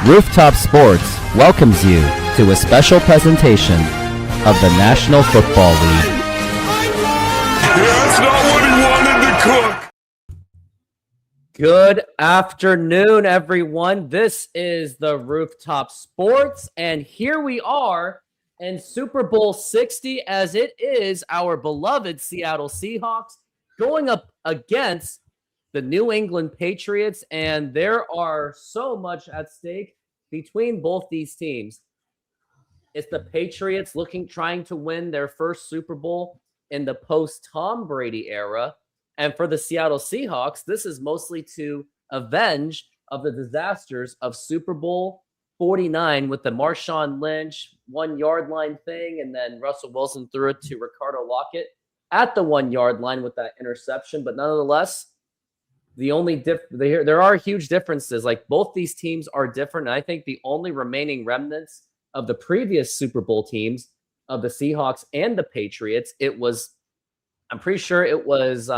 Rooftop Sports welcomes you to a special presentation of the National Football League. That's not what he wanted to cook. Good afternoon, everyone. This is the Rooftop Sports, and here we are in Super Bowl 60, as it is our beloved Seattle Seahawks going up against the New England Patriots, and there are so much at stake between both these teams. It's the Patriots trying to win their first Super Bowl in the post-Tom Brady era. And for the Seattle Seahawks, this is mostly to avenge of the disasters of Super Bowl 49 with the Marshawn Lynch 1 yard line thing, and then Russell Wilson threw it to Ricardo Lockett at the 1 yard line with that interception. But nonetheless, there are huge differences. Like, both these teams are different. And I think the only remaining remnants of the previous Super Bowl teams of the Seahawks and the Patriots, I'm pretty sure it was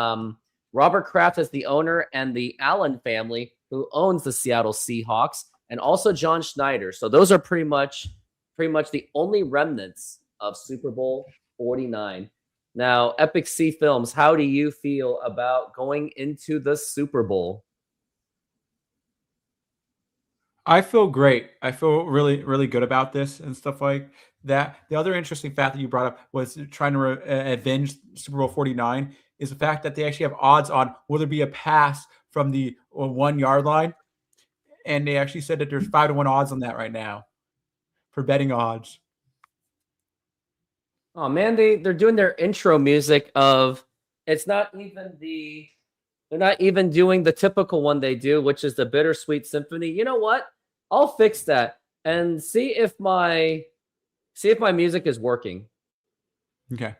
Robert Kraft as the owner and the Allen family who owns the Seattle Seahawks, and also John Schneider. So those are pretty much the only remnants of Super Bowl 49. Now, Epic C Films, how do you feel about going into the Super Bowl? I feel great. I feel really, really good about this and stuff like that. The other interesting fact that you brought up was trying to avenge Super Bowl 49 is the fact that they actually have odds on will there be a pass from the 1 yard line. And they actually said that there's 5-1 odds on that right now for betting odds. Oh man, they're doing their intro music of they're not even doing the typical one they do, which is the Bittersweet Symphony. You know what? I'll fix that and see if my music is working. Okay.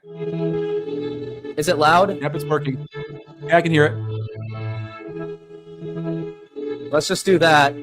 Is it loud? Yep, it's working. Yeah, I can hear it. Let's just do that.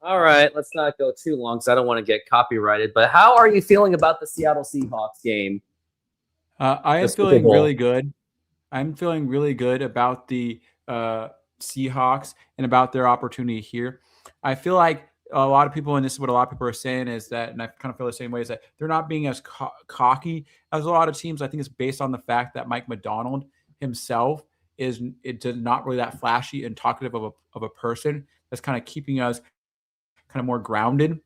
All right, let's not go too long because I don't want to get copyrighted. But how are you feeling about the Seattle Seahawks game? I am feeling really good. I'm feeling really good about the Seahawks and about their opportunity here. I feel like a lot of people, and this is what a lot of people are saying, is that, and I kind of feel the same way, is that they're not being as cocky as a lot of teams. I think it's based on the fact that Mike Macdonald himself is not really that flashy and talkative of a person. That's kind of keeping us kind of more grounded,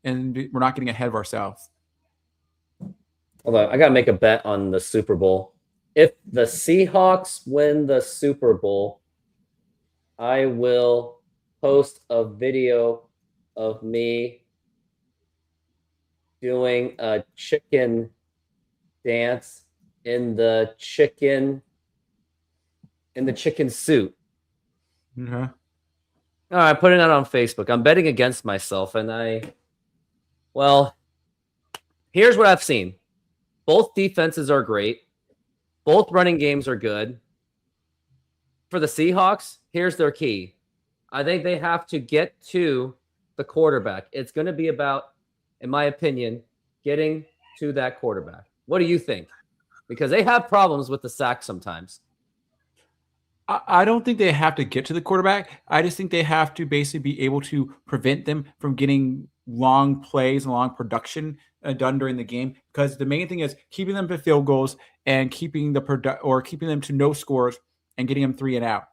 and we're not getting ahead of ourselves. Hold on, I got to make a bet on the Super Bowl. If the Seahawks win the Super Bowl, I will post a video of me doing a chicken dance in the chicken suit. Okay. All right, putting that on Facebook. I'm betting against myself, and here's what I've seen. Both defenses are great. Both running games are good. For the Seahawks, here's their key. I think they have to get to the quarterback. It's going to be about, in my opinion, getting to that quarterback. What do you think? Because they have problems with the sack sometimes. I don't think they have to get to the quarterback. I just think they have to basically be able to prevent them from getting long plays and long production done during the game. Because the main thing is keeping them to field goals and keeping them to no scores and getting them 3 and out.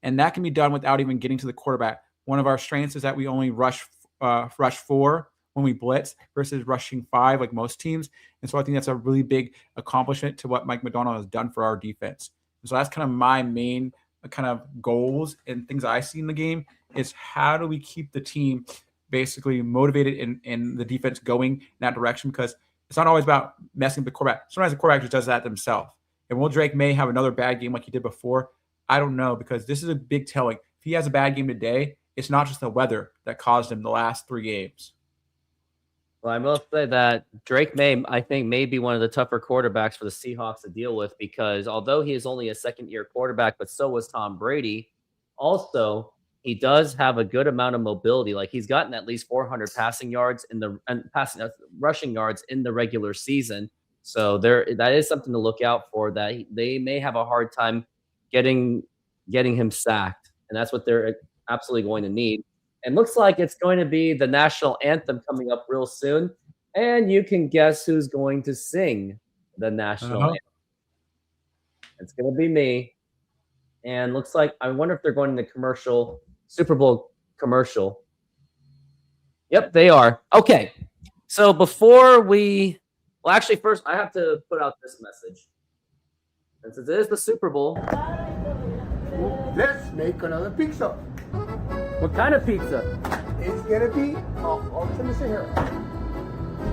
And that can be done without even getting to the quarterback. One of our strengths is that we only rush 4 when we blitz versus rushing 5 like most teams. And so I think that's a really big accomplishment to what Mike Macdonald has done for our defense. So that's kind of my main kind of goals and things I see in the game is how do we keep the team basically motivated and the defense going in that direction, because it's not always about messing with the quarterback. Sometimes the quarterback just does that themselves. And will Drake May have another bad game like he did before? I don't know, because this is a big telling. If he has a bad game today, it's not just the weather that caused him the last 3 games. Well, I will say that Drake May, I think, may be one of the tougher quarterbacks for the Seahawks to deal with, because although he is only a second-year quarterback, but so was Tom Brady, also he does have a good amount of mobility. Like, he's gotten at least 400 passing yards rushing yards in the regular season. So that is something to look out for. That they may have a hard time getting him sacked, and that's what they're absolutely going to need. And looks like it's going to be the national anthem coming up real soon, and you can guess who's going to sing the national anthem. It's going to be me. And looks like, I wonder if they're going to Super Bowl commercial. Yep, they are. Okay. So before actually, first I have to put out this message. And since it is the Super Bowl, let's make another pizza. What kind of pizza? It's gonna be ultimate Sahara.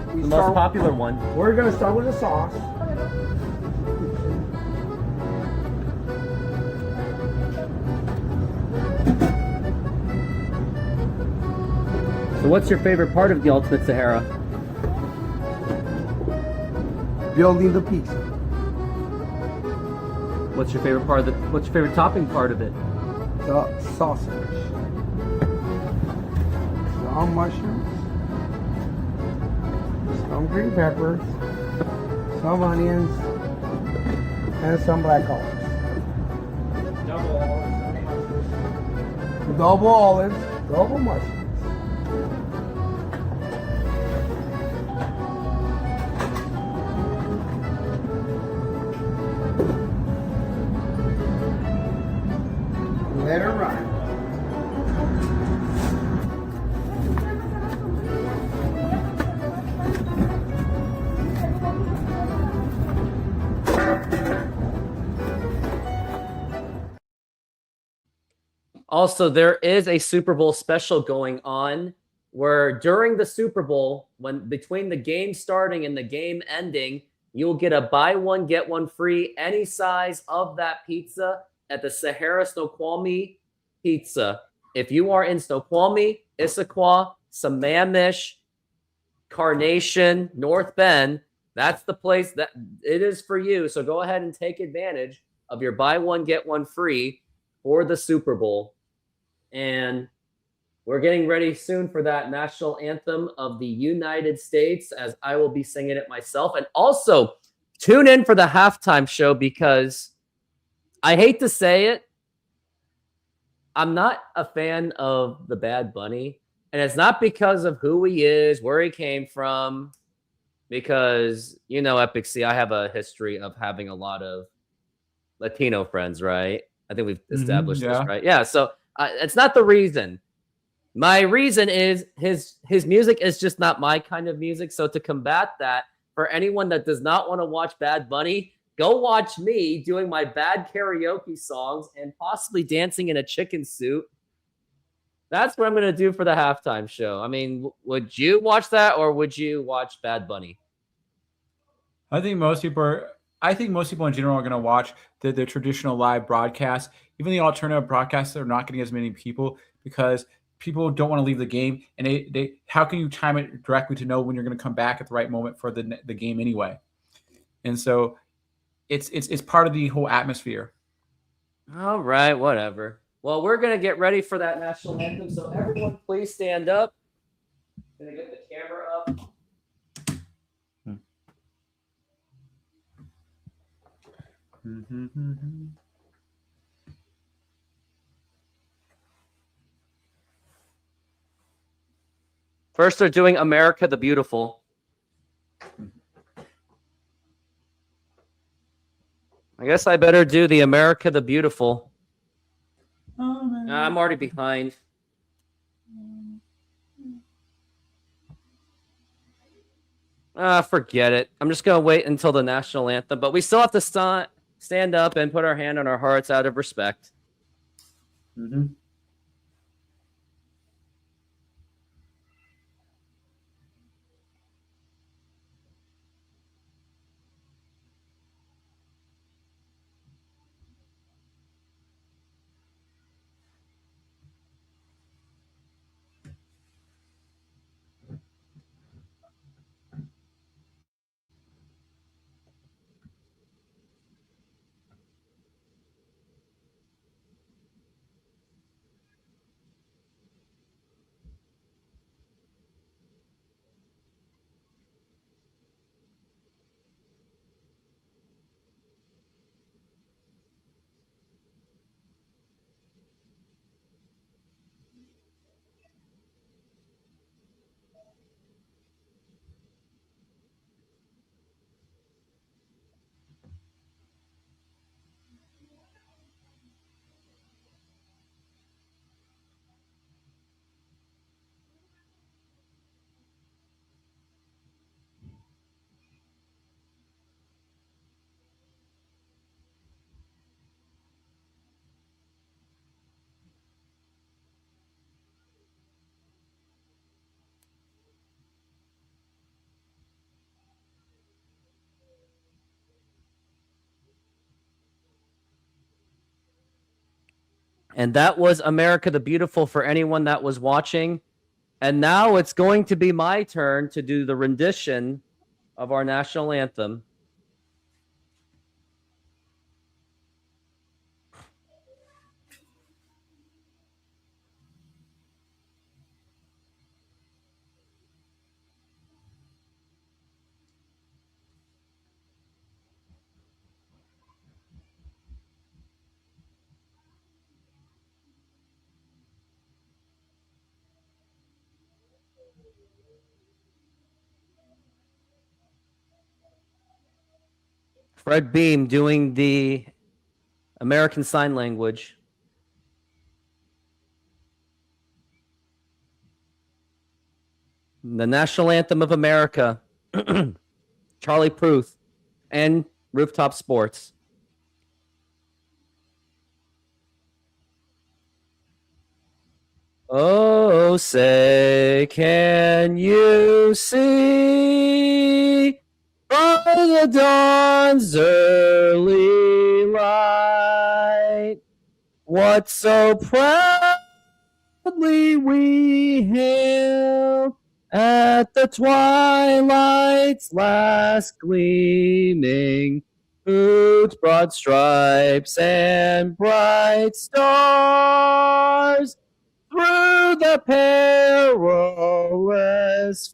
The most popular one. We're gonna start with the sauce. So what's your favorite part of the Ultimate Sahara? Building the pizza. What's your favorite topping part of it? The sausage. Some mushrooms. Some green peppers. Some onions. And some black olives. Double olives. Double mushrooms. Let her run. Also, there is a Super Bowl special going on where during the Super Bowl, when between the game starting and the game ending, you'll get a buy one, get one free, any size of that pizza at the Sahara Snoqualmie Pizza. If you are in Snoqualmie, Issaquah, Sammamish, Carnation, North Bend, that's the place that it is for you. So go ahead and take advantage of your buy one, get one free for the Super Bowl. And we're getting ready soon for that national anthem of the United States, as I will be singing it myself. And also tune in for the halftime show, because I hate to say it, I'm not a fan of the Bad Bunny. And it's not because of who he is, where he came from, because, you know, Epic C, I have a history of having a lot of Latino friends, right? I think we've established this, right? Yeah, so it's not the reason. My reason is his music is just not my kind of music. So to combat that, for anyone that does not want to watch Bad Bunny, go watch me doing my bad karaoke songs and possibly dancing in a chicken suit. That's what I'm going to do for the halftime show. I mean, would you watch that, or would you watch Bad Bunny? I think most people in general are going to watch the traditional live broadcast. Even the alternative broadcasts are not getting as many people, because people don't want to leave the game. And they how can you time it directly to know when you're going to come back at the right moment for the game anyway? And so it's part of the whole atmosphere. All right, whatever. Well, we're going to get ready for that national anthem. So everyone, please stand up. I'm going to get the camera up. First, they're doing America the Beautiful. I guess I better do the America the Beautiful. I'm already behind. Forget it. I'm just going to wait until the national anthem. But we still have to stand up and put our hand on our hearts out of respect. And that was America the Beautiful for anyone that was watching. And now it's going to be my turn to do the rendition of our national anthem. Fred Beam doing the American Sign Language. The national anthem of America. Charlie Puth and Rooftop Sports. Oh, say, can you see by the dawn's early light what so proudly we hailed at the twilight's last gleaming, whose broad stripes and bright stars through the perilous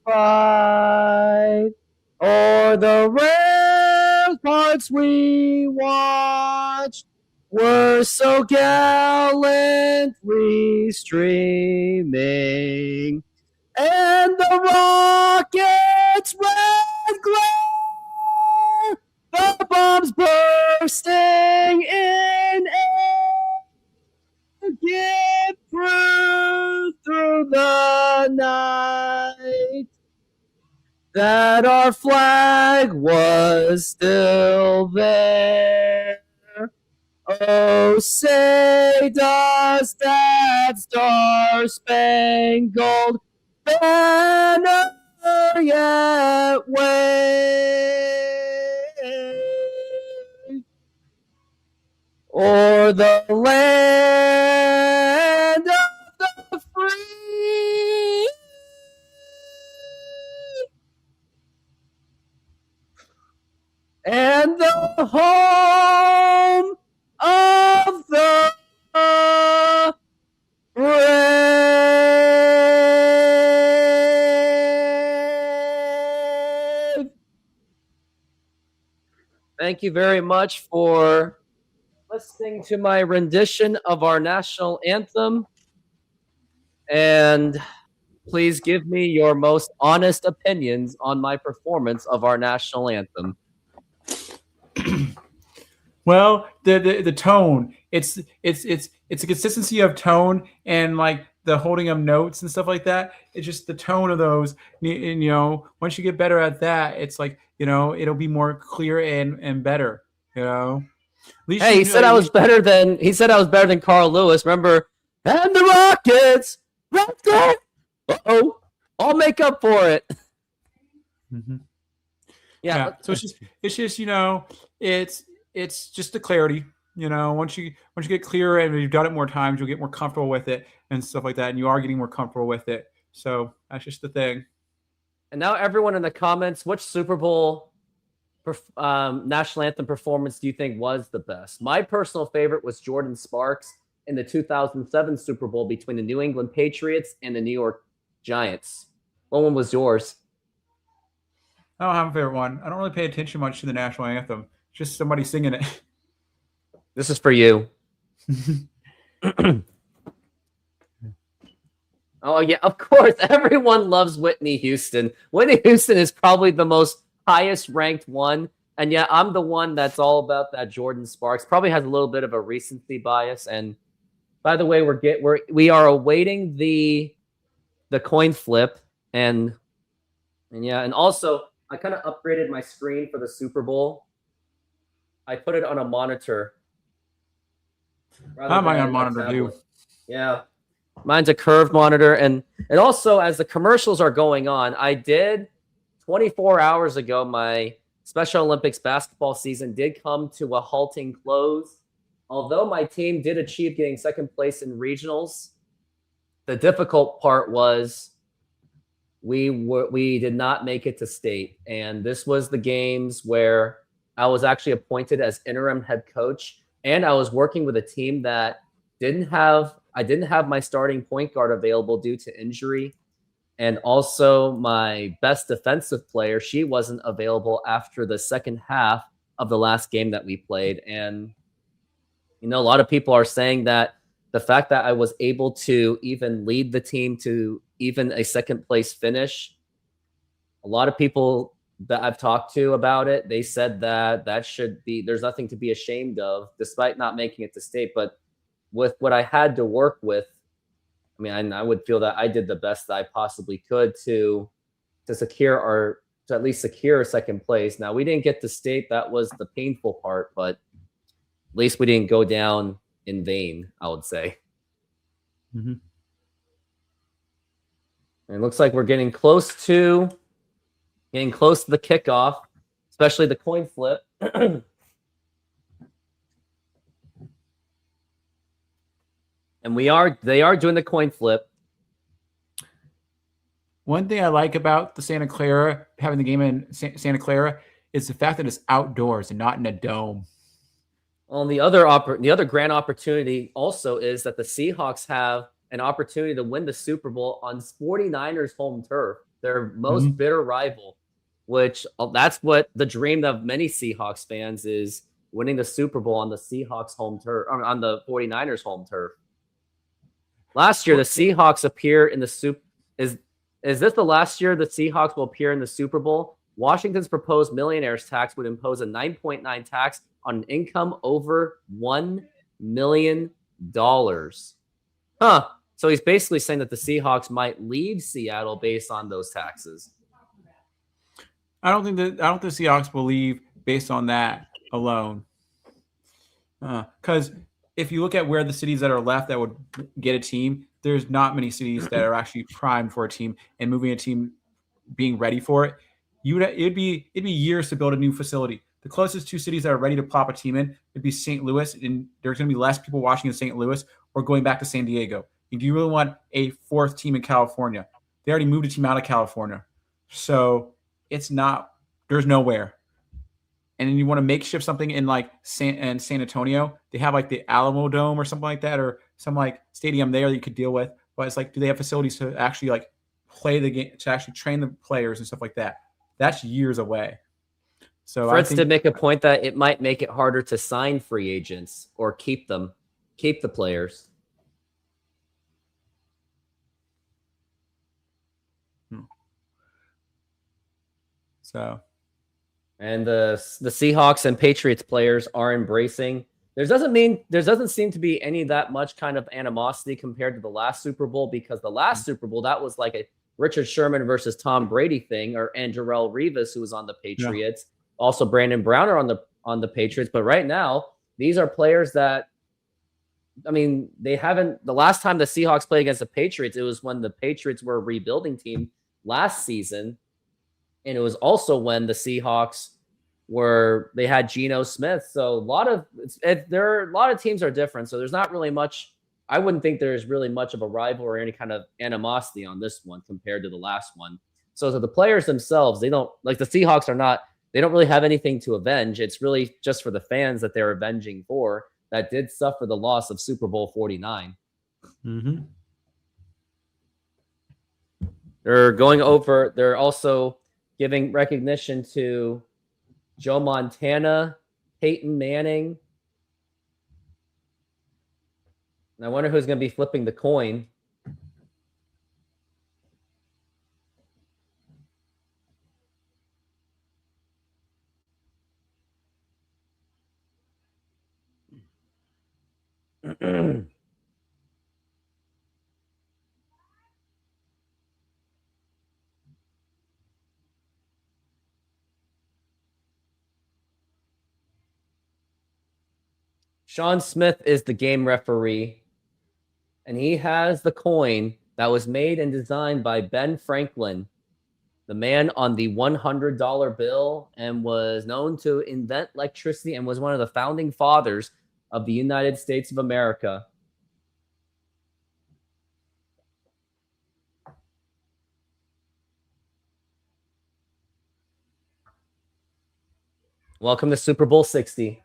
fight o'er the ramparts we watched were so gallantly streaming, and the rocket's red glare, the bombs bursting in air, get through the night, that our flag was still there. Oh, say does that star-spangled banner yet wave o'er the land of the free? And the home of the brave. Thank you very much for listening to my rendition of our national anthem. And please give me your most honest opinions on my performance of our national anthem. Well, the tone, it's a consistency of tone and like the holding of notes and stuff like that. It's just the tone of those. And, once you get better at that, it's like, it'll be more clear and better. Hey, he said I was better than Carl Lewis. Remember? And the Rockets, I'll make up for it. Mm-hmm. Yeah. So it's just it's just the clarity. Once you get clearer and you've done it more times, you'll get more comfortable with it and stuff like that. And you are getting more comfortable with it. So that's just the thing. And now everyone in the comments, which Super Bowl national anthem performance do you think was the best? My personal favorite was Jordan Sparks in the 2007 Super Bowl between the New England Patriots and the New York Giants. What one was yours? I don't have a favorite one. I don't really pay attention much to the national anthem. Just somebody singing it. This is for you. Oh, yeah, of course. Everyone loves Whitney Houston. Whitney Houston is probably the most highest ranked one. And yeah, I'm the one that's all about that Jordan Sparks. Probably has a little bit of a recency bias. And by the way, we are awaiting the coin flip. And yeah, and also I kind of upgraded my screen for the Super Bowl. I put it on a monitor. I'm on a monitor too. Yeah. Mine's a curved monitor. And also, as the commercials are going on, I did 24 hours ago, my Special Olympics basketball season did come to a halting close. although my team did achieve getting second place in regionals, the difficult part was we did not make it to state. And this was the games where I was actually appointed as interim head coach, and I was working with a team that I didn't have my starting point guard available due to injury. And also my best defensive player, she wasn't available after the second half of the last game that we played. And, a lot of people are saying that the fact that I was able to even lead the team to even a second place finish, a lot of people that I've talked to about it, they said that there's nothing to be ashamed of despite not making it to state. But with what I had to work with, I would feel that I did the best that I possibly could to at least secure second place. Now, we didn't get to state. That was the painful part, but at least we didn't go down in vain, I would say. Mm-hmm. And it looks like we're getting close to the kickoff, especially the coin flip. And they are doing the coin flip. One thing I like about the Santa Clara, having the game in Santa Clara, is the fact that it's outdoors and not in a dome. Well, the other grand opportunity also is that the Seahawks have an opportunity to win the Super Bowl on 49ers home turf, their most bitter rival, which that's what the dream of many Seahawks fans is, winning the Super Bowl on the Seahawks home turf, or on the 49ers home turf. Last year, the Seahawks appear in the Super. Is this the last year the Seahawks will appear in the Super Bowl? Washington's proposed millionaire's tax would impose a 9.9 tax on income over $1 million. Huh. So he's basically saying that the Seahawks might leave Seattle based on those taxes. I don't think the Seahawks will leave based on that alone. Because if you look at where the cities that are left that would get a team, there's not many cities that are actually primed for a team, and moving a team, being ready for it, it'd be years to build a new facility. The closest two cities that are ready to plop a team in would be St. Louis, and there's going to be less people watching in St. Louis, or going back to San Diego. And do you really want a fourth team in California? They already moved a team out of California, so there's nowhere. And then you want to makeshift something in like San Antonio. They have like the Alamo Dome or something like that, or some like stadium there that you could deal with. But it's like, do they have facilities to actually like play the game, to actually train the players and stuff like that? That's years away. So Fritz did make a point that it might make it harder to sign free agents or keep the players. So. And the Seahawks and Patriots players are embracing. There doesn't seem to be any that much kind of animosity compared to the last Super Bowl, because the last Super Bowl, that was like a Richard Sherman versus Tom Brady thing, and Jarrell Rivas, who was on the Patriots. Yeah. Also, Brandon Browner on the Patriots. But right now, these are players that, they haven't. The last time the Seahawks played against the Patriots, it was when the Patriots were a rebuilding team last season. And it was also when the Seahawks they had Geno Smith. So a lot of teams are different. So there's not really much. I wouldn't think there's really much of a rival or any kind of animosity on this one compared to the last one. So to the players themselves, they don't, like the Seahawks they don't really have anything to avenge. It's really just for the fans that they're avenging for, that did suffer the loss of Super Bowl 49. Mm-hmm. They're also giving recognition to Joe Montana, Peyton Manning. And I wonder who's going to be flipping the coin. Sean Smith is the game referee, and he has the coin that was made and designed by Ben Franklin, the man on the $100 bill, and was known to invent electricity and was one of the founding fathers of the United States of America. Welcome to Super Bowl 60.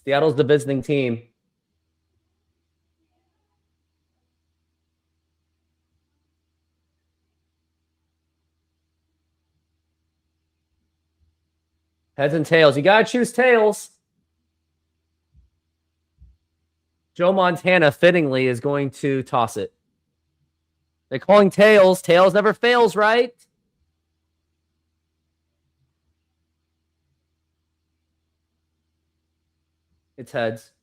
Seattle's the visiting team. Heads and tails. You got to choose tails. Joe Montana, fittingly, is going to toss it. They're calling tails. Tails never fails, right? It's heads.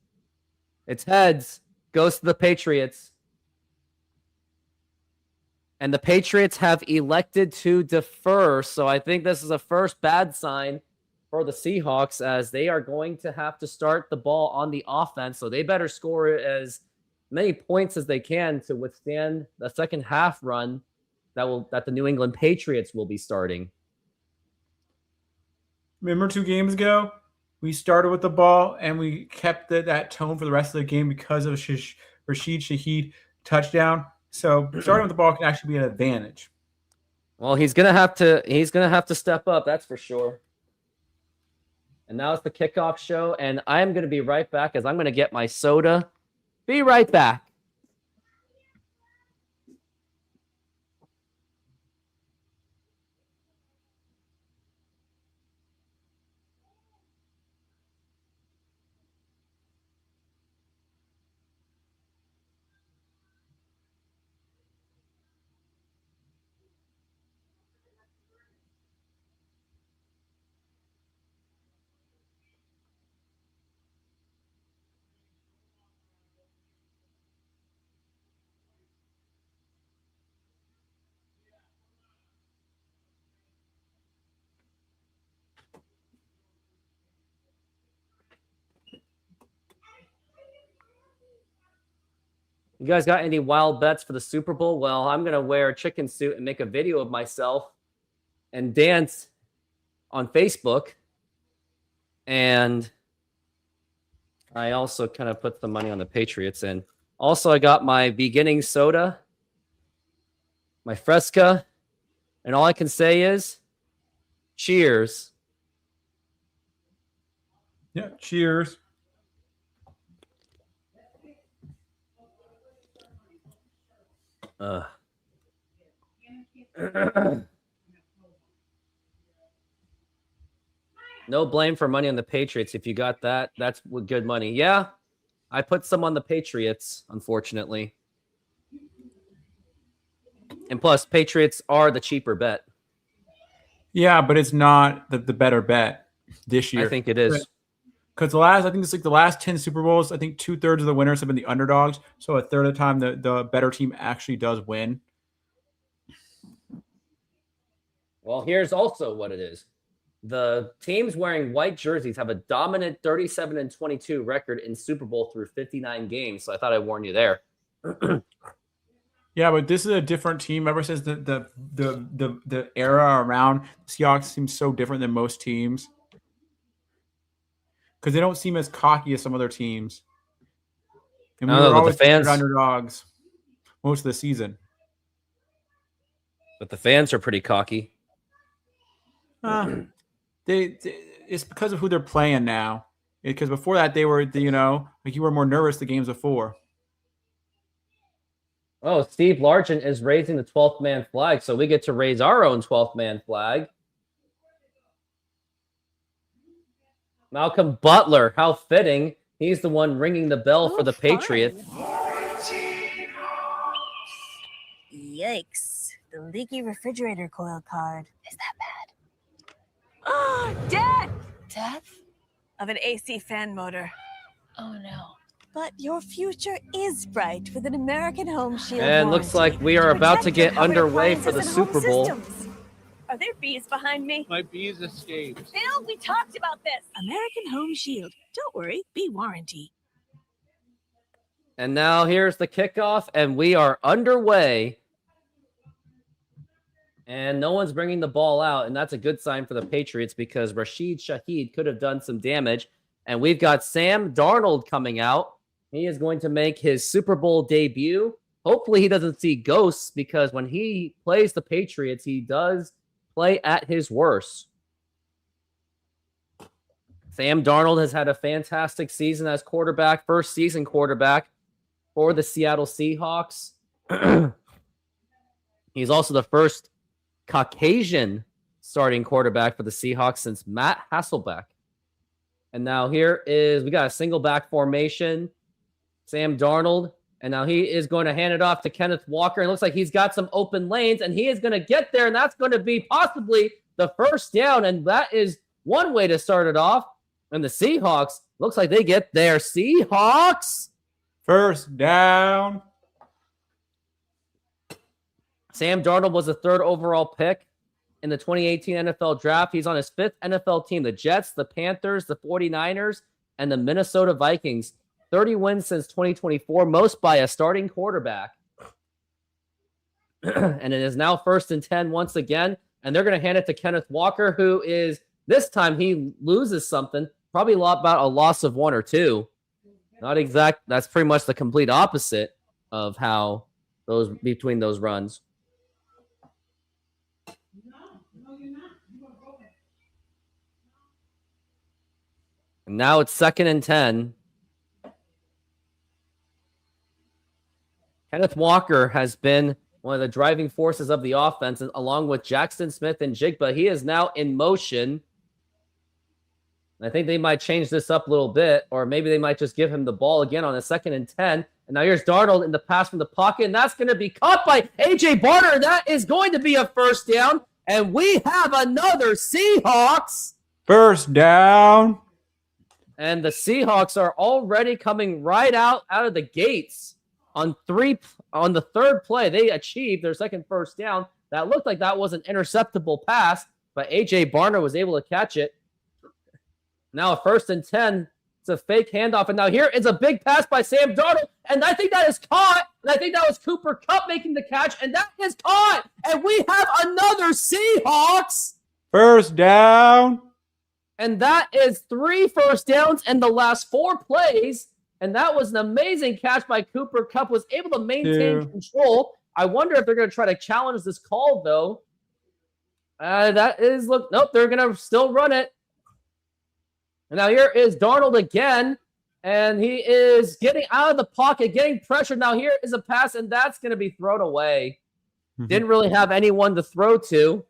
It's heads. Goes to the Patriots. And the Patriots have elected to defer. So I think this is a first bad sign for the Seahawks, as they are going to have to start the ball on the offense. So they better score as many points as they can to withstand the second half run that the New England Patriots will be starting. Remember 2 games ago, we started with the ball and we kept that tone for the rest of the game because of Rashid Shaheed touchdown. So starting with the ball can actually be an advantage. Well, he's gonna have to step up, that's for sure. And now it's the kickoff show, and I'm gonna be right back as I'm gonna get my soda. Be right back. You guys got any wild bets for the Super Bowl? Well, I'm going to wear a chicken suit and make a video of myself and dance on Facebook. And I also kind of put the money on the Patriots. And also I got my beginning soda, my Fresca. And all I can say is cheers. Yeah, cheers. No blame for money on the Patriots. If you got that, that's good money. Yeah, I put some on the Patriots, unfortunately. And plus, Patriots are the cheaper bet. Yeah, but it's not the better bet this year. I think it is. Because the last 10 Super Bowls, I think 2/3 of the winners have been the underdogs. So a third of the time, the better team actually does win. Well, here's also what it is. The teams wearing white jerseys have a dominant 37-22 record in Super Bowl through 59 games. So I thought I'd warn you there. Yeah, but this is a different team. Ever since the era around the Seahawks seems so different than most teams. Because they don't seem as cocky as some other teams. And we were always underdogs most of the season. But the fans are pretty cocky. It's because of who they're playing now. Because before that, they were, you were more nervous the games before. Oh, Steve Largent is raising the 12th man flag, so we get to raise our own 12th man flag. Malcolm Butler, how fitting. He's the one ringing the bell for the Patriots. Yikes. The leaky refrigerator coil card. Is that bad? Oh, Dad! Death? Of an AC fan motor. Oh, no. But your future is bright with an American Home Shield And looks like we are about to get underway for the Super Bowl. Are there bees behind me? My bees escaped. Phil, we talked about this. American Home Shield. Don't worry, bee warranty. And now here's the kickoff, and we are underway. And no one's bringing the ball out, and that's a good sign for the Patriots because Rashid Shaheed could have done some damage. And we've got Sam Darnold coming out. He is going to make his Super Bowl debut. Hopefully he doesn't see ghosts because when he plays the Patriots, he does play at his worst. Sam Darnold has had a fantastic season as quarterback, first season quarterback for the Seattle Seahawks. He's also the first Caucasian starting quarterback for the Seahawks since Matt Hasselbeck. And now we got a single back formation. Sam Darnold. And now he is going to hand it off to Kenneth Walker. It looks like he's got some open lanes, and he is going to get there, and that's going to be possibly the first down. And that is one way to start it off. And the Seahawks, looks like they get there. Seahawks. First down. Sam Darnold was the 3rd overall pick in the 2018 NFL draft. He's on his 5th NFL team. The Jets, the Panthers, the 49ers, and the Minnesota Vikings. 30 wins since 2024, most by a starting quarterback. And it is now 1st and 10 once again. And they're going to hand it to Kenneth Walker, who is, this time he loses something, probably about a loss of 1 or 2. Not exact. That's pretty much the complete opposite of how between those runs. And now it's 2nd and 10. Kenneth Walker has been one of the driving forces of the offense, and along with Jackson Smith and Jigba. He is now in motion. I think they might change this up a little bit, or maybe they might just give him the ball again on a 2nd and 10. And now here's Darnold in the pass from the pocket, and that's going to be caught by A.J. Barner. That is going to be a first down, and we have another Seahawks. First down. And the Seahawks are already coming right out of the gates. On the 3rd play, they achieved their 2nd first down. That looked like that was an interceptable pass, but A.J. Barner was able to catch it. Now a 1st and 10. It's a fake handoff. And now here is a big pass by Sam Darnold. And I think that is caught. And I think that was Cooper Kupp making the catch. And that is caught. And we have another Seahawks. First down. And that is 3 first downs in the last 4 plays. And that was an amazing catch by Cooper Kupp. Was able to maintain control. I wonder if they're going to try to challenge this call, though. Nope, they're going to still run it. And now here is Darnold again. And he is getting out of the pocket, getting pressured. Now here is a pass, and that's going to be thrown away. Didn't really have anyone to throw to.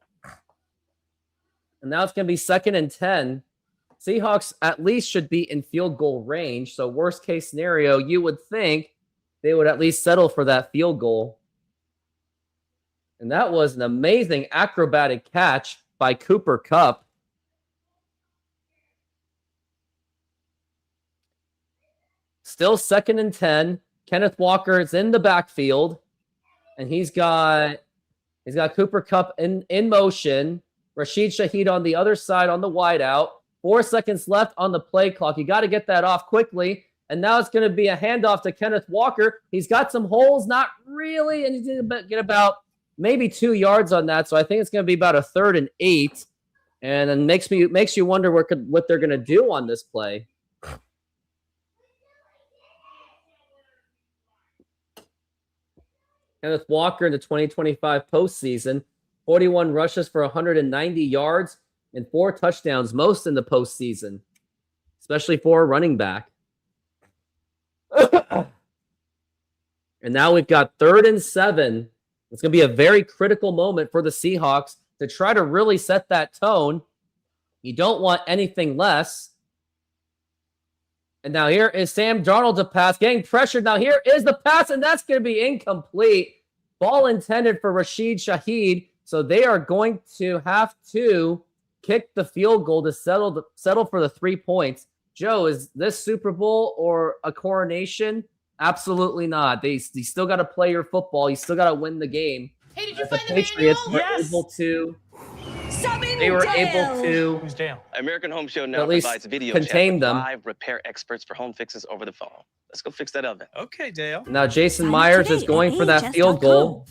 And now it's going to be 2nd and 10. Seahawks at least should be in field goal range. So worst case scenario, you would think they would at least settle for that field goal. And that was an amazing acrobatic catch by Cooper Kupp. Still 2nd and 10. Kenneth Walker is in the backfield. And he's got Cooper Kupp in motion. Rashid Shaheed on the other side on the wideout. 4 seconds left on the play clock. You got to get that off quickly. And now it's going to be a handoff to Kenneth Walker. He's got some holes, not really, and he's going to get about maybe 2 yards on that. So I think it's going to be about a 3rd and 8. And then makes you wonder what they're going to do on this play. Kenneth Walker in the 2025 postseason, 41 rushes for 190 yards and 4 touchdowns, most in the postseason, especially for a running back. And now we've got 3rd and 7. It's going to be a very critical moment for the Seahawks to try to really set that tone. You don't want anything less. And now here is Sam Darnold to pass, getting pressured. Now here is the pass, and that's going to be incomplete. Ball intended for Rashid Shaheed. So they are going to have to kick the field goal to settle for the 3 points. Joe, is this Super Bowl or a coronation? Absolutely not. You still got to play your football. You still got to win the game. Hey, did you find the Patriots manual? were Yes. able to. Summon They were Dale. able to Who's Dale? American Home Show now at least provides video contain chat with them. live repair experts for home fixes over the phone. Let's go fix that oven. Okay, Dale. Now Jason Sign up Myers today is going at for that AHS.com. field goal.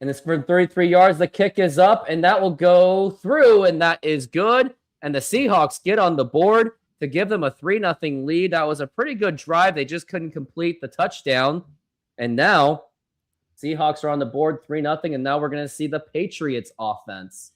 And it's for 33 yards. The kick is up, and that will go through, and that is good. And the Seahawks get on the board to give them a 3-0 lead. That was a pretty good drive. They just couldn't complete the touchdown. And now Seahawks are on the board 3-0, and now we're going to see the Patriots offense.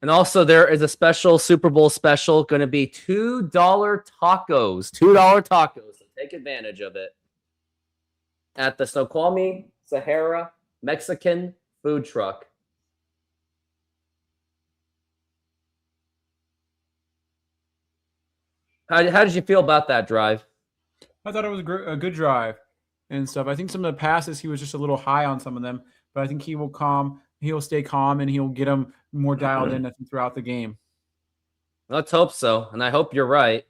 And also, there is a special Super Bowl special going to be $2 tacos. $2 tacos. So take advantage of it at the Snoqualmie Sahara Mexican food truck. How did you feel about that drive? I thought it was a good drive and stuff. I think some of the passes, he was just a little high on some of them, but I think he'll stay calm, and he'll get them more dialed in throughout the game. Let's hope so, and I hope you're right.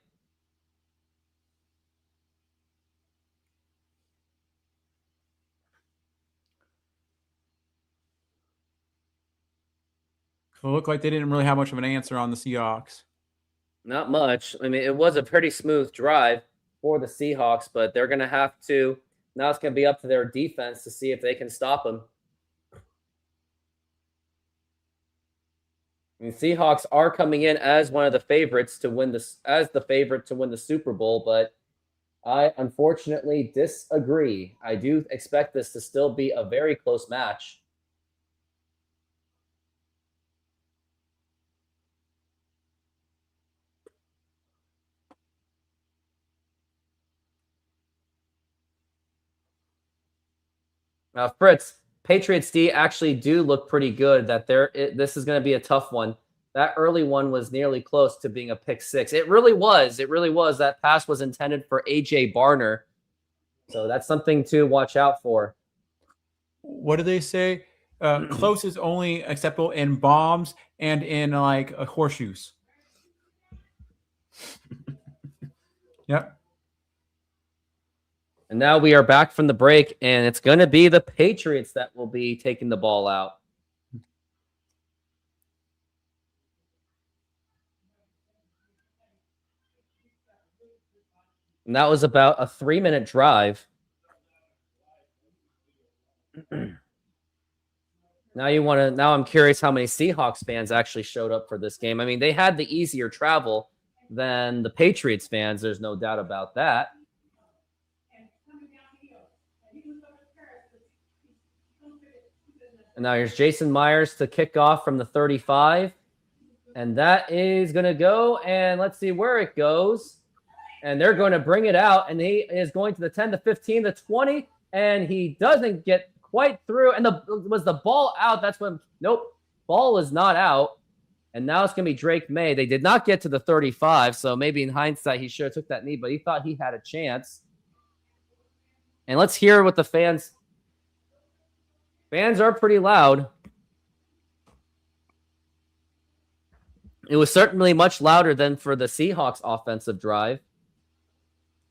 So it looked like they didn't really have much of an answer on the Seahawks. Not much. I mean, it was a pretty smooth drive for the Seahawks, but they're going to have to – now it's going to be up to their defense to see if they can stop them. I mean, Seahawks are coming in as one of the favorites to win this, as the favorite to win the Super Bowl, but I unfortunately disagree. I do expect this to still be a very close match. Now, Fritz, Patriots D actually do look pretty good. This is going to be a tough one. That early one was nearly close to being a pick six. It really was. It really was. That pass was intended for A.J. Barner. So that's something to watch out for. What do they say? Close is only acceptable in bombs and in horseshoes. Yep. And now we are back from the break, and it's going to be the Patriots that will be taking the ball out. And that was about a 3-minute drive. Now I'm curious how many Seahawks fans actually showed up for this game. I mean, they had the easier travel than the Patriots fans. There's no doubt about that. And now here's Jason Myers to kick off from the 35. And that is going to go. And let's see where it goes. And they're going to bring it out. And he is going to the 10, the 15, the 20. And he doesn't get quite through. And was the ball out? That's when, nope, ball is not out. And now it's going to be Drake May. They did not get to the 35. So maybe in hindsight, he should have took that knee. But he thought he had a chance. And let's hear what the fans are pretty loud. It was certainly much louder than for the Seahawks offensive drive.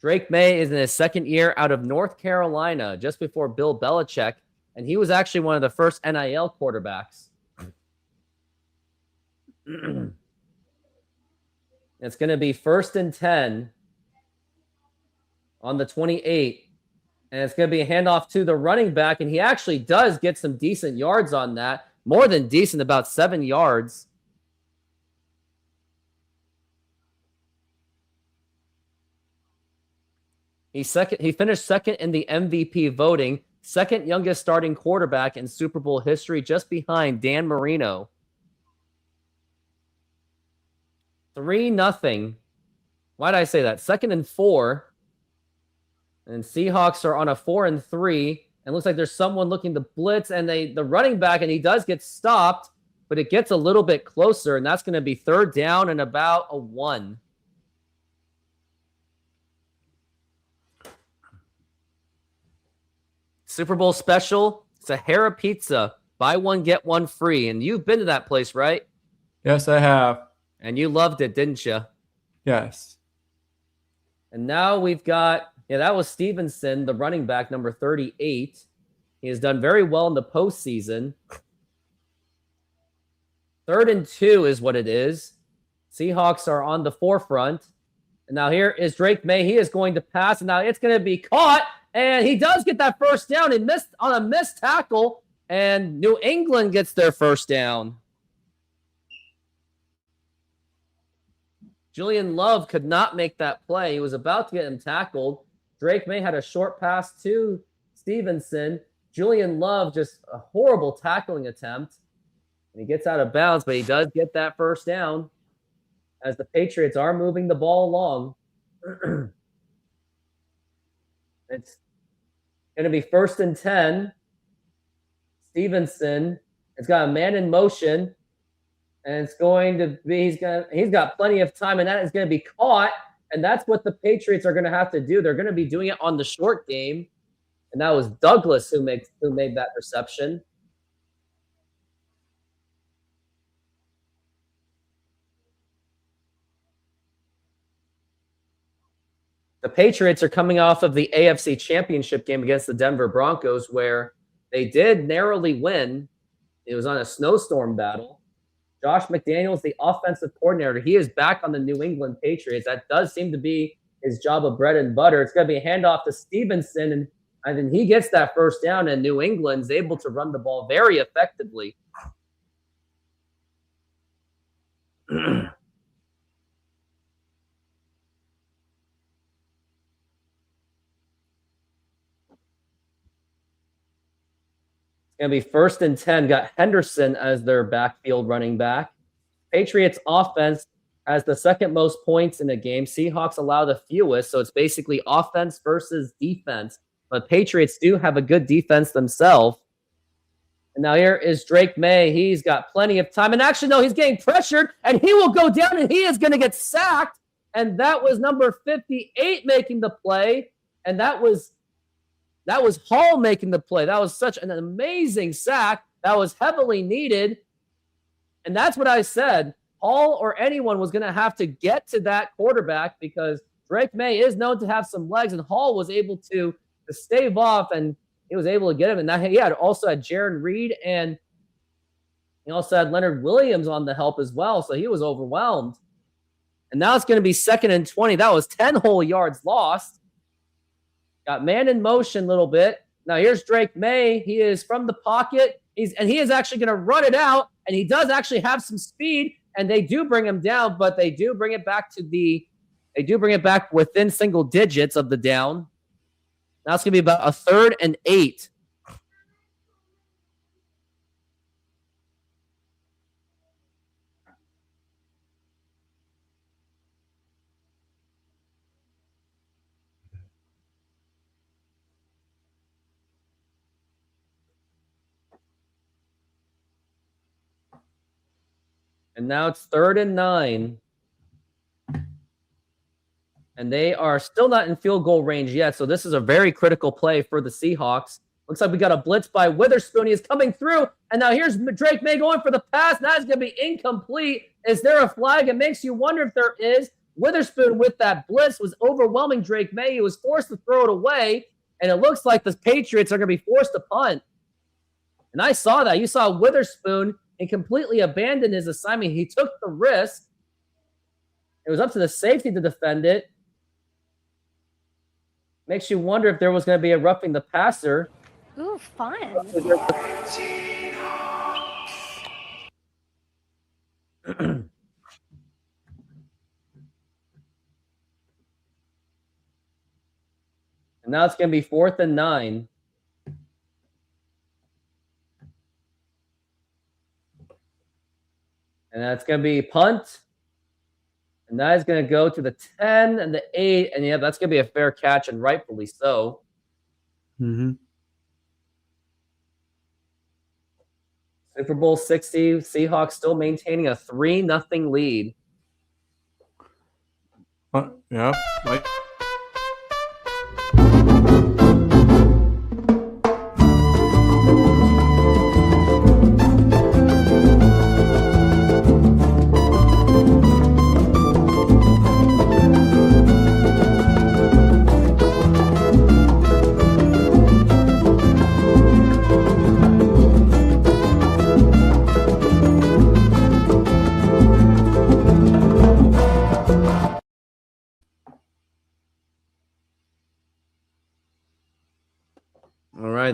Drake May is in his second year out of North Carolina, just before Bill Belichick, and he was actually one of the first NIL quarterbacks. It's going to be 1st and 10 on the 28. And it's going to be a handoff to the running back. And he actually does get some decent yards on that. More than decent, about 7 yards. He finished second in the MVP voting. Second youngest starting quarterback in Super Bowl history, just behind Dan Marino. 3-0. Why did I say that? 2nd and 4. And Seahawks are on a 4-3. And looks like there's someone looking to blitz. And the running back, and he does get stopped. But it gets a little bit closer. And that's going to be 3rd down and about a 1. Super Bowl special, Sahara Pizza. Buy one, get one free. And you've been to that place, right? Yes, I have. And you loved it, didn't you? Yes. And now we've got, that was Stevenson, the running back, number 38. He has done very well in the postseason. 3rd and 2 is what it is. Seahawks are on the forefront. And now here is Drake May. He is going to pass, and now it's going to be caught. And he does get that first down. He missed on a missed tackle, and New England gets their first down. Julian Love could not make that play. He was about to get him tackled. Drake May had a short pass to Stevenson. Julian Love, just a horrible tackling attempt. And he gets out of bounds, but he does get that first down as the Patriots are moving the ball along. It's going to be 1st and 10. Stevenson has got a man in motion, and it's going to be he's got plenty of time, and that is going to be caught. And that's what the Patriots are going to have to do. They're going to be doing it on the short game, and that was Douglas who made that reception. The Patriots are coming off of the AFC Championship game against the Denver Broncos, where they did narrowly win. It was on a snowstorm battle. Josh McDaniels, the offensive coordinator, he is back on the New England Patriots. That does seem to be his job of bread and butter. It's going to be a handoff to Stevenson, and then he gets that first down, and New England's able to run the ball very effectively. Going to be 1st and 10. Got Henderson as their backfield running back. Patriots offense has the 2nd most points in the game. Seahawks allow the fewest, so it's basically offense versus defense. But Patriots do have a good defense themselves. And now here is Drake May. He's got plenty of time. And actually, no, he's getting pressured, and he will go down, and he is going to get sacked. And that was number 58 making the play. And that was Hall making the play. That was such an amazing sack. That was heavily needed. And that's what I said. Hall or anyone was going to have to get to that quarterback because Drake May is known to have some legs, and Hall was able to stave off, and he was able to get him. And that he also had Jaron Reed, and he also had Leonard Williams on the help as well. So he was overwhelmed. And now it's going to be 2nd and 20. That was 10 whole yards lost. Got man in motion a little bit. Now here's Drake May. He is from the pocket. He is actually going to run it out, and he does actually have some speed, and they do bring him down, but they do bring it back within single digits of the down. Now it's going to be about a 3rd and 8. And now it's 3rd and 9. And they are still not in field goal range yet. So this is a very critical play for the Seahawks. Looks like we got a blitz by Witherspoon. He is coming through. And now here's Drake May going for the pass. That is going to be incomplete. Is there a flag? It makes you wonder if there is. Witherspoon with that blitz was overwhelming Drake May. He was forced to throw it away. And it looks like the Patriots are going to be forced to punt. And I saw that. You saw Witherspoon and completely abandoned his assignment. He took the risk. It was up to the safety to defend it. Makes you wonder if there was going to be a roughing the passer. Ooh, fun. And now it's going to be 4th and 9. And that's going to be punt. And that is going to go to the 10 and the 8. And yeah, that's going to be a fair catch, and rightfully so. Mm-hmm. Super Bowl 60, Seahawks still maintaining a 3-0 lead. Yeah.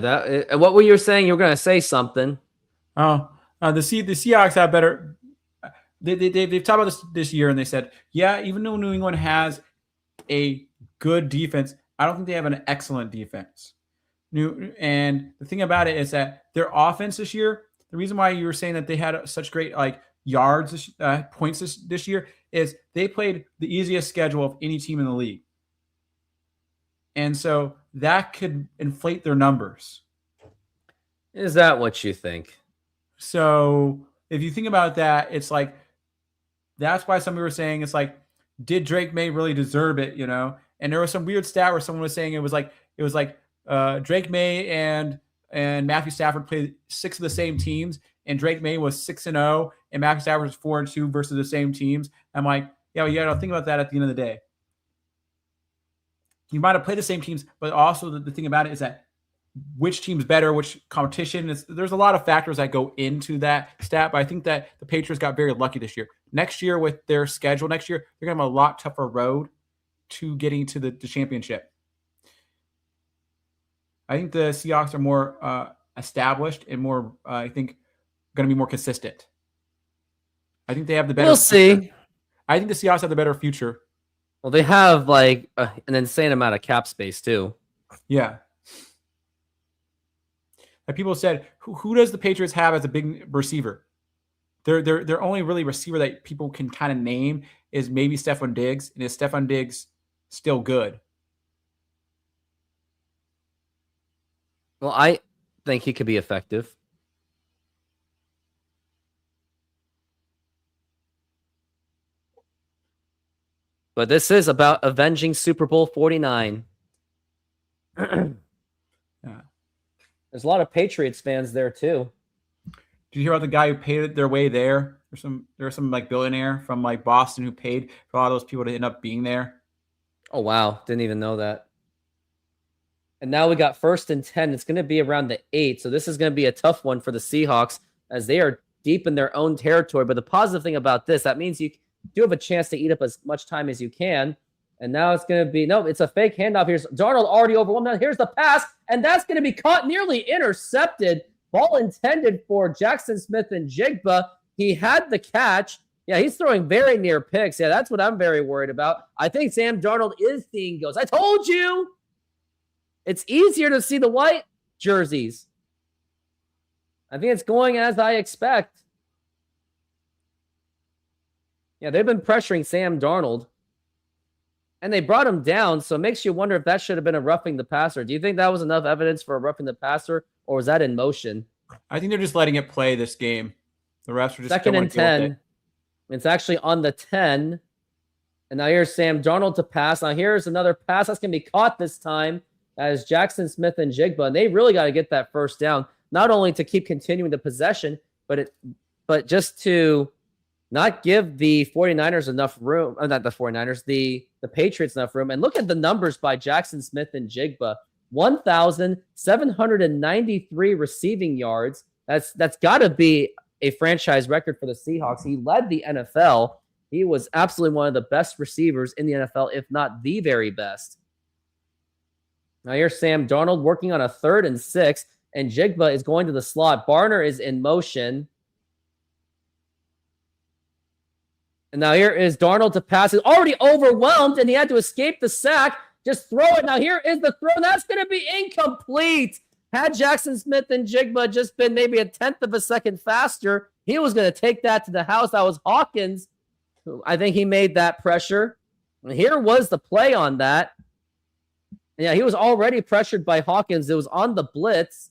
right. What were you saying? You were going to say something. Oh, the Seahawks have better. They've talked about this year, and they said, yeah, even though New England has a good defense, I don't think they have an excellent defense. And the thing about it is that their offense this year, the reason why you were saying that they had such great yards, points this year, is they played the easiest schedule of any team in the league. And so that could inflate their numbers. Is that what you think? So if you think about that, it's like, that's why some people were saying it's like, did Drake May really deserve it? And there was some weird stat where someone was saying it was like Drake May and Matthew Stafford played 6 of the same teams, and Drake May was 6-0, and Matthew Stafford was 4-2 versus the same teams. I'm like, yeah, you got to think about that at the end of the day. You might have played the same teams, but also the thing about it is that which team's better, which competition is. There's a lot of factors that go into that stat, but I think that the Patriots got very lucky this year. Next year, with their schedule next year, they're going to have a lot tougher road to getting to the championship. I think the Seahawks are more established and more, I think, going to be more consistent. I think they have the better. We'll see. I think the Seahawks have the better future. Well, they have an insane amount of cap space too. Yeah. Like people said, who does the Patriots have as a big receiver? Their only really receiver that people can kind of name is maybe Stephon Diggs, and is Stephon Diggs still good? Well, I think he could be effective. But this is about avenging Super Bowl 49. Yeah. There's a lot of Patriots fans there too. Did you hear about the guy who paid their way there? There's some billionaire from Boston who paid for all those people to end up being there. Oh wow, didn't even know that. And now we got 1st and 10. It's going to be around the 8. So this is going to be a tough one for the Seahawks as they are deep in their own territory. But the positive thing about this, that means you do have a chance to eat up as much time as you can. And now it's going to be, no, it's a fake handoff. Here's Darnold already overwhelmed. Now here's the pass, and that's going to be caught, nearly intercepted. Ball intended for Jackson Smith-Njigba. He had the catch. Yeah, he's throwing very near picks. Yeah, that's what I'm very worried about. I think Sam Darnold is seeing ghosts. I told you. It's easier to see the white jerseys. I think it's going as I expect. Yeah, they've been pressuring Sam Darnold. And they brought him down, so it makes you wonder if that should have been a roughing the passer. Do you think that was enough evidence for a roughing the passer, or was that in motion? I think they're just letting it play this game. The refs are just 2nd and 10. It's actually on the 10. And now here's Sam Darnold to pass. Now here's another pass that's going to be caught this time as Jackson Smith-Njigba. And they really got to get that first down, not only to keep continuing the possession, but just to not give the 49ers enough room. Not the 49ers, the Patriots enough room. And look at the numbers by Jackson Smith-Njigba. 1,793 receiving yards. That's got to be a franchise record for the Seahawks. He led the NFL. He was absolutely one of the best receivers in the NFL, if not the very best. Now here's Sam Darnold working on a 3rd and 6, and Njigba is going to the slot. Barner is in motion. And now here is Darnold to pass. He's already overwhelmed, and he had to escape the sack. Just throw it. Now here is the throw. That's going to be incomplete. Had Jackson Smith-Njigba just been maybe 1/10 of a second faster, he was going to take that to the house. That was Hawkins. I think he made that pressure. And here was the play on that. Yeah, he was already pressured by Hawkins. It was on the blitz.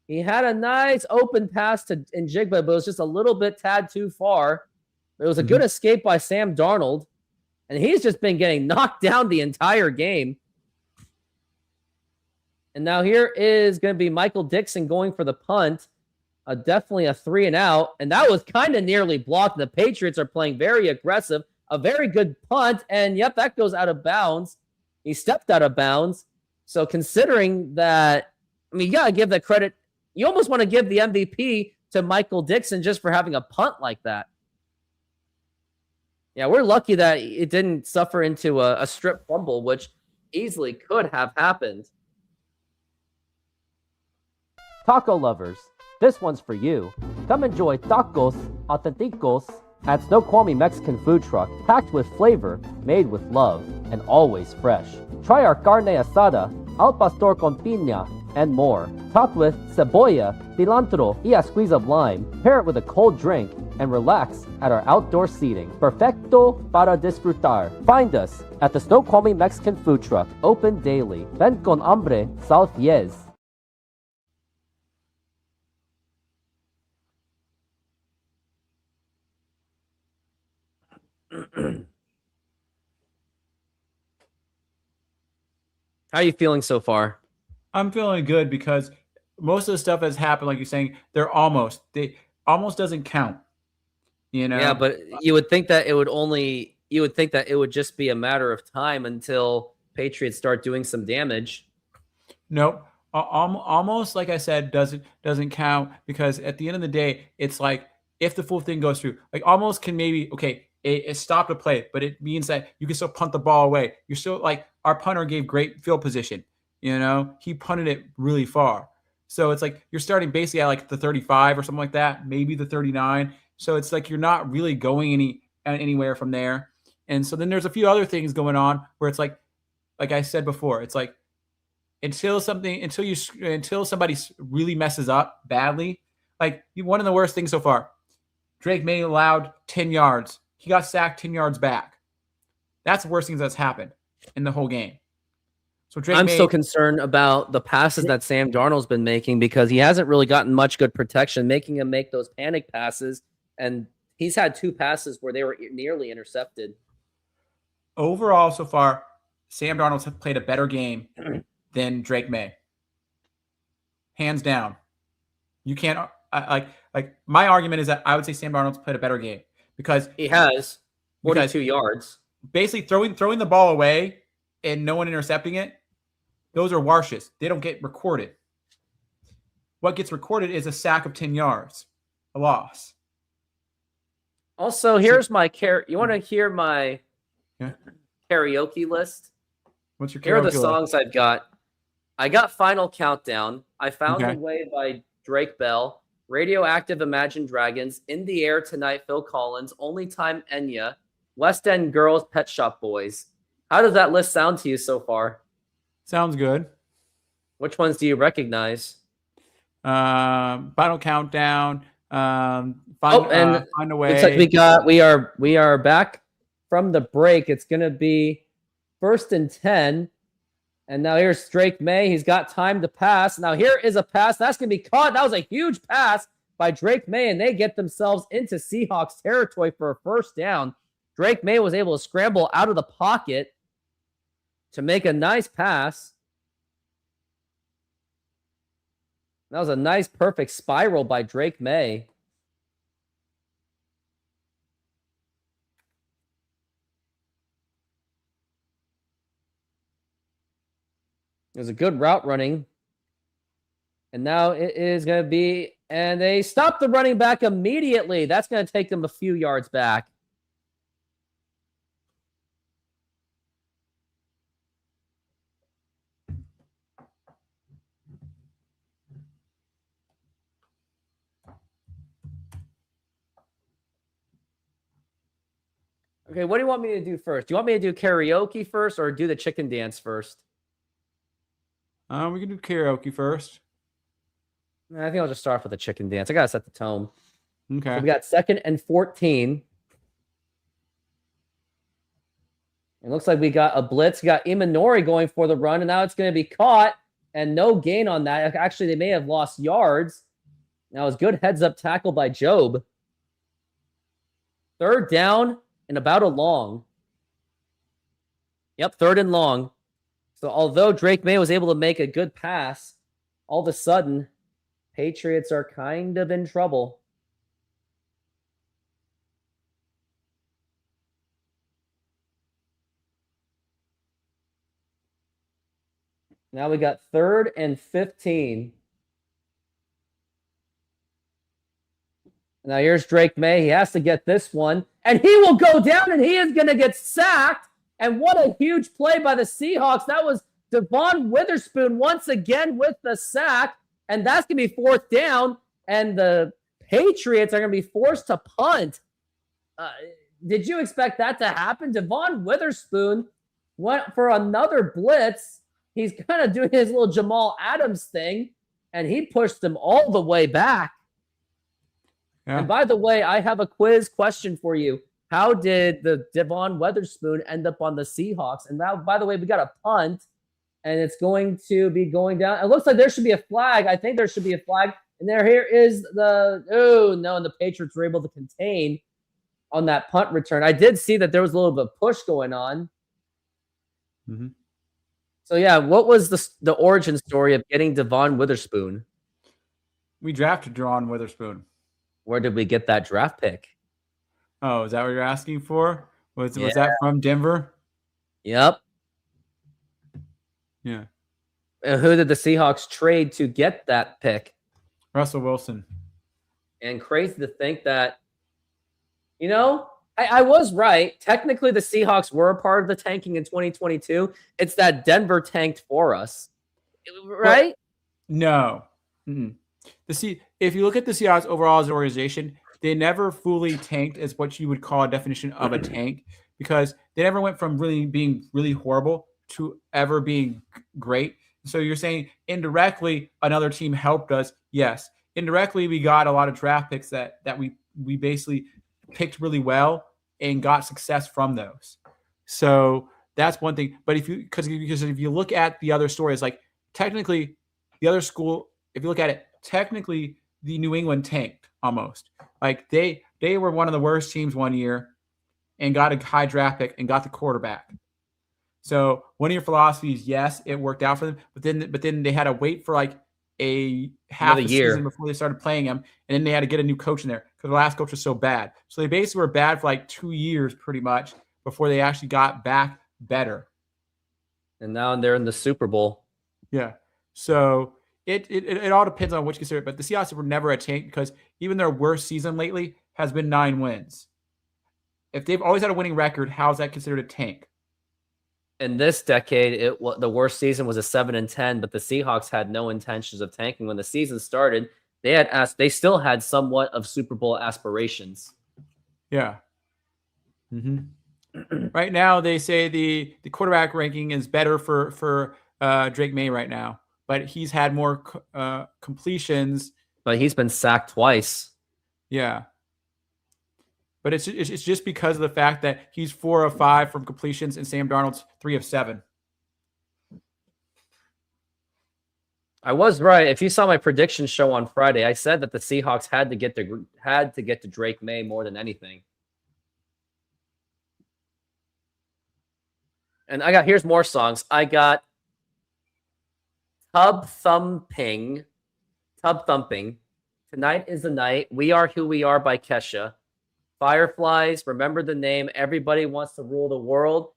He had a nice open pass to Njigba, but it was just a little bit tad too far. It was a good escape by Sam Darnold. And he's just been getting knocked down the entire game. And now here is going to be Michael Dixon going for the punt. Definitely a 3 and out. And that was kind of nearly blocked. The Patriots are playing very aggressive. A very good punt. And yep, that goes out of bounds. He stepped out of bounds. So considering that, I mean, you got to give the credit. You almost want to give the MVP to Michael Dixon just for having a punt like that. Yeah, we're lucky that it didn't suffer into a strip fumble, which easily could have happened. Taco lovers, this one's for you. Come enjoy tacos auténticos at Snoqualmie Mexican food truck, packed with flavor, made with love, and always fresh. Try our carne asada, al pastor con piña, and more. Topped with cebolla, cilantro, y a squeeze of lime. Pair it with a cold drink and relax at our outdoor seating. Perfecto para disfrutar. Find us at the Snoqualmie Mexican food truck, open daily. Ven con hambre, sal fies. How are you feeling so far? I'm feeling good because most of the stuff that's happened, like you're saying, they almost doesn't count. You know? Yeah, but you would think that it would just be a matter of time until Patriots start doing some damage. Nope. Almost, like I said, doesn't count, because at the end of the day, it's like if the full thing goes through, like almost can maybe, okay, it stopped a play, but it means that you can still punt the ball away. You're still, like, our punter gave great field position. You know, he punted it really far. So it's like you're starting basically at like the 35 or something like that, maybe the 39. So it's like you're not really going anywhere from there. And so then there's a few other things going on where it's like I said before, it's like until somebody really messes up badly, like one of the worst things so far, Drake May allowed 10 yards. He got sacked 10 yards back. That's the worst thing that's happened in the whole game. So I'm still concerned about the passes that Sam Darnold's been making, because he hasn't really gotten much good protection, making him make those panic passes. And he's had 2 passes where they were nearly intercepted. Overall, so far, Sam Darnold's played a better game than Drake May. Hands down. You can't like my argument is that I would say Sam Darnold's played a better game because he has 42 yards. Basically throwing the ball away and no one intercepting it, those are washes. They don't get recorded. What gets recorded is a sack of 10 yards, a loss. Also, here's my you want to hear my karaoke list? What's your karaoke Here are the list? songs I've got. I got Final Countdown. I Found a Way by Drake Bell. Radioactive Imagine Dragons. In the Air Tonight, Phil Collins. Only Time, Enya. West End Girls, Pet Shop Boys. How does that list sound to you so far? Sounds good. Which ones do you recognize? Final Countdown. Find a Way. Looks like we are back from the break. It's gonna be 1st and 10. And now here's Drake May. He's got time to pass. Now here is a pass. That's gonna be caught. That was a huge pass by Drake May, and they get themselves into Seahawks territory for a first down. Drake May was able to scramble out of the pocket to make a nice pass. That was a nice, perfect spiral by Drake May. It was a good route running. And now it is going to be, and they stop the running back immediately. That's going to take them a few yards back. Okay, what do you want me to do first? Do you want me to do karaoke first or do the chicken dance first? We can do karaoke first. I think I'll just start off with the chicken dance. I got to set the tone. Okay. So we got 2nd and 14. It looks like we got a blitz. We got Imanori going for the run, and now it's going to be caught, and no gain on that. Actually, they may have lost yards. Now it was good heads-up tackle by Job. 3rd down and about a long. Yep, 3rd and long. So although Drake May was able to make a good pass, all of a sudden, Patriots are kind of in trouble. Now we got 3rd and 15. Now here's Drake May. He has to get this one, and he will go down, and he is going to get sacked. And what a huge play by the Seahawks. That was Devon Witherspoon once again with the sack. And that's going to be 4th down, and the Patriots are going to be forced to punt. Did you expect that to happen? Devon Witherspoon went for another blitz. He's kind of doing his little Jamal Adams thing, and he pushed them all the way back. Yeah. And by the way, I have a quiz question for you. How did the Devon Witherspoon end up on the Seahawks? And now, by the way, we got a punt, and it's going to be going down. It looks like there should be a flag. I think there should be a flag. And here is the, oh, no, and the Patriots were able to contain on that punt return. I did see that there was a little bit of push going on. Mm-hmm. So, yeah, what was the origin story of getting Devon Witherspoon? We drafted Devon Witherspoon. Where did we get that draft pick? Oh, is that what you're asking for? Was that from Denver? Yep. Yeah. And who did the Seahawks trade to get that pick? Russell Wilson. And crazy to think that, you know, I was right. Technically, the Seahawks were a part of the tanking in 2022. It's that Denver tanked for us, right? But no. Mm-mm. If you look at the Seahawks overall as an organization, they never fully tanked as what you would call a definition of a tank, because they never went from really being really horrible to ever being great. So you're saying indirectly another team helped us. Yes. Indirectly, we got a lot of draft picks that we basically picked really well and got success from those. So that's one thing. But if you look at the other stories, like technically the other school, if you look at it, technically the New England tanked almost. Like they were one of the worst teams one year and got a high draft pick and got the quarterback. So one of your philosophies, yes, it worked out for them, but then they had to wait for like a half a season before they started playing him, and then they had to get a new coach in there because the last coach was so bad. So they basically were bad for like 2 years pretty much before they actually got back better. And now they're in the Super Bowl. Yeah. So it all depends on what you consider it, but the Seahawks were never a tank because even their worst season lately has been 9 wins. If they've always had a winning record, how is that considered a tank? In this decade, the worst season was a 7-10, but the Seahawks had no intentions of tanking. When the season started, they still had somewhat of Super Bowl aspirations. Yeah. Mm-hmm. Right now, they say the quarterback ranking is better for Drake May right now, but he's had more completions. But he's been sacked twice. Yeah. But it's just because of the fact that he's 4 of 5 from completions and Sam Darnold's 3 of 7. I was right. If you saw my prediction show on Friday, I said that the Seahawks had to get to Drake May more than anything. And here's more songs. I got Tub Thumping. Tonight is the Night. We Are Who We Are by Kesha. Fireflies, Remember the Name, Everybody Wants to Rule the World,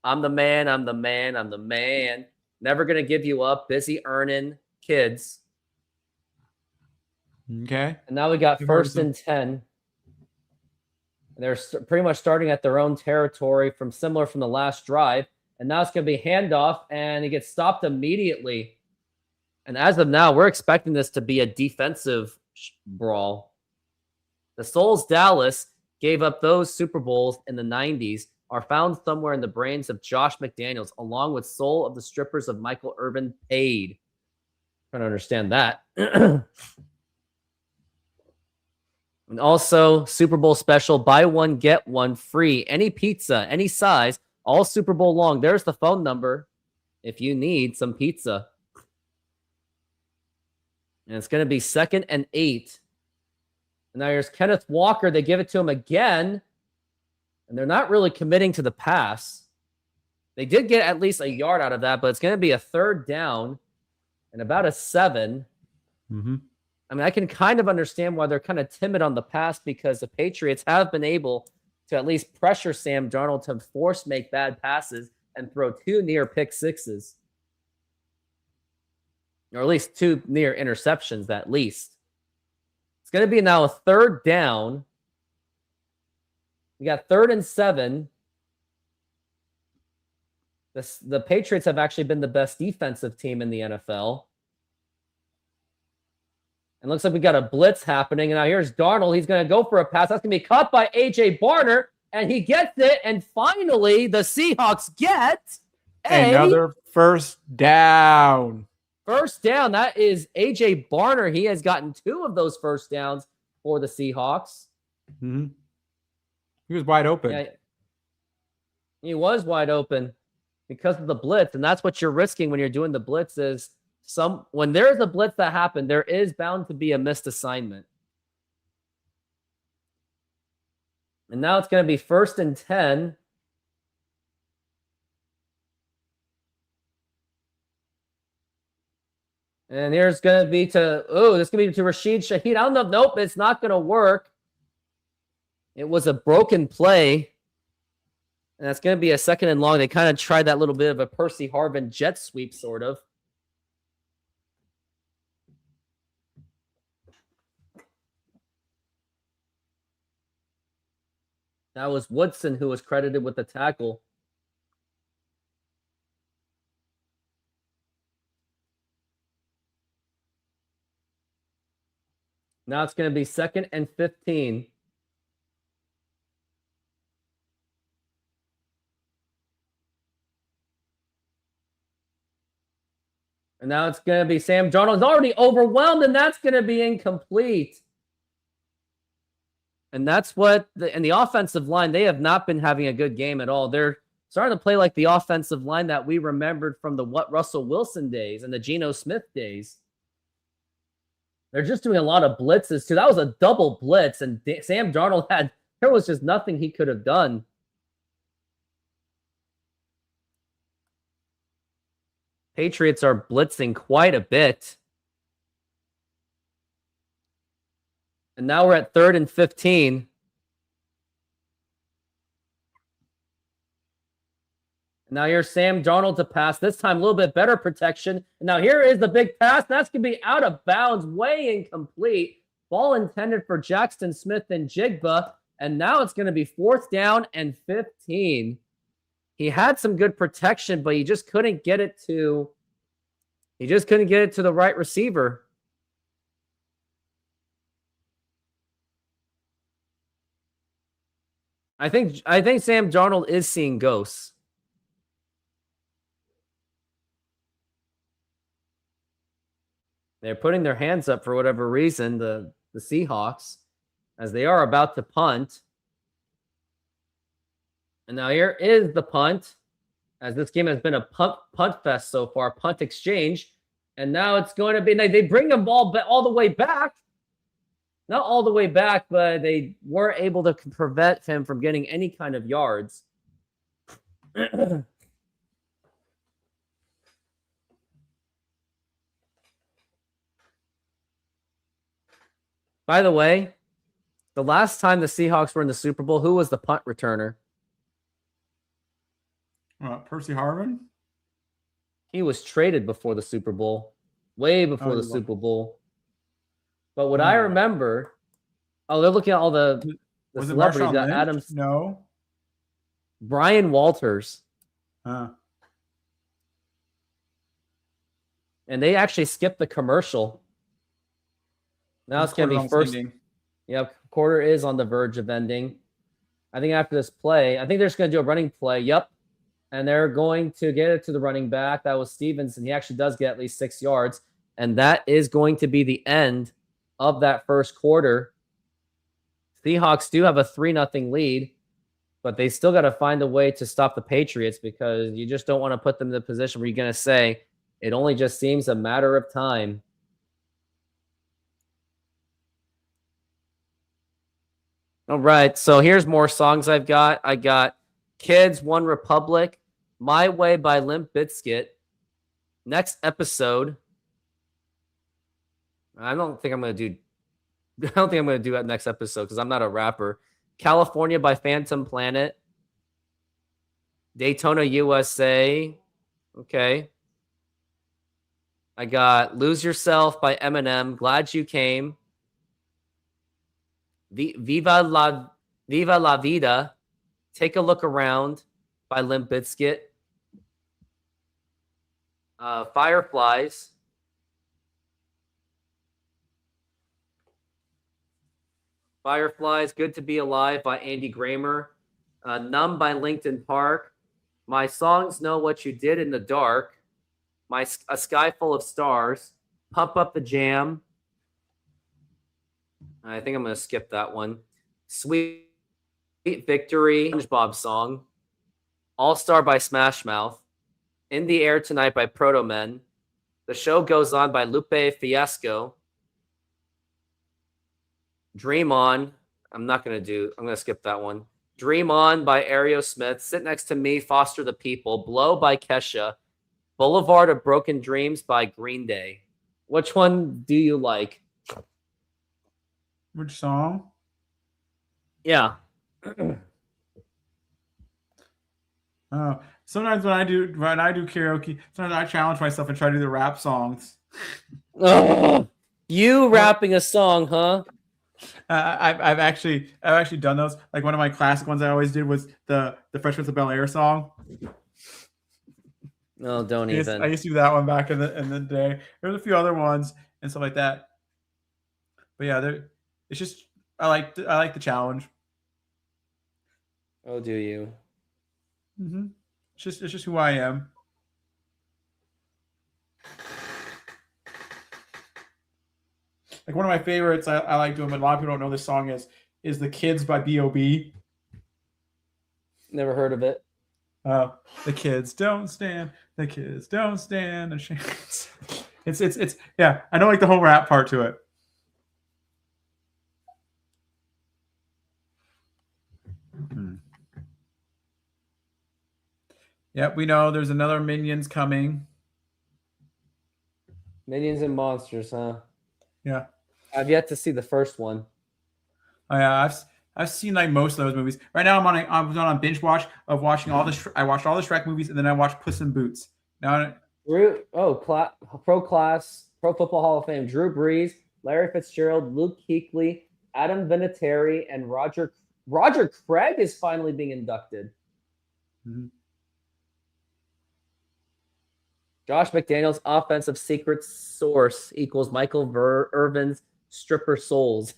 I'm the Man, I'm the Man, I'm the Man, Never Gonna Give You Up, Busy Earning, Kids. Okay. And now we got First and 10. And they're pretty much starting at their own territory similar from the last drive. And now it's going to be handoff, and he gets stopped immediately. And as of now, we're expecting this to be a defensive brawl. The Souls Dallas gave up those Super Bowls in the 90s, are found somewhere in the brains of Josh McDaniels, along with Soul of the Strippers of Michael Irvin paid. Trying to understand that. And also, Super Bowl special, buy one, get one free. Any pizza, any size, all Super Bowl long. There's the phone number if you need some pizza. And it's going to be 2nd and 8. And now here's Kenneth Walker. They give it to him again. And they're not really committing to the pass. They did get at least a yard out of that, but it's going to be a 3rd down and about a 7. Mm-hmm. I mean, I can kind of understand why they're kind of timid on the pass, because the Patriots have been able to at least pressure Sam Darnold to force make bad passes and throw 2 near pick sixes. Or at least 2 near interceptions, at least. It's going to be now a 3rd down. We got 3rd and 7. The Patriots have actually been the best defensive team in the NFL. And looks like we got a blitz happening. And now here's Darnold. He's going to go for a pass. That's going to be caught by A.J. Barner. And he gets it. And finally, the Seahawks get another first down. First down. That is A.J. Barner. He has gotten 2 of those first downs for the Seahawks. Mm-hmm. He was wide open. Yeah, he was wide open because of the blitz. And that's what you're risking when you're doing the blitz is when there's a blitz that happened, there is bound to be a missed assignment. And now it's going to be 1st and 10. And here's going to be this is going to be to Rashid Shaheed. I don't know. Nope, it's not going to work. It was a broken play. And that's going to be a 2nd and long. They kind of tried that little bit of a Percy Harvin jet sweep, sort of. That was Woodson who was credited with the tackle. Now it's going to be 2nd and 15. And now it's going to be Sam Darnold's already overwhelmed, and that's going to be incomplete. And that's what the offensive line, they have not been having a good game at all. They're starting to play like the offensive line that we remembered from the Russell Wilson days and the Geno Smith days. They're just doing a lot of blitzes, too. That was a double blitz, and Sam Darnold there was just nothing he could have done. Patriots are blitzing quite a bit. And now we're at 3rd and 15. And now here's Sam Darnold to pass. This time a little bit better protection. And now here is the big pass. That's going to be out of bounds, way incomplete. Ball intended for Jackson Smith and Jigba. And now it's going to be 4th down and 15. He had some good protection, but he just couldn't get it to the right receiver. I think Sam Darnold is seeing ghosts. They're putting their hands up for whatever reason, the Seahawks, as they are about to punt. And now here is the punt, as this game has been a punt fest so far, punt exchange. And now it's going to be, they bring the ball all the way back. Not all the way back, but they were able to prevent him from getting any kind of yards. By the way, the last time the Seahawks were in the Super Bowl, who was the punt returner? Percy Harvin? He was traded before the Super Bowl, way before the Super Bowl. But what I remember, they're looking at all the celebrities. That Adams, no, Brian Walters, and they actually skipped the commercial. Now it's going to be first. Yep, quarter is on the verge of ending. I think after this play, I think they're just going to do a running play. Yep. And they're going to get it to the running back. That was Stevenson. He actually does get at least 6 yards. And that is going to be the end of that first quarter. Seahawks do have a 3-0 lead, but they still got to find a way to stop the Patriots because you just don't want to put them in the position where you're going to say it only just seems a matter of time. All right, so here's more songs I've got. I got Kids, One Republic, My Way by Limp Bizkit. Next episode, I don't think I'm going to do that next episode because I'm not a rapper. California by Phantom Planet. Daytona, USA. Okay. I got Lose Yourself by Eminem. Glad You Came. Viva La Vida. Take a Look Around by Limp Bizkit. Fireflies. Fireflies, Good to Be Alive by Andy Grammer. Numb by Linkin Park. My Songs Know What You Did in the Dark. A Sky Full of Stars. Pump Up the Jam. I think I'm going to skip that one. Sweet Victory, SpongeBob Song. All-Star by Smash Mouth. In the Air Tonight by Proto Men. The Show Goes On by Lupe Fiasco. Dream On. I'm going to skip that one. Dream On by Aerosmith. Sit Next to Me, Foster the People. Blow by Kesha. Boulevard of Broken Dreams by Green Day. Which one do you like? Which song? Yeah. Sometimes when I do karaoke, sometimes I challenge myself and try to do the rap songs. Oh, you rapping a song, huh? I've actually done those. Like one of my classic ones I always did was the Fresh Prince of Bel-Air song. No, don't even. I used to do that one back in the day. There's a few other ones and stuff like that. But yeah, it's just I like the challenge. Oh, do you? Mm-hmm. It's just who I am. Like one of my favorites, I like doing, but a lot of people don't know this song is "The Kids" by B.O.B. Never heard of it. The kids don't stand. The kids don't stand a chance. It's yeah. I know like the whole rap part to it. Yep, we know there's another Minions coming. Minions and Monsters, huh? Yeah. I've yet to see the first one. Oh yeah, I've seen like most of those movies. Right now I'm on a binge watch of watching all the I watched all the Shrek movies and then I watched Puss in Boots. Now Pro Football Hall of Fame. Drew Brees, Larry Fitzgerald, Luke Kuechly, Adam Vinatieri, and Roger Craig is finally being inducted. Mm-hmm. Josh McDaniels' offensive secret source equals Michael Irvin's stripper souls.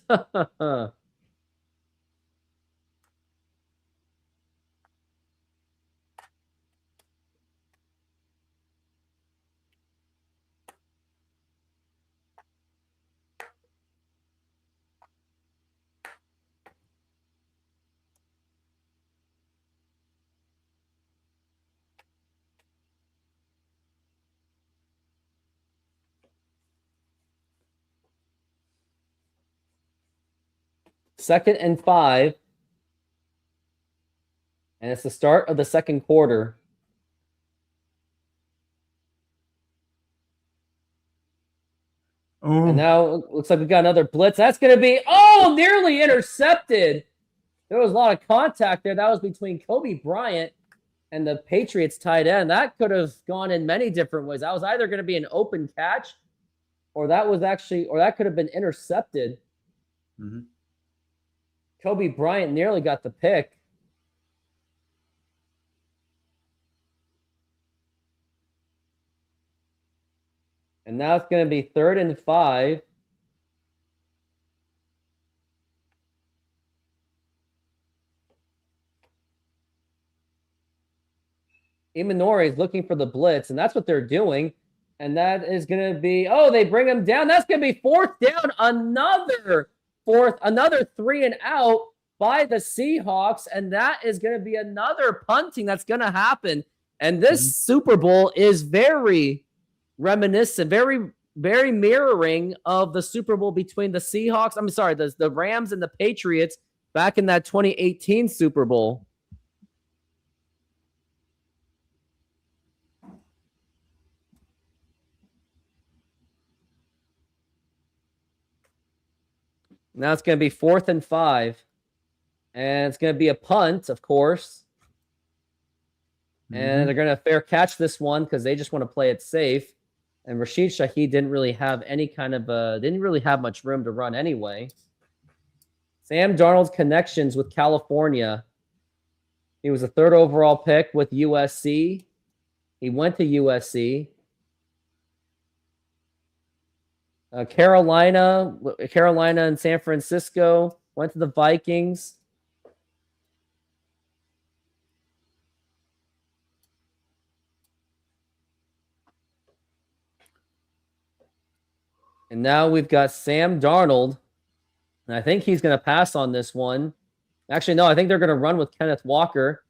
Second and 5. And it's the start of the second quarter. Ooh. And now it looks like we got another blitz. That's going to be, nearly intercepted. There was a lot of contact there. That was between Kobe Bryant and the Patriots tight end. That could have gone in many different ways. That was either going to be an open catch or that could have been intercepted. Mm-hmm. Kobe Bryant nearly got the pick. And now it's going to be 3rd and 5. Imanori is looking for the blitz, and that's what they're doing. And that is going to be, they bring him down. That's going to be 4th down, another 3 and out by the Seahawks. And that is going to be another punting that's going to happen. And this Super Bowl is very reminiscent, very, very mirroring of the Super Bowl between the Seahawks. I'm sorry, the Rams and the Patriots back in that 2018 Super Bowl. Now it's going to be 4th and 5. And it's going to be a punt, of course. And they're going to fair catch this one because they just want to play it safe. And Rashid Shaheed didn't really have much room to run anyway. Sam Darnold's connections with California. He was a 3rd overall pick with USC. He went to USC. Carolina and San Francisco. Went to the Vikings. And now we've got Sam Darnold. And I think he's going to pass on this one. Actually, no, I think they're going to run with Kenneth Walker.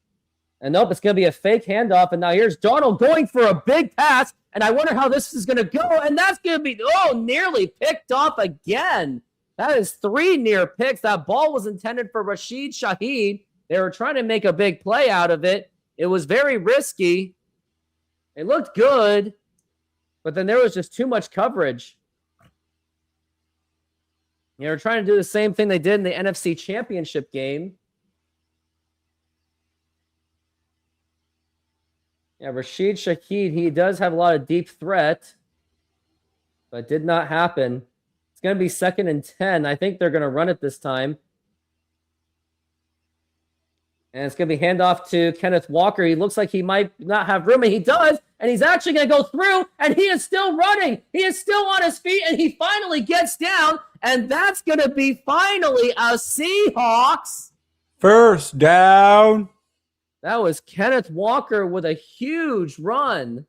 And nope, it's going to be a fake handoff. And now here's Darnold going for a big pass. And I wonder how this is going to go. And that's going to be, nearly picked off again. That is 3 near picks. That ball was intended for Rashid Shaheed. They were trying to make a big play out of it. It was very risky. It looked good. But then there was just too much coverage. They were trying to do the same thing they did in the NFC Championship game. Yeah, Rashid Shaheed, he does have a lot of deep threat, but did not happen. It's going to be 2nd and 10. I think they're going to run it this time. And it's going to be handoff to Kenneth Walker. He looks like he might not have room, and he does. And he's actually going to go through, and he is still running. He is still on his feet, and he finally gets down. And that's going to be finally a Seahawks first down. That was Kenneth Walker with a huge run.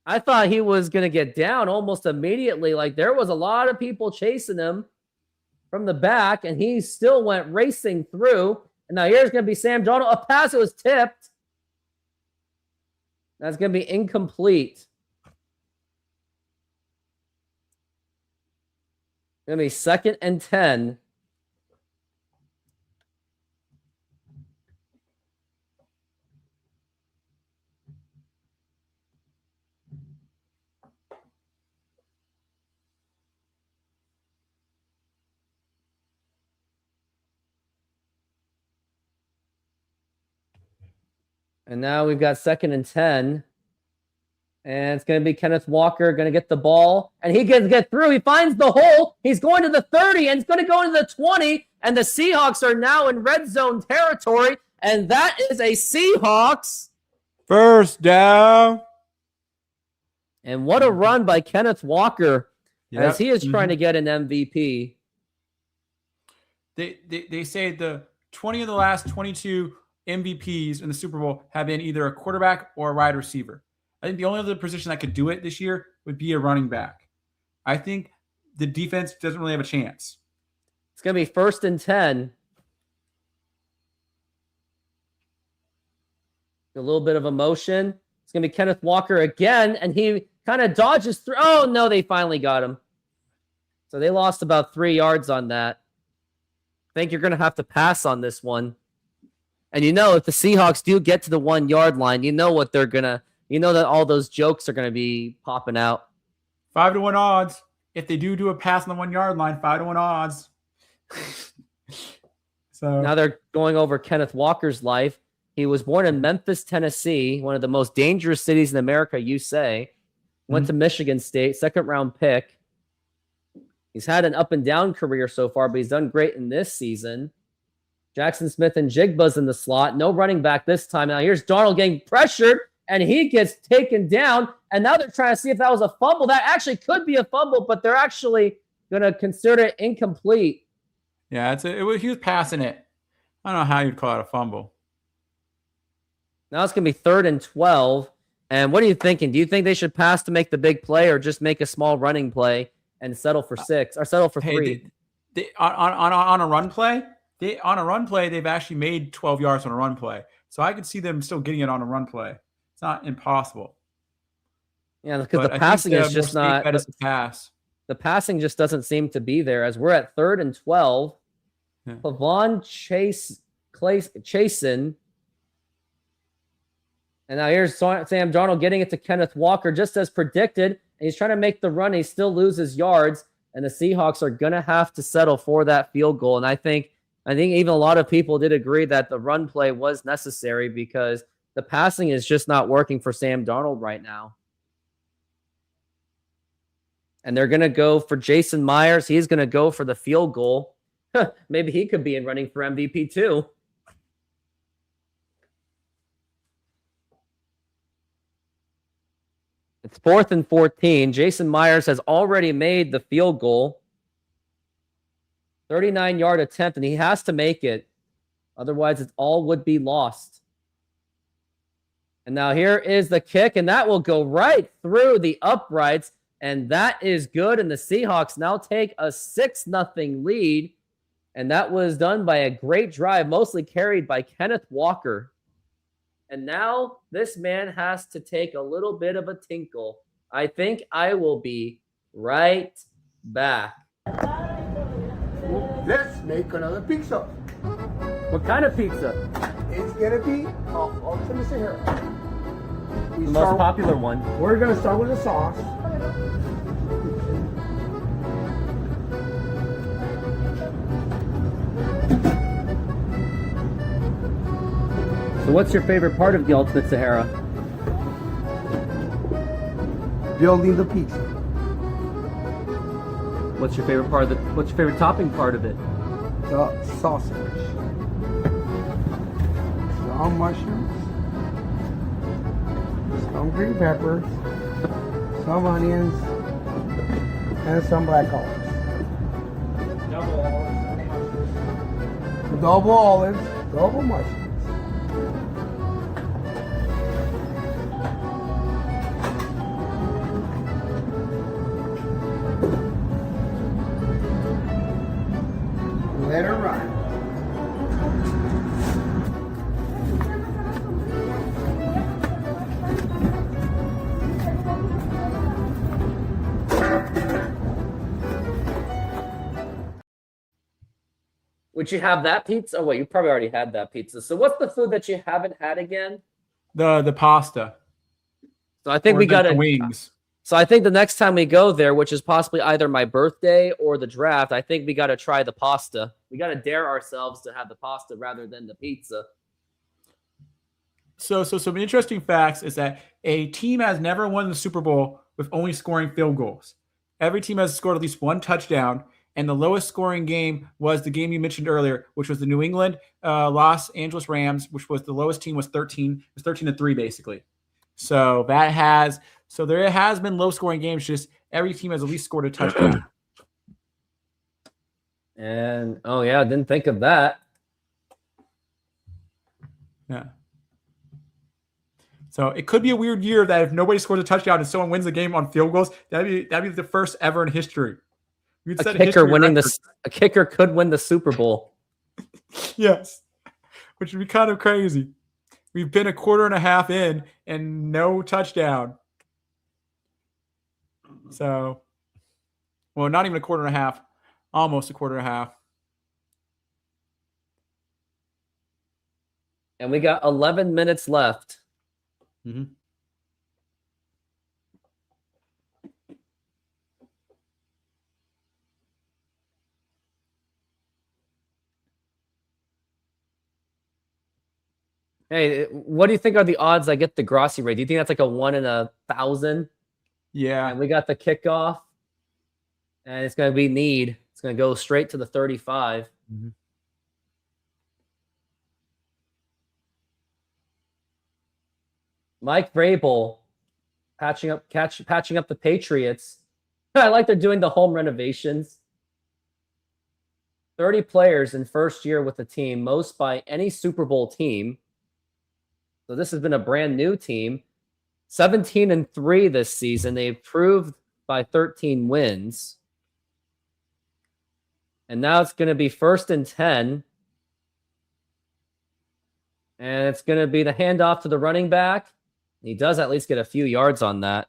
I thought he was going to get down almost immediately. Like, there was a lot of people chasing him from the back, and he still went racing through. And now here's going to be Sam Darnold. A pass that was tipped. That's going to be incomplete. Going to be 2nd and 10. And now we've got 2nd and 10. And it's going to be Kenneth Walker going to get the ball. And he can get through. He finds the hole. He's going to the 30, and it's going to go into the 20. And the Seahawks are now in red zone territory. And that is a Seahawks first down. And what a run by Kenneth Walker as he is trying to get an MVP. They say the 20 of the last 22 MVPs in the Super Bowl have been either a quarterback or a wide receiver. I think the only other position that could do it this year would be a running back. I think the defense doesn't really have a chance. It's going to be 1st and 10. A little bit of emotion. It's going to be Kenneth Walker again, and he kind of dodges through. Oh, no, they finally got him. So they lost about 3 yards on that. I think you're going to have to pass on this one. And if the Seahawks do get to the 1 yard line, what they're going to, that all those jokes are going to be popping out. 5-1 odds. If they do a pass on the 1 yard line, 5-1 odds. So now they're going over Kenneth Walker's life. He was born in Memphis, Tennessee, one of the most dangerous cities in America, you say. Went to Michigan State, 2nd round pick. He's had an up and down career so far, but he's done great in this season. Jackson Smith and Jigba's in the slot. No running back this time. Now here's Darnold getting pressured, and he gets taken down. And now they're trying to see if that was a fumble. That actually could be a fumble, but they're actually going to consider it incomplete. Yeah, he was passing it. I don't know how you'd call it a fumble. Now it's going to be 3rd and 12. And what are you thinking? Do you think they should pass to make the big play, or just make a small running play and settle for 6 or settle for 3? On a run play, they've actually made 12 yards on a run play. So I could see them still getting it on a run play. It's not impossible. Yeah, because the passing is just not pass. The passing just doesn't seem to be there, as we're at 3rd and 12. Yeah. Pavon Chasen. And now here's Sam Darnold getting it to Kenneth Walker, just as predicted. And he's trying to make the run. He still loses yards. And the Seahawks are going to have to settle for that field goal. And I think even a lot of people did agree that the run play was necessary, because the passing is just not working for Sam Darnold right now. And they're going to go for Jason Myers. He's going to go for the field goal. Maybe he could be in running for MVP too. It's 4th and 14. Jason Myers has already made the field goal. 39-yard attempt, and he has to make it. Otherwise, it all would be lost. And now here is the kick, and that will go right through the uprights, and that is good. And the Seahawks now take a 6-0 lead, and that was done by a great drive, mostly carried by Kenneth Walker. And now this man has to take a little bit of a tinkle. I think I will be right back. Let's make another pizza. What kind of pizza? It's gonna be ultimate Sahara. The most popular one. We're gonna start with the sauce. So what's your favorite part of the Ultimate Sahara? Building the pizza. What's your favorite part of what's your favorite topping part of it? The sausage. Some mushrooms. Some green peppers. Some onions. And some black olives. Double olives. Double mushrooms. Let her run. Would you have that pizza? Oh, wait, you probably already had that pizza. So what's the food that you haven't had again? The pasta. So I think Or we the got to wings. So I think the next time we go there, which is possibly either my birthday or the draft, I think we got to try the pasta. We got to dare ourselves to have the pasta rather than the pizza. So some interesting facts is that a team has never won the Super Bowl with only scoring field goals. Every team has scored at least one touchdown, and the lowest scoring game was the game you mentioned earlier, which was the New England Los Angeles Rams, which was the lowest team was 13. It was 13-3 basically. So there has been low scoring games. Just every team has at least scored a touchdown. And oh yeah, I didn't think of that. Yeah. So it could be a weird year that if nobody scores a touchdown and someone wins the game on field goals, that'd be the first ever in history. A kicker could win the Super Bowl. Yes, which would be kind of crazy. We've been a quarter and a half in and no touchdown. So, well, not even a quarter and a half, almost a quarter and a half. And we got 11 minutes left. Mm-hmm. Hey, what do you think are the odds I get the Grossi rate? Do you think that's like a 1 in 1,000? Yeah. And we got the kickoff. And it's going to be need. It's going to go straight to the 35. Mm-hmm. Mike Vrabel patching up the Patriots. I like they're doing the home renovations. 30 players in first year with the team, most by any Super Bowl team. So this has been a brand new team. 17-3 this season. They improved by 13 wins. And now it's going to be 1st and 10. And it's going to be the handoff to the running back. He does at least get a few yards on that.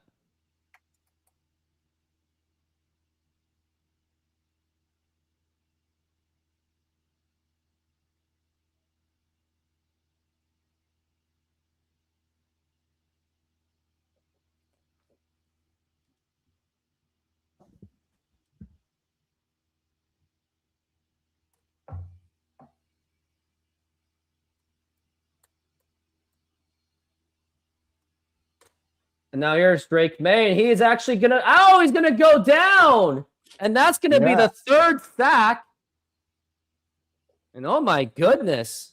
And now here's Drake May, and he is actually going to... Oh, he's going to go down! And that's going to be the 3rd sack. And oh my goodness.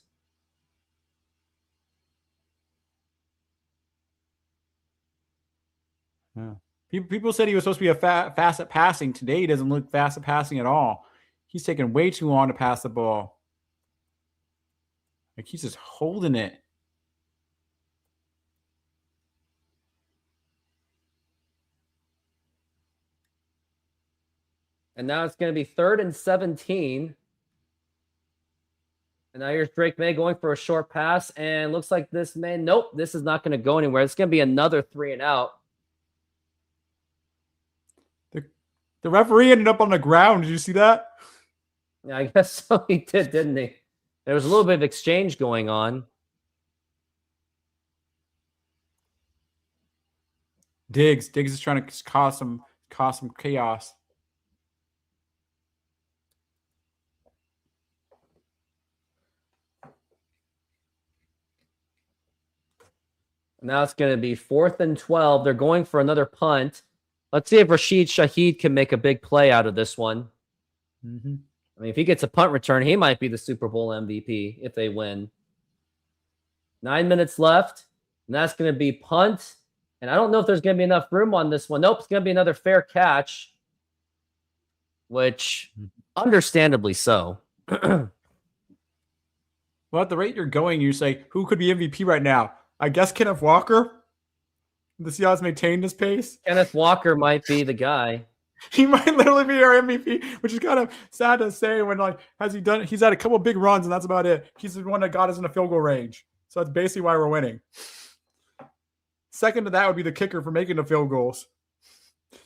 Yeah. People said he was supposed to be fast at passing. Today he doesn't look fast at passing at all. He's taking way too long to pass the ball. Like he's just holding it. And now it's going to be 3rd and 17. And now here's Drake May going for a short pass. And looks like this man, nope, this is not going to go anywhere. It's going to be another 3 and out. The referee ended up on the ground. Did you see that? Yeah, I guess so. He did, didn't he? There was a little bit of exchange going on. Diggs is trying to cause some chaos. Now it's going to be 4th and 12. They're going for another punt. Let's see if Rashid Shaheed can make a big play out of this one. Mm-hmm. I mean, if he gets a punt return, he might be the Super Bowl MVP if they win. 9 minutes left, and that's going to be punt. And I don't know if there's going to be enough room on this one. Nope, it's going to be another fair catch, which understandably so. Well, at the rate you're going, you say, who could be MVP right now? I guess Kenneth Walker. The Seahawks maintained his pace. Kenneth Walker might be the guy. He might literally be our MVP, which is kind of sad to say when, like, he's had a couple big runs, and that's about it. He's the one that got us in the field goal range. So that's basically why we're winning. Second to that would be the kicker for making the field goals.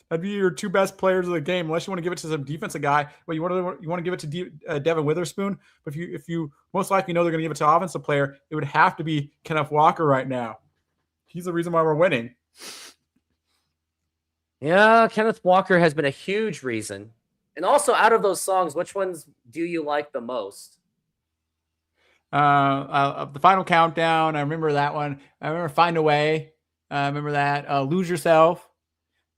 That'd be your 2 best players of the game, unless you want to give it to some defensive guy. Well, you want to give it to Devin Witherspoon. But if you most likely know they're going to give it to an offensive player, it would have to be Kenneth Walker right now. He's the reason why we're winning. Yeah, Kenneth Walker has been a huge reason. And also, out of those songs, which ones do you like the most? The Final Countdown. I remember that one. I remember Find a Way. I remember that. Lose Yourself.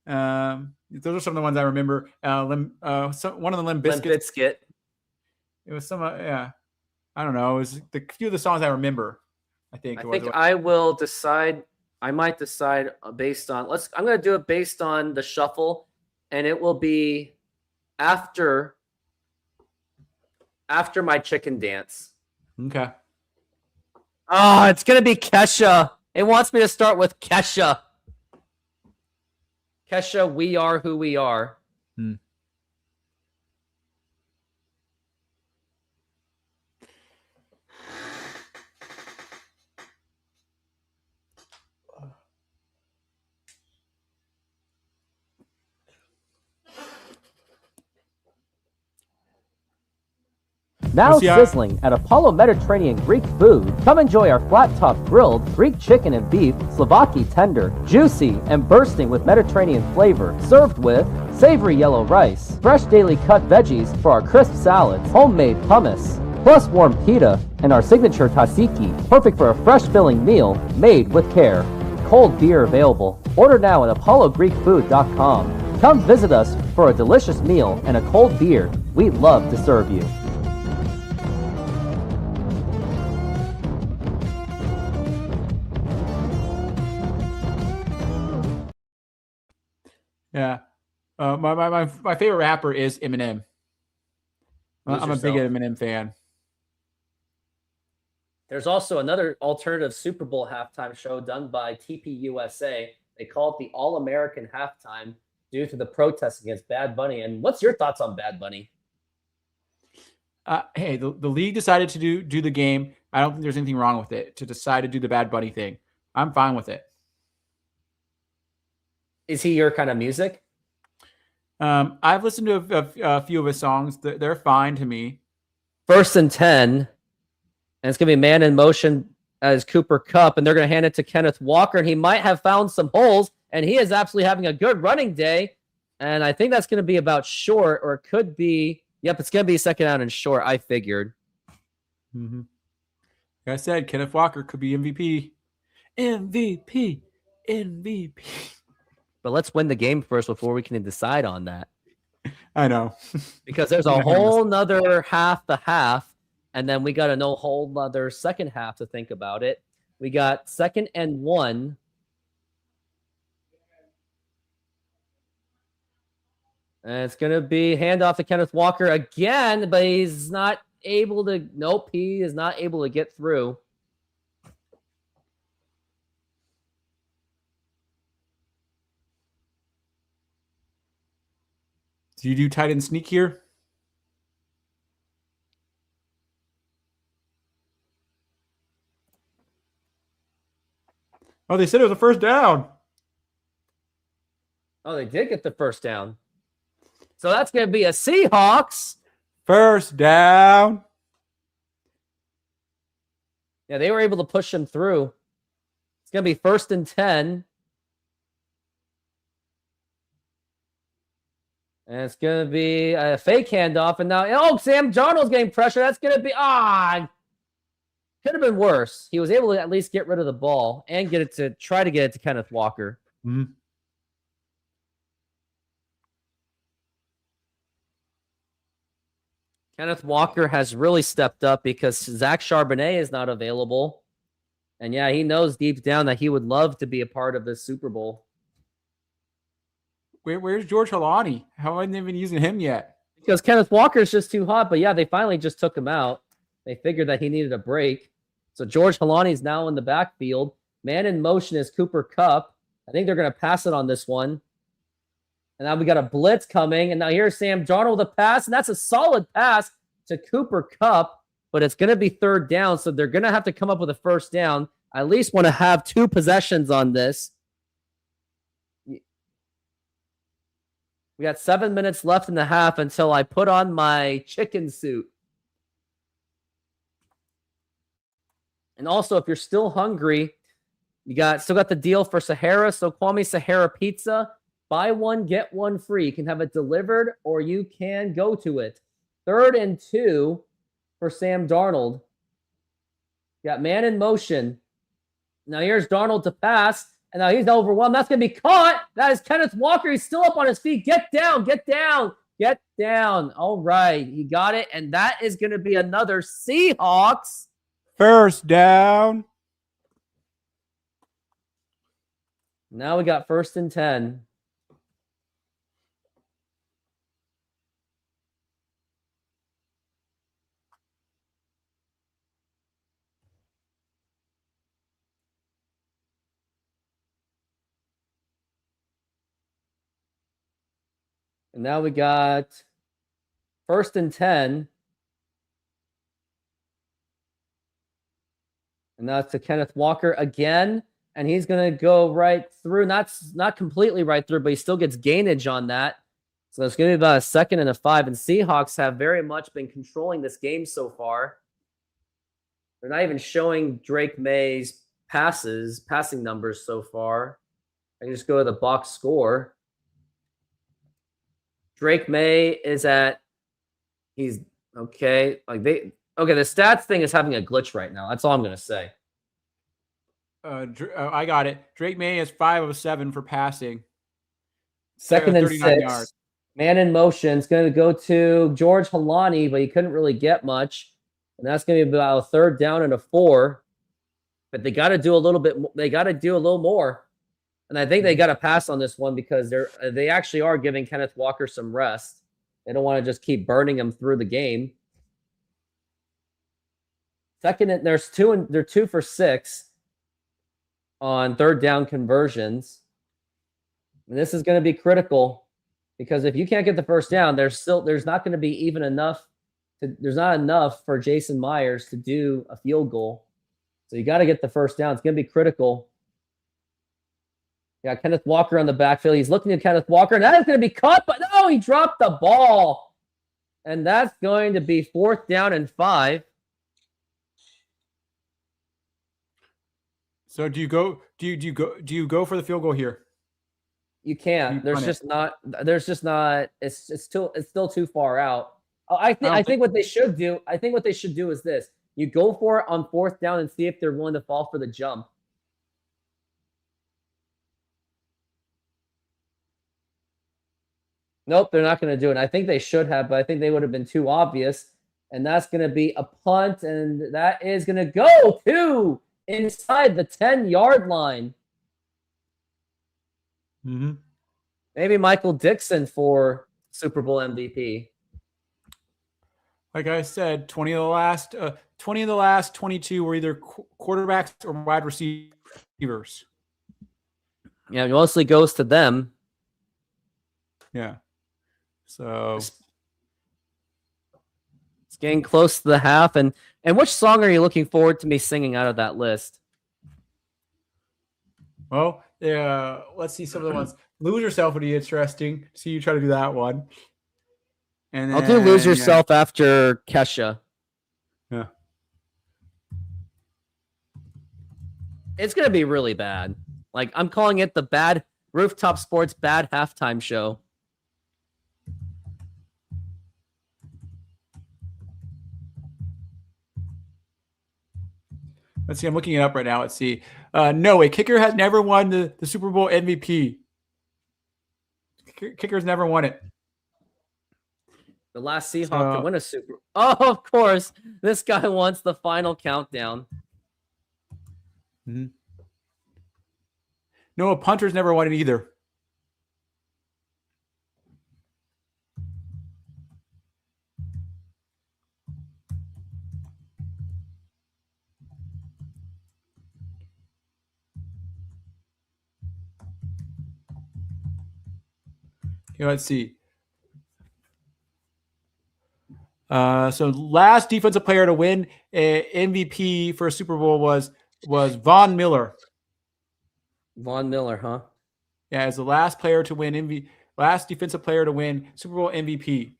Those are some of the ones I remember. One of the Limp Bizkit. It was some, yeah. I don't know. It was a few of the songs I remember. I think I will decide. I might decide based on. I'm going to do it based on the shuffle, and it will be after my chicken dance. Okay. Oh, it's going to be Kesha. It wants me to start with Kesha. Kesha, We Are Who We Are. Now sizzling at Apollo Mediterranean Greek Food. Come enjoy our flat-top grilled Greek chicken and beef, Slovaki tender, juicy and bursting with Mediterranean flavor, served with savory yellow rice, fresh daily cut veggies for our crisp salads, homemade hummus, plus warm pita, and our signature tzatziki, perfect for a fresh filling meal made with care. Cold beer available. Order now at apollogreekfood.com. Come visit us for a delicious meal and a cold beer. We'd love to serve you. Yeah. My favorite rapper is Eminem. I'm a big Eminem fan. There's also another alternative Super Bowl halftime show done by TPUSA. They call it the All-American Halftime due to the protests against Bad Bunny. And what's your thoughts on Bad Bunny? Hey, the league decided to do the game. I don't think there's anything wrong with it to decide to do the Bad Bunny thing. I'm fine with it. Is he your kind of music? I've listened to a few of his songs. They're fine to me. 1st and 10. And it's going to be man in motion as Cooper Kupp. And they're going to hand it to Kenneth Walker. And he might have found some holes. And he is absolutely having a good running day. And I think that's going to be about short. Or it could be. Yep, it's going to be 2nd out and short, I figured. Mm-hmm. Like I said, Kenneth Walker could be MVP. MVP. But let's win the game first before we can decide on that. I know. Because there's a whole nother half the half, and then we got a whole nother second half to think about it. We got 2nd and 1. And it's going to be handoff to Kenneth Walker again, but he's not able to. Nope, he is not able to get through. Do you do tight end sneak here? Oh, they said it was a first down. Oh, they did get the first down. So that's going to be a Seahawks. First down. Yeah, they were able to push him through. It's going to be 1st and 10. And it's going to be a fake handoff. And now, Sam Darnold's getting pressure. That's going to be, could have been worse. He was able to at least get rid of the ball and try to get it to Kenneth Walker. Mm-hmm. Kenneth Walker has really stepped up because Zach Charbonnet is not available. And yeah, he knows deep down that he would love to be a part of this Super Bowl. Where's George Halani? How haven't they been using him yet? Because Kenneth Walker is just too hot. But yeah, they finally just took him out. They figured that he needed a break. So George Halani is now in the backfield. Man in motion is Cooper Kupp. I think they're going to pass it on this one. And now we got a blitz coming. And now here's Sam Darnold with a pass. And that's a solid pass to Cooper Kupp. But it's going to be 3rd down. So they're going to have to come up with a first down. I at least want to have 2 possessions on this. We got 7 minutes left in the half until I put on my chicken suit. And also, if you're still hungry, you still got the deal for Sahara. So Kwame Sahara Pizza. Buy one, get one free. You can have it delivered or you can go to it. 3rd and 2 for Sam Darnold. Got man in motion. Now here's Darnold to pass. And now he's overwhelmed. That's going to be caught. That is Kenneth Walker. He's still up on his feet. Get down, get down, get down. All right, he got it. And that is going to be another Seahawks. First down. Now we got 1st and 10. And now we got 1st and 10. And that's to Kenneth Walker again. And he's going to go right through. Not completely right through, but he still gets gainage on that. So it's going to be about a 2nd and a 5. And Seahawks have very much been controlling this game so far. They're not even showing Drake May's passing numbers so far. I can just go to the box score. Drake May is he's okay. The stats thing is having a glitch right now. That's all I'm going to say. I got it. Drake May is 5 of 7 for passing. 2nd and 6. Yards. Man in motion. It's going to go to George Halani, but he couldn't really get much. And that's going to be about a 3rd down and a 4. But they got to do a little bit. They got to do a little more. And I think they got to pass on this one because they actually are giving Kenneth Walker some rest. They don't want to just keep burning him through the game. They're 2 for 6 on 3rd down conversions. And this is going to be critical because if you can't get the first down, there's not going to be even enough. There's not enough for Jason Myers to do a field goal. So you got to get the first down. It's going to be critical. Got Kenneth Walker on the backfield. He's looking at Kenneth Walker, and that is going to be caught, but no, he dropped the ball. And that's going to be 4th down and 5. So do you go for the field goal here? You can't. There's just not. It's still too far out. I think what they should do is this. You go for it on 4th down and see if they're willing to fall for the jump. Nope, they're not going to do it. I think they should have, but I think they would have been too obvious. And that's going to be a punt, and that is going to go to inside the 10-yard line. Mm-hmm. Maybe Michael Dixon for Super Bowl MVP. Like I said, 20 of the last 22 were either quarterbacks or wide receivers. Yeah, it mostly goes to them. Yeah. So it's getting close to the half. And which song are you looking forward to me singing out of that list? Well, yeah, let's see some of the ones. Lose Yourself would be interesting. See you try to do that one. And I'll do Lose Yourself after Kesha. Yeah. It's going to be really bad. Like, I'm calling it the bad Rooftop Sports bad halftime show. Let's see. I'm looking it up right now. Let's see. No, a kicker has never won the Super Bowl MVP. Kicker's never won it. The last Seahawk to win a Super Bowl. Oh, of course. This guy wants the final countdown. Mm-hmm. No, a punter's never won it either. Okay, let's see. So last defensive player to win MVP for a Super Bowl was Von Miller. Von Miller, huh? Yeah, as the last player to win last defensive player to win Super Bowl MVP.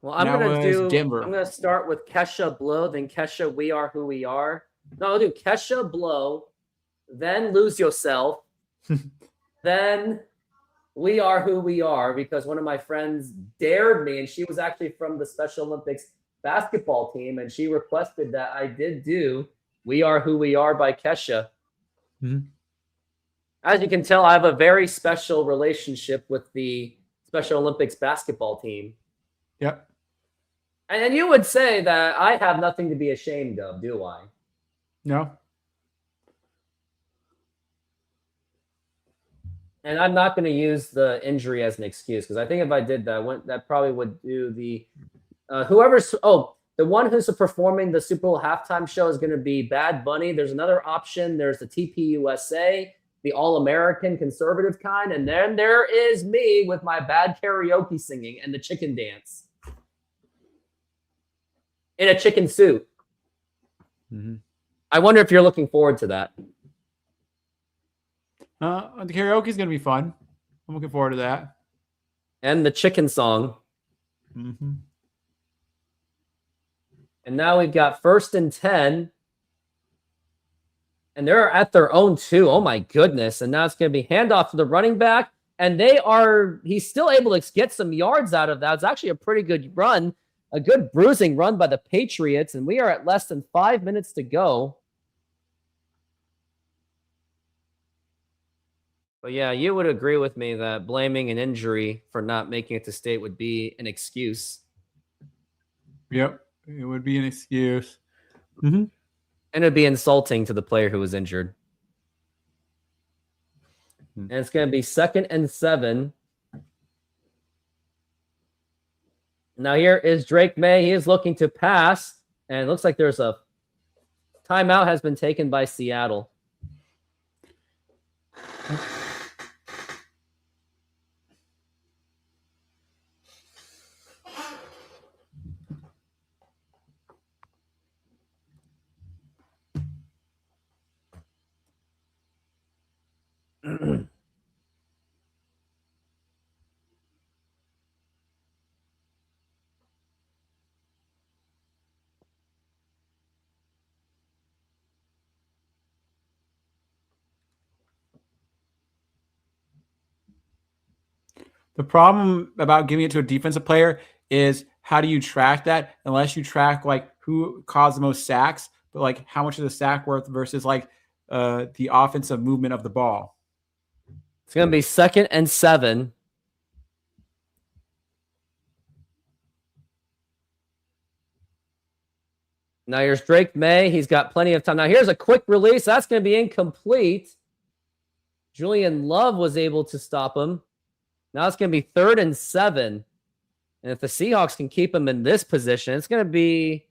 Well, I'm gonna start with Kesha Blow, then Kesha We Are Who We Are. No, I'll do Kesha Blow, then Lose Yourself, then We Are Who We Are, because one of my friends dared me, and she was actually from the Special Olympics basketball team, and she requested that I did do We Are Who We Are by Kesha. Mm-hmm. As you can tell, I have a very special relationship with the Special Olympics basketball team. Yep. And you would say that I have nothing to be ashamed of, do I? No. And I'm not going to use the injury as an excuse, because I think if I did that, that probably would do the the one who's performing the Super Bowl halftime show is going to be Bad Bunny. There's another option. There's the TPUSA, the All-American conservative kind, and then there is me with my bad karaoke singing and the chicken dance in a chicken suit. Mm-hmm. I wonder if you're looking forward to that. The karaoke is going to be fun. I'm looking forward to that. And the chicken song. Mm-hmm. And now we've got 1st and 10. And they're at their own 2. Oh, my goodness. And now it's going to be handoff to the running back. And he's still able to get some yards out of that. It's actually a pretty good run. A good bruising run by the Patriots. And we are at less than 5 minutes to go. But yeah, you would agree with me that blaming an injury for not making it to state would be an excuse. Yep, it would be an excuse. Mm-hmm. And it'd be insulting to the player who was injured. And it's going to be 2nd and 7. Now here is Drake May. He is looking to pass. And it looks like there's a timeout has been taken by Seattle. The problem about giving it to a defensive player is how do you track that? Unless you track like who caused the most sacks, but like how much is the sack worth versus like the offensive movement of the ball. It's going to be 2nd and 7. Now here's Drake May. He's got plenty of time. Now here's a quick release. That's going to be incomplete. Julian Love was able to stop him. Now it's going to be 3rd and 7. And if the Seahawks can keep him in this position, it's going to be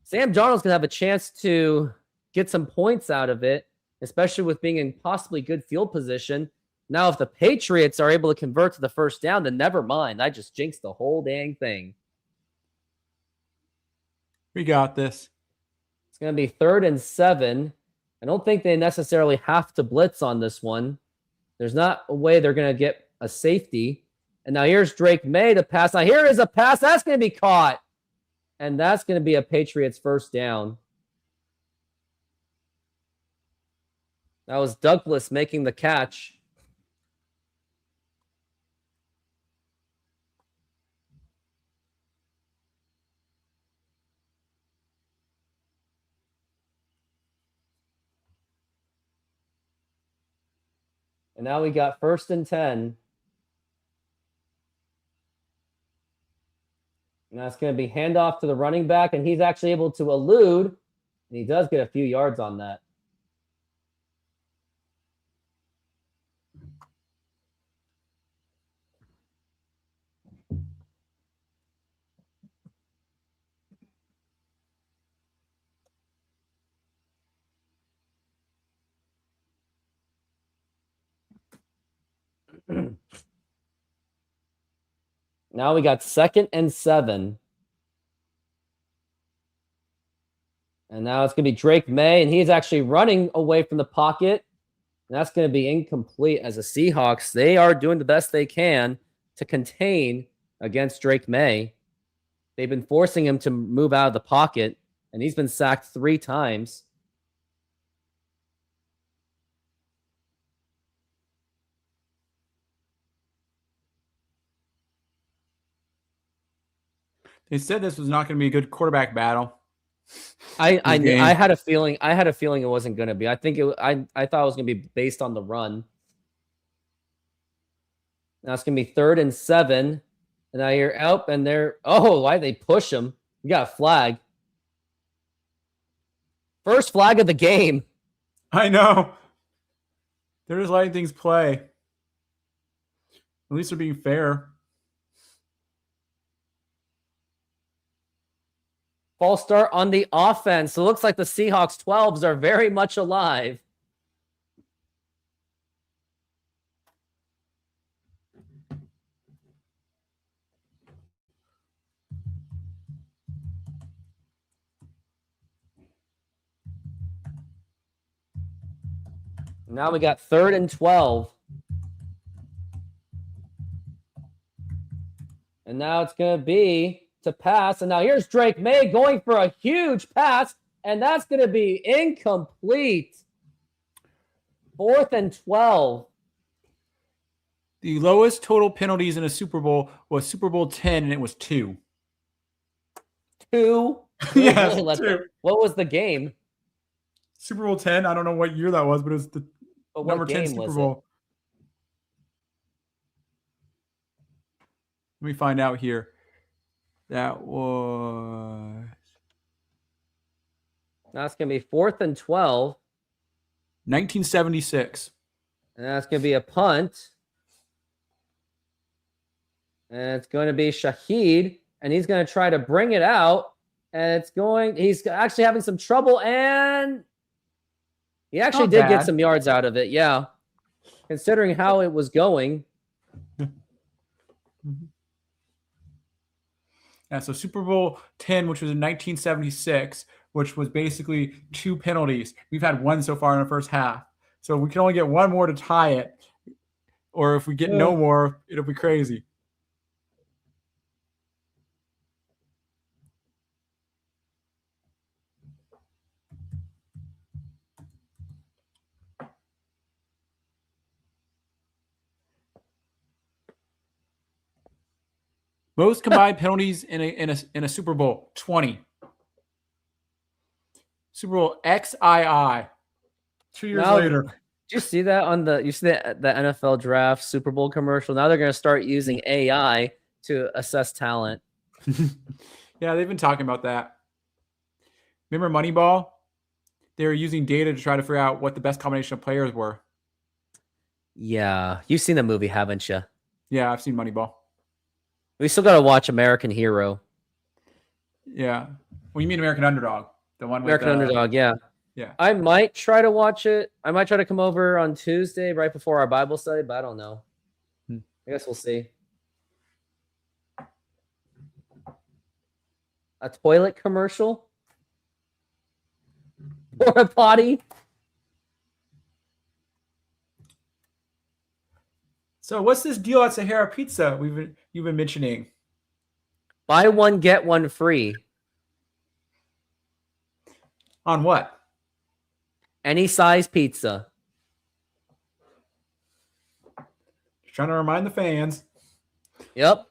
Sam Darnold's going to have a chance to get some points out of it, especially with being in possibly good field position. Now, if the Patriots are able to convert to the first down, then never mind. I just jinxed the whole dang thing. We got this. It's going to be 3rd and 7. I don't think they necessarily have to blitz on this one. There's not a way they're going to get a safety. And now here's Drake May to pass. Now here is a pass. That's going to be caught. And that's going to be a Patriots first down. That was Douglas making the catch. And now we got 1st and 10. And that's going to be handoff to the running back, and he's actually able to elude, and he does get a few yards on that. Now we got 2nd and 7. And now it's going to be Drake May, and he's actually running away from the pocket. And that's going to be incomplete as the Seahawks. They are doing the best they can to contain against Drake May. They've been forcing him to move out of the pocket, and he's been sacked 3 times. They said this was not going to be a good quarterback battle. I had a feeling it wasn't going to be. I thought it was going to be based on the run. Now it's going to be 3rd and 7. And now you're out, and why they push him? You got a flag. First flag of the game. I know. They're just letting things play. At least they're being fair. False start on the offense. So it looks like the Seahawks 12s are very much alive. Now we got 3rd and 12. And now it's going to be to pass. And now here's Drake May going for a huge pass. And that's going to be incomplete. 4th and 12. The lowest total penalties in a Super Bowl was Super Bowl 10, and it was 2. 2? Yes, 2. What was the game? Super Bowl 10. I don't know what year that was, but it was the number 10 game Super Bowl. Let me find out here. That was... Now it's going to be 4th and 12. 1976. And that's going to be a punt. And it's going to be Shaheed. And he's going to try to bring it out. And he's actually having some trouble. And he actually did get some yards out of it. Yeah. Considering how it was going. Yeah, so Super Bowl 10, which was in 1976, which was basically 2 penalties. We've had 1 so far in the first half. So we can only get 1 more to tie it. Or if we get no more, it'll be crazy. Most combined penalties in a Super Bowl, 20. Super Bowl XII, 2 years later. Did you see that on the NFL draft Super Bowl commercial? Now they're going to start using AI to assess talent. Yeah, they've been talking about that. Remember Moneyball? They were using data to try to figure out what the best combination of players were. Yeah, you've seen the movie, haven't you? Yeah, I've seen Moneyball. We still got to watch American Hero. Yeah. Well, you mean American Underdog, the one with American Underdog, yeah. Yeah. I might try to watch it. I might try to come over on Tuesday right before our Bible study, but I don't know. I guess we'll see. A toilet commercial? Or a potty? So what's this deal at Sahara Pizza you've been mentioning? Buy one, get one free. On what? Any size pizza. Just trying to remind the fans. Yep.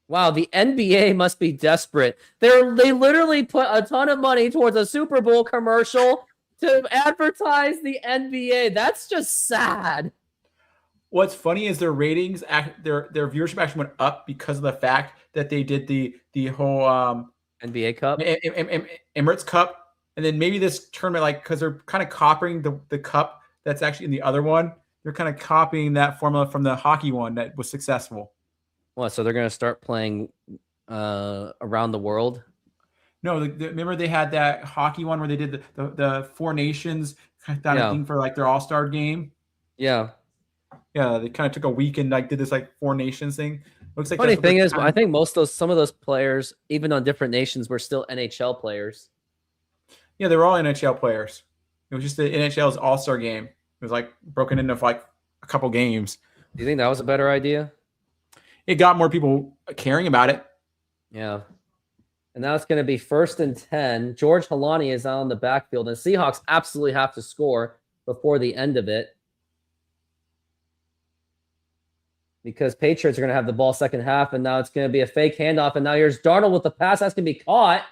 Wow, the NBA must be desperate. They literally put a ton of money towards a Super Bowl commercial to advertise the NBA. That's just sad. What's funny is their ratings, their viewership actually went up because of the fact that they did the whole NBA Cup, Emirates Cup, and then maybe this tournament, like because they're kind of copying the cup that's actually in the other one. They're kind of copying that formula from the hockey one that was successful. What? So they're going to start playing around the world? No, remember they had that hockey one where they did the Four Nations kind of thing for like their All-Star game. Yeah. Yeah, they kind of took a week and like did this like Four Nations thing. Looks like funny thing is, I think some of those players, even on different nations, were still NHL players. Yeah, they were all NHL players. It was just the NHL's All-Star game. It was like broken into like a couple games. Do you think that was a better idea? It got more people caring about it. Yeah. And now it's going to be 1st and 10. George Halani is out on the backfield, and Seahawks absolutely have to score before the end of it, because Patriots are going to have the ball second half, and now it's going to be a fake handoff, and now here's Darnold with the pass. That's going to be caught.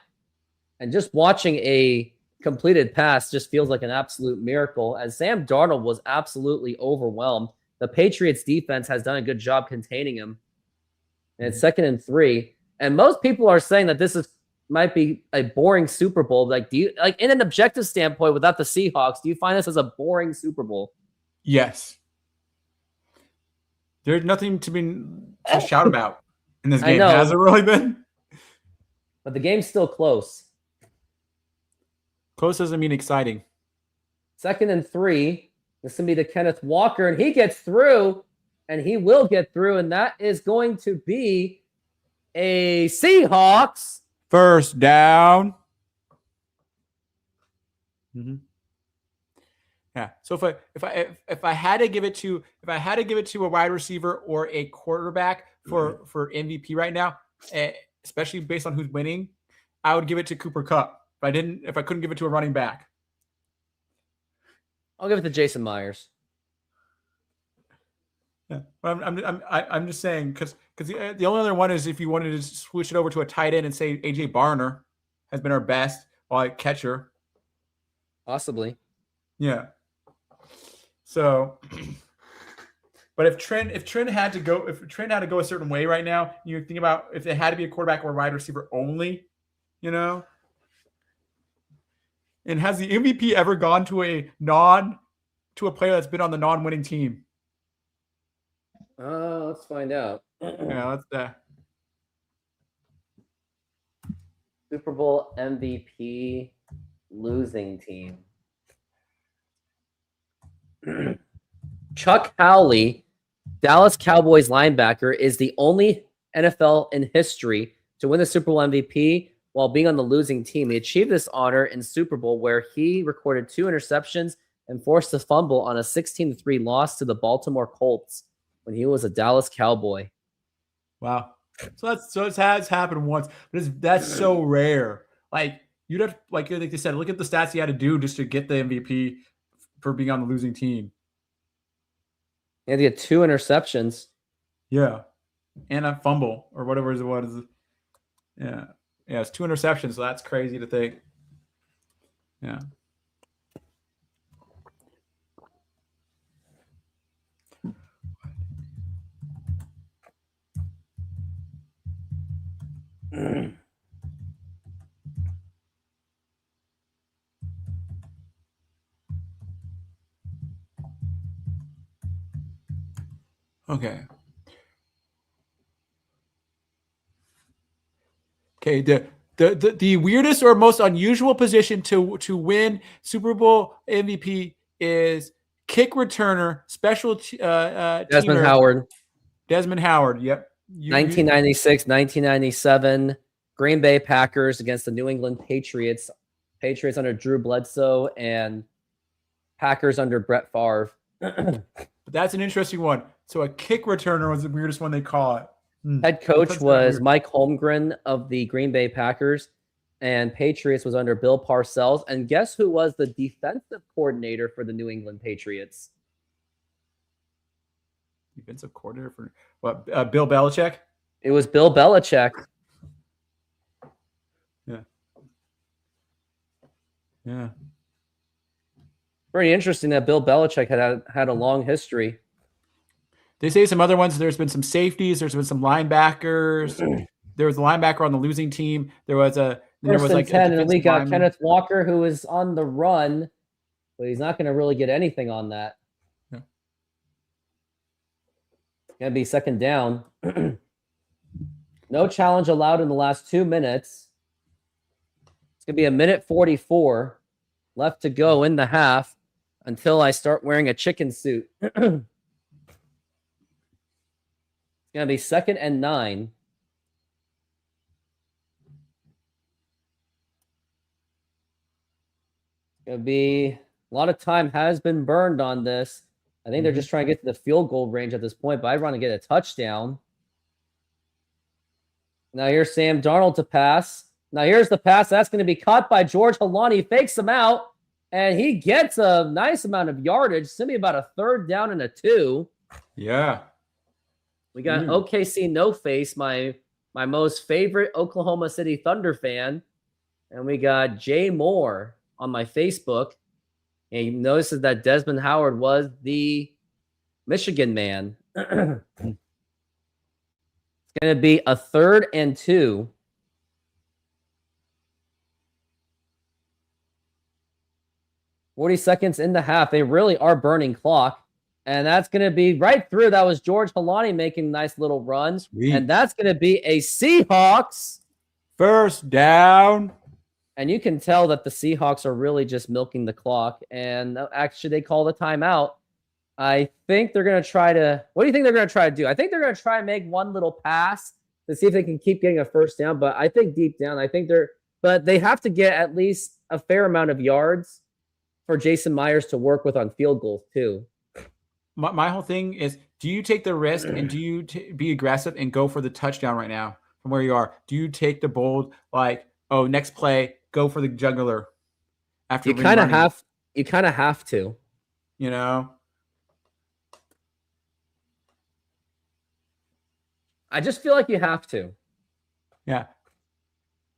And just watching a completed pass just feels like an absolute miracle, as Sam Darnold was absolutely overwhelmed. The Patriots defense has done a good job containing him. And it's 2nd and 3. And most people are saying that this might be a boring Super Bowl. Like, do you, like, in an objective standpoint, without the Seahawks, do you find this as a boring Super Bowl? Yes. There's nothing to shout about in this game. Has it really been? But the game's still close. Close doesn't mean exciting. 2nd and 3. This is going to be to Kenneth Walker, and he gets through, and he will get through, and that is going to be a Seahawks first down. Yeah. So if I had to give it to a wide receiver or a quarterback for MVP right now, especially based on who's winning, I would give it to Cooper Kupp. If I couldn't give it to a running back, I'll give it to Jason Myers. Yeah, I'm just saying because the only other one is if you wanted to switch it over to a tight end and say AJ Barner has been our best catcher, possibly. Yeah. So, but if Trent had to go a certain way right now, you think about if it had to be a quarterback or a wide receiver only, And has the MVP ever gone to a player that's been on the non-winning team? Let's find out. Yeah, that's that. Super Bowl MVP losing team. Chuck Howley, Dallas Cowboys linebacker, is the only NFL in history to win the Super Bowl MVP while being on the losing team. He achieved this honor in Super Bowl where he recorded 2 interceptions and forced a fumble on a 16-3 loss to the Baltimore Colts when he was a Dallas Cowboy. Wow. So it has happened once, but that's so rare. Like you'd have, like they said, look at the stats he had to do just to get the MVP for being on the losing team. He had to get 2 interceptions. Yeah. And a fumble or whatever it was. Yeah. Yeah, it's 2 interceptions, so that's crazy to think. Yeah. Okay. Okay. The weirdest or most unusual position to win Super Bowl MVP is kick returner, special Desmond teamer, Howard, Desmond Howard. Yep. 1996, 1997, Green Bay Packers against the New England Patriots. Patriots under Drew Bledsoe and Packers under Brett Favre. That's an interesting one. So a kick returner was the weirdest one they call it. Head coach was Mike Holmgren of the Green Bay Packers, and Patriots was under Bill Parcells. And guess who was the defensive coordinator for the New England Patriots? Defensive coordinator for what? Bill Belichick? It was Bill Belichick. Yeah. Yeah. Pretty interesting that Bill Belichick had a long history. They say some other ones. There's been some safeties. There's been some linebackers. There was a linebacker on the losing team. There was a there was like 10, and we got lineman. Kenneth Walker, who is on the run, but he's not going to really get anything on that. Yeah. Gonna be second down. No challenge allowed in the last 2 minutes. It's gonna be 1:44 left to go in the half until I start wearing a chicken suit. It's gonna be 2nd and 9. It's gonna be a lot of time has been burned on this. I think they're just trying to get to the field goal range at this point, but I want to get a touchdown. Now here's Sam Darnold to pass. Now here's the pass. That's going to be caught by George Halani. Fakes him out, and he gets a nice amount of yardage. It's going to be about a 3rd down and a 2. Yeah. We got OKC No Face, my most favorite Oklahoma City Thunder fan. And we got Jay Moore on my Facebook. And he notices that Desmond Howard was the Michigan man. It's going to be a 3rd and 2. $40 seconds in the half. They really are burning clock. And that's going to be right through. That was George Halani making nice little runs. Sweet. And that's going to be a Seahawks first down. And you can tell that the Seahawks are really just milking the clock. And actually, they call the timeout. I think they're going to try to... What do you think they're going to try to do? I think they're going to try and make one little pass to see if they can keep getting a first down. But I think deep down, I think they're... But they have to get at least a fair amount of yards for Jason Myers to work with on field goals, too. My whole thing is, do you take the risk and do you be aggressive and go for the touchdown right now from where you are? Do you take the bold, like, oh, next play, go for the jugular? After you kind of have to. You know? I just feel like you have to. Yeah.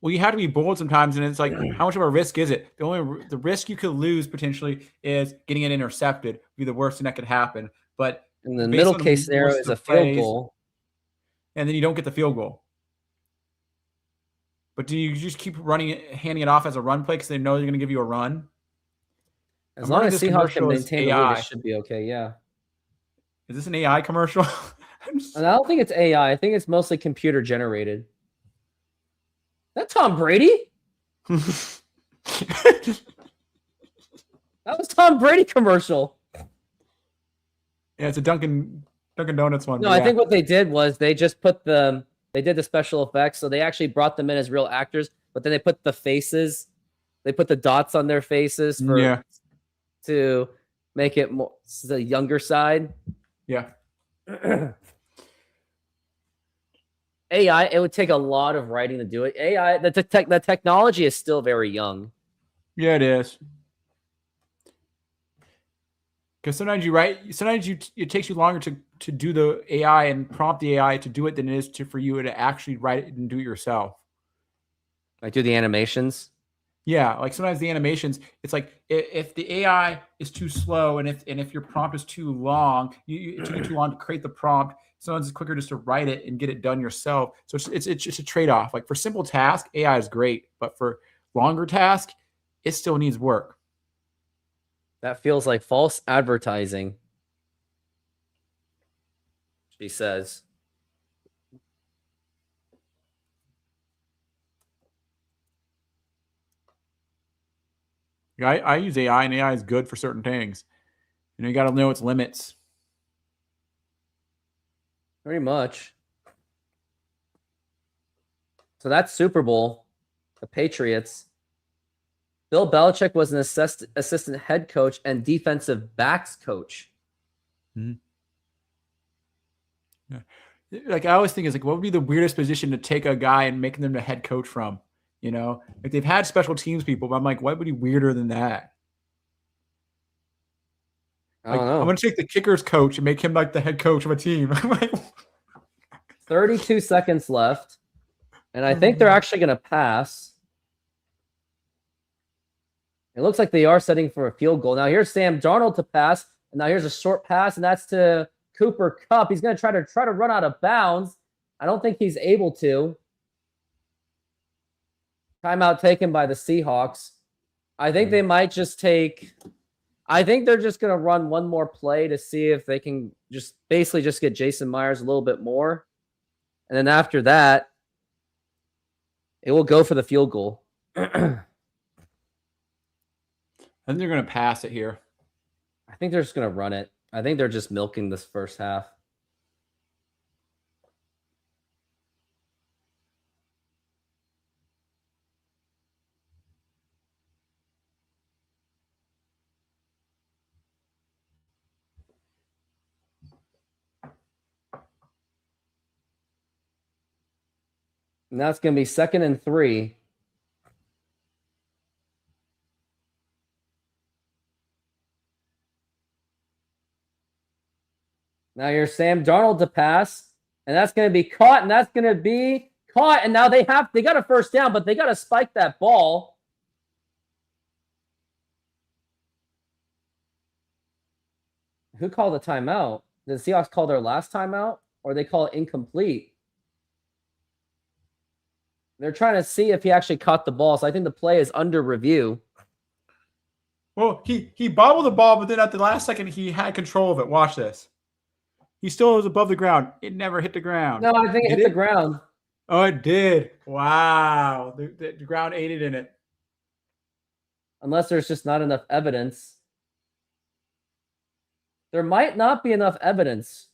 Well, you have to be bold sometimes, and it's like, how much of a risk is it? The risk you could lose potentially is getting it intercepted. Would be the worst thing that could happen. But in the middle case scenario is a field goal, and then you don't get the field goal. But do you just keep handing it off as a run play because they know they're going to give you a run? As long as Seahawks can maintain the lead, it should be okay. Yeah. Is this an AI commercial? And I don't think it's AI. I think it's mostly computer generated. That Tom Brady? That was Tom Brady commercial. Yeah, it's a Dunkin' Donuts one. No, I think what they did was they just put they did the special effects. So they actually brought them in as real actors, but then they put the faces, they put the dots on their faces to make it more the younger side. Yeah. AI, it would take a lot of writing to do it. AI, the technology is still very young. Yeah, it is. Because sometimes you write, it takes you longer to do the AI and prompt the AI to do it than it is for you to actually write it and do it yourself. Like do the animations? Yeah, like sometimes the animations, it's like if the AI is too slow and if your prompt is too long, it took you too long to create the prompt. Sometimes it's quicker just to write it and get it done yourself. So it's just a trade-off. Like for simple tasks, AI is great, but for longer tasks, it still needs work. That feels like false advertising. she says. I use AI, and AI is good for certain things. You got to know its limits. Pretty much. So that's Super Bowl. The Patriots. Bill Belichick was an assistant head coach and defensive backs coach. Mm-hmm. Yeah. Like I always think is like, what would be the weirdest position to take a guy and make them the head coach from? Like they've had special teams people, but I'm like, what would be weirder than that? I don't know. I'm going to take the kickers coach and make him like the head coach of a team. 32 seconds left. And I think they're actually going to pass. It looks like they are setting for a field goal. Now here's Sam Darnold to pass. And now here's a short pass, and that's to Cooper Kupp. He's going to try to run out of bounds. I don't think he's able to. Timeout taken by the Seahawks. I think they might just take... I think they're just going to run one more play to see if they can just basically just get Jason Myers a little bit more. And then after that, it will go for the field goal. I think they're going to pass it here. I think they're just going to run it. I think they're just milking this first half. And that's going to be 2nd and 3. Now here's Sam Darnold to pass. And that's going to be caught. And that's going to be caught. And now they got a first down, but they got to spike that ball. Who called the timeout? Did the Seahawks call their last timeout? Or they call it incomplete? They're trying to see if he actually caught the ball. So I think the play is under review. Well, he bobbled the ball, but then at the last second, he had control of it. Watch this. He still was above the ground. It never hit the ground. No, I think it hit the ground. Oh, it did. Wow. The ground aided in it. Unless there's just not enough evidence. There might not be enough evidence.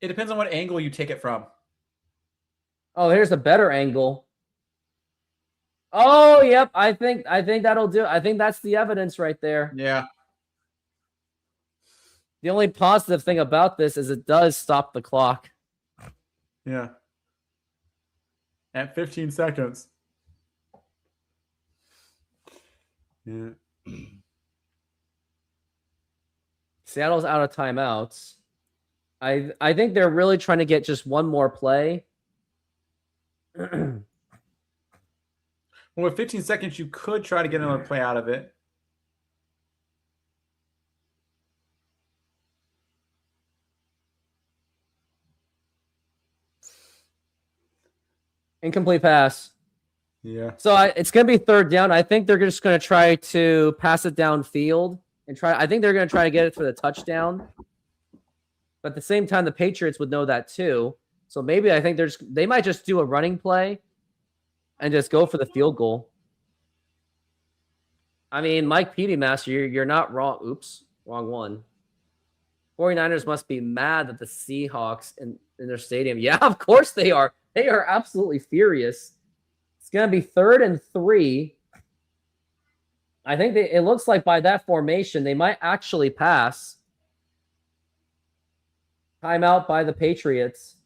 It depends on what angle you take it from. Oh, here's a better angle. Oh, yep. I think that'll do. I think that's the evidence right there. Yeah. The only positive thing about this is it does stop the clock. Yeah. At 15 seconds. Yeah. Seattle's out of timeouts. I think they're really trying to get just one more play. Well, with 15 seconds, you could try to get another play out of it. Incomplete pass. Yeah. So it's going to be 3rd down. I think they're just going to try to pass it downfield and I think they're going to try to get it for the touchdown. But at the same time, the Patriots would know that too. So maybe I think they might just do a running play and just go for the field goal. I mean, Mike Master, you're not wrong. Oops, wrong one. 49ers must be mad that the Seahawks in their stadium. Yeah, of course they are. They are absolutely furious. It's going to be 3rd and 3. I think it looks like by that formation, they might actually pass. Timeout by the Patriots.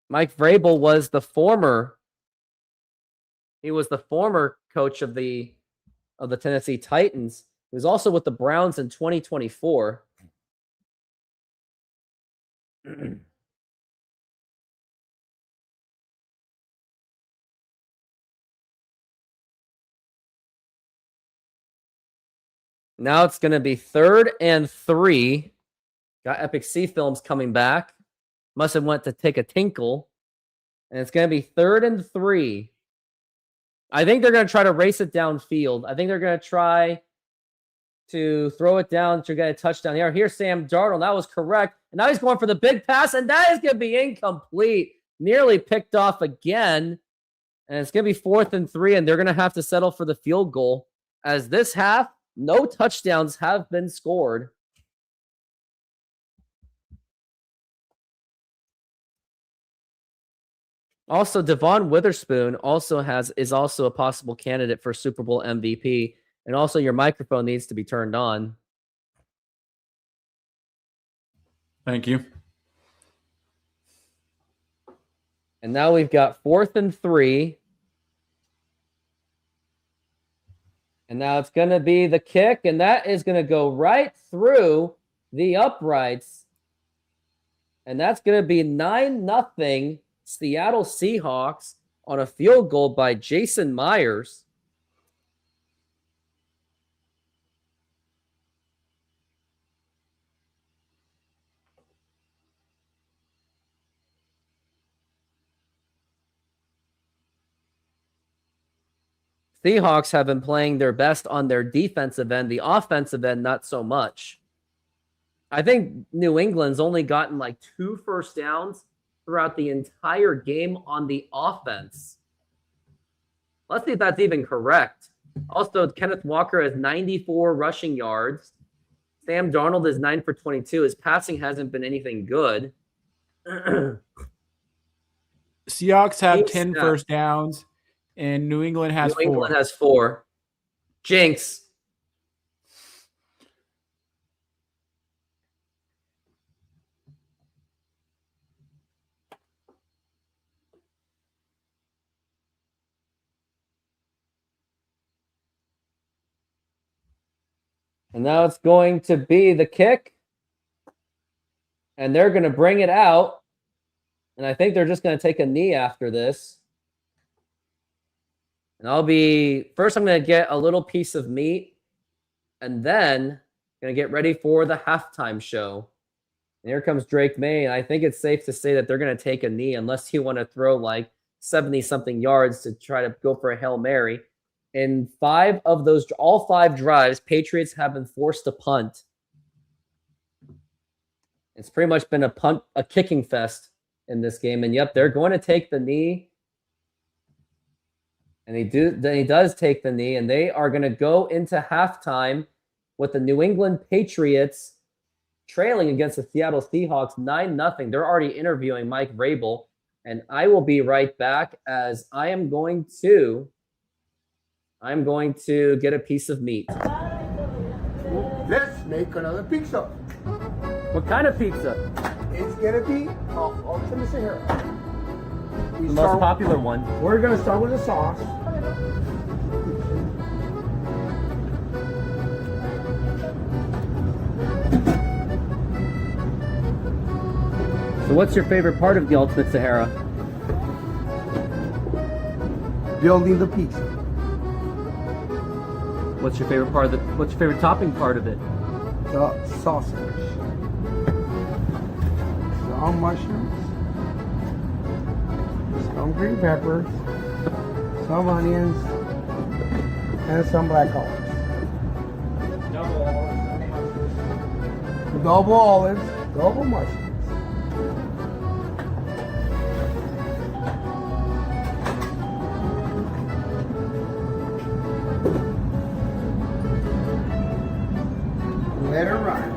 Mike Vrabel was the former coach of the Tennessee Titans. He was also with the Browns in 2024. Now it's going to be 3rd and 3. Got Epic Sea Films coming back. Must have went to take a tinkle. And it's going to be 3rd and 3. I think they're going to try to race it downfield. I think they're going to try to throw it down to get a touchdown here. Here's Sam Darnold. That was correct. And now he's going for the big pass, and that is going to be incomplete. Nearly picked off again. And it's going to be 4th and 3, and they're going to have to settle for the field goal. As this half, no touchdowns have been scored. Also, Devon Witherspoon is also a possible candidate for Super Bowl MVP. And also, your microphone needs to be turned on. Thank you. And now we've got 4th and 3. And now it's going to be the kick, and that is going to go right through the uprights. And that's going to be 9-0 Seattle Seahawks on a field goal by Jason Myers. Seahawks have been playing their best on their defensive end. The offensive end, not so much. I think New England's only gotten like 2 first downs throughout the entire game on the offense. Let's see if that's even correct. Also, Kenneth Walker has 94 rushing yards. Sam Darnold is 9 for 22. His passing hasn't been anything good. Seahawks have 10 first downs, and New England has 4. New England has 4. Jinx. And now it's going to be the kick. And they're going to bring it out. And I think they're just going to take a knee after this. And first I'm going to get a little piece of meat. And then going to get ready for the halftime show. And here comes Drake May. And I think it's safe to say that they're going to take a knee unless you want to throw like 70-something yards to try to go for a Hail Mary. In all 5 drives, Patriots have been forced to punt. It's pretty much been a kicking fest in this game. And yep, they're going to take the knee. And he does take the knee, and they are going to go into halftime with the New England Patriots trailing against the Seattle Seahawks 9-0. They're already interviewing Mike Vrabel, and I will be right back as I'm going to get a piece of meat. Let's make another pizza. What kind of pizza? It's gonna be ultimate Sahara. The most popular one. We're gonna start with the sauce. So what's your favorite part of the Ultimate Sahara? Building the pizza. What's your favorite topping part of it? The sausage. Some mushrooms. Some green peppers. Some onions. And some black olives. Double olives. Double mushrooms. Let her run.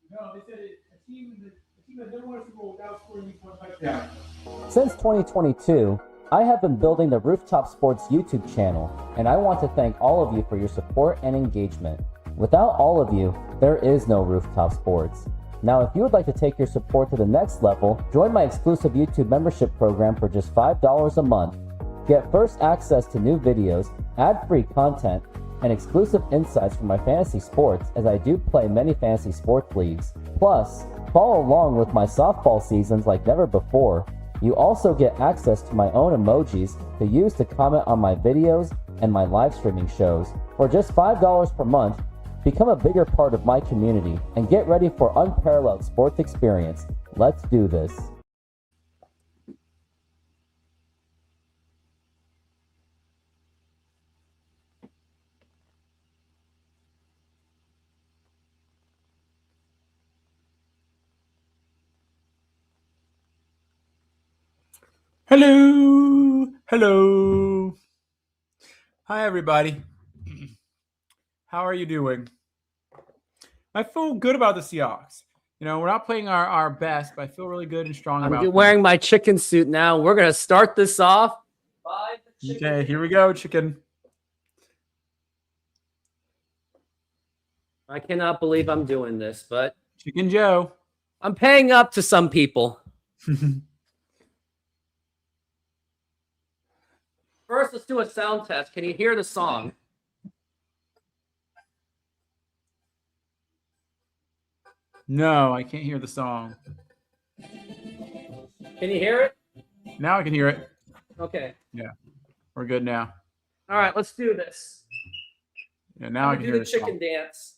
No, they said a team Since 2022, I have been building the Rooftop Sports YouTube channel, and I want to thank all of you for your support and engagement. Without all of you, there is no Rooftop Sports. Now, if you would like to take your support to the next level, join my exclusive YouTube membership program for just $5 a month. Get first access to new videos, ad-free content, and exclusive insights from my fantasy sports, as I do play many fantasy sports leagues. Plus, follow along with my softball seasons like never before. You also get access to my own emojis to use to comment on my videos and my live streaming shows. For just $5 per month, become a bigger part of my community and get ready for unparalleled sports experience. Let's do this. Hello. Hello. Hi, everybody. How are you doing? I feel good about the Seahawks. You know, we're not playing our best, but I feel really good and strong about I'm them. wearing my chicken suit now. We're going to start this off. Okay, here we go, chicken. I cannot believe I'm doing this, but Chicken Joe. I'm paying up to some people. First, let's do a sound test. Can you hear the song? No, I can't hear the song. Can you hear it? Now I can hear it. Okay. Yeah, we're good now. All right, let's do this. Yeah, now I can do hear the the chicken song. dance.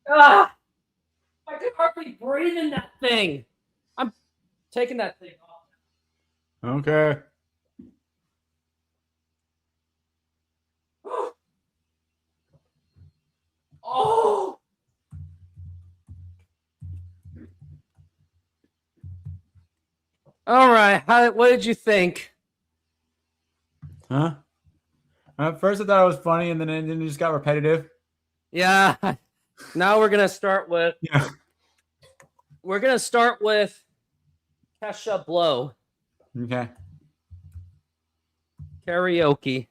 Ah! I can hardly breathe in that thing. I'm taking that thing off. Okay. All right. What did you think? Huh? At first, I thought it was funny, and then it just got repetitive. Yeah. Now we're gonna start with. Yeah. We're gonna start with Kesha Blow Okay. karaoke.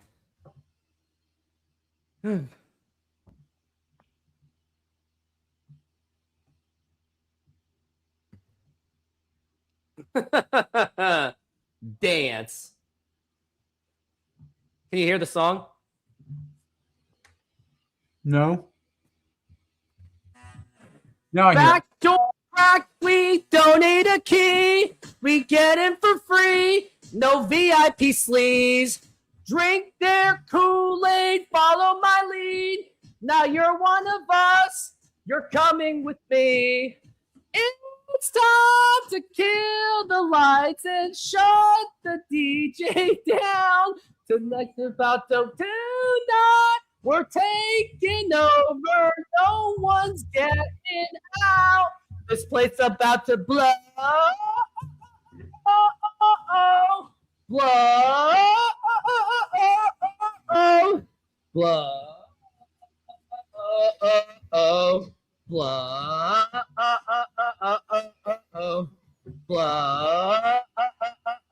Dance. Can you hear the song? No. No, I hear. Back door crack, we don't need a key. We get in for free. No VIP sleaze. Drink their Kool-Aid, follow my lead. Now you're one of us. You're coming with me. It's time to kill the lights and shut the DJ down. Tonight's about to tonight. We're taking over. No one's getting out. This place about to blow. Oh, oh, oh. Blow. Oh, oh, oh. Blow. Oh, oh, oh. Blow. Oh, oh, oh, oh, oh. Blow. Oh,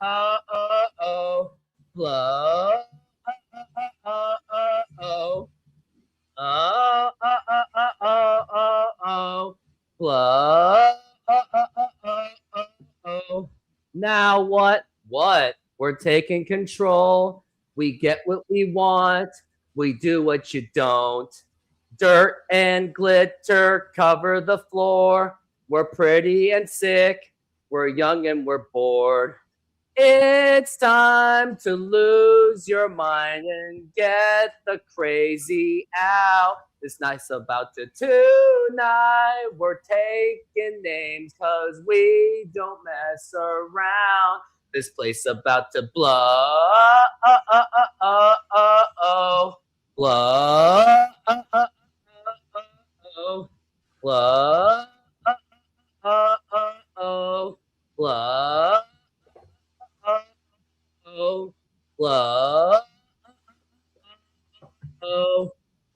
oh, oh, oh. Blow. Oh, oh, oh. Oh, oh, oh, oh, oh, oh. Blow. Oh, oh, oh, oh, oh. Now what? What? We're taking control. We get what we want. We do what you don't. Dirt and glitter cover the floor. We're pretty and sick. We're young and we're bored. It's time to lose your mind and get the crazy out. This night's about to tonight. We're taking names cause we don't mess around. This place about to blow. Blow. Blow. Blow. Oh, blah, oh, blah,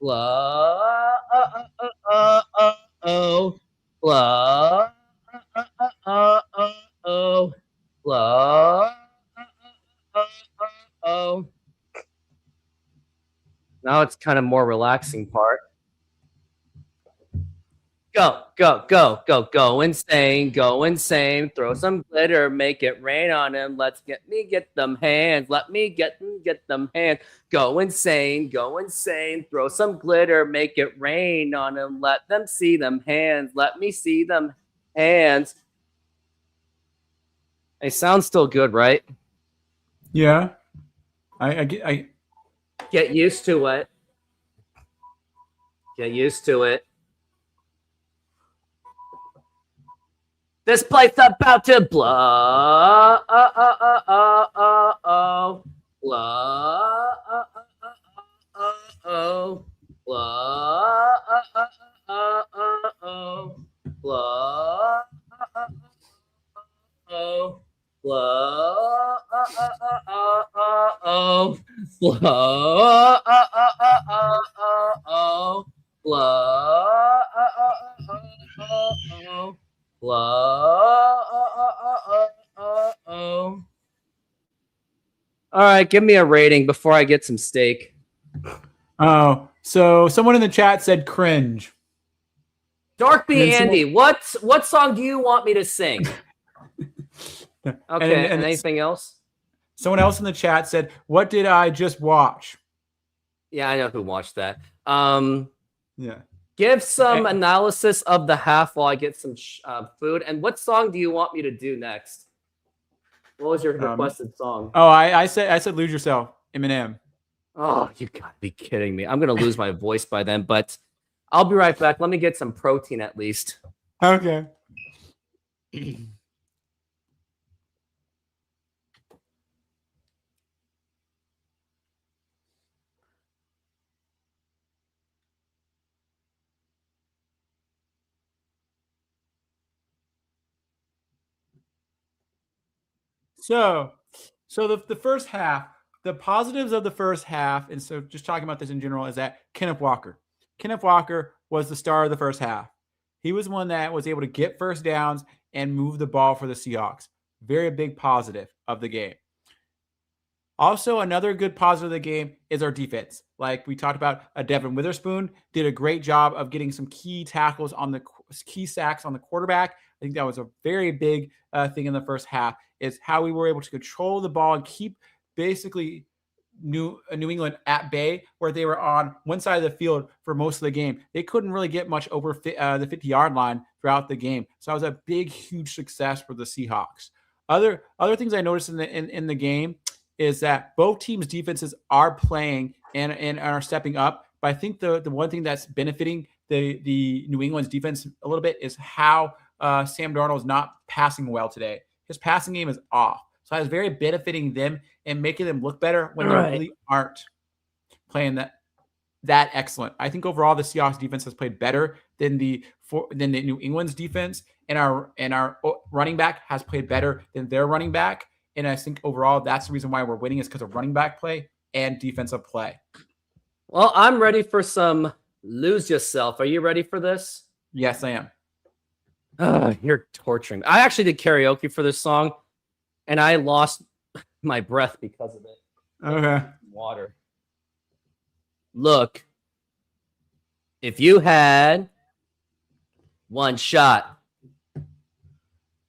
oh, blah, oh, blah, oh. Now it's kind of more relaxing part. Go, go, go, go, go insane, go insane. Throw some glitter, make it rain on him. Let's get them hands. Let me get them hands. Go insane, throw some glitter, make it rain on him. Let them see them hands. Let me see them hands. They sound still good, right? Yeah. I Get used to it. Get used to it. This place about to blow. Blow. Blow. Blow. Blow. All right, give me a rating before I get some steak. Oh, so someone in the chat said cringe. Darkby Andy, what song do you want me to sing? Okay, and anything else? Someone else in the chat said, "What did I just watch?" Yeah, I know who watched that. Yeah. Give some analysis of the half while I get some food. And what song do you want me to do next? What was your requested song? Oh, I said "Lose Yourself," Eminem. Oh, you gotta be kidding me! I'm gonna lose my voice by then, but I'll be right back. Let me get some protein at least. Okay. So the first half, the positives of the first half, and so just talking about this in general, is that Kenneth Walker was the star of the first half. He was one that was able to get first downs and move the ball for the Seahawks. Very big positive of the game. Also, another good positive of the game is our defense. Like we talked about, Devin Witherspoon did a great job of getting some key tackles on the key sacks on the quarterback. I think that was a very big thing in the first half, is how we were able to control the ball and keep basically New England at bay, where they were on one side of the field for most of the game. They couldn't really get much over the 50-yard line throughout the game. So that was a big, huge success for the Seahawks. Other things I noticed in the game is that both teams' defenses are playing and are stepping up. But I think the one thing that's benefiting the New England's defense a little bit is how Sam Darnold is not passing well today. His passing game is off. So that is very benefiting them and making them look better when they really aren't playing that excellent. I think overall the Seahawks defense has played better than the New England's defense, and our running back has played better than their running back. And I think overall that's the reason why we're winning, is because of running back play and defensive play. Well, I'm ready for some lose yourself. Are you ready for this? Yes, I am. You're torturing me. I actually did karaoke for this song, and I lost my breath because of it. Okay. Water. Look, if you had one shot,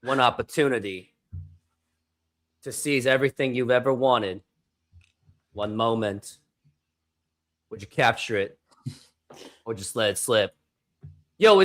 one opportunity to seize everything you've ever wanted, one moment, would you capture it or just let it slip? Yo,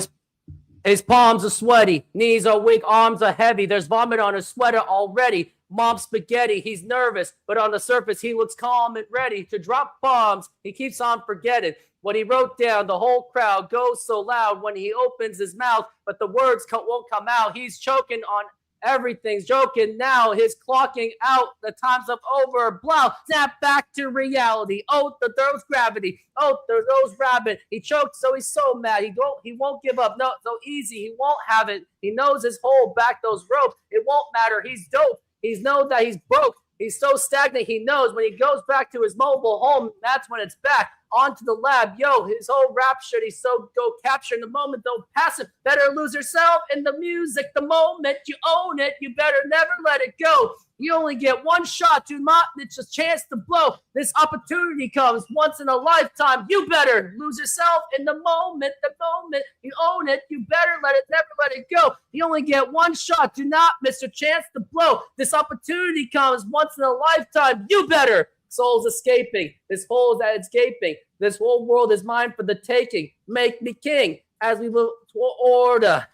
his palms are sweaty, knees are weak, arms are heavy. There's vomit on his sweater already. Mom's spaghetti, he's nervous, but on the surface he looks calm and ready to drop bombs. He keeps on forgetting what he wrote down. The whole crowd goes so loud when he opens his mouth, but the words won't come out. He's choking on everything's joking now. His clocking out. The time's up over. Blow. Snap back to reality. Oh, there's gravity. Oh, there goes rabbit. He choked, so he's so mad. He won't give up. No, so easy. He won't have it. He knows his hold back those ropes. It won't matter. He's dope. He's known that he's broke. He's so stagnant. He knows when he goes back to his mobile home, that's when it's back onto the lab. Yo, his whole rap shit, he's so go capture in the moment. Don't pass it. Better lose yourself in the music. The moment you own it, you better never let it go. You only get one shot. Do not miss a chance to blow. This opportunity comes once in a lifetime. You better lose yourself in the moment. The moment you own it, you better never let it go. You only get one shot. Do not miss a chance to blow. This opportunity comes once in a lifetime. You better. Soul's escaping. This hole is that it's gaping. This whole world is mine for the taking. Make me king as we move to order.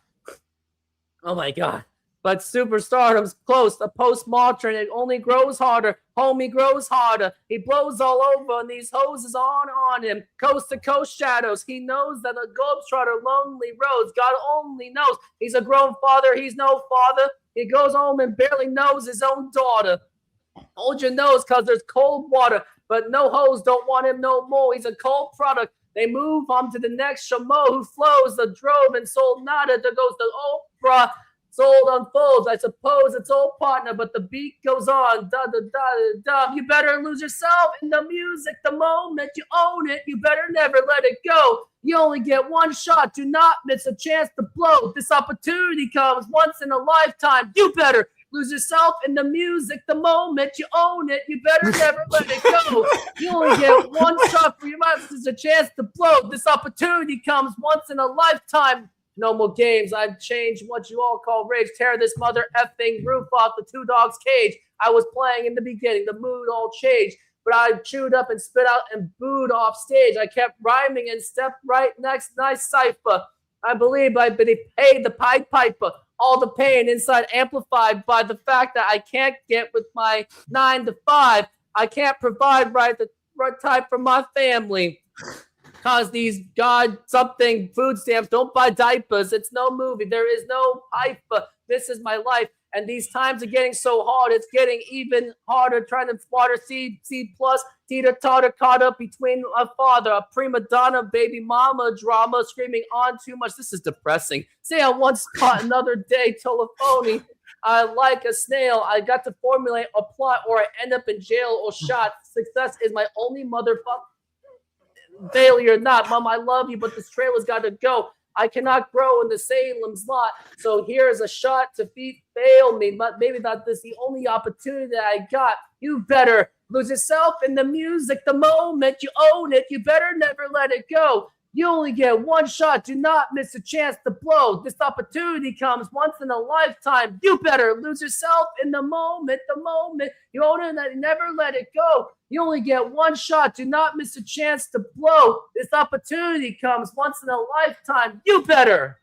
Oh my God. But superstardom's close. The postmodern, it only grows harder. Homie grows harder. He blows all over and these hoses on him. Coast to coast shadows. He knows that the globetrotter lonely roads. God only knows. He's a grown father. He's no father. He goes home and barely knows his own daughter. Hold your nose because there's cold water. But no hoes don't want him no more. He's a cold product. They move on to the next Shamo who flows the drove and sold nada. There goes the Oprah. Sold unfolds. I suppose it's old partner, but the beat goes on. Da da da da. You better lose yourself in the music. The moment you own it, you better never let it go. You only get one shot. Do not miss a chance to blow. This opportunity comes once in a lifetime. You better lose yourself in the music. The moment you own it, you better never let it go. You only get one shot for your life. There's a chance to blow. This opportunity comes once in a lifetime. No more games. I've changed what you all call rage. Tear this mother effing roof off the two dogs' cage. I was playing in the beginning. The mood all changed. But I chewed up and spit out and booed off stage. I kept rhyming and stepped right next. Nice cipher. I believe I paid the Pied Piper. All the pain inside amplified by the fact that I can't get with my 9 to 5. I can't provide the right type for my family. Because these God-something food stamps don't buy diapers. It's no movie. There is no hyper. This is my life. And these times are getting so hard. It's getting even harder trying to water C+, teeter-totter caught up between a father, a prima donna, baby mama, drama, screaming on too much. This is depressing. Say I once caught another day, telephony. I like a snail. I got to formulate a plot or I end up in jail or shot. Success is my only motherfucker. Failure not. Mom, I love you, but this trailer's got to go. I cannot grow in the Salem's lot. So here's a shot to fail me. But maybe not this the only opportunity that I got. You better lose yourself in the music the moment you own it. You better never let it go. You only get one shot. Do not miss a chance to blow. This opportunity comes once in a lifetime. You better lose yourself in the moment you own it and never let it go. You only get one shot. Do not miss a chance to blow. This opportunity comes once in a lifetime. You better.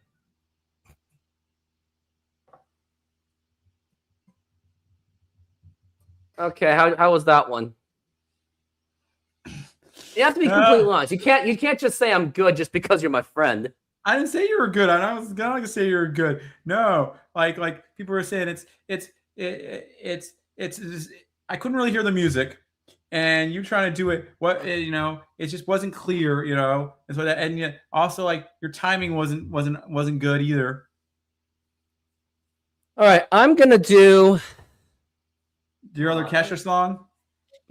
Okay, how was that one? You have to be completely honest. You can't just say I'm good just because you're my friend. I didn't say you were good. I was gonna say you were good. No, like people were saying, it's I couldn't really hear the music, and you trying to do it. It just wasn't clear, and so that, and also like your timing wasn't good either. All right, I'm gonna do your other Kesha song.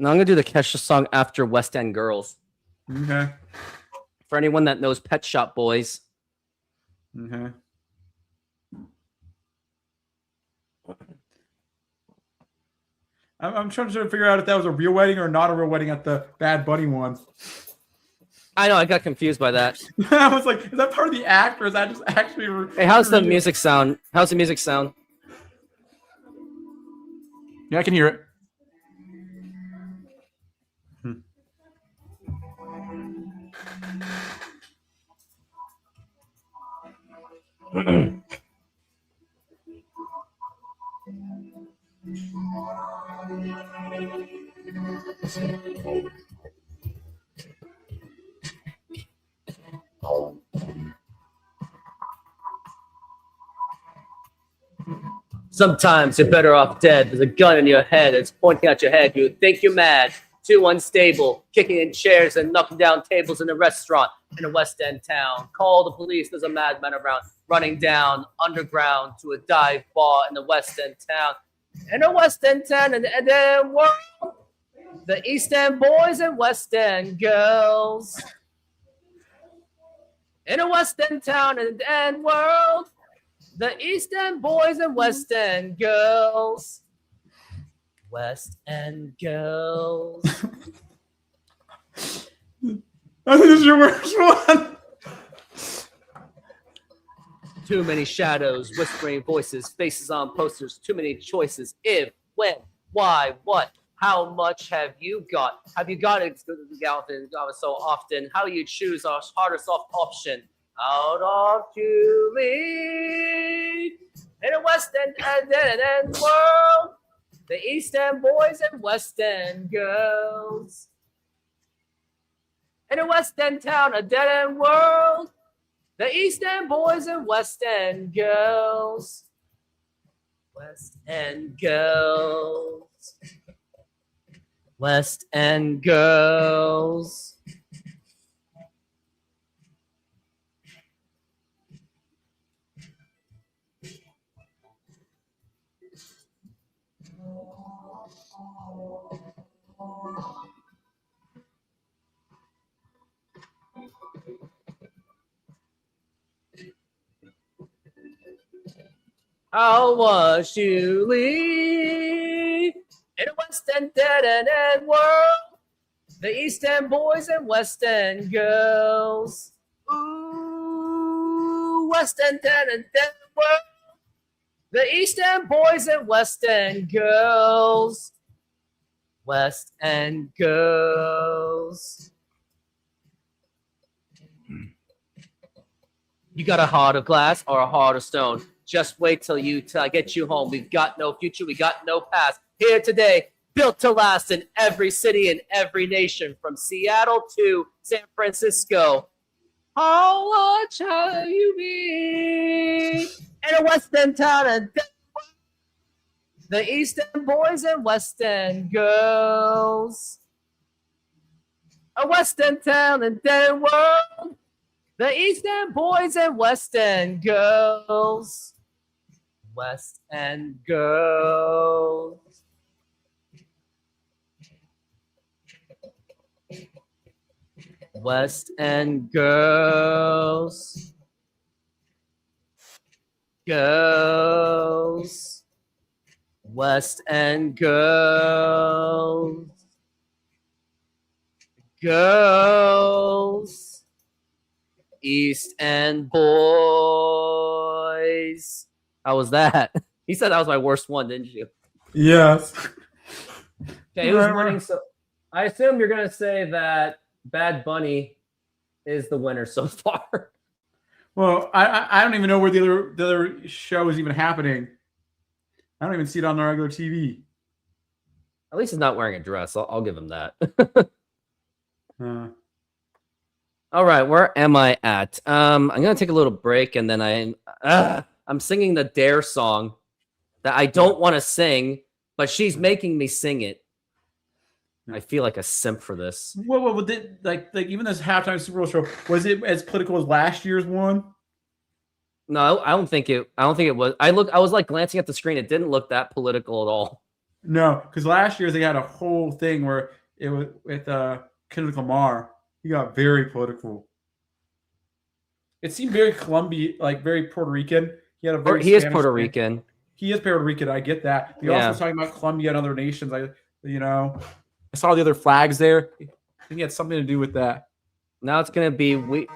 No, I'm gonna do the Kesha song after West End Girls. Okay. For anyone that knows Pet Shop Boys. Okay. I'm trying to figure out if that was a real wedding or not a real wedding at the Bad Bunny one. I know, I got confused by that. I was like, is that part of the act or is that just actually? Hey, how's the music sound? How's the music sound? Yeah, I can hear it. Sometimes you're better off dead. There's a gun in your head. It's pointing at your head. You think you're mad. Too unstable. Kicking in chairs and knocking down tables in a restaurant in a West End town. Call the police. There's a madman around. Running down underground to a dive bar in the West End town. In a West End town and then world. The East End boys and West End girls. In a West End town and world. The East End boys and West End girls. West End girls. I think this is your worst one. Too many shadows, whispering voices, faces on posters, too many choices. If, when, why, what, how much have you got? Have you got it so often? How you choose a hard or soft option? Out of Julie in a West End and world, the East End boys and West End girls. In a West End town, a dead end world, the East End boys and West End girls. West End girls. West End girls. How was Julie in a West End dead end world? The East End boys and West End girls. Ooh, West End dead end world. The East End boys and West End girls. West End girls. You got a heart of glass or a heart of stone? Just wait till I get you home. We've got no future. We got no past. Here today, built to last in every city and every nation, from Seattle to San Francisco. How much have you been in a West End town and the East End boys and West End girls? A West End town and dead world. The East End boys and West End girls. West End girls. West End girls. Girls. West End girls. Girls. East End boys. How was that? He said that was my worst one, didn't you? Yes. Okay, who's winning? So I assume you're gonna say that Bad Bunny is the winner so far. Well, I don't even know where the other show is even happening. I don't even see it on the regular TV. At least he's not wearing a dress. I'll give him that. All right, where am I at? I'm gonna take a little break, and then I'm singing the Dare song that I don't want to sing, but she's making me sing it. I feel like a simp for this. Well, like even this halftime Super Bowl show, was it as political as last year's one? No, I don't think it was. I was like glancing at the screen. It didn't look that political at all. No, because last year they had a whole thing where it was with Kendrick Lamar. He got very political. It seemed very Colombian, like very Puerto Rican. He is Puerto Rican. He is Puerto Rican. I get that. He also was talking about Colombia and other nations. I saw the other flags there. I think it had something to do with that. Now it's gonna be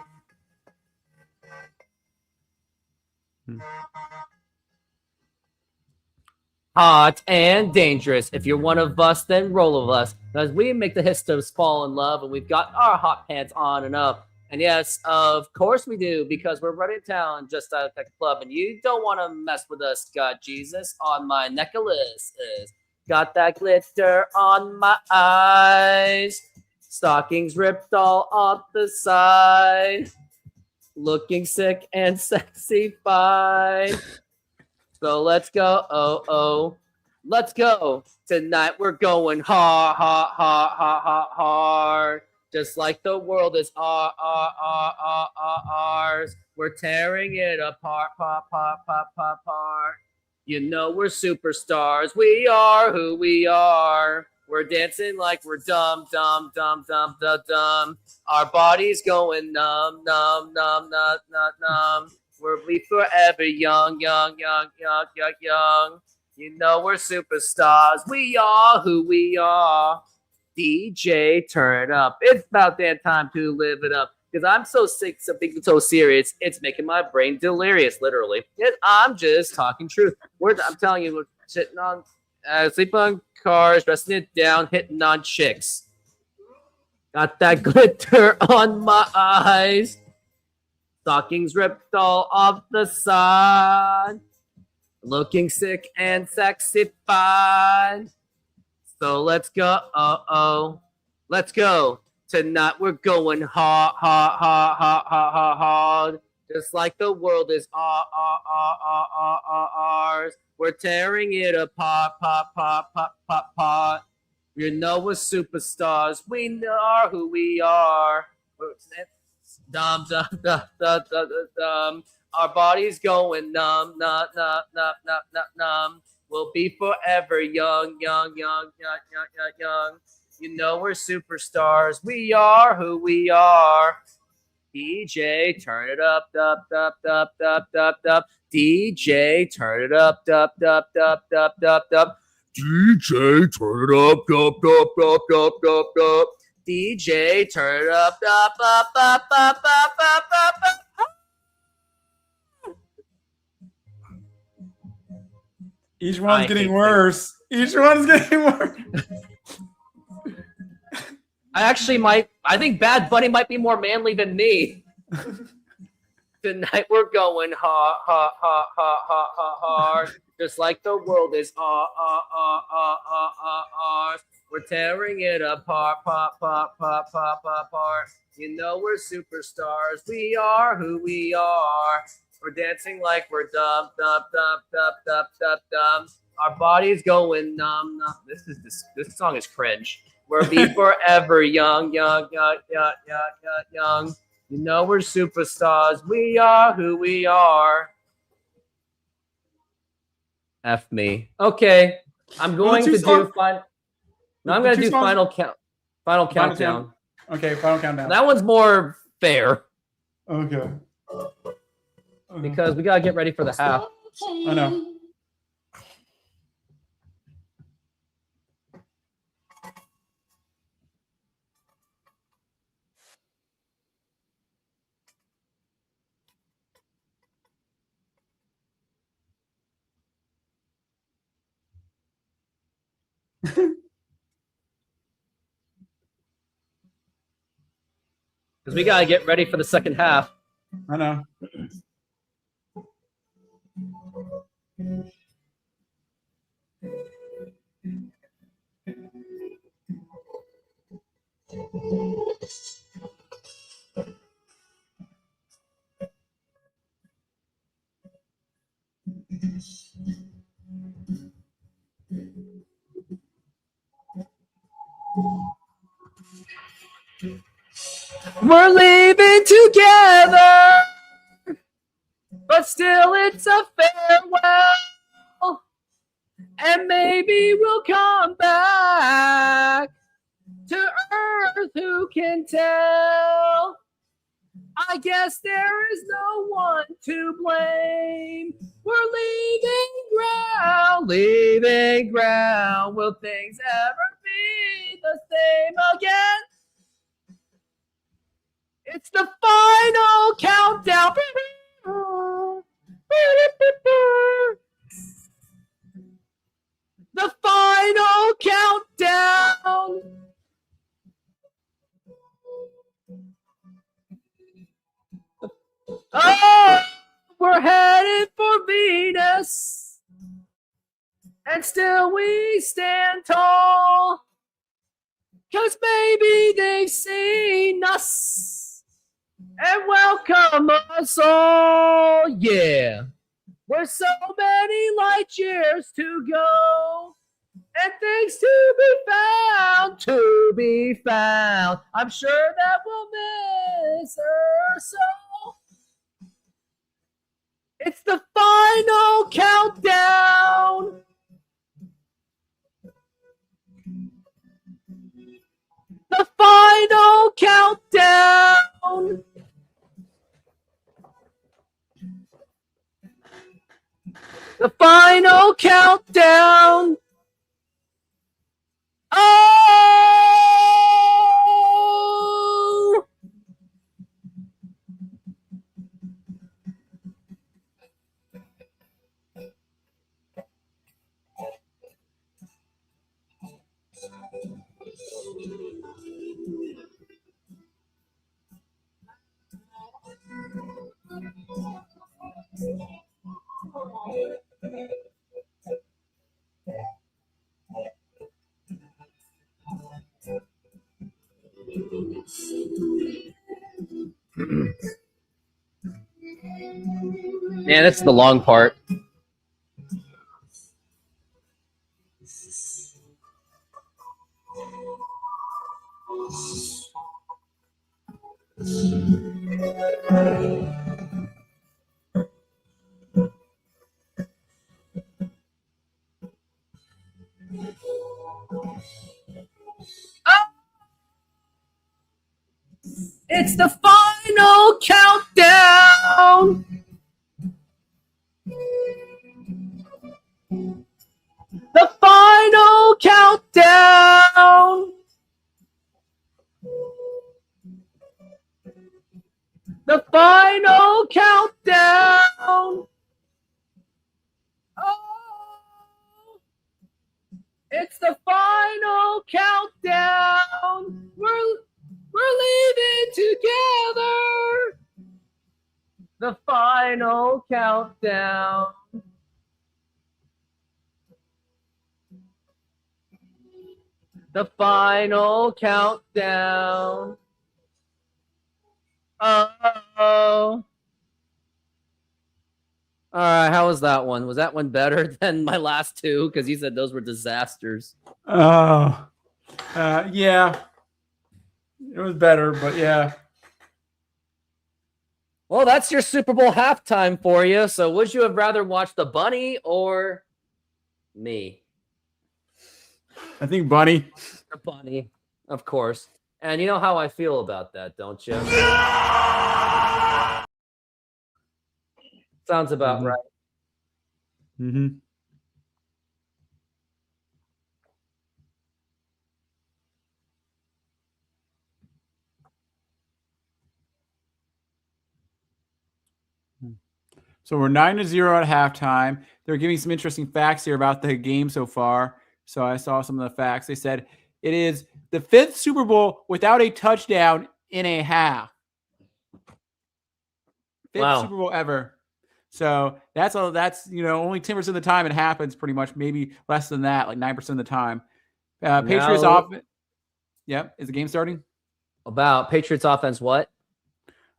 hot and dangerous. If you're one of us, then roll of us. Because we make the histos fall in love, and we've got our hot pants on and up. And yes, of course we do, because we're running town just out of the club, and you don't want to mess with us. Got Jesus on my necklace. Got that glitter on my eyes. Stockings ripped all off the side. Looking sick and sexy fine. So let's go, let's go. Tonight we're going hard. Just like the world is ours. We're tearing it apart. You know we're superstars. We are who we are. We're dancing like we're dumb. Our bodies going numb. We'll be forever young. You know we're superstars. We are who we are. DJ, turn it up. It's about damn time to live it up. Because I'm so sick of being so serious, it's making my brain delirious, literally. I'm just talking truth. I'm telling you, we're sitting on, sleeping on cars, resting it down, hitting on chicks. Got that glitter on my eyes. Stockings ripped all off the side. Looking sick and sexy fine. So let's go, let's go. Tonight we're going hard. Just like the world is ours. We're tearing it apart, pot. You know we're superstars. We are who we are. Dumb. Our bodies going numb. We'll be forever young. You know we're superstars. We are who we are. DJ, turn it up. DJ, turn it up. DJ, turn it up. DJ, turn it up. Each one's getting worse. Each one's getting worse. I think Bad Bunny might be more manly than me. Tonight we're going hard. Just like the world is ours. We're tearing it apart. You know we're superstars. We are who we are. We're dancing like we're dumb. Our bodies going numb. This song is cringe. We'll be forever young. You know we're superstars. We are who we are. F me. Okay. I'm going to do final. No, I'm going to do final count. Final countdown. Okay, final countdown. That one's more fair. Okay. Because we got to get ready for the half. I know. Because we got to get ready for the second half. I know. We're leaving together, but still it's a farewell. And maybe we'll come back to Earth, who can tell? I guess there is no one to blame. We're leaving ground. Will things ever be the same again? It's the final countdown. The final countdown. Oh, we're headed for Venus, and still we stand tall, 'cause maybe they've seen us and welcome us all. Yeah, we're so many light years to go, and things to be found. I'm sure that we'll miss her so. It's the final countdown. The final countdown. The final countdown. Oh! Man, that's the long part. It's the final countdown. The final countdown. The final countdown. Oh, it's the final countdown. We're leaving together. The final countdown. The final countdown. Oh. All right, how was that one? Was that one better than my last two? Because you said those were disasters. Oh, yeah. It was better, but yeah. Well, that's your Super Bowl halftime for you. So would you have rather watched the bunny or Me. I think Bunny. Bunny, of course. And you know how I feel about that, don't you? Sounds about right. Mm-hmm. So we're 9-0 at halftime. They're giving some interesting facts here about the game so far. So I saw some of the facts. They said it is the 5th Super Bowl without a touchdown in a half. 5th Super Bowl ever. So that's only 10% of the time it happens, pretty much, maybe less than that, like 9% of the time. Patriots offense. Yep. Is the game starting? About Patriots offense, what?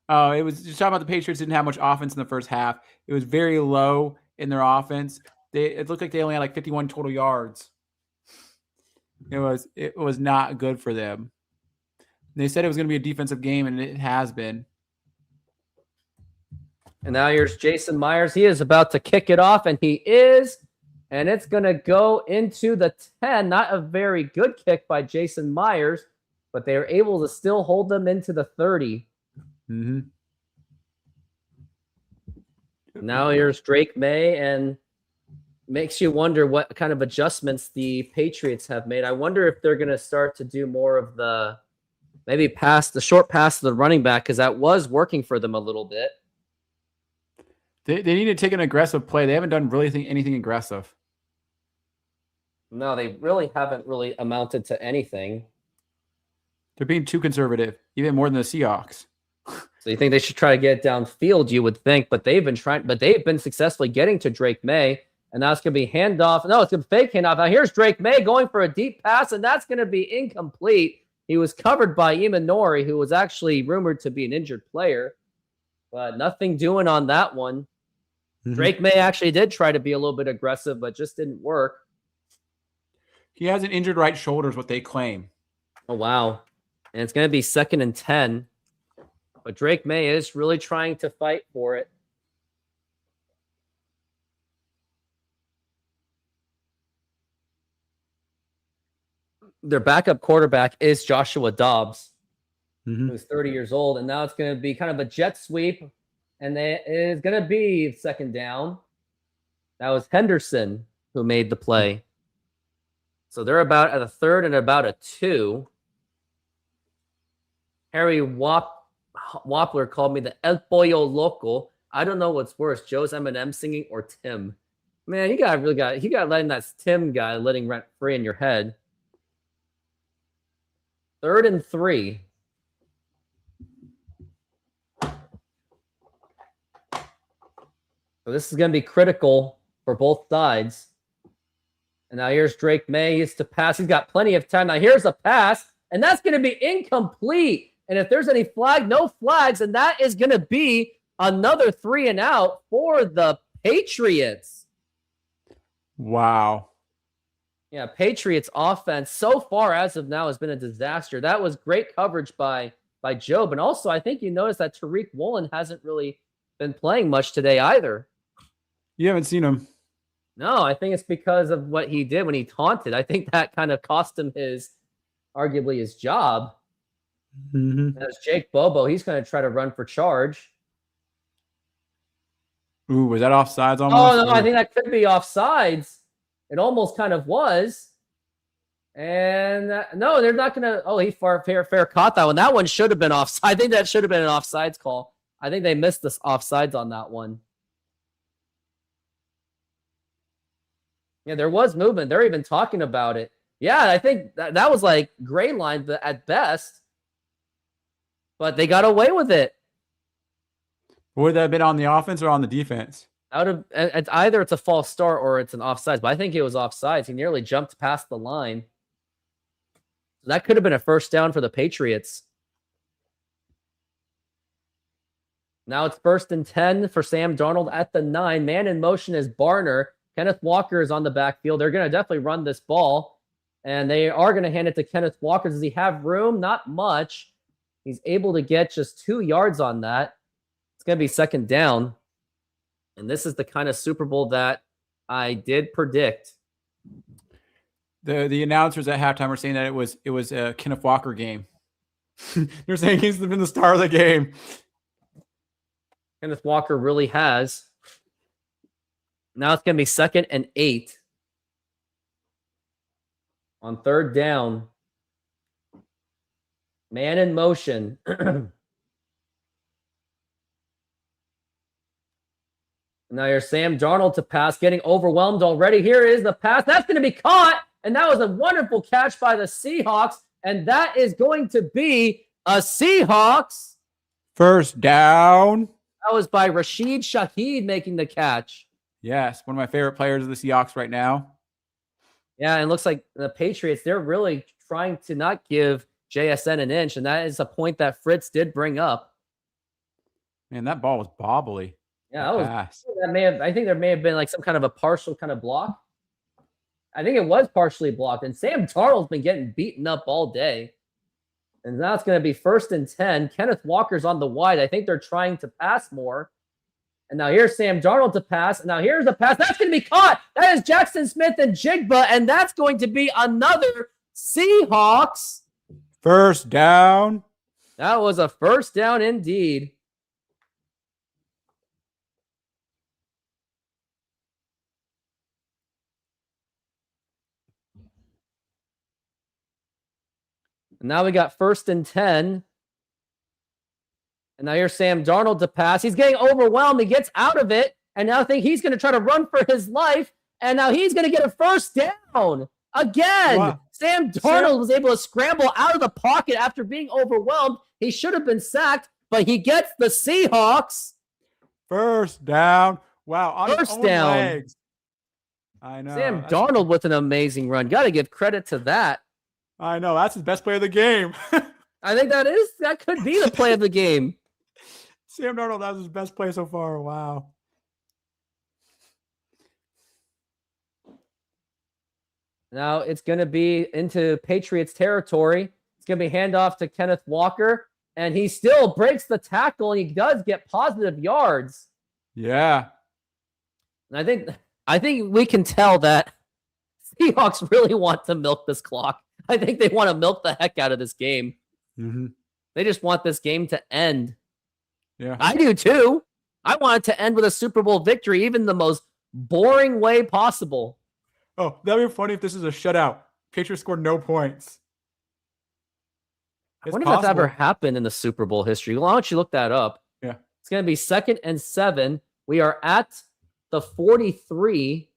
It was just talking about the Patriots didn't have much offense in the first half. It was very low in their offense. It looked like they only had like 51 total yards. It was not good for them. They said it was going to be a defensive game, and it has been. And now here's Jason Myers. He is about to kick it off, and he is. And it's going to go into the 10. Not a very good kick by Jason Myers, but they are able to still hold them into the 30. Mm-hmm. Now here's Drake May, and makes you wonder what kind of adjustments the Patriots have made. I wonder if they're going to start to do more of the short pass to the running back, because that was working for them a little bit. They need to take an aggressive play. They haven't done really anything aggressive. No, they really haven't really amounted to anything. They're being too conservative, even more than the Seahawks. So you think they should try to get downfield, you would think, but they've been successfully getting to Drake May, and now it's going to be handoff. No, it's going to be fake handoff. Now here's Drake May going for a deep pass, and that's going to be incomplete. He was covered by Imanori, who was actually rumored to be an injured player, but nothing doing on that one. Mm-hmm. Drake May actually did try to be a little bit aggressive, but just didn't work. He has an injured right shoulder is what they claim. Oh, wow. And it's going to be 2nd and 10. But Drake May is really trying to fight for it. Their backup quarterback is Joshua Dobbs, who's 30 years old. And now it's going to be kind of a jet sweep. And it is going to be 2nd down. That was Henderson who made the play. So they're about at a 3rd and about a 2. Harry Wappler called me the El Pollo Loco. I don't know what's worse, Joe's Eminem singing or Tim. Man, you got letting that Tim guy letting rent free in your head. 3rd and 3. So this is going to be critical for both sides. And now here's Drake May. He has to pass. He's got plenty of time. Now here's a pass, and that's going to be incomplete. And if there's any no flags, and that is going to be another 3 and out for the Patriots. Wow. Yeah, Patriots offense so far as of now has been a disaster. That was great coverage by Joe. But also, I think you noticed that Tariq Woolen hasn't really been playing much today either. You haven't seen him. No, I think it's because of what he did when he taunted. I think that kind of cost him arguably his job. Mm-hmm. As Jake Bobo, he's going to try to run for charge. Ooh, was that offsides almost? Oh, no, I think that could be offsides. It almost kind of was. And no, they're not going to. Oh, he fair caught that one. That one should have been offside. I think that should have been an offsides call. I think they missed this offsides on that one. Yeah, there was movement. They're even talking about it. Yeah, I think that was like gray line at best. But they got away with it. Would that have been on the offense or on the defense? It's either it's a false start or it's an offsides. But I think it was offsides. He nearly jumped past the line. That could have been a 1st down for the Patriots. Now it's 1st and 10 for Sam Darnold at the 9. Man in motion is Barner. Kenneth Walker is on the backfield. They're going to definitely run this ball. And they are going to hand it to Kenneth Walker. Does he have room? Not much. He's able to get just 2 yards on that. It's going to be 2nd down. And this is the kind of Super Bowl that I did predict. The announcers at halftime were saying that it was a Kenneth Walker game. They're saying he's been the star of the game. Kenneth Walker really has. Now it's going to be 2nd and 8. On 3rd down. Man in motion. Now here's Sam Darnold to pass, getting overwhelmed already. Here is the pass. That's going to be caught. And that was a wonderful catch by the Seahawks. And that is going to be a Seahawks. First down. That was by Rashid Shaheed making the catch. Yes, one of my favorite players of the Seahawks right now. Yeah, and it looks like the Patriots, they're really trying to not give JSN an inch. And that is a point that Fritz did bring up. Man, that ball was bobbly. Yeah, I think there may have been like some kind of a partial kind of block. I think it was partially blocked. And Sam Darnold's been getting beaten up all day. And now it's going to be 1st and 10. Kenneth Walker's on the wide. I think they're trying to pass more. And now here's Sam Darnold to pass. And now here's the pass. That's going to be caught. That is Jackson Smith and Jigba. And that's going to be another Seahawks. First down. That was a first down indeed. Now we got 1st and 10. And now here's Sam Darnold to pass. He's getting overwhelmed. He gets out of it. And now I think he's going to try to run for his life. And now he's going to get a first down. Again, wow. Sam Darnold was able to scramble out of the pocket after being overwhelmed. He should have been sacked, but he gets the Seahawks. First down. Wow. On first down. Legs. I know. Sam Darnold with an amazing run. Got to give credit to that. I know. That's his best play of the game. I think that could be the play of the game. Sam Darnold, that was his best play so far. Wow. Now it's going to be into Patriots territory. It's going to be handoff to Kenneth Walker, and he still breaks the tackle, and he does get positive yards. Yeah. And I think we can tell that Seahawks really want to milk this clock. I think they want to milk the heck out of this game. Mm-hmm. They just want this game to end. Yeah. I do too. I want it to end with a Super Bowl victory, even the most boring way possible. Oh, that'd be funny if this is a shutout. Patriots scored no points. I wonder if that's ever happened in the Super Bowl history. Why don't you look that up? Yeah. It's going to be 2nd and 7. We are at the 43.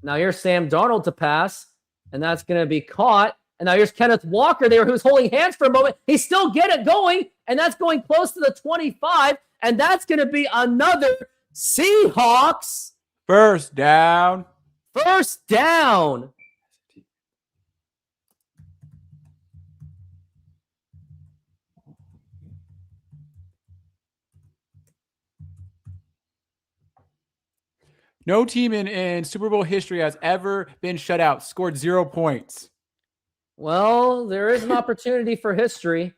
Now here's Sam Darnold to pass, and that's going to be caught. And now here's Kenneth Walker there, who's holding hands for a moment. He still get it going, and that's going close to the 25, and that's going to be another Seahawks. First down. First down. No team in Super Bowl history has ever been shut out, scored 0 points. Well, there is an opportunity for history.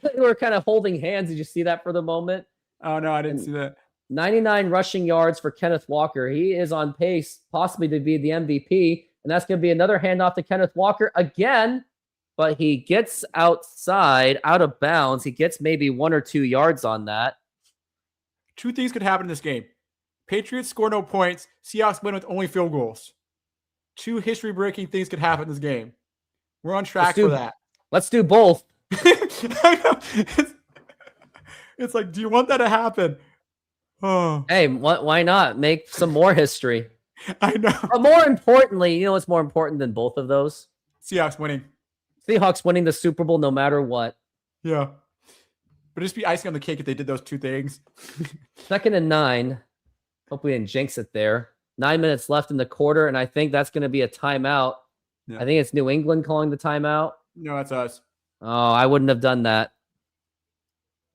They were kind of holding hands. Did you see that for the moment? Oh, no, I didn't see that. 99 rushing yards for Kenneth Walker. He is on pace possibly to be the MVP, and that's going to be another handoff to Kenneth Walker again, but he gets outside, out of bounds. He gets maybe 1 or 2 yards on that. 2 things could happen in this game. Patriots score no points. Seahawks win with only field goals. 2 history-breaking things could happen in this game. We're on track for that. Let's do both. I know. It's like, do you want that to happen? Oh. Hey, why not make some more history? I know. But more importantly, you know what's more important than both of those? Seahawks winning. Seahawks winning the Super Bowl no matter what. Yeah. But just be icing on the cake if they did those 2 things. 2nd and 9. Hope we didn't jinx it there. 9 minutes left in the quarter, and I think that's going to be a timeout. Yeah. I think it's New England calling the timeout. No, that's us. Oh, I wouldn't have done that.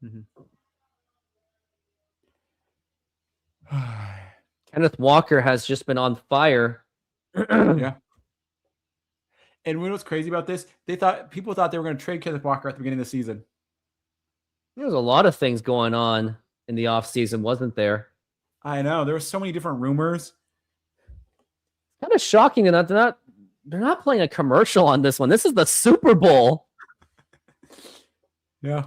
Mm-hmm. Kenneth Walker has just been on fire. Yeah. And you know what's crazy about this? People thought they were going to trade Kenneth Walker at the beginning of the season. There was a lot of things going on in the offseason, wasn't there? I know. There were so many different rumors. Kind of shocking that they're not playing a commercial on this one. This is the Super Bowl. Yeah.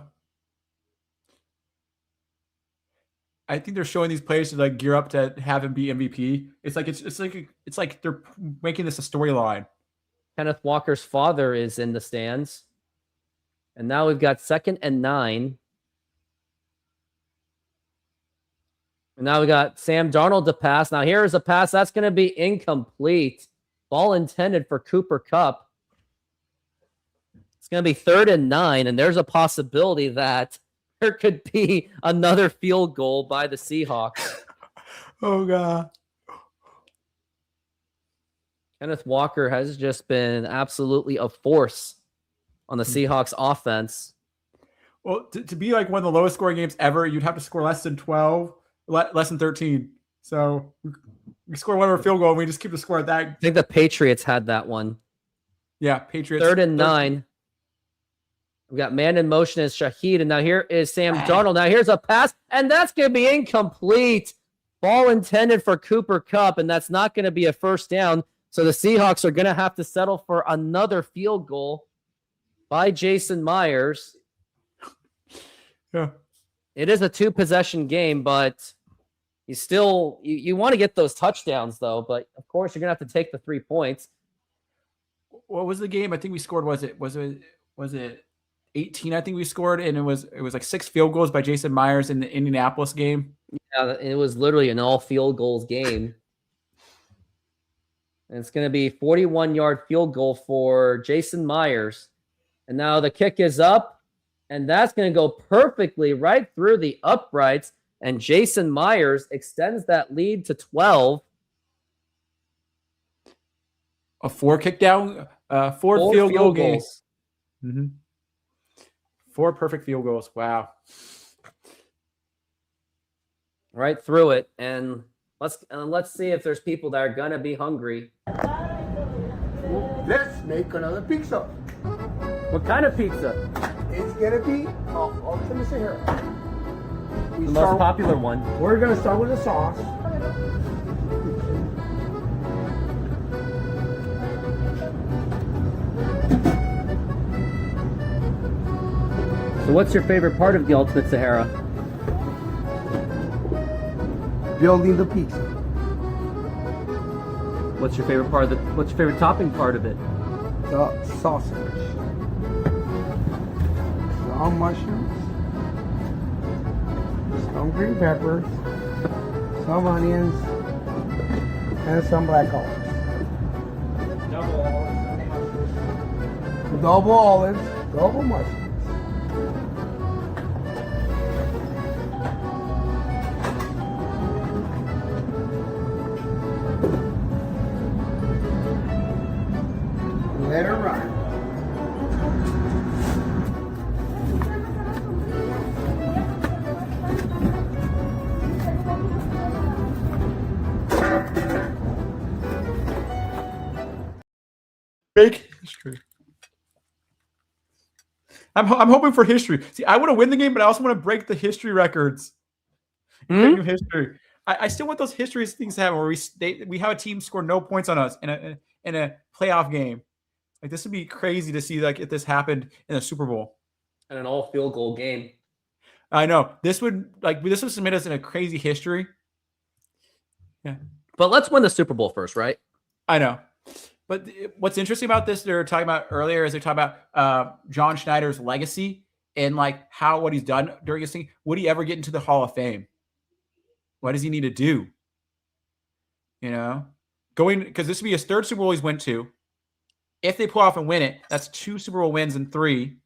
I think they're showing these players to like gear up to have him be MVP. It's like they're making this a storyline. Kenneth Walker's father is in the stands. And now we've got 2nd and 9. And now we got Sam Darnold to pass. Now here's a pass that's going to be incomplete. Ball intended for Cooper Kupp. It's going to be 3rd and 9, and there's a possibility that there could be another field goal by the Seahawks. Oh, God. Kenneth Walker has just been absolutely a force on the Seahawks offense. Well, to be like one of the lowest scoring games ever, you'd have to score less than 12, less than 13. So we score one more field goal, and we just keep the score at that. I think the Patriots had that one. Yeah, Patriots. 3rd and 9. We got man in motion as Shaheed, and now here is Sam Darnold. Now here's a pass, and that's going to be incomplete. Ball intended for Cooper Kupp, and that's not going to be a first down. So the Seahawks are going to have to settle for another field goal by Jason Myers. Yeah. It is a 2-possession game, but you want to get those touchdowns, though. But, of course, you're going to have to take the 3 points. What was the game? I think we scored, was it 18, I think we scored, and it was like 6 field goals by Jason Myers in the Indianapolis game. Yeah, it was literally an all field goals game. And it's going to be 41-yard field goal for Jason Myers. And now the kick is up, and that's going to go perfectly right through the uprights, and Jason Myers extends that lead to 12. A 4 kick down, 4 field goal goals. Mm-hmm. 4 perfect field goals. Wow. Right through it. And let's see if there's people that are going to be hungry. Let's make another pizza. What kind of pizza? It's gonna be let me see here. The most popular one. We're gonna start with the sauce. So what's your favorite part of the Ultimate Sahara? Building the pizza. What's your favorite topping part of it? The sausage. Some mushrooms. Some green peppers. Some onions. And some black olives. Double olives. Double mushrooms. Let her run. Fake history. I'm hoping for history. See, I want to win the game, but I also want to break the history records. Break new history. I still want those history things to happen where we have a team score no points on us in a playoff game. Like, this would be crazy to see, like, if this happened in a Super Bowl. And an all field goal game. I know. This would submit us in a crazy history. Yeah. But let's win the Super Bowl first, right? I know. But what's interesting about this, they're talking about earlier, is they're talking about John Schneider's legacy and like what he's done during his thing. Would he ever get into the Hall of Fame? What does he need to do? You know, because this would be his 3rd Super Bowl he's went to. If they pull off and win it, that's 2 Super Bowl wins and 3.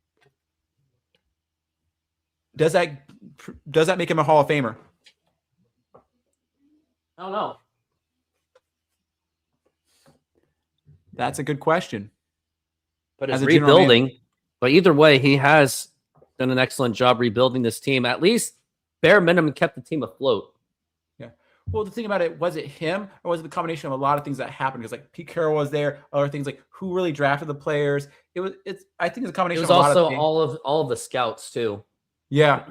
Does that make him a Hall of Famer? I don't know. That's a good question. But it's rebuilding. But either way, he has done an excellent job rebuilding this team. At least bare minimum kept the team afloat. Yeah. Well, the thing about it, was it him or was it the combination of a lot of things that happened? Because like Pete Carroll was there, other things like who really drafted the players. I think it's a combination of a lot of things. It was also all of the scouts too. Yeah.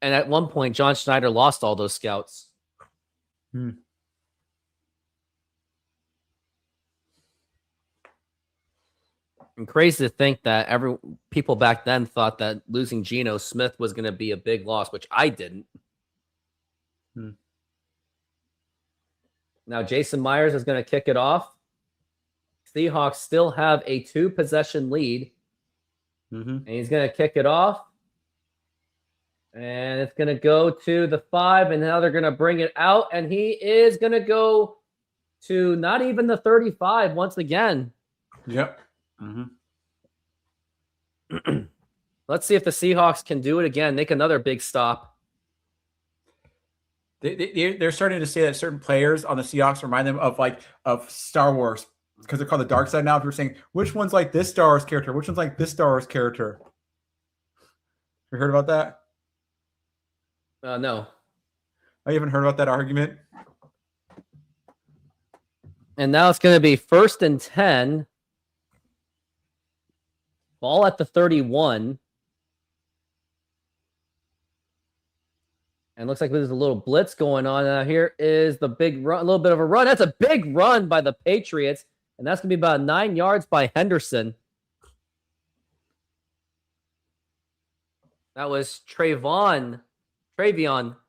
And at one point, John Schneider lost all those scouts. Hmm. And crazy to think that people back then thought that losing Geno Smith was going to be a big loss, which I didn't. Hmm. Now Jason Myers is going to kick it off. Seahawks still have a 2-possession lead. And he's going to kick it off. And it's going to go to the 5, and now they're going to bring it out, and he is going to go to not even the 35 once again. Yep. Let's see if the Seahawks can do it again, make another big stop. They're starting to say that certain players on the Seahawks remind them of Star Wars, because they're called the dark side now. People are saying, which one's like this Star Wars character? Which one's like this Star Wars character? You heard about that? No. I haven't heard about that argument. And now it's going to be 1st and 10. Ball at the 31. And looks like there's a little blitz going on. Here is the big run, a little bit of a run. That's a big run by the Patriots. And that's going to be about 9 yards by Henderson. That was Travion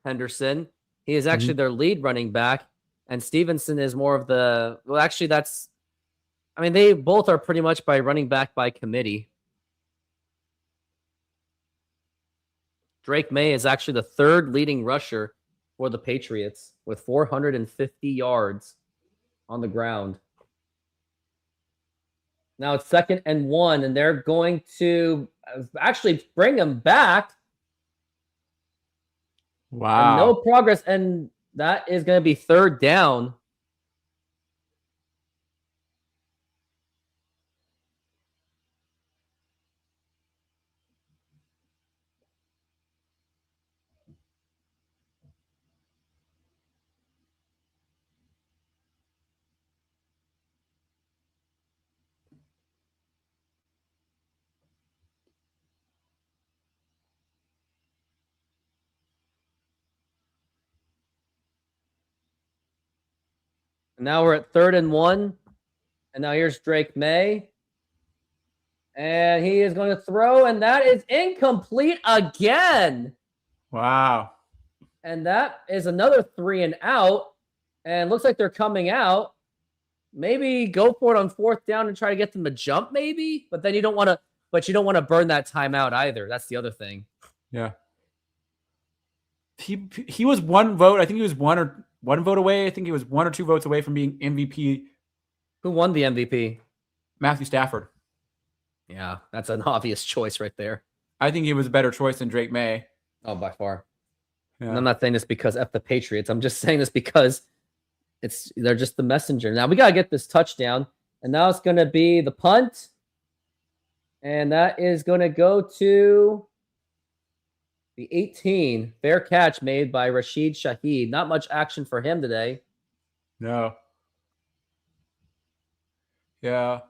Henderson. He is actually their lead running back. And Stevenson is more of the... Well, actually, that's... I mean, they both are pretty much by running back by committee. Drake May is actually the 3rd leading rusher for the Patriots with 450 yards on the ground. Now it's 2nd and 1, and they're going to actually bring him back. Wow. And no progress, and that is going to be 3rd down. And now we're at 3rd and 1. And now here's Drake May. And he is going to throw, and that is incomplete again. Wow. And that is another 3 and out. And looks like they're coming out. Maybe go for it on 4th down and try to get them to jump, maybe. But then you don't want to burn that timeout either. That's the other thing. Yeah. He was 1 vote. I think he was one vote away. I think he was 1 or 2 votes away from being MVP. Who won the MVP? Matthew Stafford. Yeah, that's an obvious choice right there. I think he was a better choice than Drake May. Oh, by far. Yeah. And I'm not saying this because F the Patriots. I'm just saying this because they're just the messenger. Now we got to get this touchdown. And now it's going to be the punt. And that is going to go to the 18. Fair catch made by Rashid Shaheed. Not much action for him today. No. Yeah.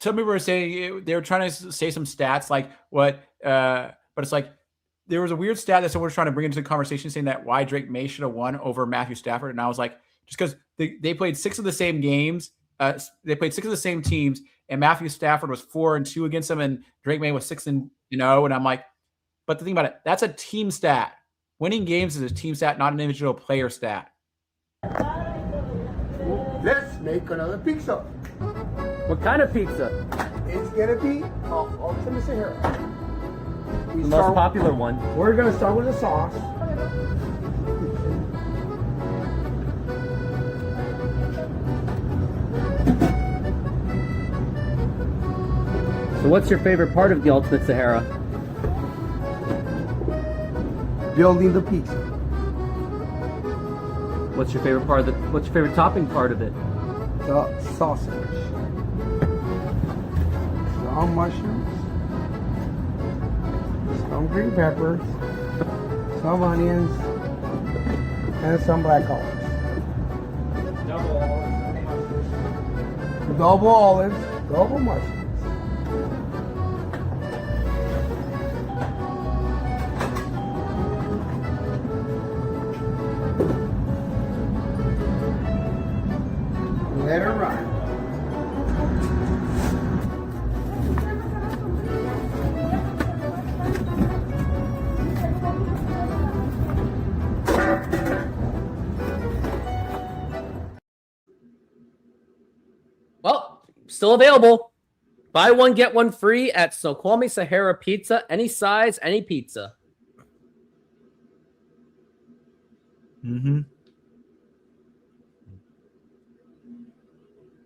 Some people were saying they were trying to say some stats like what, but it's like there was a weird stat that someone was trying to bring into the conversation saying that why Drake May should have won over Matthew Stafford. And I was like, just because they played 6 of the same games. They played 6 of the same teams, and Matthew Stafford was 4-2 against them, and Drake May was 6-0. And I'm like, but the thing about it, that's a team stat. Winning games is a team stat, not an individual player stat. Let's make another pizza. What kind of pizza? It's gonna be Ultimate Sahara. The most popular one. We're gonna start with the sauce. So what's your favorite part of the Ultimate Sahara? Building the pizza. What's your favorite part of what's your favorite topping part of it? The sausage. Some mushrooms. Some green peppers. Some onions. And some black olives. Double olives. Double mushrooms. Still available. Buy one, get one free at Snoqualmie Sahara Pizza. Any size, any pizza. Mm-hmm.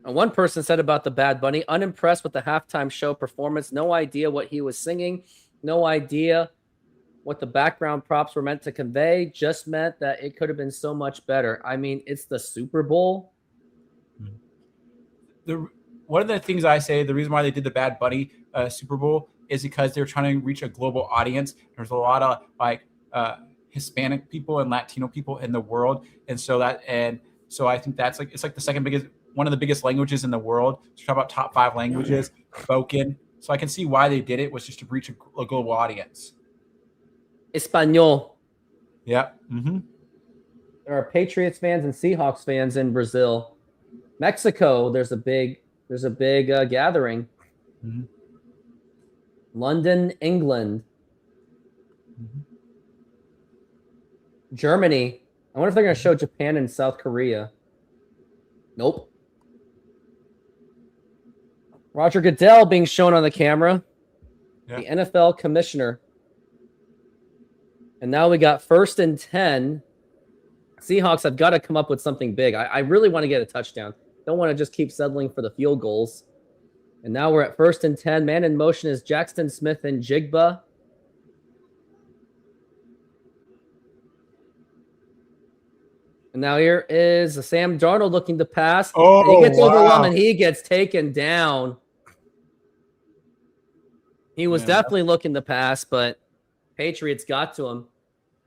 And one person said about the Bad Bunny, unimpressed with the halftime show performance. No idea what he was singing. No idea what the background props were meant to convey. Just meant that it could have been so much better. I mean, it's the Super Bowl. One of the things I say, the reason why they did the Bad Bunny Super Bowl is because they're trying to reach a global audience. There's a lot of Hispanic people and Latino people in the world. And so I think that's it's like the second biggest, one of the biggest languages in the world. So talk about top 5 languages spoken. So I can see why they did it, was just to reach a global audience. Espanol. Yeah. Mm-hmm. There are Patriots fans and Seahawks fans in Brazil. Mexico, there's a big gathering. Mm-hmm. London, England. Mm-hmm. Germany. I wonder if they're going to show Japan and South Korea. Nope. Roger Goodell being shown on the camera. Yeah. The NFL commissioner. And now we got 1st and 10. Seahawks have got to come up with something big. I really want to get a touchdown. Don't want to just keep settling for the field goals. And now we're at 1st and 10. Man in motion is Jackson Smith and Jigba. And now here is Sam Darnold looking to pass. Oh, and he gets overwhelmed wow. and he gets taken down. He was definitely looking to pass, but Patriots got to him.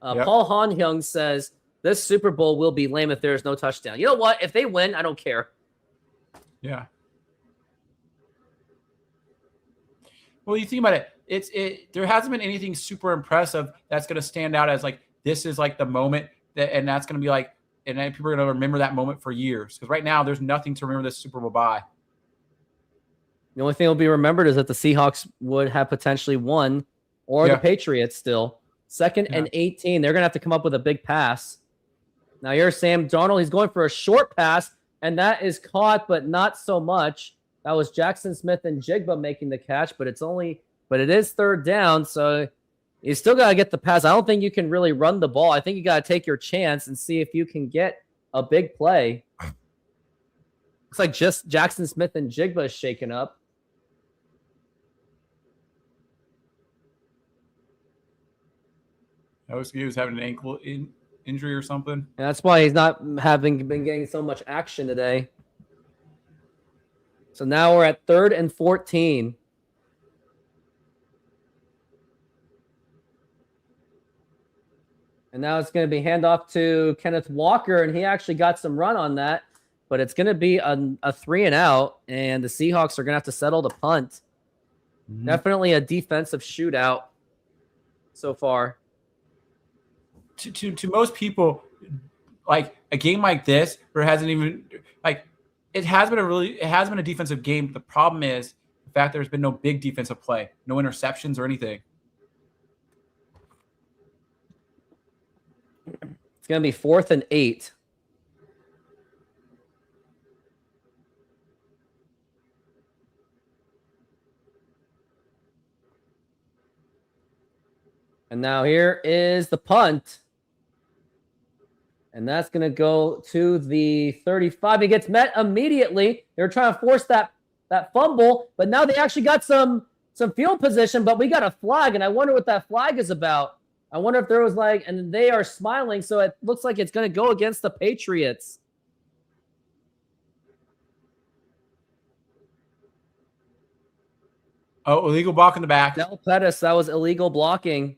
Paul Han-Hyung says, this Super Bowl will be lame if there is no touchdown. You know what? If they win, I don't care. Yeah. Well, you think about it. There hasn't been anything super impressive that's going to stand out as this is the moment and that's going to be and then people are going to remember that moment for years. Because right now there's nothing to remember this Super Bowl by. The only thing that will be remembered is that the Seahawks would have potentially won, or the Patriots still. 2nd and 18. They're going to have to come up with a big pass. Now here's Sam Darnold. He's going for a short pass, and that is caught, but not so much. That was Jackson Smith and Jigba making the catch, but it is 3rd down, so you still got to get the pass. I don't think you can really run the ball. I think you got to take your chance and see if you can get a big play. Looks like just Jackson Smith and Jigba is shaken up. He was having an ankle injury or something. And that's why he's not been getting so much action today. So now we're at 3rd and 14. And now it's going to be handoff to Kenneth Walker, and he actually got some run on that. But it's going to be a 3-and-out, and the Seahawks are going to have to settle the punt. Mm-hmm. Definitely a defensive shootout so far. To most people, a game like this, where it hasn't even it has been a defensive game. The problem is the fact there's been no big defensive play, no interceptions or anything. It's going to be 4th and 8. And now here is the punt. And that's going to go to the 35. He gets met immediately. They're trying to force that fumble, but now they actually got some field position, but we got a flag, and I wonder what that flag is about. I wonder if there was and they are smiling, so it looks like it's going to go against the Patriots. Oh, illegal block in the back. Del Pettis, that was illegal blocking.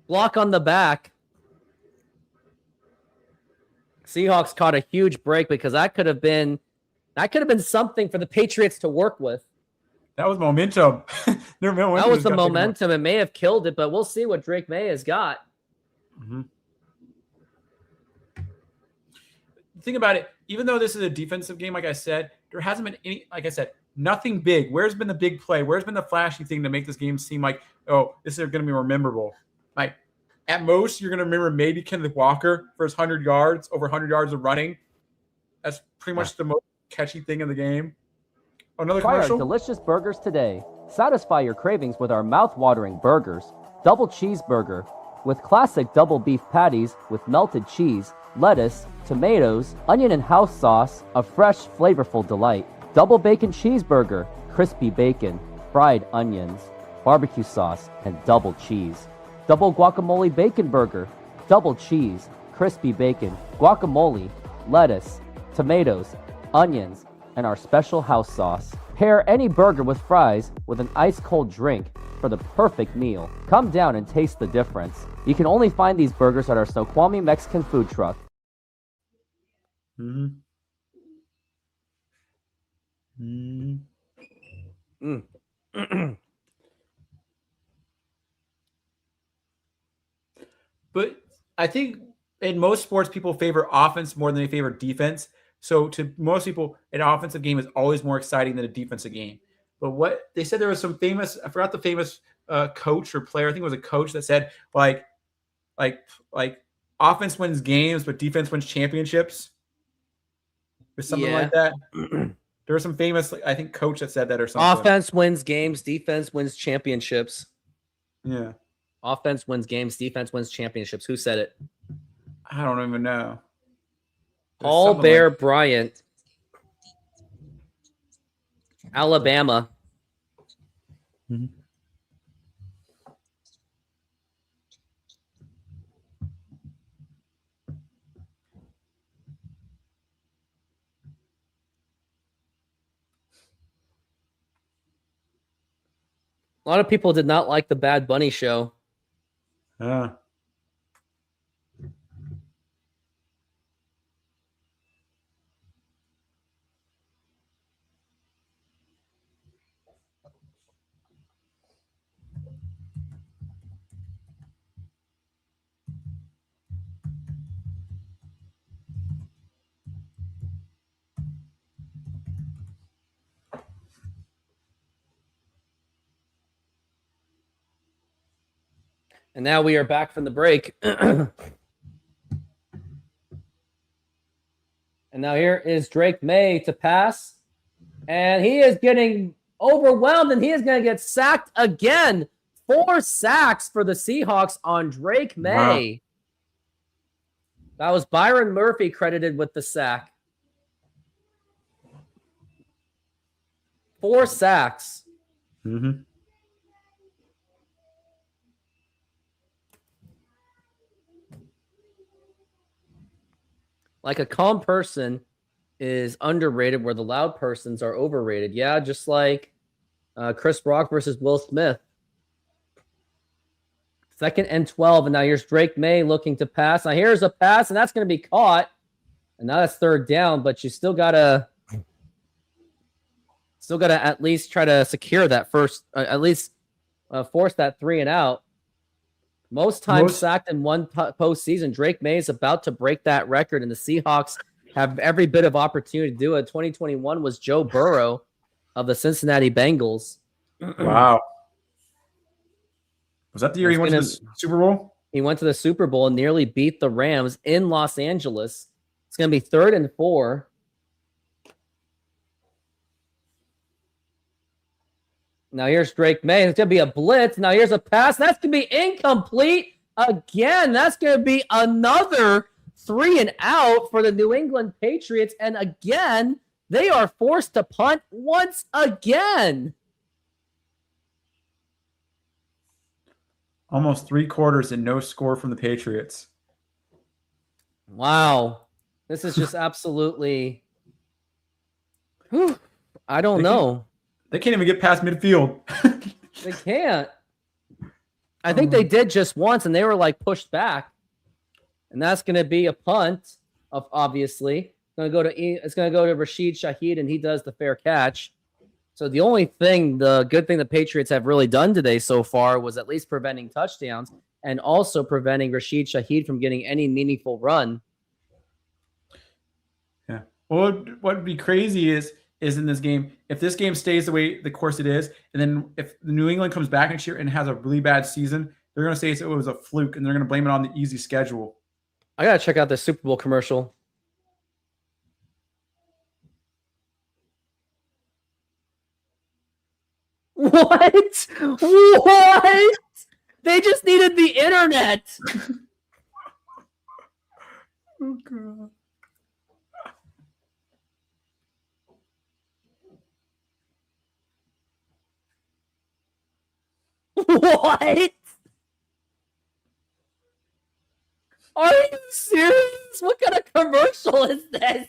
Block on the back. Seahawks caught a huge break because that could have been something for the Patriots to work with. That was momentum. That was the momentum. It may have killed it, but we'll see what Drake May has got. Mm-hmm. Think about it. Even though this is a defensive game, like I said, there hasn't been any, nothing big. Where's been the big play? Where's been the flashy thing to make this game seem like, oh, this is going to be memorable? At most, you're going to remember maybe Kenneth Walker for his 100 yards, over 100 yards of running. That's pretty much the most catchy thing in the game. Another Try our commercial. delicious burgers today. Satisfy your cravings with our mouth-watering burgers. Double cheeseburger with classic double beef patties with melted cheese, lettuce, tomatoes, onion and house sauce, a fresh, flavorful delight. Double bacon cheeseburger, crispy bacon, fried onions, barbecue sauce, and double cheese. Double guacamole bacon burger, double cheese, crispy bacon, guacamole, lettuce, tomatoes, onions, and our special house sauce. Pair any burger with fries with an ice-cold drink for the perfect meal. Come down and taste the difference. You can only find these burgers at our Snoqualmie Mexican food truck. Mm-hmm. Mm. But I think in most sports, people favor offense more than they favor defense. So to most people, an offensive game is always more exciting than a defensive game. But what they said, there was some famous, I forgot the famous coach or player. I think it was a coach that said like offense wins games, but defense wins championships. Or something like that. There was some famous, I think, coach that said that or something. Offense wins games, defense wins championships. Yeah. Offense wins games, defense wins championships. Who said it? I don't even know. Paul Bear Bryant, Alabama. Mm-hmm. A lot of people did not like the Bad Bunny show. Yeah. And now we are back from the break. And now here is Drake May to pass. And he is getting overwhelmed, and he is going to get sacked again. 4 sacks for the Seahawks on Drake May. Wow. That was Byron Murphy credited with the sack. 4 sacks. Mm-hmm. Like a calm person is underrated where the loud persons are overrated. Yeah, just like Chris Rock versus Will Smith. 2nd and 12, and now here's Drake May looking to pass. Now here's a pass, and that's going to be caught. And now that's 3rd down, but you still gotta at least try to secure that first, at least force that 3 and out. Most times sacked in one postseason. Drake May is about to break that record, and the Seahawks have every bit of opportunity to do it. 2021 was Joe Burrow of the Cincinnati Bengals. Wow. Was that the year he went to the Super Bowl? He went to the Super Bowl and nearly beat the Rams in Los Angeles. It's going to be 3rd and 4. Now here's Drake May. It's going to be a blitz. Now here's a pass. That's going to be incomplete again. That's going to be another 3 and out for the New England Patriots. And again, they are forced to punt once again. Almost 3 quarters and no score from the Patriots. Wow. This is just absolutely... I don't know. They can't even get past midfield. They can't. I think they did just once, and they were like pushed back. And that's going to be a punt, obviously. It's going to go to Rashid Shaheed, and he does the fair catch. So the good thing the Patriots have really done today so far was at least preventing touchdowns and also preventing Rashid Shaheed from getting any meaningful run. Yeah. Well, what would be crazy is in this game, if this game stays the way the course it is, and then if New England comes back next year and has a really bad season, they're going to say it was a fluke, and they're going to blame it on the easy schedule. I got to check out the Super Bowl commercial. What? What? They just needed the internet. Oh god. What? Are you serious? What kind of commercial is this?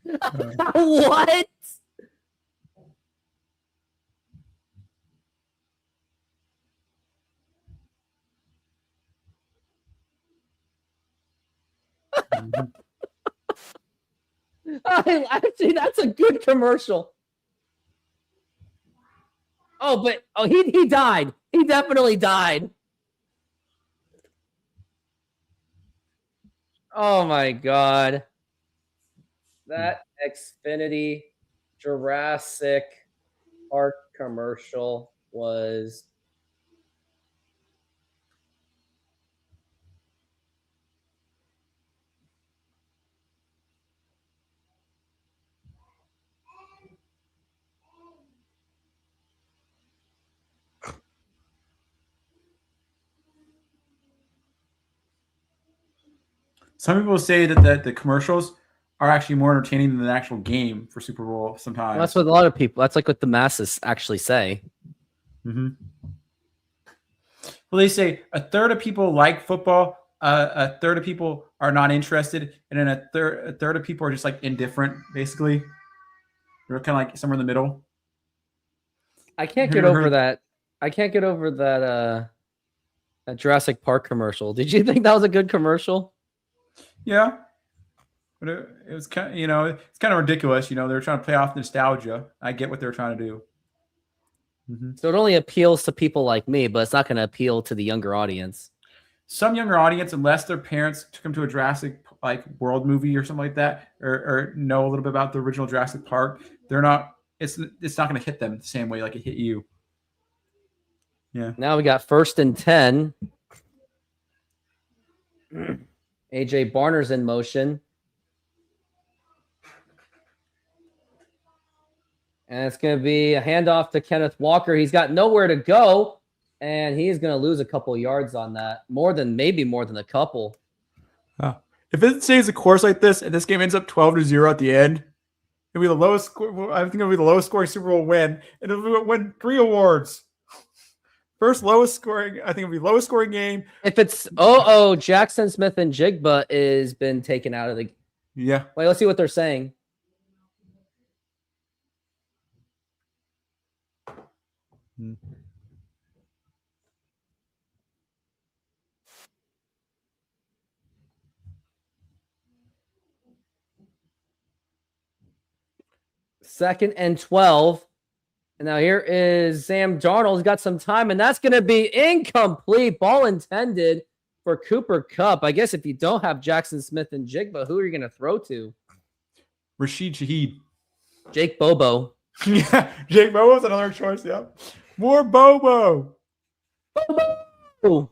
What? Actually, that's a good commercial. Oh, but he died. He definitely died. Oh my god. That Xfinity Jurassic Park commercial was Some people say that the commercials are actually more entertaining than the actual game for Super Bowl sometimes. well, that's what a lot of people. That's like what the masses actually say. Mm-hmm. Well, they say a third of people like football, a third of people are not interested, and then a third of people are just like indifferent. Basically, they're kind of like somewhere in the middle. I can't get over that. I can't get over that. That Jurassic Park commercial. Did you think that was a good commercial? Yeah, but it was kind of, it's kind of ridiculous. They're trying to play off nostalgia. I get what they're trying to do. Mm-hmm. So it only appeals to people like me, but it's not going to appeal to the younger audience. Some younger audience, unless their parents took them to a Jurassic World movie or something like that, or know a little bit about the original Jurassic Park, they're not. It's not going to hit them the same way like it hit you. Yeah. Now we got 1st and 10. AJ Barner's in motion. And it's going to be a handoff to Kenneth Walker. He's got nowhere to go, and he's going to lose a couple yards on that. Maybe more than a couple. Oh. If it stays a course like this, and this game ends up 12-0 at the end, it'll be the lowest score. I think it'll be the lowest scoring Super Bowl win, and it'll win 3 awards. First lowest scoring, I think it'll be lowest scoring game. If it's Jackson Smith and Jigba is been taken out of the. Yeah. Wait, let's see what they're saying. Second and 12. And now here is Sam Darnold. He's got some time, and that's going to be incomplete. Ball intended for Cooper Kupp. I guess if you don't have Jackson Smith and Jigba, who are you going to throw to? Rashid Shaheed. Jake Bobo. Yeah, Jake Bobo's another choice. Yep. More Bobo. Bobo.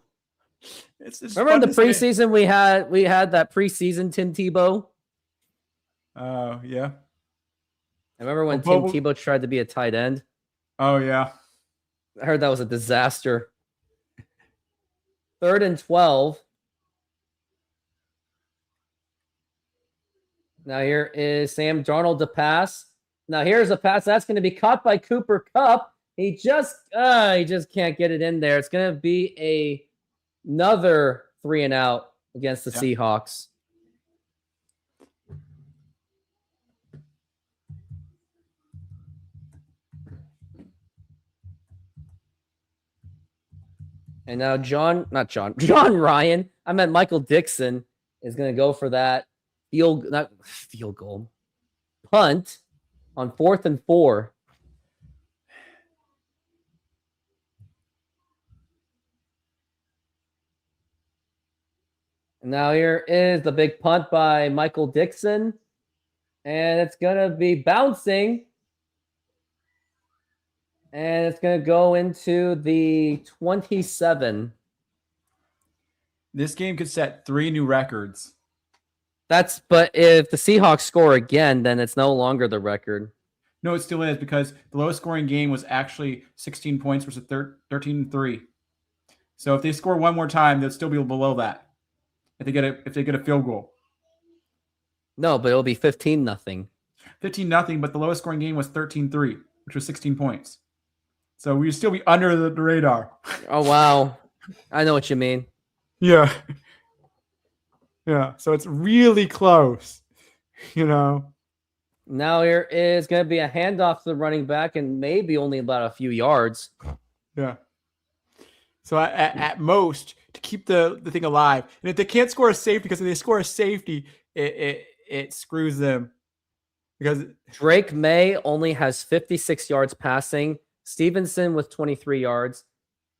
It's Remember in the preseason we had that preseason Tim Tebow? Oh, yeah. I remember when Tim Tebow tried to be a tight end. Oh, yeah. I heard that was a disaster. 3rd and 12. Now here is Sam Darnold to pass. Now here's a pass that's going to be caught by Cooper Kupp. He just can't get it in there. It's going to be another 3 and out against the Seahawks. And now John Ryan, I meant Michael Dixon, is going to go for that field goal, punt on 4th and 4. And now here is the big punt by Michael Dixon. And it's going to be bouncing. And it's going to go into the 27. This game could set 3 new records. But if the Seahawks score again, then it's no longer the record. No, it still is because the lowest scoring game was actually 16 points versus 13-3. So if they score one more time, they'll still be below that. If they get a field goal. No, but it'll be 15-0. 15-0, but the lowest scoring game was 13-3, which was 16 points. So we'd still be under the radar. Oh, wow. I know what you mean. Yeah. Yeah. So it's really close, Now here is going to be a handoff to the running back and maybe only about a few yards. Yeah. So at most, to keep the thing alive. And if they can't score a safety, because if they score a safety, it screws them. Because Drake May only has 56 yards passing. Stevenson with 23 yards.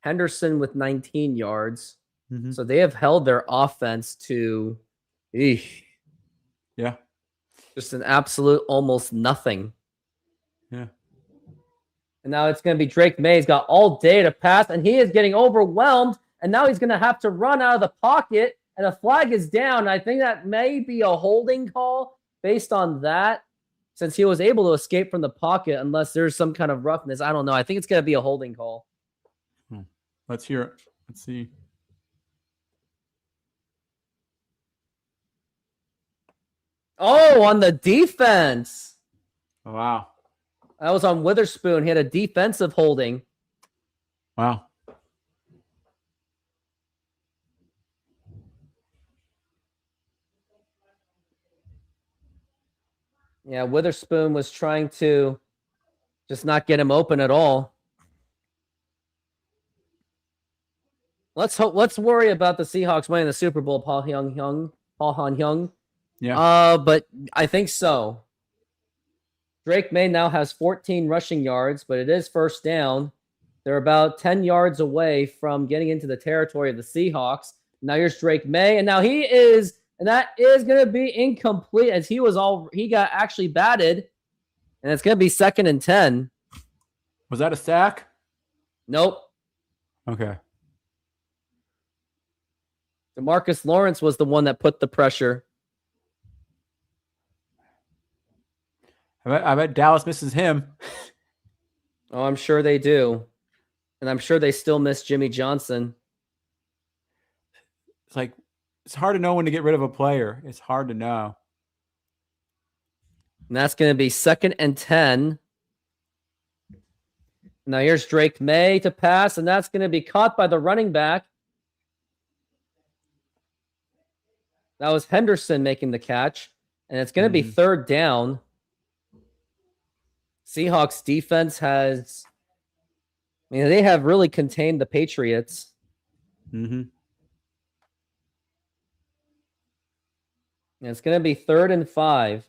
Henderson with 19 yards. Mm-hmm. So they have held their offense to yeah, just an absolute almost nothing. Yeah. And now it's going to be Drake May. He's got all day to pass, and he is getting overwhelmed. And now he's going to have to run out of the pocket, and a flag is down. I think that may be a holding call based on that, since he was able to escape from the pocket, unless there's some kind of roughness. I don't know. I think it's going to be a holding call. Let's hear it. Let's see. Oh, on the defense. Oh, wow. That was on Witherspoon. He had a defensive holding. Wow. Yeah, Witherspoon was trying to just not get him open at all. Let's worry about the Seahawks winning the Super Bowl, Paul Han-Hyung. Yeah. But I think so. Drake May now has 14 rushing yards, but it is first down. They're about 10 yards away from getting into the territory of the Seahawks. Now here's Drake May, and now that is going to be incomplete as he got actually batted, and it's going to be 2nd and 10. Was that a sack? Nope. Okay. DeMarcus Lawrence was the one that put the pressure. I bet Dallas misses him. Oh, I'm sure they do. And I'm sure they still miss Jimmy Johnson. It's hard to know when to get rid of a player. It's hard to know. And that's going to be 2nd and 10. Now here's Drake May to pass, and that's going to be caught by the running back. That was Henderson making the catch, and it's going to be 3rd down. Seahawks defense they have really contained the Patriots. Mm-hmm. And it's going to be 3rd and 5.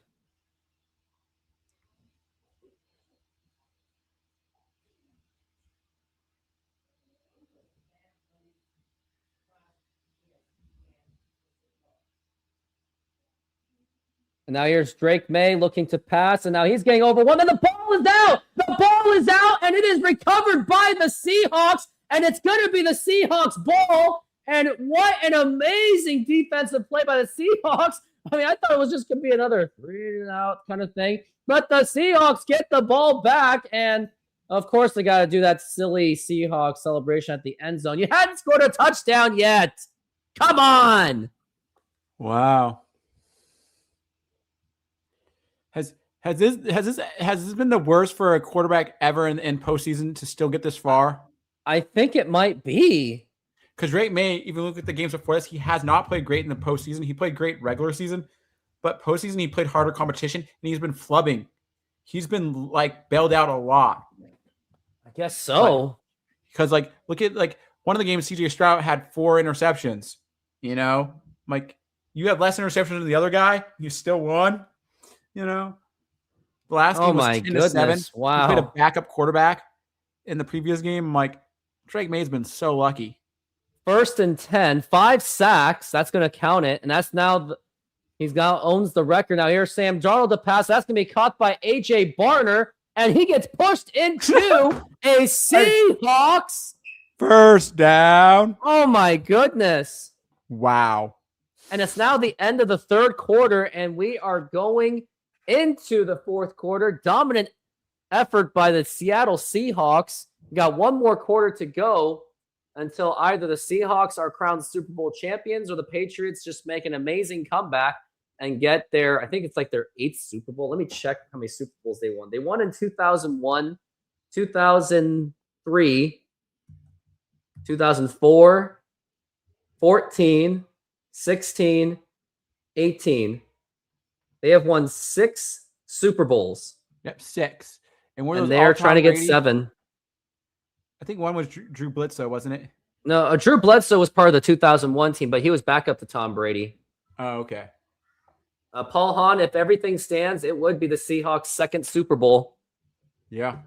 And now here's Drake May looking to pass, and now he's getting overwhelmed, and the ball is out! The ball is out, and it is recovered by the Seahawks, and it's going to be the Seahawks ball, and what an amazing defensive play by the Seahawks. I thought it was just going to be another 3-and-out kind of thing, but the Seahawks get the ball back, and of course they got to do that silly Seahawks celebration at the end zone. You hadn't scored a touchdown yet. Come on! Wow. Has this been the worst for a quarterback ever in postseason to still get this far? I think it might be. Because Drake May, even look at the games before this, he has not played great in the postseason. He played great regular season, but postseason he played harder competition, and he's been flubbing. He's been bailed out a lot. I guess so. Because look at one of the games, CJ Stroud had 4 interceptions. You have less interceptions than the other guy, you still won. The last game was 10-7. Wow. He played a backup quarterback in the previous game. Drake May's been so lucky. 1st and 10, 5 sacks. That's going to count it. And that's now, owns the record. Now here's Sam Darnold to pass. That's going to be caught by A.J. Barner. And he gets pushed into a Seahawks. First down. Oh my goodness. Wow. And it's now the end of the 3rd quarter. And we are going into the 4th quarter. Dominant effort by the Seattle Seahawks. We got one more quarter to go until either the Seahawks are crowned Super Bowl champions or the Patriots just make an amazing comeback and get their, I think it's like their 8th Super Bowl. Let me check how many Super Bowls they won. They won in 2001, 2003, 2004, 14, 16, 18. They have won 6 Super Bowls. Yep, 6. And they're trying to get 7. I think one was Drew Bledsoe, wasn't it? No, Drew Bledsoe was part of the 2001 team, but he was back up to Tom Brady. Oh, okay. Paul Hahn, if everything stands, it would be the Seahawks' 2nd Super Bowl. Yeah.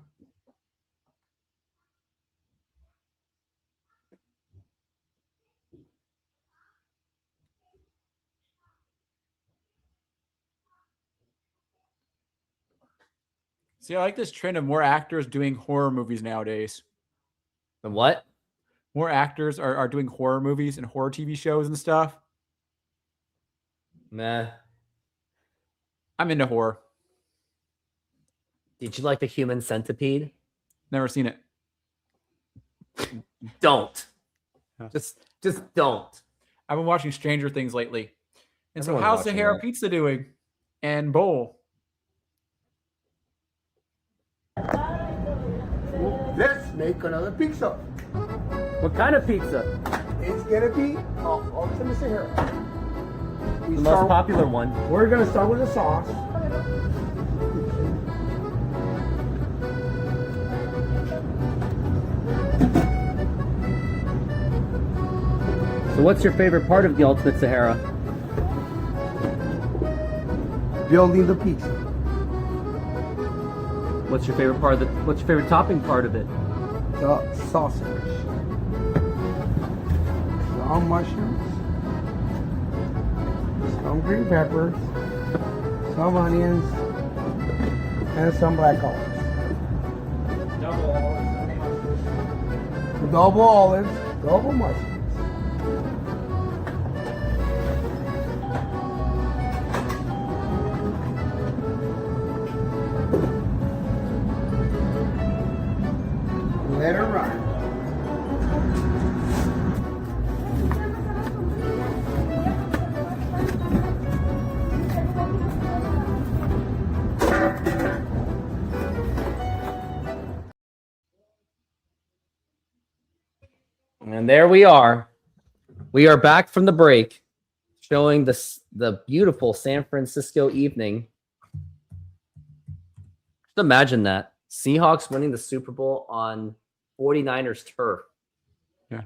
See, I like this trend of more actors doing horror movies nowadays. And what? More actors are doing horror movies and horror TV shows and stuff. Nah. I'm into horror. Did you like the Human Centipede? Never seen it. Don't. Yeah. Just don't. I've been watching Stranger Things lately. And so Everyone's how's watching Sahara that. Pizza doing? And Bowl? Let's make another pizza. What kind of pizza? It's gonna be ultimate Sahara. The most popular one. We're gonna start with the sauce. So what's your favorite part of the Ultimate Sahara? Building the pizza. What's your favorite part of what's your favorite topping part of it? The sausage. Some mushrooms. Some green peppers. Some onions. And some black olives. Double olives. Double mushrooms. Let her run. And there we are. We are back from the break, showing the beautiful San Francisco evening. Just imagine that. Seahawks winning the Super Bowl on 49ers turf. Yeah.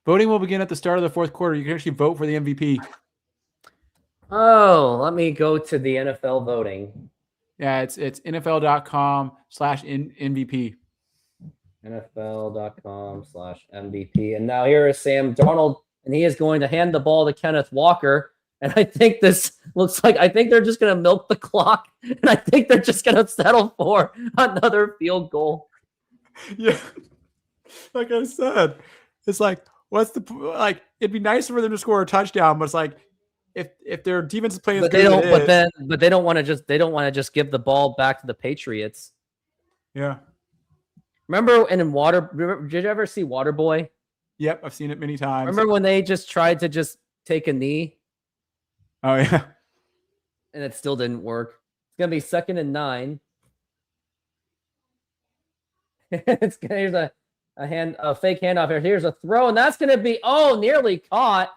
Voting will begin at the start of the 4th quarter. You can actually vote for the MVP. Oh, let me go to the NFL voting. Yeah, it's NFL.com/MVP. NFL.com/MVP. And now here is Sam Darnold, and he is going to hand the ball to Kenneth Walker. And I think this looks like, I think they're just going to milk the clock. And I think they're just going to settle for another field goal. Yeah. Like I said, it's like, it'd be nice for them to score a touchdown, but it's like, if their defense is playing, But they don't, but they don't want to just give the ball back to the Patriots. Yeah. Remember did you ever see Waterboy? Yep. I've seen it many times. Remember when they just tried to just take a knee? Oh, yeah. And it still didn't work. It's going to be 2nd and 9. Here's a fake handoff here. Here's a throw, and that's going to be, nearly caught.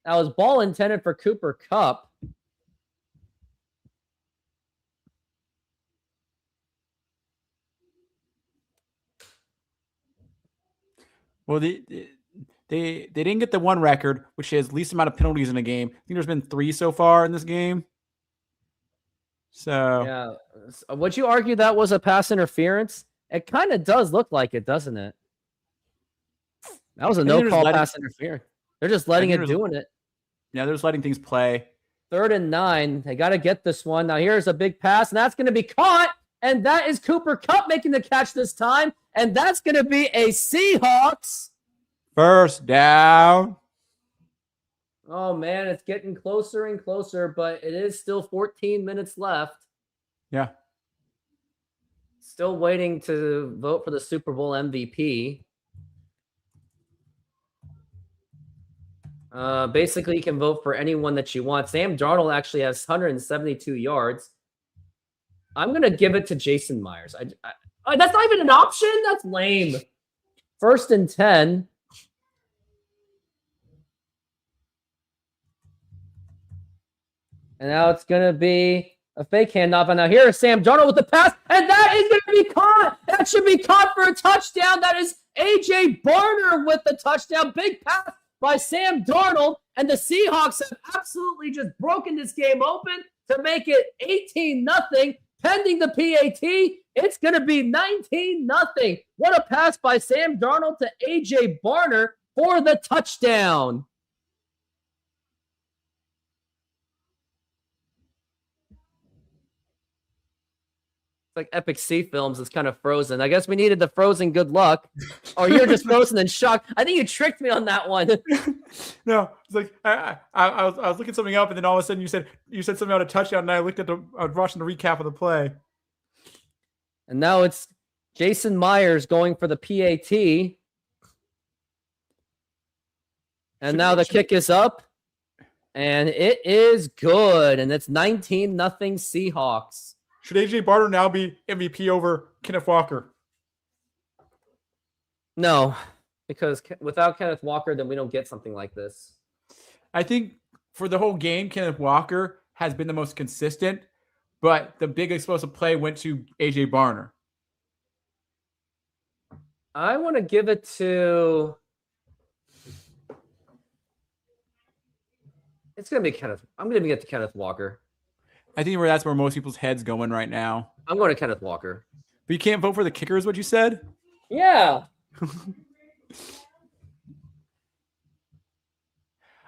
That was ball intended for Cooper Kupp. Well, they didn't get the one record, which is least amount of penalties in a game. I think there's been 3 so far in this game. So yeah, would you argue that was a pass interference? It kind of does look like it, doesn't it? That was a no-call pass interference. They're just letting it doing it. Yeah, they're just letting things play. 3rd and 9. They got to get this one. Now here's a big pass, and that's going to be caught. And that is Cooper Kupp making the catch this time. And that's going to be a Seahawks first down. Oh, man, it's getting closer and closer, but it is still 14 minutes left. Yeah. Still waiting to vote for the Super Bowl MVP. Basically, you can vote for anyone that you want. Sam Darnold actually has 172 yards. I'm going to give it to Jason Myers. That's not even an option? That's lame. 1st and 10. And now it's going to be a fake handoff. And now here is Sam Darnold with the pass. And that is going to be caught. That should be caught for a touchdown. That is A.J. Barner with the touchdown. Big pass by Sam Darnold. And the Seahawks have absolutely just broken this game open to make it 18-0. Pending the PAT, it's going to be 19-0. What a pass by Sam Darnold to A.J. Barner for the touchdown. It's like Epic Sea Films is kind of frozen. I guess we needed the frozen good luck. Or you're just frozen in shock. I think you tricked me on that one. No, it's like I was looking something up, and then all of a sudden you said something about a touchdown, and I was watching the recap of the play. And now it's Jason Myers going for the PAT. And now the kick is up. And it is good. And it's 19-0 Seahawks. Should A.J. Barner now be MVP over Kenneth Walker? No, because without Kenneth Walker, then we don't get something like this. I think for the whole game, Kenneth Walker has been the most consistent, but the big explosive play went to A.J. Barner. I want to give it to... It's going to be Kenneth. I'm going to give it to Kenneth Walker. I think that's where most people's heads going right now. I'm going to Kenneth Walker. But you can't vote for the kicker is what you said? Yeah.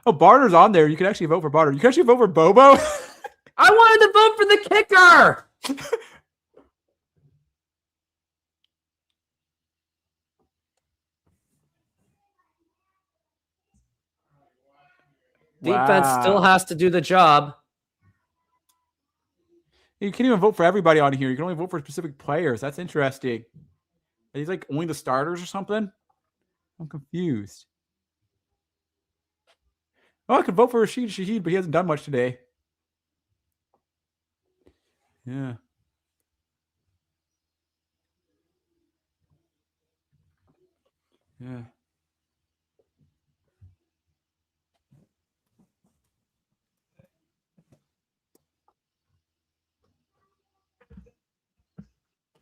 Oh, Barter's on there. You can actually vote for Barter. You can actually vote for Bobo? I wanted to vote for the kicker. Defense still has to do the job. You can't even vote for everybody on here. You can only vote for specific players. That's interesting. Are these like only the starters or something? I'm confused. Oh, I could vote for Rashid Shaheed, but he hasn't done much today. Yeah. Yeah.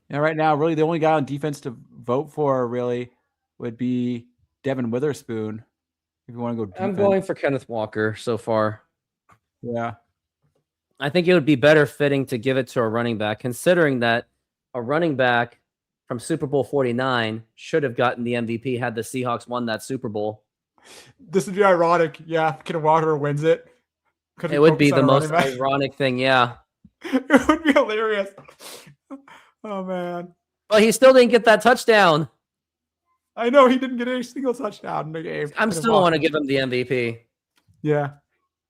Yeah, right now, really the only guy on defense to vote for really would be Devin Witherspoon. If you want to go defense. I'm going for Kenneth Walker so far. Yeah. I think it would be better fitting to give it to a running back, considering that a running back from Super Bowl 49 should have gotten the MVP had the Seahawks won that Super Bowl. This would be ironic. Yeah, if Kenneth Walker wins it. It would be the most ironic thing, yeah. It would be hilarious. Oh, man. But he still didn't get that touchdown. I know he didn't get a single touchdown in the game. I'm still want to give him the MVP. Yeah.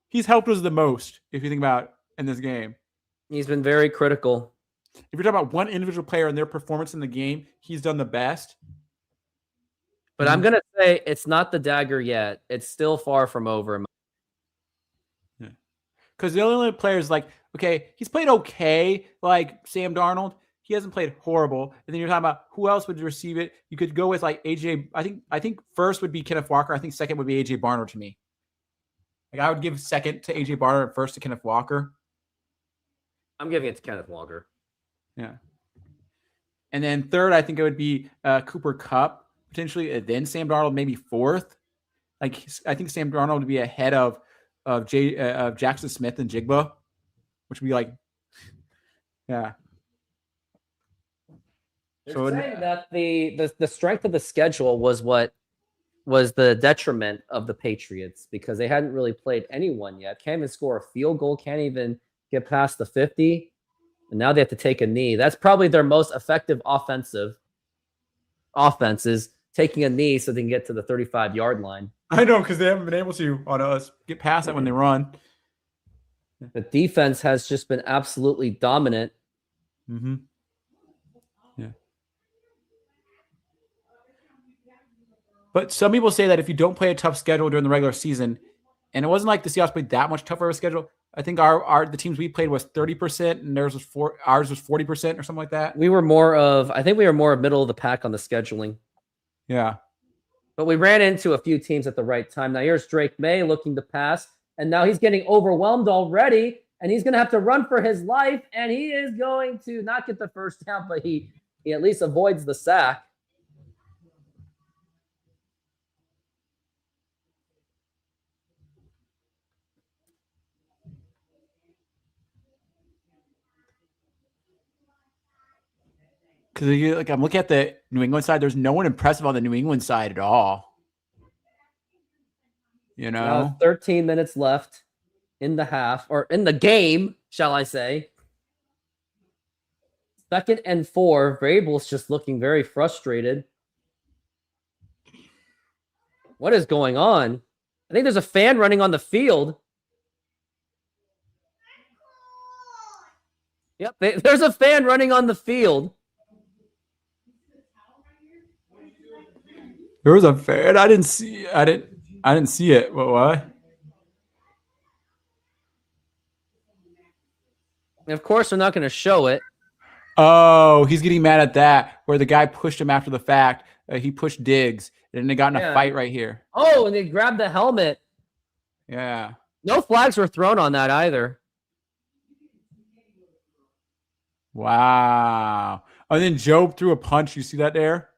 He's helped us the most, if you think about in this game. He's been very critical. If you're talking about one individual player and their performance in the game, he's done the best. But I'm going to say it's not the dagger yet. It's still far from over. Yeah. Because the only players like, okay, he's played okay, like Sam Darnold. He hasn't played horrible. And then you're talking about who else would receive it. You could go with like AJ. I think first would be Kenneth Walker. I think second would be AJ Barner to me. Like I would give second to AJ Barner and first to Kenneth Walker. I'm giving it to Kenneth Walker. Yeah. And then third, I think it would be Cooper Kupp potentially. And then Sam Darnold maybe fourth. Like I think Sam Darnold would be ahead of Jackson Smith and Jigba, which would be like, yeah. They're saying that the strength of the schedule was what was the detriment of the Patriots because they hadn't really played anyone yet. Can't even score a field goal. Can't even get past the 50. And now they have to take a knee. That's probably their most effective offense is taking a knee so they can get to the 35-yard line. I know because they haven't been able to on us get past it when they run. The defense has just been absolutely dominant. Mm-hmm. Yeah. But some people say that if you don't play a tough schedule during the regular season, and it wasn't like the Seahawks played that much tougher of a schedule. I think the teams we played was 30%, and ours was 40% or something like that. I think we were more middle of the pack on the scheduling. Yeah. But we ran into a few teams at the right time. Now here's Drake May looking to pass, and now he's getting overwhelmed already, and he's going to have to run for his life, and he is going to not get the first down, but he at least avoids the sack. Because like I'm looking at the New England side, there's no one impressive on the New England side at all. You know, now 13 minutes left in the half, or in the game, shall I say. 2nd and 4. Vrabel's just looking very frustrated. What is going on? I think there's a fan running on the field. Yep, there's a fan running on the field. there was a fan. I didn't see it. What? And of course, they're not going to show it. Oh, he's getting mad at that, where the guy pushed him after the fact. He pushed Diggs, and they got in a fight right here. Oh, and they grabbed the helmet. Yeah. No flags were thrown on that either. Wow. And then Job threw a punch. You see that there?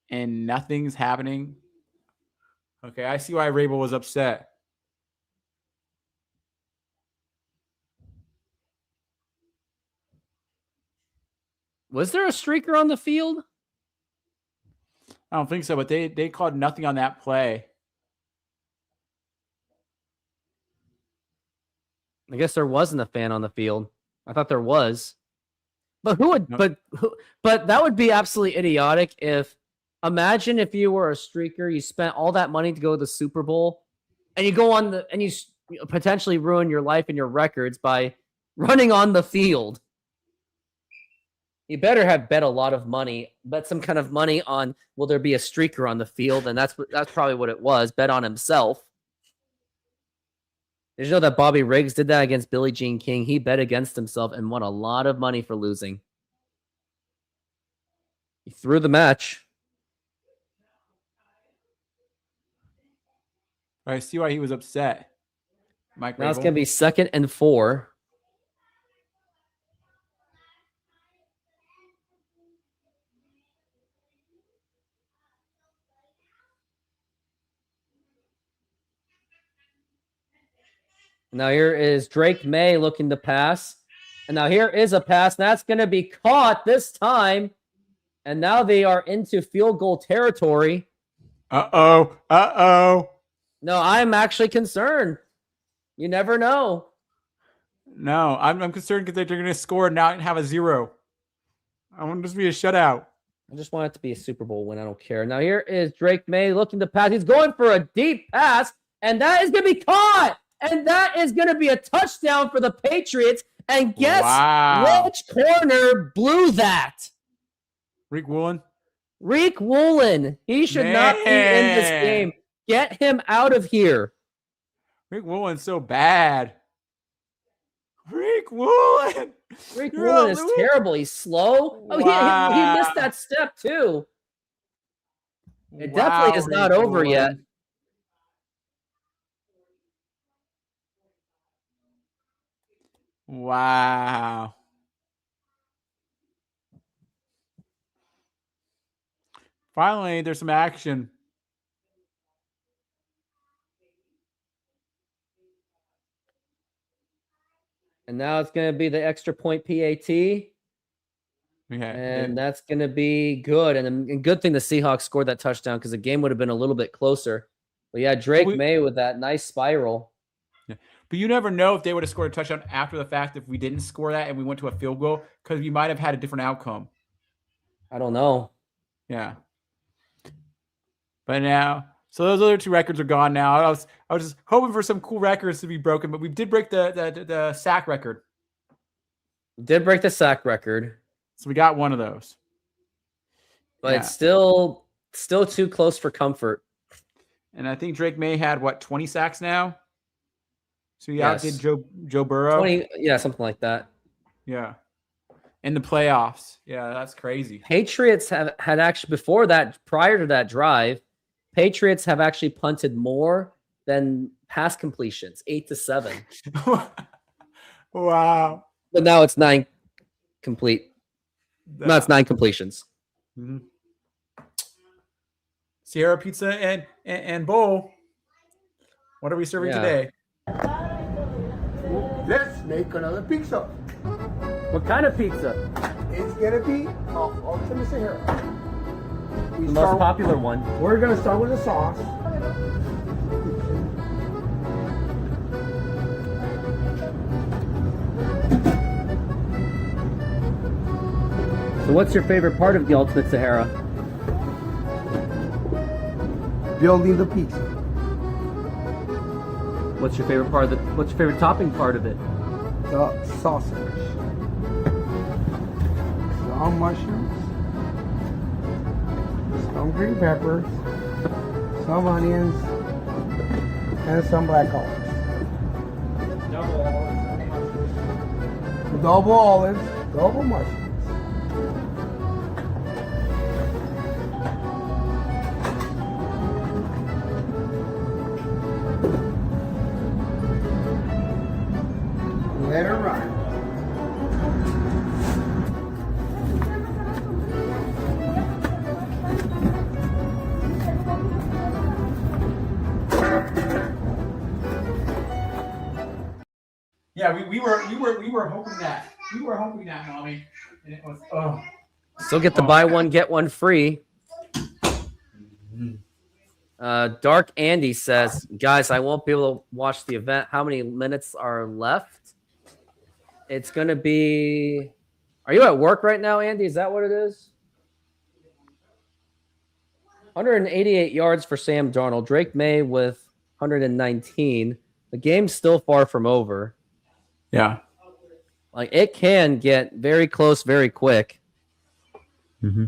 And nothing's happening. Okay, I see why Rabel was upset. Was there a streaker on the field? I don't think so, but they called nothing on that play. I guess there wasn't a fan on the field. I thought there was. But who would but that would be absolutely idiotic if imagine if you were a streaker, you spent all that money to go to the Super Bowl, and you go on and you potentially ruin your life and your records by running on the field. You better have bet a lot of money, bet some kind of money on will there be a streaker on the field, and that's probably what it was. Bet on himself. Did you know that Bobby Riggs did that against Billie Jean King? He bet against himself and won a lot of money for losing. He threw the match. I see why he was upset. Mike Now it's Rabel. going to be 2nd and 4. Now here is Drake May looking to pass. And now here is a pass. That's going to be caught this time. And now they are into field goal territory. Uh-oh. No, I'm actually concerned. You never know. No, I'm concerned because they're going to score now and have a 0. I want this to be a shutout. I just want it to be a Super Bowl win. I don't care. Now here is Drake May looking to pass. He's going for a deep pass. And that is going to be caught. And that is going to be a touchdown for the Patriots. And guess which corner blew that? Rick Woolen. Rick Woolen. He should not be in this game. Get him out of here. Rick Woolen's so bad. Rick Woolen. Rick Woolen is terrible. He's slow. Oh, he missed that step too. It definitely is not over yet. Wow. Finally, there's some action. And now it's going to be the extra point PAT. Okay. And that's going to be good. And a good thing the Seahawks scored that touchdown because the game would have been a little bit closer. But yeah, Drake May with that nice spiral. Yeah. But you never know if they would have scored a touchdown after the fact if we didn't score that and we went to a field goal because we might have had a different outcome. I don't know. Yeah. But now, so those other 2 records are gone now. I was just hoping for some cool records to be broken, but we did break the sack record. Did break the sack record, So we got one of those. but it's still too close for comfort. And I think Drake May had, 20 sacks now? So he Yes. outdid Joe Burrow? 20, yeah, something like that. Yeah. In the playoffs. Yeah, that's crazy. Patriots had actually, before that, prior to that drive, Patriots have actually punted more than pass completions, 8-7. Wow. But now it's 9 complete. No, it's 9 completions. Mm-hmm. Sierra Pizza and Bowl. What are we serving today? Let's make another pizza. What kind of pizza? It's gonna be ultimate Sahara. The most popular one. We're gonna start with the sauce. So what's your favorite part of the Ultimate Sahara? Building the pizza. What's your favorite topping part of it? The sausage. Some mushrooms. Some green peppers. Some onions. And some black olives. Double olives. Double mushrooms. Let her run. Yeah, we were hoping that. We were hoping that, mommy. And it was Still get the buy one, get one free. Dark Andy says, guys, I won't be able to watch the event. How many minutes are left? It's going to be... Are you at work right now, Andy? Is that what it is? 188 yards for Sam Darnold. Drake May with 119. The game's still far from over. Yeah. Like, it can get very close very quick. Mm-hmm.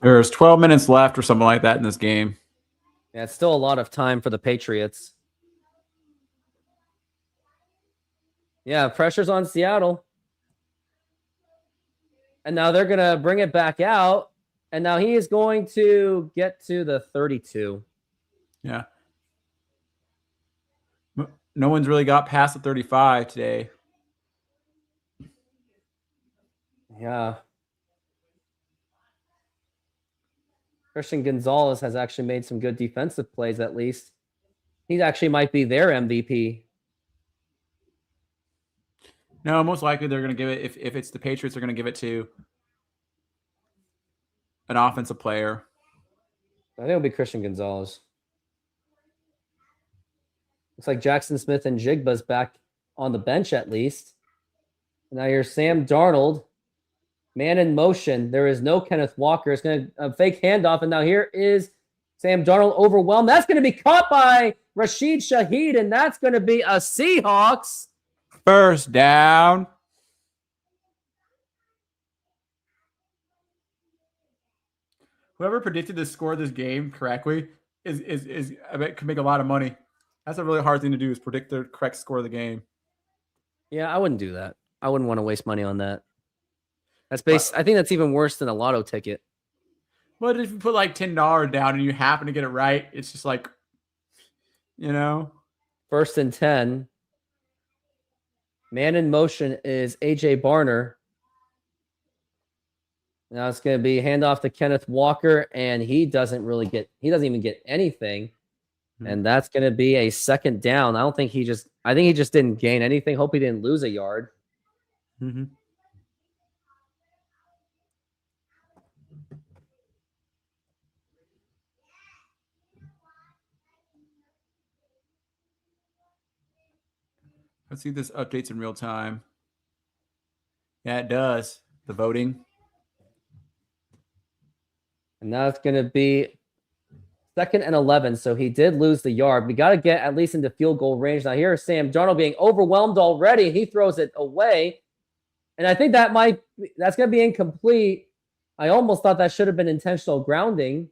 There's 12 minutes left or something like that in this game. Yeah, it's still a lot of time for the Patriots. Yeah, pressure's on Seattle. And now they're going to bring it back out. And now he is going to get to the 32. Yeah. No one's really got past the 35 today. Yeah. Christian Gonzalez has actually made some good defensive plays, at least. He actually might be their MVP. No, most likely they're going to give it, if it's the Patriots, they're going to give it to an offensive player. I think it'll be Christian Gonzalez. Looks like Jackson Smith and Jigba's back on the bench at least. Now here's Sam Darnold. Man in motion. There is no Kenneth Walker. It's going to fake handoff. And now here is Sam Darnold overwhelmed. That's going to be caught by Rashid Shaheed. And that's going to be a Seahawks first down. Whoever predicted the score of this game correctly is I bet could make a lot of money. That's a really hard thing to do, is predict the correct score of the game. Yeah, I wouldn't do that. I wouldn't want to waste money on that. That's I think that's even worse than a lotto ticket. But if you put like $10 down and you happen to get it right, it's just like, you know. 1st and 10. Man in motion is AJ Barner. Now it's going to be handoff to Kenneth Walker, and he doesn't even get anything. Mm-hmm. And that's going to be a 2nd down. I think he just didn't gain anything. Hope he didn't lose a yard. Mm-hmm. Let's see if this updates in real time. Yeah, it does. The voting. And now it's going to be 2nd and 11. So he did lose the yard. We got to get at least into field goal range. Now here's Sam Darnold being overwhelmed already. He throws it away. And I think that's going to be incomplete. I almost thought that should have been intentional grounding.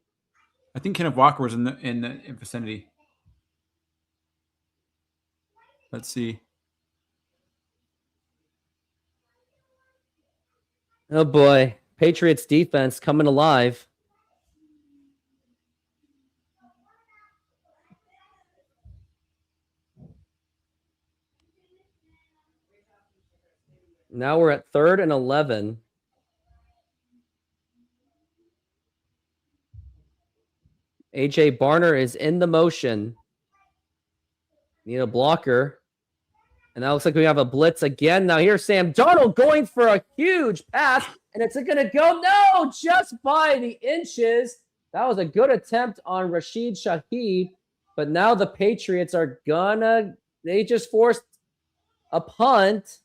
I think Kenneth Walker was in the vicinity. Let's see. Oh boy. Patriots defense coming alive. Now we're at 3rd and 11. AJ Barner is in the motion. Need a blocker. And that looks like we have a blitz again. Now here's Sam Darnold going for a huge pass. And it's going to go, no, just by the inches. That was a good attempt on Rashid Shaheed. But now the Patriots are they just forced a punt.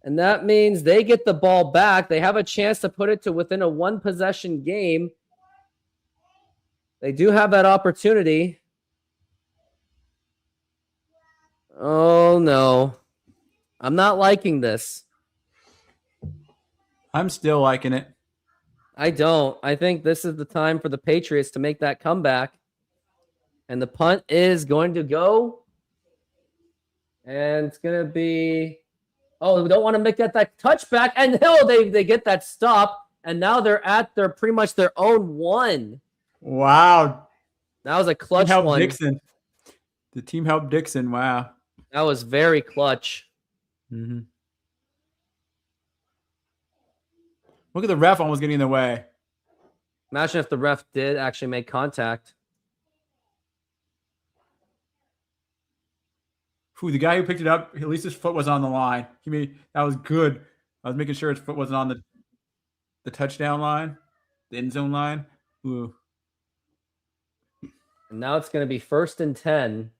And that means they get the ball back. They have a chance to put it to within a 1-possession game. They do have that opportunity. Oh, no. I'm not liking this. I'm still liking it. I don't. I think this is the time for the Patriots to make that comeback. And the punt is going to go. And it's going to be... Oh, we don't want to make that touchback. And they get that stop. And now they're at pretty much their own 1. Wow. That was a clutch one. Dixon. The team helped Dixon. Wow. That was very clutch. Mm-hmm. Look at the ref almost getting in the way. Imagine if the ref did actually make contact. The guy who picked it up, at least his foot was on the line. That was good. I was making sure his foot wasn't on the touchdown line, the end zone line. Ooh. And now it's going to be 1st and 10.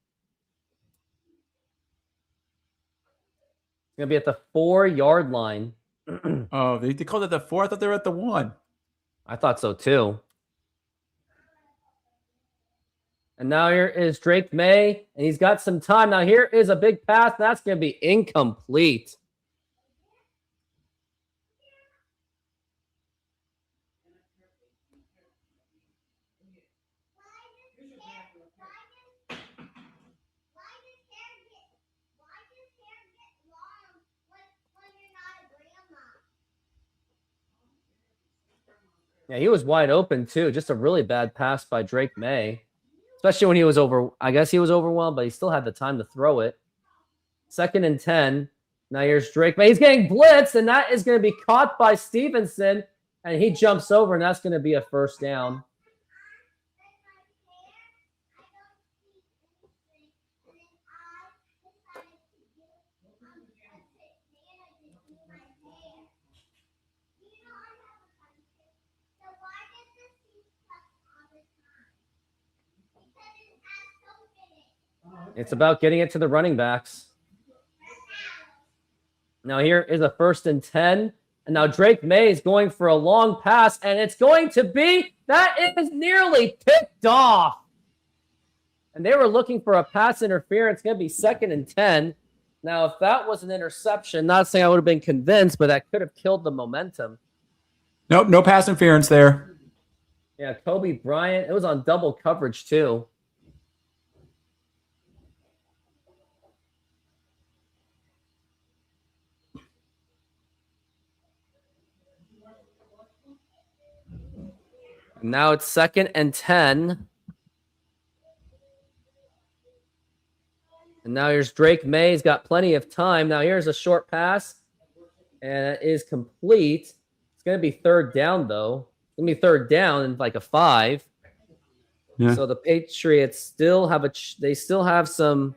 It's going to be at the 4-yard line. Oh, they called it the 4. I thought they were at the 1. I thought so too. And now here is Drake May, and he's got some time. Now here is a big pass. That's going to be incomplete. Yeah, he was wide open too. Just a really bad pass by Drake May. Especially when he was I guess he was overwhelmed, but he still had the time to throw it. 2nd and 10. Now here's Drake May. He's getting blitzed, and that is going to be caught by Stevenson, and he jumps over, and that's going to be a 1st down. It's about getting it to the running backs. Now here is a 1st and 10. And now Drake May is going for a long pass. And it's going to be, that is nearly picked off. And they were looking for a pass interference. It's going to be 2nd and 10. Now, if that was an interception, not saying I would have been convinced, but that could have killed the momentum. Nope, no pass interference there. Yeah, Kobe Bryant. It was on double coverage too. Now it's 2nd and 10. And now here's Drake May. He's got plenty of time. Now here's a short pass. And it is complete. It's going to be 3rd down, though. It's going to be 3rd down and like a 5. Yeah. So the Patriots still have some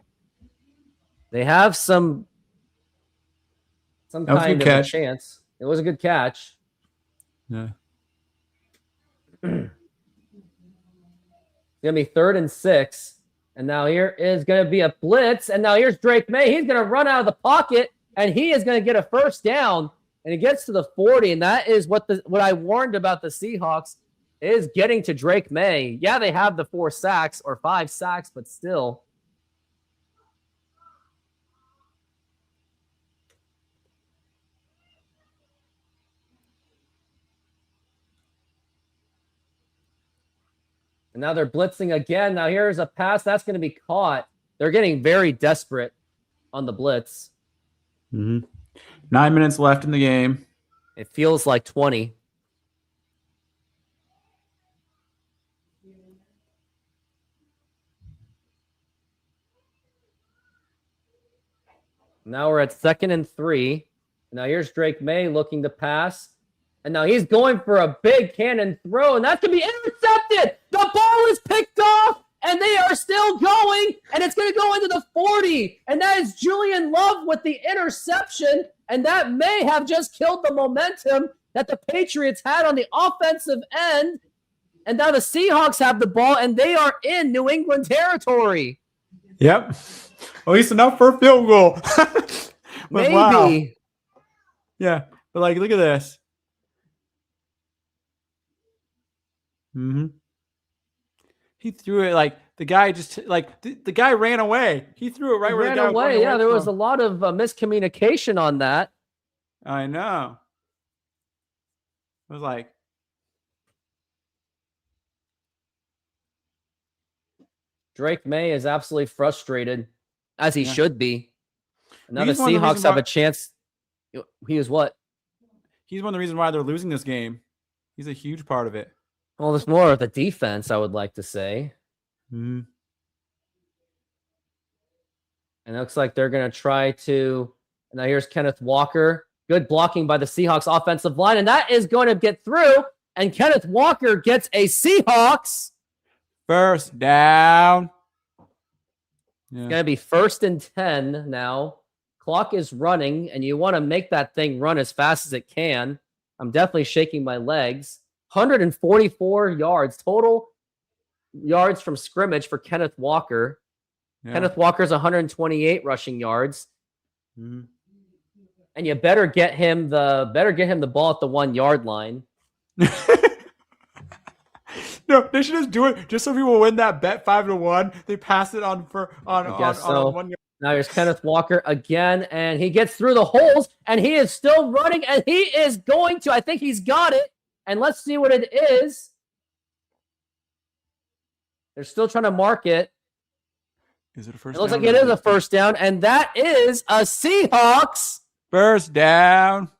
kind of a chance. It was a good catch. Yeah. It's going to be 3rd and 6. And now here is going to be a blitz. And now here's Drake May. He's going to run out of the pocket, and he is going to get a first down. And he gets to the 40, and that is what I warned about the Seahawks is getting to Drake May. Yeah, they have the 4 sacks or 5 sacks, but still. And now they're blitzing again. Now here's a pass. That's going to be caught. They're getting very desperate on the blitz. 9 minutes left in the game. It feels like 20. Now we're at 2nd and 3. Now here's Drake May looking to pass. And now he's going for a big cannon throw, and that's going to be intercepted. The ball is picked off, and they are still going, and it's going to go into the 40. And that is Julian Love with the interception, and that may have just killed the momentum that the Patriots had on the offensive end. And now the Seahawks have the ball, and they are in New England territory. Yep. At least enough for a field goal. Maybe. Wow. Yeah, but like, look at this. He threw it like the guy just like the guy ran away. He threw it right where the guy ran away. Yeah, there was a lot of miscommunication on that. I know. It was like Drake May is absolutely frustrated, as he should be. And now the He's one of the Seahawks reasons have why- a chance. He is what? he's one of the reasons why they're losing this game. He's a huge part of it. Well, there's more of the defense, I would like to say. And it looks like they're going to try to. Now here's Kenneth Walker. Good blocking by the Seahawks offensive line, and that is going to get through. And Kenneth Walker gets a Seahawks First down. Yeah. It's going to be 1st and 10 now. Clock is running, and you want to make that thing run as fast as it can. I'm definitely shaking my legs. 144 yards, total yards from scrimmage for Kenneth Walker. Yeah. Kenneth Walker's 128 rushing yards. And you better get him the ball at the 1 yard line. No, they should just do it just so people win that bet 5-1. They pass it on 1 yard. Now here's Kenneth Walker again, and he gets through the holes, and he is still running, and he is going to. I think he's got it. And let's see what it is. They're still trying to mark it. Is it a first It looks down? like it is a first down, and that is a Seahawks. First down.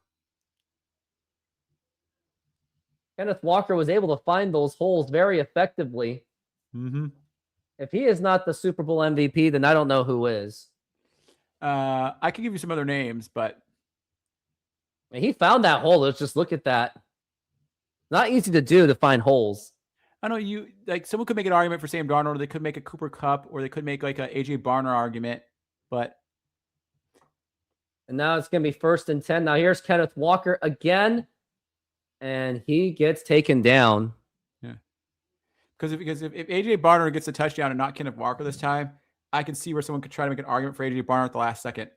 Kenneth Walker was able to find those holes very effectively. If he is not the Super Bowl MVP, then I don't know who is. I can give you some other names, but And he found that hole. Let's just look at that. Not easy to do to find holes. I know you like someone could make an argument for Sam Darnold, or they could make a Cooper Kupp, or they could make like a AJ Barner argument, but And now it's going to be 1st and 10. Now here's Kenneth Walker again, and he gets taken down. yeah, because if AJ Barner gets a touchdown and not Kenneth Walker this time, I can see where someone could try to make an argument for AJ Barner at the last second.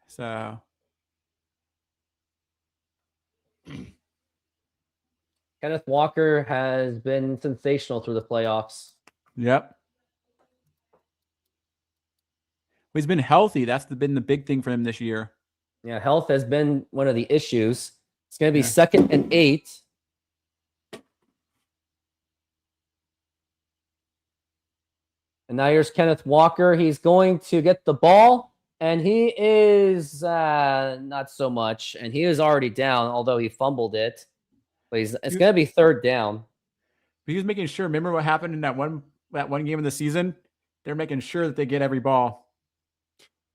So Kenneth Walker has been sensational through the playoffs. yep. He's been healthy. That's been the big thing for him this year. Yeah, health has been one of the issues. It's going to be 2nd and 8. And now here's Kenneth Walker. He's going to get the ball, and he is not so much. And he is already down, although he fumbled it. But it's going to be 3rd down. He was making sure. Remember what happened in that one game of the season? They're making sure that they get every ball.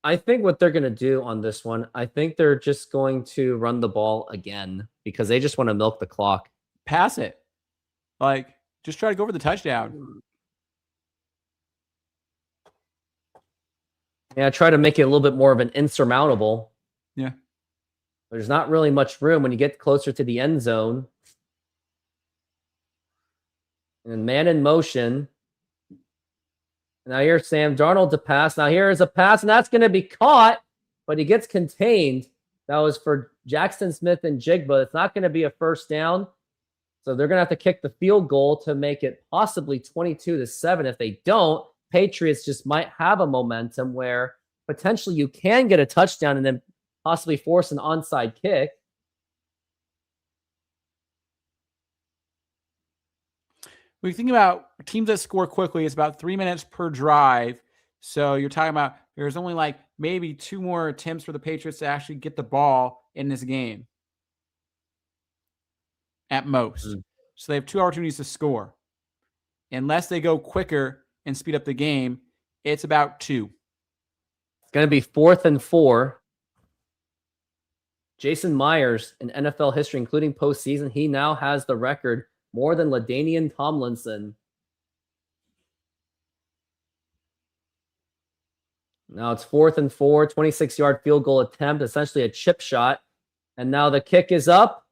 I think what they're going to do on this one, I think they're just going to run the ball again because they just want to milk the clock. Pass it. Like, just try to go for the touchdown. Yeah, try to make it a little bit more of an insurmountable. Yeah. There's not really much room when you get closer to the end zone. And man in motion. Now here's Sam Darnold to pass. Now here is a pass, and that's going to be caught, but he gets contained. That was for Jackson Smith and Jigba. It's not going to be a first down. So they're going to have to kick the field goal to make it possibly 22-7. If they don't, Patriots just might have a momentum where potentially you can get a touchdown and then possibly force an onside kick. When you think about teams that score quickly, it's about 3 minutes per drive. So you're talking about there's only like maybe 2 more attempts for the Patriots to actually get the ball in this game at most. So they have 2 opportunities to score. Unless they go quicker and speed up the game, it's about 2. It's going to be 4th and 4. Jason Myers in NFL history, including postseason, he now has the record more than LaDainian Tomlinson. Now it's 4th and 4, 26-yard field goal attempt, essentially a chip shot. And now the kick is up,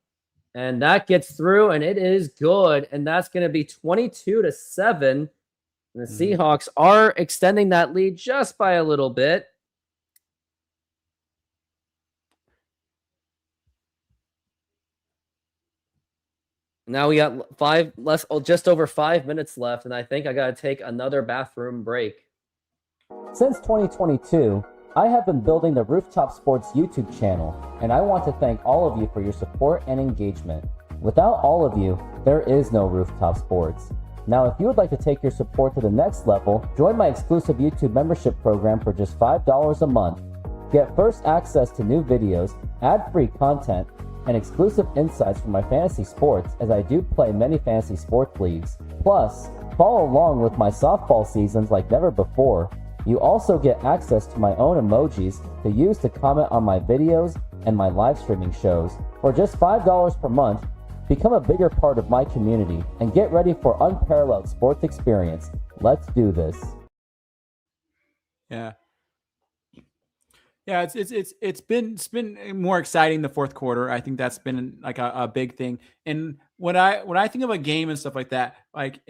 and that gets through, and it is good. And that's going to be 22-7. And the Seahawks are extending that lead just by a little bit. Now we got just over 5 minutes left, and I think I got to take another bathroom break. Since 2022, I have been building the Rooftop Sports YouTube channel, and I want to thank all of you for your support and engagement. Without all of you, there is no Rooftop Sports. Now, if you would like to take your support to the next level, join my exclusive YouTube membership program for just $5 a month. Get first access to new videos, ad-free content, and exclusive insights from my fantasy sports, as I do play many fantasy sports leagues. Plus, follow along with my softball seasons like never before. You also get access to my own emojis to use to comment on my videos and my live streaming shows. For just $5 per month, become a bigger part of my community and get ready for unparalleled sports experience. Let's do this. Yeah. Yeah, it's been more exciting the fourth quarter. I think that's been like a big thing. And when I think of a game and stuff like that, like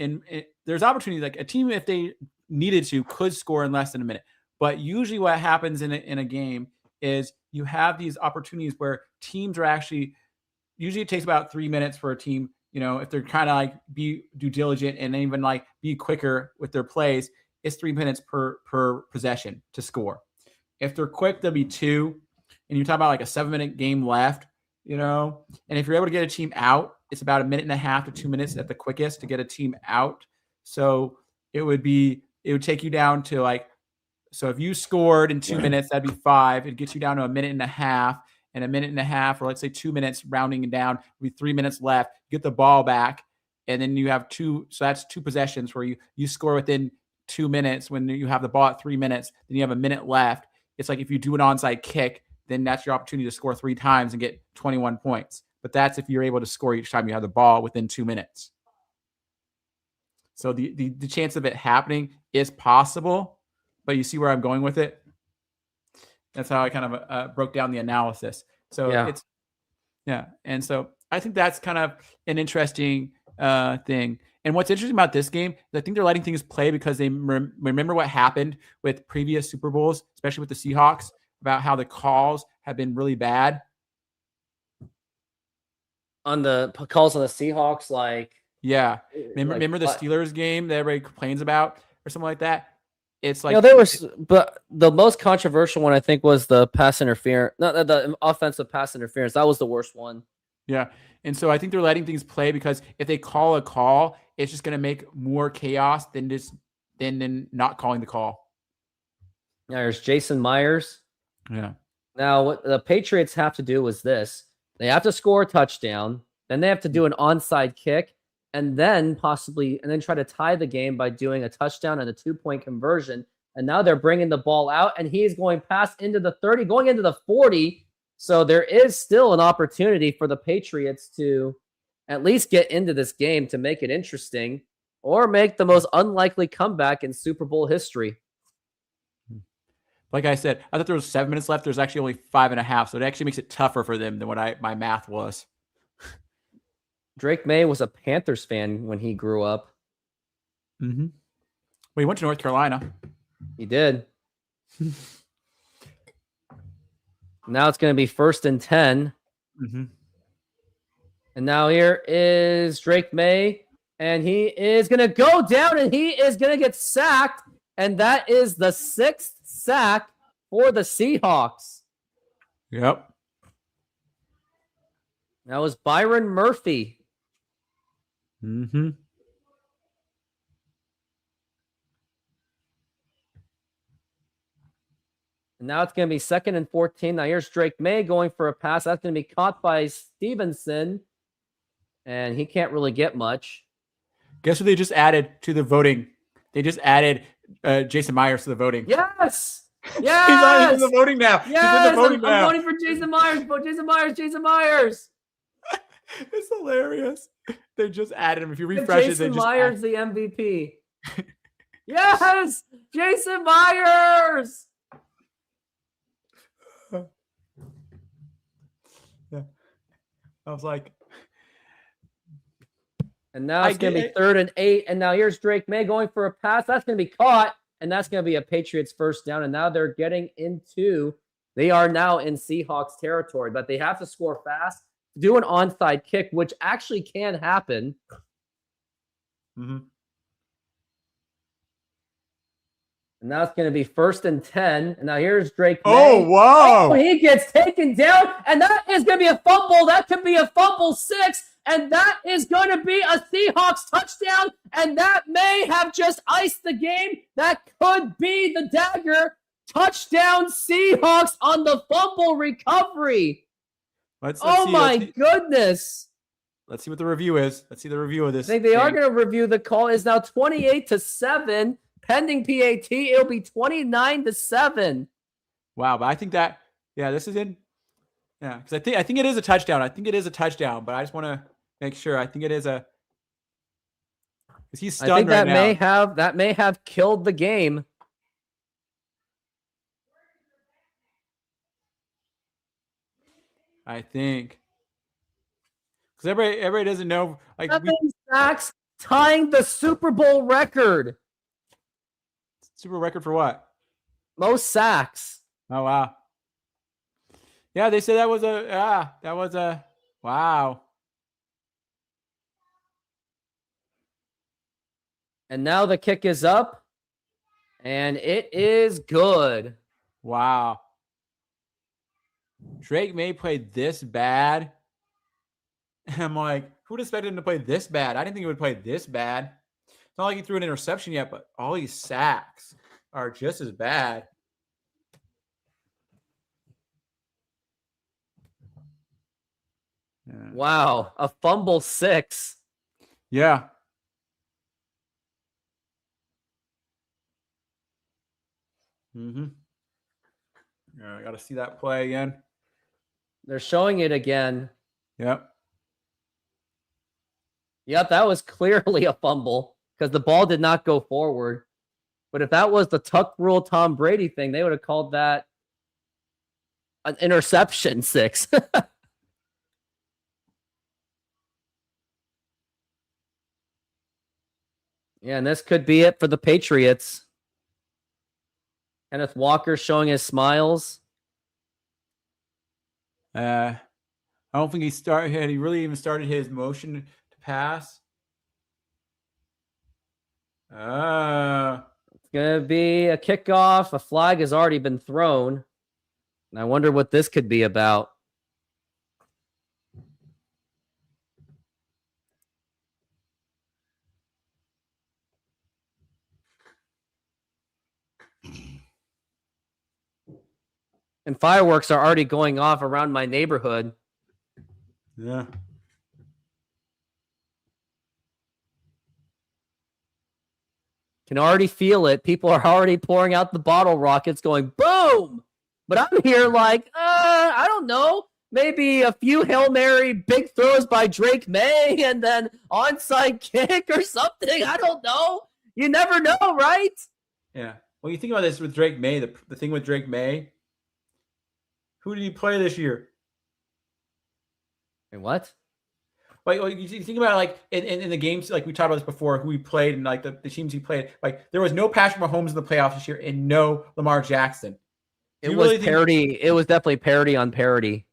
there's opportunities, like a team, if they needed to, could score in less than a minute. But usually what happens in a game is you have these opportunities where teams are actually, usually it takes about 3 minutes for a team, you know, if they're kind of like be due diligent and even like be quicker with their plays, it's 3 minutes per possession to score. If they're quick, they'll be 2. And you're talking about like a 7-minute game left, you know, and if you're able to get a team out, it's about 1.5 to 2 minutes at the quickest to get a team out. So it would take you down to like, so if you scored in 2 minutes, that'd be 5. It gets you down to 1.5 minutes, and 1.5 minutes, or let's say 2 minutes, rounding it down, would be 3 minutes left. Get the ball back, and then you have 2. So that's 2 possessions where you score within 2 minutes. When you have the ball at 3 minutes, then you have 1 minute left. It's like if you do an onside kick, then that's your opportunity to score 3 times and get 21 points. But that's if you're able to score each time you have the ball within 2 minutes. So the chance of it happening is possible, but you see where I'm going with it? That's how I kind of broke down the analysis. So and so I think that's kind of an interesting thing. And what's interesting about this game is I think they're letting things play because they remember what happened with previous Super Bowls, especially with the Seahawks, about how the calls have been really bad. On the calls on the Seahawks, like... Yeah. Remember the Steelers game that everybody complains about or something like that? It's like... but the most controversial one, I think, was the pass interference. Not the offensive pass interference. That was the worst one. Yeah. And so I think they're letting things play because if they call a call, it's just going to make more chaos than not calling the call. Now there's Jason Myers. Yeah. Now what the Patriots have to do is this. They have to score a touchdown. Then they have to do an onside kick. And then try to tie the game by doing a touchdown and a 2-point conversion. And now they're bringing the ball out, and he is going past into the 30, going into the 40. So there is still an opportunity for the Patriots to at least get into this game to make it interesting or make the most unlikely comeback in Super Bowl history. Like I said, I thought there was 7 minutes left. There's actually only 5.5. So it actually makes it tougher for them than what my math was. Drake May was a Panthers fan when he grew up. Mm-hmm. Well, he went to North Carolina. He did. Now it's going to be 1st and 10. Mm-hmm. And now here is Drake May. And he is going to go down and he is going to get sacked. And that is the 6th sack for the Seahawks. Yep. That was Byron Murphy. Mm-hmm. And now it's going to be 2nd and 14. Now here's Drake May going for a pass. That's going to be caught by Stevenson. And he can't really get much. Guess what they just added to the voting? They just added Jason Myers to the voting. Yes! He's Yes! in the voting now. Yes! He's in the voting I'm now. voting for Jason Myers. Vote Jason Myers. Jason Myers. It's hilarious. They just added him. If you refresh it, they Jason just Myers, the MVP. Yes! Jason Myers! Yeah. I was like, and now it's going to be 3rd and 8. And now here's Drake May going for a pass. That's going to be caught. And that's going to be a Patriots first down. And now they're getting into, they are now in Seahawks territory. But they have to score fast, do an onside kick, which actually can happen. mm-hmm. And now it's going to be 1st and 10. And now here's Drake May. Oh, wow. Oh, he gets taken down. And that is going to be a fumble. That could be a fumble 6. And that is going to be a Seahawks touchdown. And that may have just iced the game. That could be the dagger. Touchdown Seahawks on the fumble recovery. Let's Oh see, my goodness. Let's see what the review is. Let's see the review of this. I think they are going to review the call. It's now 28-7. Pending PAT, it'll be 29-7. Wow, but I think that, yeah, this is in. Yeah, because I think it is a touchdown. I think it is a touchdown, but I just want to make sure. I think it is a. Because he's stunned I think that right now. that may have killed the game. I think. Because everybody doesn't know. Like 7 sacks, tying the Super Bowl record. Super record for what? Most sacks. Oh wow. Yeah, they said that was a wow. And now the kick is up. And it is good. Wow. Drake May played this bad. And I'm like, who'd expect him to play this bad? I didn't think he would play this bad. It's not like he threw an interception yet, but all these sacks are just as bad. Yeah. Wow. A fumble 6. Yeah. Mm-hmm. Yeah, I got to see that play again. They're showing it again. Yep. Yep, that was clearly a fumble because the ball did not go forward. But if that was the tuck rule Tom Brady thing, they would have called that an interception 6. Yeah, and this could be it for the Patriots. Kenneth Walker showing his smiles. I don't think he really even started his motion to pass. It's going to be a kickoff. A flag has already been thrown. And I wonder what this could be about. And fireworks are already going off around my neighborhood. Yeah. Can already feel it. People are already pouring out the bottle rockets going boom. But I'm here like, I don't know. Maybe a few Hail Mary big throws by Drake May and then onside kick or something. I don't know. You never know, right? Yeah. Well, you think about this with Drake May, the thing with Drake May, who did he play this year? And what? Like you think about it, like in the games, like we talked about this before, who we played and like the teams he played. Like there was no Patrick Mahomes in the playoffs this year and no Lamar Jackson. It was parody. It was definitely parody on parody.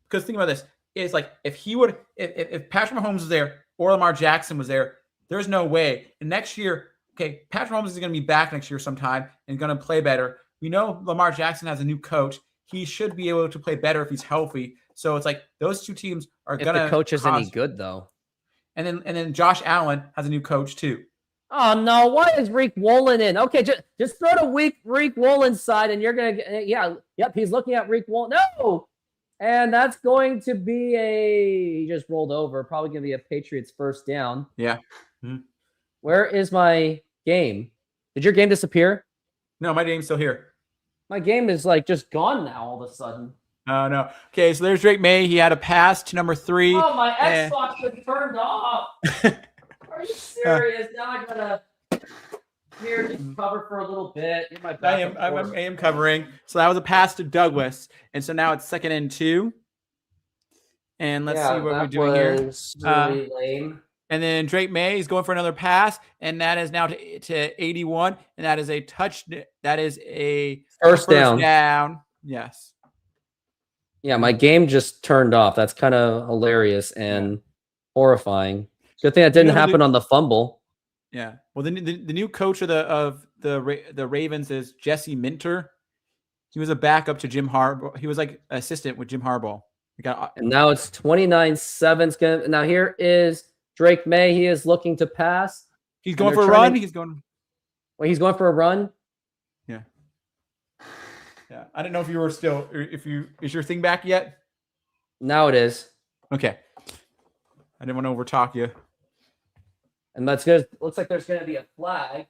Because think about this: it's like if Patrick Mahomes was there or Lamar Jackson was there, there's no way. And next year, okay, Patrick Mahomes is going to be back next year sometime and going to play better. We know Lamar Jackson has a new coach. He should be able to play better if he's healthy. So it's like those two teams are going to. If the coach is any good, though. And then Josh Allen has a new coach too. Oh no! Why is Rick Wolin in? Okay, just throw the Rick Wolin side, and you're gonna yep. He's looking at Rick Wolin. No, and that's going to be he just rolled over. Probably gonna be a Patriots first down. Yeah. Mm-hmm. Where is my game? Did your game disappear? No, my game's still here. My game is like just gone now all of a sudden. Oh, no. Okay, so there's Drake May. He had a pass to number 3. Oh, my Xbox was turned off. Are you serious? Now I gotta just cover for a little bit. I am covering. So that was a pass to Douglas, and so now it's 2nd and 2. And let's see what we're doing here. Really lame. And then Drake May is going for another pass, and that is now to 81, and that is a touch. That is a first down. Yes. Yeah, my game just turned off. That's kind of hilarious and horrifying. Good thing that didn't happen on the fumble. Yeah. Well, the new coach of the Ravens is Jesse Minter. He was a backup to Jim Harbaugh. He was like assistant with Jim Harbaugh. And now it's 29-7. Now here is Drake May. He is looking to pass. He's going for a run. He's going for a run. Yeah. Yeah. I don't know if you were still. Is your thing back yet? Now it is. Okay. I didn't want to overtalk you. And that's good. Looks like there's going to be a flag.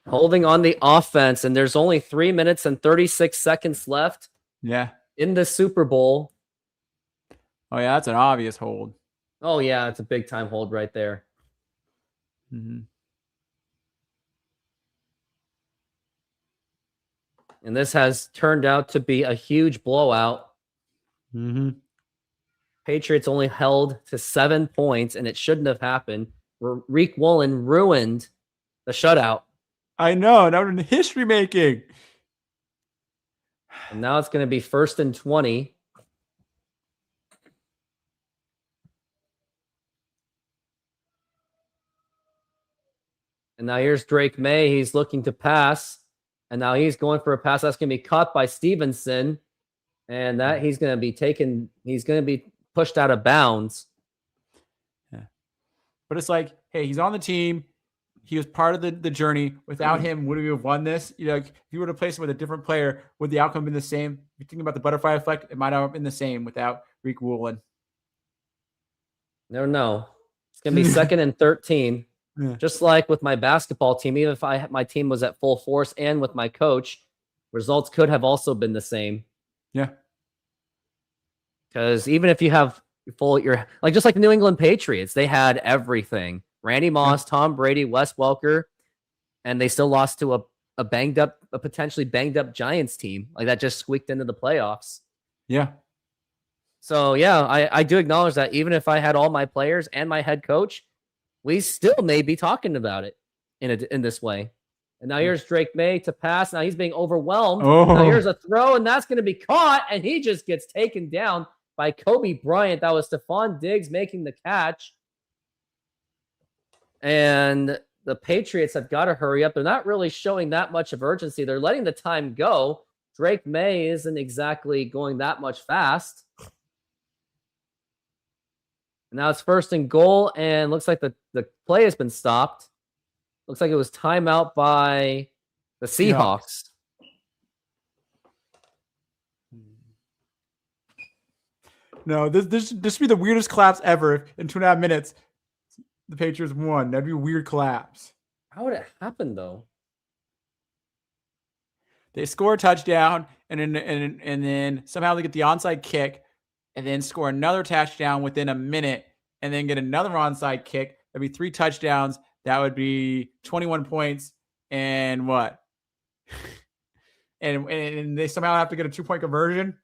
Holding on the offense, and there's only 3 minutes and 36 seconds left. Yeah. In the Super Bowl. Oh yeah, that's an obvious hold. Oh yeah, it's a big time hold right there. Mm-hmm. And this has turned out to be a huge blowout. Mm-hmm. Patriots only held to 7 points, and it shouldn't have happened. Rick Wolin ruined the shutout. I know. Now we're in history making. And now it's going to be 1st and 20. And now here's Drake May. He's looking to pass. And now he's going for a pass that's going to be caught by Stevenson. And that he's going to be pushed out of bounds. Yeah. But it's like, hey, he's on the team. He was part of the journey. Without him, would we have won this? You know, if you were to place him with a different player, would the outcome been the same? If you're thinking about the butterfly effect, it might not have been the same without Rick Wolin. No. It's going to be 2nd and 13. Yeah. Just like with my basketball team, even if my team was at full force and with my coach, results could have also been the same. Yeah. Because even if you have just like the New England Patriots, they had everything. Randy Moss, Tom Brady, Wes Welker, and they still lost to a potentially banged up Giants team. Like that just squeaked into the playoffs. Yeah. So yeah, I do acknowledge that even if I had all my players and my head coach, we still may be talking about it in this way. And now here's Drake May to pass. Now he's being overwhelmed. Oh. Now here's a throw, and that's going to be caught, and he just gets taken down by Kobe Bryant. That was Stephon Diggs making the catch. And the Patriots have got to hurry up. They're not really showing that much of urgency. They're letting the time go. Drake May isn't exactly going that much fast. Now it's 1st and goal, and looks like the play has been stopped. Looks like it was timeout by the Seahawks. No, this should be the weirdest collapse ever. In 2.5 minutes, the Patriots won. That'd be a weird collapse. How would it happen, though? They score a touchdown, and then somehow they get the onside kick, and then score another touchdown within a minute, and then get another onside kick. That'd be 3 touchdowns. That would be 21 points, and what? and they somehow have to get a 2-point conversion.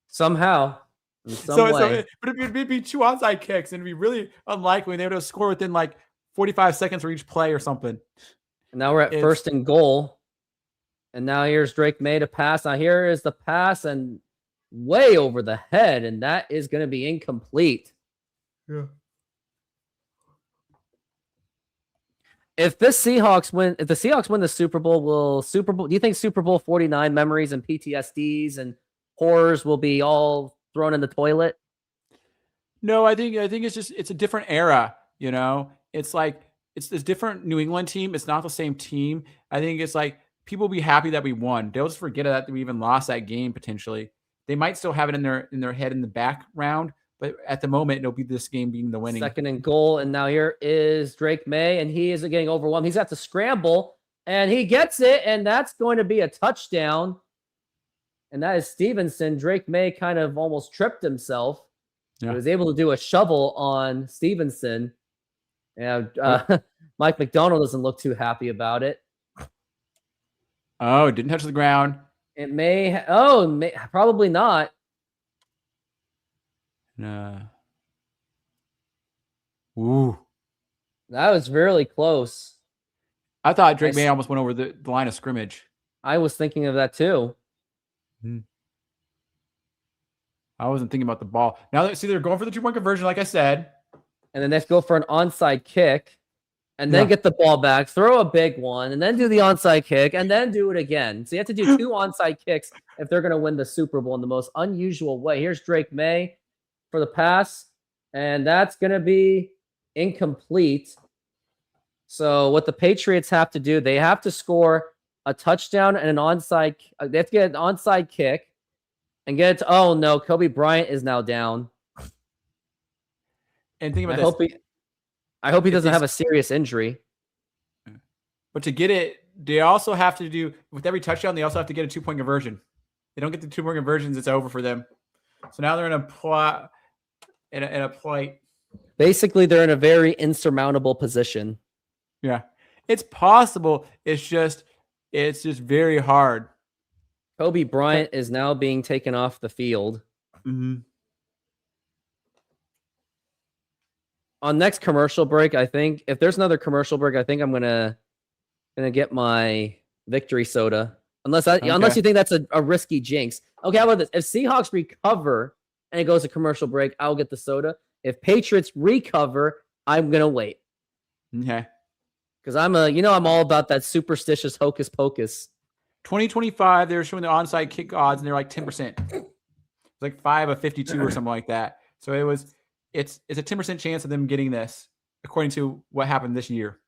Somehow. In some way. But it'd be 2 onside kicks, and it'd be really unlikely. And they would have scored within like 45 seconds for each play or something. And now we're at 1st and goal. And now here's Drake May to pass. Now here is the pass, and way over the head, and that is going to be incomplete. Yeah. If the Seahawks win the Super Bowl, do you think Super Bowl 49 memories and PTSDs and horrors will be all thrown in the toilet? No, I think it's a different era, you know? It's like it's this different New England team. It's not the same team. I think it's like people will be happy that we won. They'll just forget that we even lost that game potentially. They might still have it in their head in the background, but at the moment it'll be this game being the winning. 2nd and goal, and now here is Drake May, and he is getting overwhelmed. He's got to scramble, and he gets it, and that's going to be a touchdown. And that is Stevenson. Drake May kind of almost tripped himself. Yeah. He was able to do a shovel on Stevenson. And Mike McDonald doesn't look too happy about it. Oh, it didn't touch the ground. It may. Probably not. Ooh. That was really close. I thought Drake May almost went over the line of scrimmage. I was thinking of that too. I wasn't thinking about the ball. Now, they're going for the 2-point conversion, like I said. And then they go for an onside kick. And then get the ball back, throw a big one, and then do the onside kick, and then do it again. So you have to do 2 onside kicks if they're going to win the Super Bowl in the most unusual way. Here's Drake May for the pass, and that's going to be incomplete. So what the Patriots have to do, they have to score a touchdown and an onside. They have to get an onside kick and get it to, oh no, Kobe Bryant is now down. And think about this. I hope he doesn't have a serious injury. But to get it, they also have to do, with every touchdown, they also have to get a 2-point conversion. They don't get the 2-point conversions, it's over for them. So now they're in a plight. Basically, they're in a very insurmountable position. Yeah. It's possible. It's just very hard. Kobe Bryant is now being taken off the field. Mm-hmm. On next commercial break, I think if there's another commercial break, I think I'm gonna get my victory soda. Unless you think that's a risky jinx. Okay, how about this? If Seahawks recover and it goes to commercial break, I'll get the soda. If Patriots recover, I'm gonna wait. Okay. Because I'm all about that superstitious hocus pocus. 2025, they were showing the onside kick odds, and they're like 10%. It's like 5 of 52 or something like that. So it's a 10% chance of them getting this, according to what happened this year.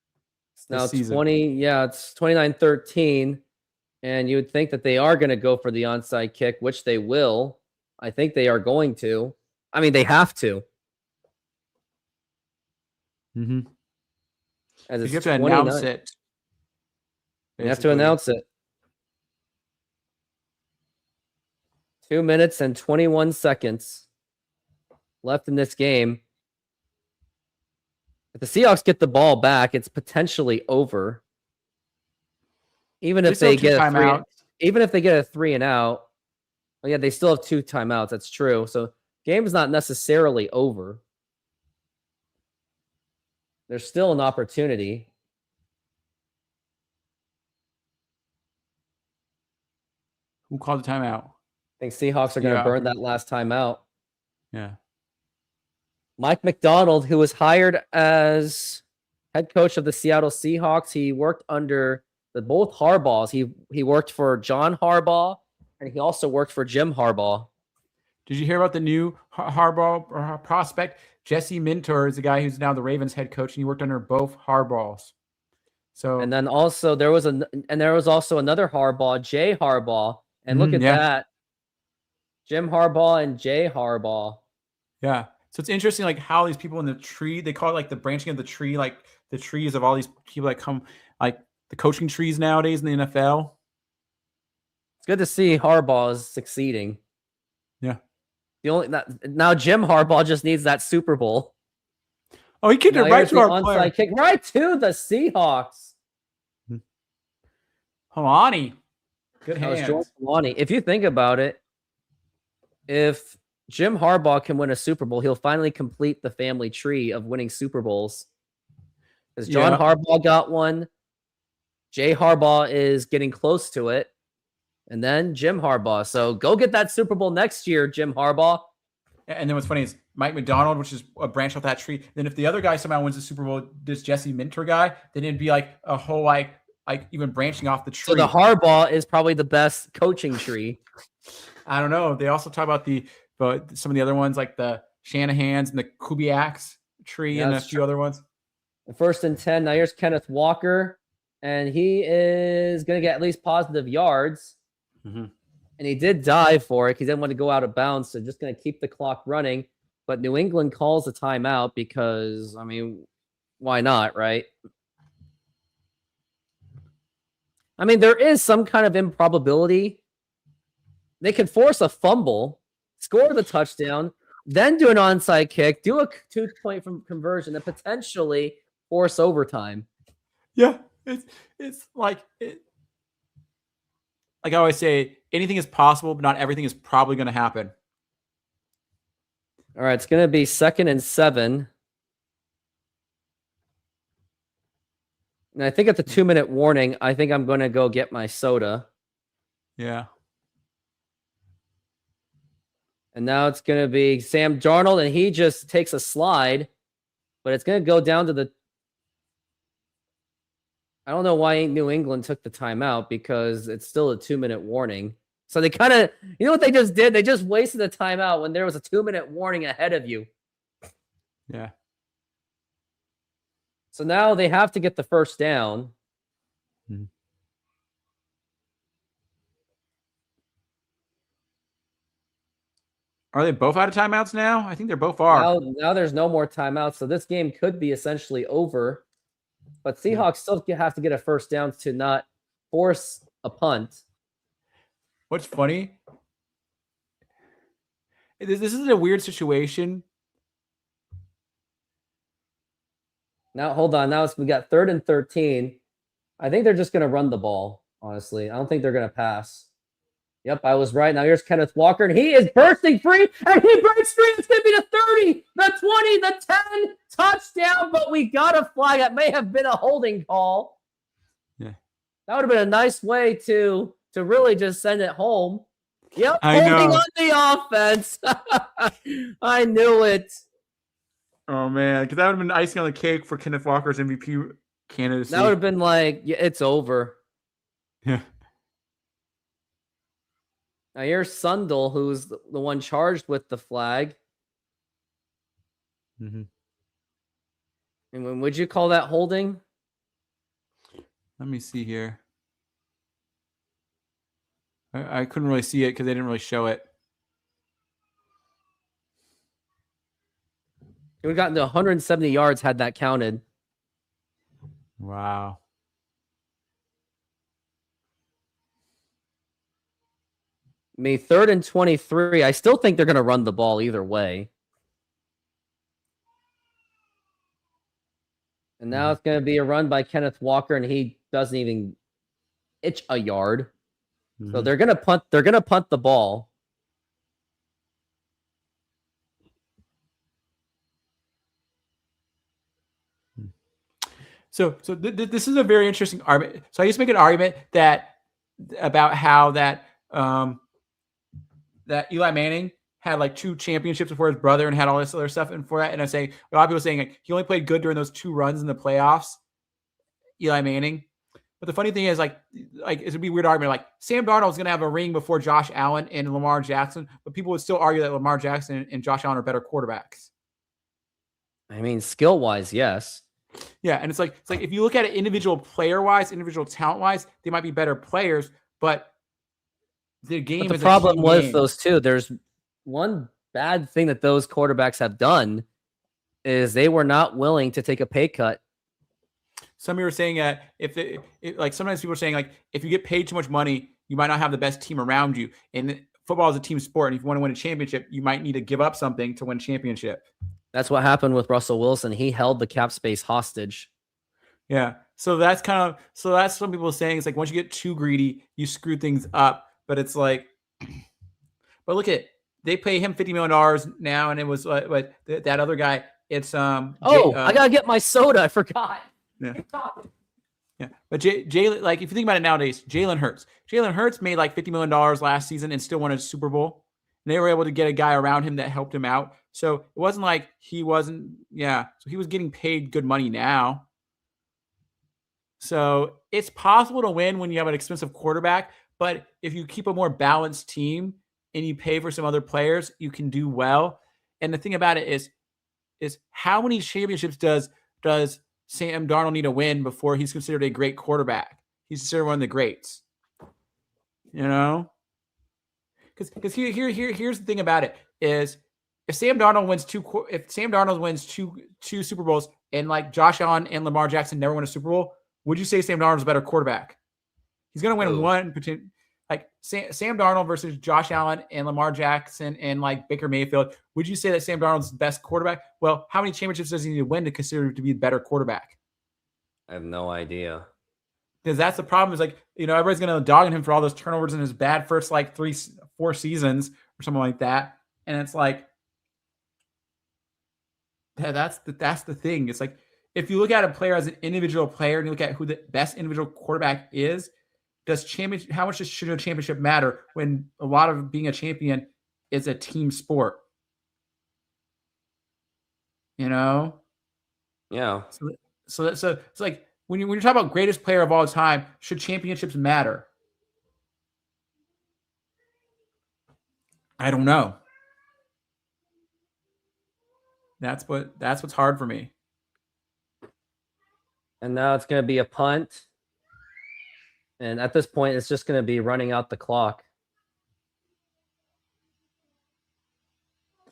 Now it's 29-13, and you would think that they are going to go for the onside kick, which they will. I think they are going to. I mean, they have to. Mm-hmm. As you have to announce it. You have to announce it. 2 minutes and 21 seconds left in this game. If the Seahawks get the ball back, it's potentially over. Even if they get a 3 and out. Oh yeah, they still have 2 timeouts. That's true. So game is not necessarily over. There's still an opportunity. Who called the timeout? I think Seahawks are going to burn that last timeout. Yeah. Mike McDonald, who was hired as head coach of the Seattle Seahawks, he worked under both Harbaughs. He worked for John Harbaugh, and he also worked for Jim Harbaugh. Did you hear about the new Harbaugh prospect? Jesse Minter is the guy who's now the Ravens head coach, and he worked under both Harbaughs. So, and then also there was also another Harbaugh, Jay Harbaugh, and look at that, Jim Harbaugh and Jay Harbaugh. Yeah. So it's interesting, like how these people in the tree, they call it like the branching of the tree, like the trees of all these people that come, like the coaching trees nowadays in the NFL. It's good to see Harbaugh is succeeding. Yeah. Now Jim Harbaugh just needs that Super Bowl. Oh, he kicked it right to our player. Kick right to the Seahawks. Helani. Good That was hands. George Kalani. If you think about it, if Jim Harbaugh can win a Super Bowl, he'll finally complete the family tree of winning Super Bowls. Because John Harbaugh got one, Jay Harbaugh is getting close to it, and then Jim Harbaugh. So go get that Super Bowl next year, Jim Harbaugh. And then what's funny is Mike McDonald, which is a branch off that tree. Then if the other guy somehow wins the Super Bowl, this Jesse Minter guy, then it'd be like a whole like even branching off the tree. So the Harbaugh is probably the best coaching tree. I don't know. They also talk about some of the other ones like the Shanahans and the Kubiaks tree and a few other ones. The 1st and 10. Now here's Kenneth Walker, and he is going to get at least positive yards. Mm-hmm. And he did dive for it. He didn't want to go out of bounds, so just going to keep the clock running. But New England calls a timeout because, I mean, why not, right? I mean, there is some kind of improbability. They could force a fumble, score the touchdown, then do an onside kick, do a 2-point conversion, and potentially force overtime. Yeah, it's like I always say, anything is possible, but not everything is probably going to happen. All right, it's going to be 2nd and 7. And I think at the 2-minute warning, I think I'm going to go get my soda. Yeah. And now it's going to be Sam Darnold, and he just takes a slide, but it's going to go down to the... I don't know why New England took the timeout because it's still a 2-minute warning. So they kind of... You know what they just did? They just wasted the timeout when there was a 2-minute warning ahead of you. Yeah. So now they have to get the first down. Mm-hmm. Are they both out of timeouts now? I think they're both are. Now there's no more timeouts, so this game could be essentially over. But Seahawks still have to get a first down to not force a punt. What's funny? This is a weird situation. Now, hold on. Now we got 3rd and 13. I think they're just going to run the ball, honestly. I don't think they're going to pass. Yep, I was right. Now here's Kenneth Walker, and he is bursting free, and he breaks free. It's going to be the 30, the 20, the 10, touchdown, but we got a flag. That may have been a holding call. Yeah. That would have been a nice way to really just send it home. Yep, I holding know. on the offense. I knew it. Oh, man, because that would have been icing on the cake for Kenneth Walker's MVP candidacy. That would have been like, yeah, it's over. Yeah. Now here's Sundell, who's the one charged with the flag. Mm-hmm. And when would you call that holding? Let me see here. I couldn't really see it because they didn't really show it. It would have gotten to 170 yards had that counted. Wow. I mean, 3rd and 23. I still think they're going to run the ball either way. And now it's going to be a run by Kenneth Walker, and he doesn't even itch a yard. So they're going to punt. They're going to punt the ball. So this is a very interesting argument. So I used to make an argument about how that Eli Manning had like 2 championships before his brother and had all this other stuff and for that. And I say a lot of people saying like, he only played good during those 2 runs in the playoffs, Eli Manning. But the funny thing is like it's a be weird argument. Like Sam Darnold's going to have a ring before Josh Allen and Lamar Jackson, but people would still argue that Lamar Jackson and Josh Allen are better quarterbacks. I mean, skill wise, yes. Yeah, and it's like if you look at it individual player wise, individual talent wise, they might be better players, but the game. But the problem with those two, there's one bad thing that those quarterbacks have done is they were not willing to take a pay cut. Some of you were saying like sometimes people are saying like if you get paid too much money, you might not have the best team around you. And football is a team sport, and if you want to win a championship, you might need to give up something to win a championship. That's what happened with Russell Wilson. He held the cap space hostage. Yeah. So that's some people saying it's like once you get too greedy, you screw things up. But it's like, but look at they pay him $50 million now, and it was what that other guy. It's I gotta get my soda. I forgot. Yeah. Yeah, but Jalen, like if you think about it nowadays, Jalen Hurts made like $50 million last season and still won a Super Bowl. And they were able to get a guy around him that helped him out. So it wasn't like he wasn't. Yeah, so he was getting paid good money now. So it's possible to win when you have an expensive quarterback, but if you keep a more balanced team and you pay for some other players, you can do well. And the thing about it is how many championships does Sam Darnold need to win before he's considered a great quarterback? He's considered one of the greats. You know? Because here's the thing about it is if Sam Darnold wins two Super Bowls and like Josh Allen and Lamar Jackson never win a Super Bowl, would you say Sam Darnold's a better quarterback? He's going to win one, like Sam Darnold versus Josh Allen and Lamar Jackson and like Baker Mayfield. Would you say that Sam Darnold's the best quarterback? Well, how many championships does he need to win to consider him to be a better quarterback? I have no idea. Because that's the problem is like, everybody's going to dog on him for all those turnovers in his bad first like 3-4 seasons or something like that. And it's like, that's the thing. It's like, if you look at a player as an individual player and you look at who the best individual quarterback is, how much should a championship matter when a lot of being a champion is a team sport? Yeah. So it's like when you're talking about greatest player of all time, should championships matter? I don't know. That's what's hard for me. And now it's going to be a punt. And at this point, it's just going to be running out the clock.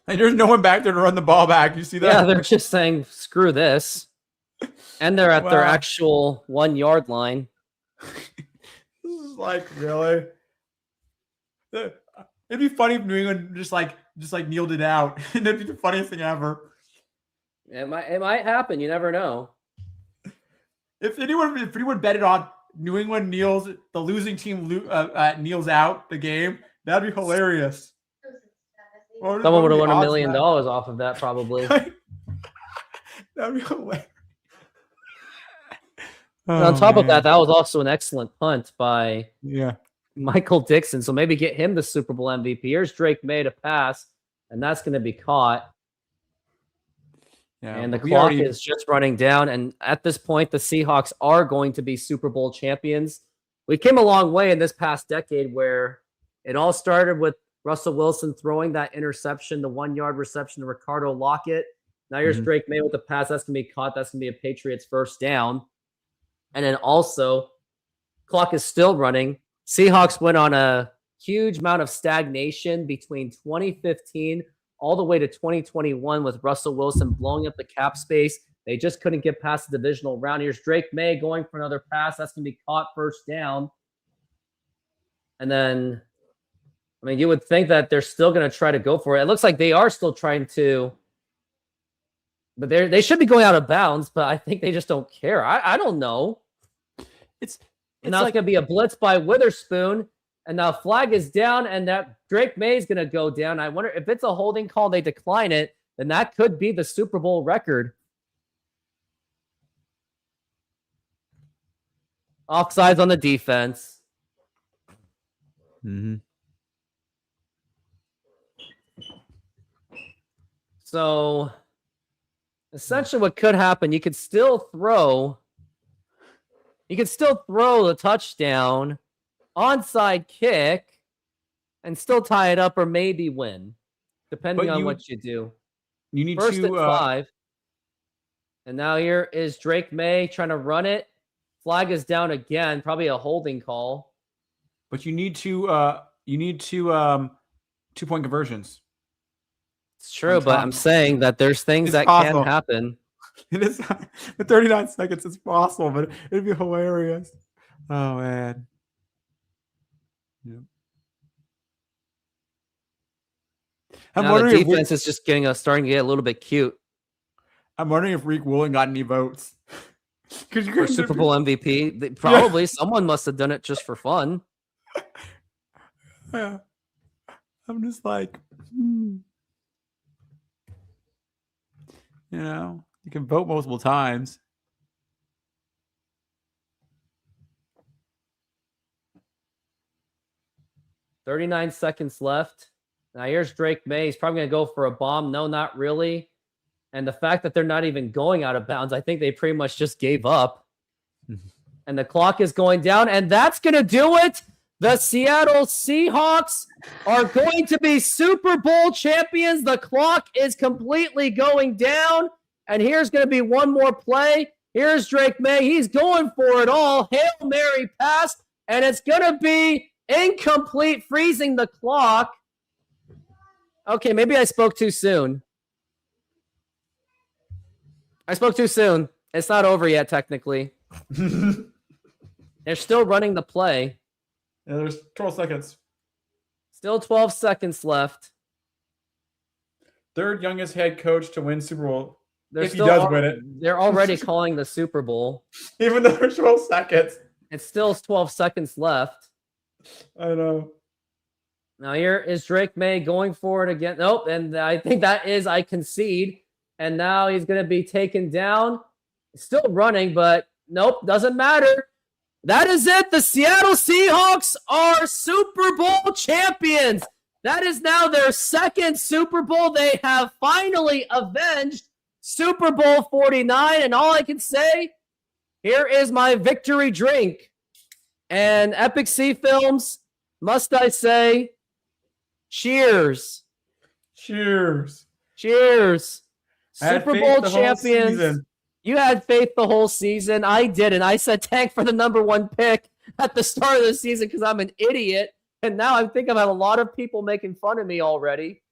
And there's no one back there to run the ball back. You see that? Yeah, they're just saying, screw this. And they're at their actual 1 yard line. This is like, really? It'd be funny if New England just like kneeled it out. And that'd be the funniest thing ever. It might happen. You never know. If anyone betted on New England the losing team kneels out the game, that'd be hilarious. Someone would have won $1 million off of that, probably. That'd be hilarious. On top of that, that was also an excellent punt by Michael Dixon. So maybe get him the Super Bowl MVP. Here's Drake May to pass, and that's going to be caught. Yeah, and the clock is just running down. And at this point, the Seahawks are going to be Super Bowl champions. We came a long way in this past decade where it all started with Russell Wilson throwing that interception, the 1 yard reception to Ricardo Lockett. Now here's Drake May with the pass. That's going to be caught. That's going to be a Patriots first down. And then also, clock is still running. Seahawks went on a huge amount of stagnation between 2015 all the way to 2021 with Russell Wilson blowing up the cap space. They just couldn't get past the divisional round. Here's Drake May going for another pass. That's going to be caught first down. And then, you would think that they're still going to try to go for it. It looks like they are still trying to, but they should be going out of bounds, but I think they just don't care. I don't know. It's now it's going to be a blitz by Witherspoon. And now flag is down, and that Drake May is going to go down. I wonder if it's a holding call, they decline it, then that could be the Super Bowl record. Offsides on the defense. So essentially what could happen, you could still throw the touchdown, onside kick, and still tie it up or maybe win, depending on what you do. You need First at 5. And now here is Drake May trying to run it. Flag is down again, probably a holding call. But you need two 2-point conversions. It's true, but I'm saying that there's things that can happen. It is the 39 seconds. It's possible, but it'd be hilarious. Oh man. Yeah. I'm wondering the defense is just starting to get a little bit cute. I'm wondering if Reek Woolen got any votes. For Super Bowl MVP. Probably someone must have done it just for fun. Yeah. I'm just like, you can vote multiple times. $39 seconds left. Now here's Drake May. He's probably going to go for a bomb. No, not really. And the fact that they're not even going out of bounds, I think they pretty much just gave up. And the clock is going down, and that's going to do it. The Seattle Seahawks are going to be Super Bowl champions. The clock is completely going down. And here's going to be one more play. Here's Drake May. He's going for it all. Hail Mary pass. And it's going to be incomplete, freezing the clock. Okay, maybe I spoke too soon. I spoke too soon. It's not over yet, technically. They're still running the play. Yeah, there's 12 seconds. Still 12 seconds left. Third youngest head coach to win Super Bowl. If he does win it. They're already calling the Super Bowl. Even though there's 12 seconds. It's still 12 seconds left. I know. Now here is Drake May going for it again. Nope, and I think that is I concede. And now he's going to be taken down. Still running, but nope, doesn't matter. That is it. The Seattle Seahawks are Super Bowl champions. That is now their second Super Bowl. They have finally avenged Super Bowl 49. And all I can say, here is my victory drink. And Epic Sea Films, must I say, cheers. Cheers. Cheers. Super Bowl champions. You had faith the whole season. I didn't. I said tank for the #1 pick at the start of the season because I'm an idiot. And now I think I've had a lot of people making fun of me already.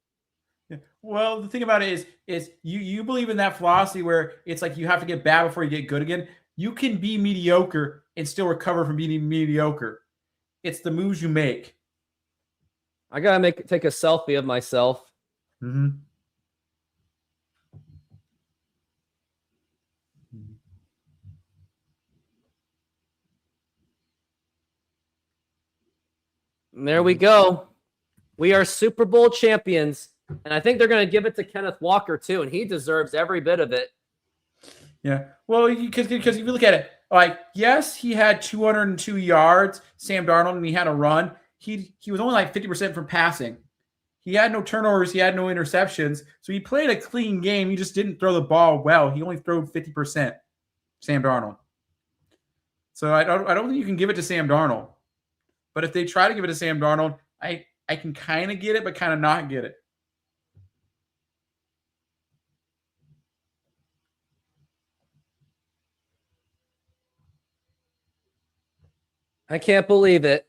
Yeah. Well, the thing about it is you believe in that philosophy where it's like you have to get bad before you get good again. You can be mediocre and still recover from being mediocre. It's the moves you make. I gotta take a selfie of myself. Mm-hmm. And there we go. We are Super Bowl champions. And I think they're going to give it to Kenneth Walker, too. And he deserves every bit of it. Yeah. Well, because if you look at it, like, yes, he had 202 yards, Sam Darnold, and he had a run. He was only like 50% from passing. He had no turnovers. He had no interceptions. So he played a clean game. He just didn't throw the ball well. He only threw 50%, Sam Darnold. So I don't think you can give it to Sam Darnold. But if they try to give it to Sam Darnold, I can kind of get it, but kind of not get it. I can't believe it.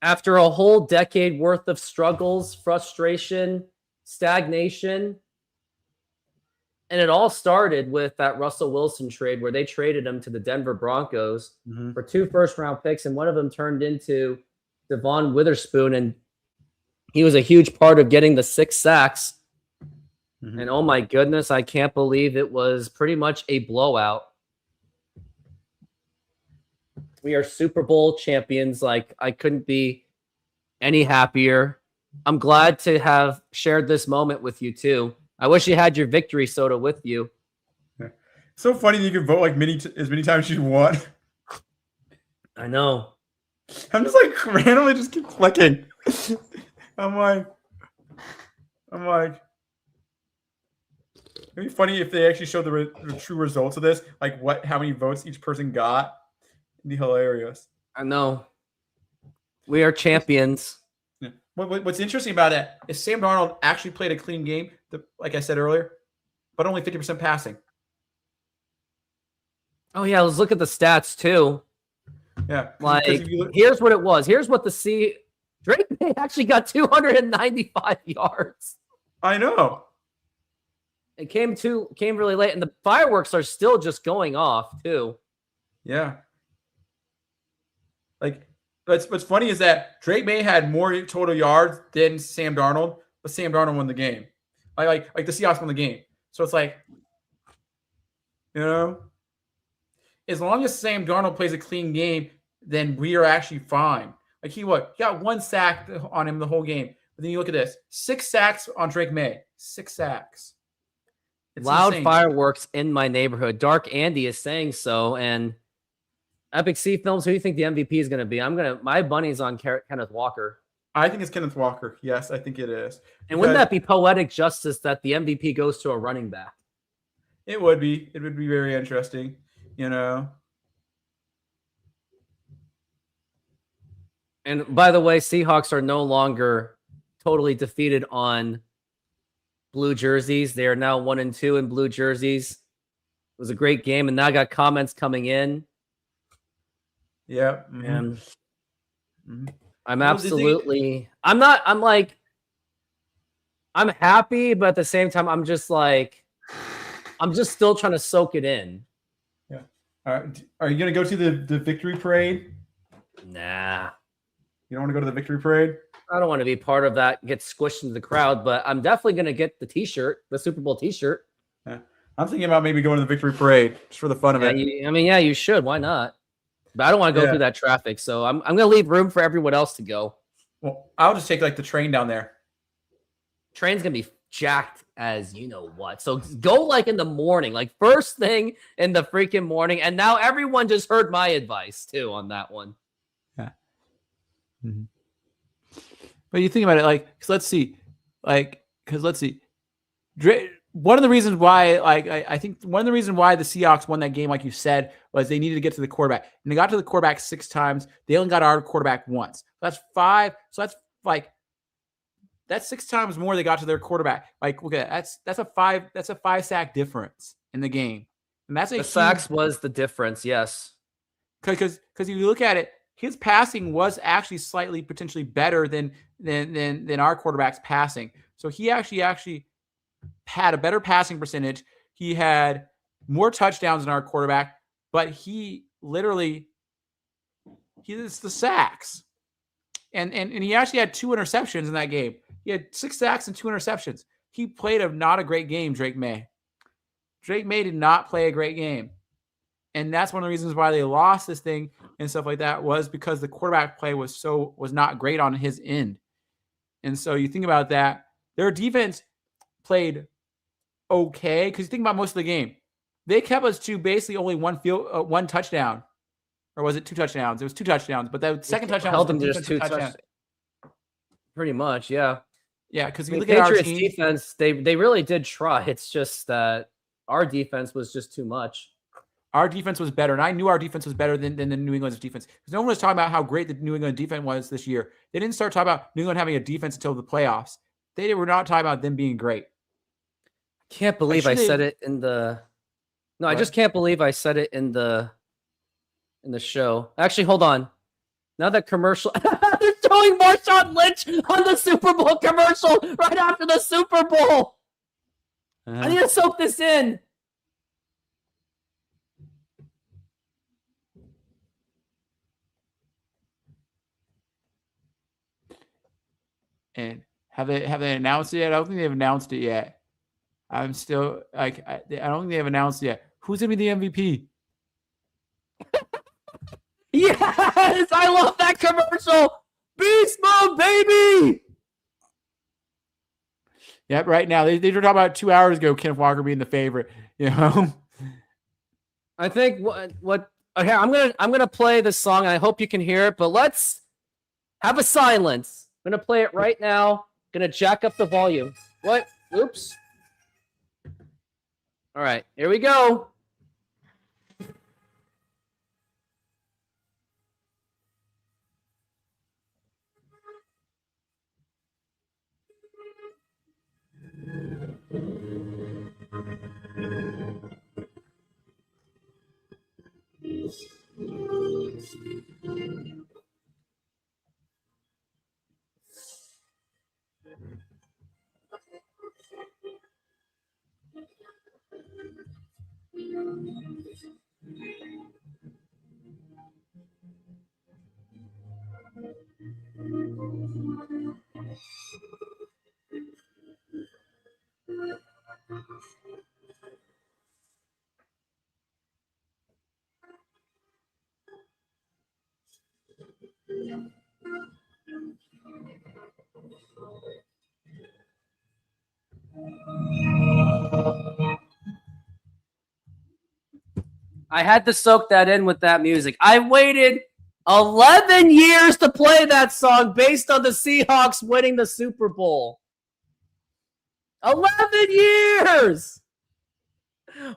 After a whole decade worth of struggles, frustration, stagnation, and it all started with that Russell Wilson trade where they traded him to the Denver Broncos for 2 first-round picks, and one of them turned into Devon Witherspoon, and he was a huge part of getting the 6 sacks. And oh my goodness, I can't believe it was pretty much a blowout. We are Super Bowl champions. Like, I couldn't be any happier. I'm glad to have shared this moment with you, too. I wish you had your victory soda with you. Yeah. So funny that you can vote like as many times as you want. I know. I'm just like randomly just keep clicking. I'm like, it'd be funny if they actually showed the true results of this, like how many votes each person got. It'd be hilarious. I know. We are champions. Yeah. What's interesting about it is Sam Darnold actually played a clean game, like I said earlier, but only 50% passing. Oh, yeah. Let's look at the stats, too. Yeah. Like, here's what it was. Here's what Drake May actually got 295 yards. I know. It came really late, and the fireworks are still just going off, too. Yeah. Like, what's funny is that Drake May had more total yards than Sam Darnold, but Sam Darnold won the game. Like the Seahawks won the game. So it's like, as long as Sam Darnold plays a clean game, then we are actually fine. Like he got 1 sack on him the whole game. But then you look at this: 6 sacks on Drake May. 6 sacks. It's Loud insane. fireworks in my neighborhood. Dark Andy is saying so. And Epic C Films, who do you think the MVP is going to be? My bunny's on Kenneth Walker. I think it's Kenneth Walker. Yes, I think it is. And wouldn't that be poetic justice that the MVP goes to a running back? It would be. It would be very interesting, you know. And by the way, Seahawks are no longer totally defeated on blue jerseys. They are now 1-2 in blue jerseys. It was a great game, and now I got comments coming in. Yeah. And I'm absolutely I'm happy, but at the same time, I'm just still trying to soak it in. Yeah. All right. Are you gonna go to the victory parade? Nah. You don't want to go to the victory parade? I don't want to be part of that, get squished into the crowd, but I'm definitely gonna get the t-shirt, the Super Bowl t-shirt. Yeah. I'm thinking about maybe going to the victory parade just for the fun of it. You should. Why not? But I don't want to go through that traffic, so I'm gonna leave room for everyone else to go. Well, I'll just take like the train down there. Train's gonna be jacked as you know what. So go like in the morning, like first thing in the freaking morning. And now everyone just heard my advice too on that one. Yeah. Mm-hmm. But you think about it, like, because let's see. One of the reasons why, I think one of the reasons why the Seahawks won that game, like you said, was they needed to get to the quarterback. And they got to the quarterback 6 times. They only got our quarterback once. That's 5. So that's 6 times more they got to their quarterback. Like, look at that. That's a 5 sack difference in the game. And that's the sacks was the difference, yes. Because if you look at it, his passing was actually slightly potentially better than our quarterback's passing. So he actually had a better passing percentage. He had more touchdowns than our quarterback, but it's the sacks. And he actually had 2 interceptions in that game. He had 6 sacks and 2 interceptions. He played not a great game, Drake May. Drake May did not play a great game. And that's one of the reasons why they lost this thing and stuff like that, was because the quarterback play was not great on his end. And so you think about that, their defense played okay, because you think about most of the game, they kept us to basically only one touchdown, or was it 2 touchdowns? It was 2 touchdowns, but the second touchdown held them to just 2 touchdowns. Pretty much, yeah. Yeah, because we look Patriots at our team, defense, they really did try. It's just that our defense was just too much. Our defense was better, and I knew our defense was better than the New England's defense, because no one was talking about how great the New England defense was this year. They didn't start talking about New England having a defense until the playoffs. They were not talking about them being great. Can't believe I said it in the. No, what? I just can't believe I said it in the show. Actually, hold on. Now that commercial, they're showing Marshawn Lynch on the Super Bowl commercial right after the Super Bowl. I need to soak this in. And have they announced it yet? I don't think they've announced it yet. I'm still like, I don't think they have announced it yet. Who's gonna be the MVP? Yes, I love that commercial. Beast mode, baby. Yep, right now they were talking about 2 hours ago. Kenneth Walker being the favorite. You know, I think what. Okay, I'm gonna play the song. And I hope you can hear it, but let's have a silence. I'm gonna play it right now. Gonna jack up the volume. What? Oops. All right, here we go. I had to soak that in with that music. I waited 11 years to play that song based on the Seahawks winning the Super Bowl. 11 years!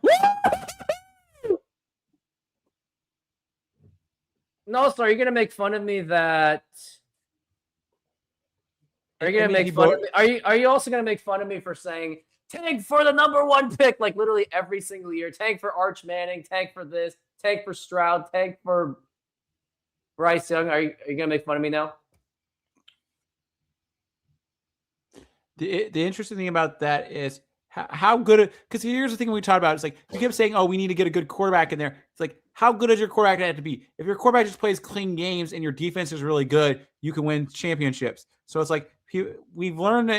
Woo! No, sorry, you're gonna make fun of me that. Are you gonna make fun of me? Are you also gonna make fun of me for saying tank for the #1 pick like literally every single year? Tank for Arch Manning, tank for this, tank for Stroud, tank for Bryce Young. Are you gonna make fun of me now? The interesting thing about that is how good, because here's the thing we talked about. It's like you kept saying, oh, we need to get a good quarterback in there. It's like, how good does your quarterback have to be? If your quarterback just plays clean games and your defense is really good, you can win championships. So it's like we've learned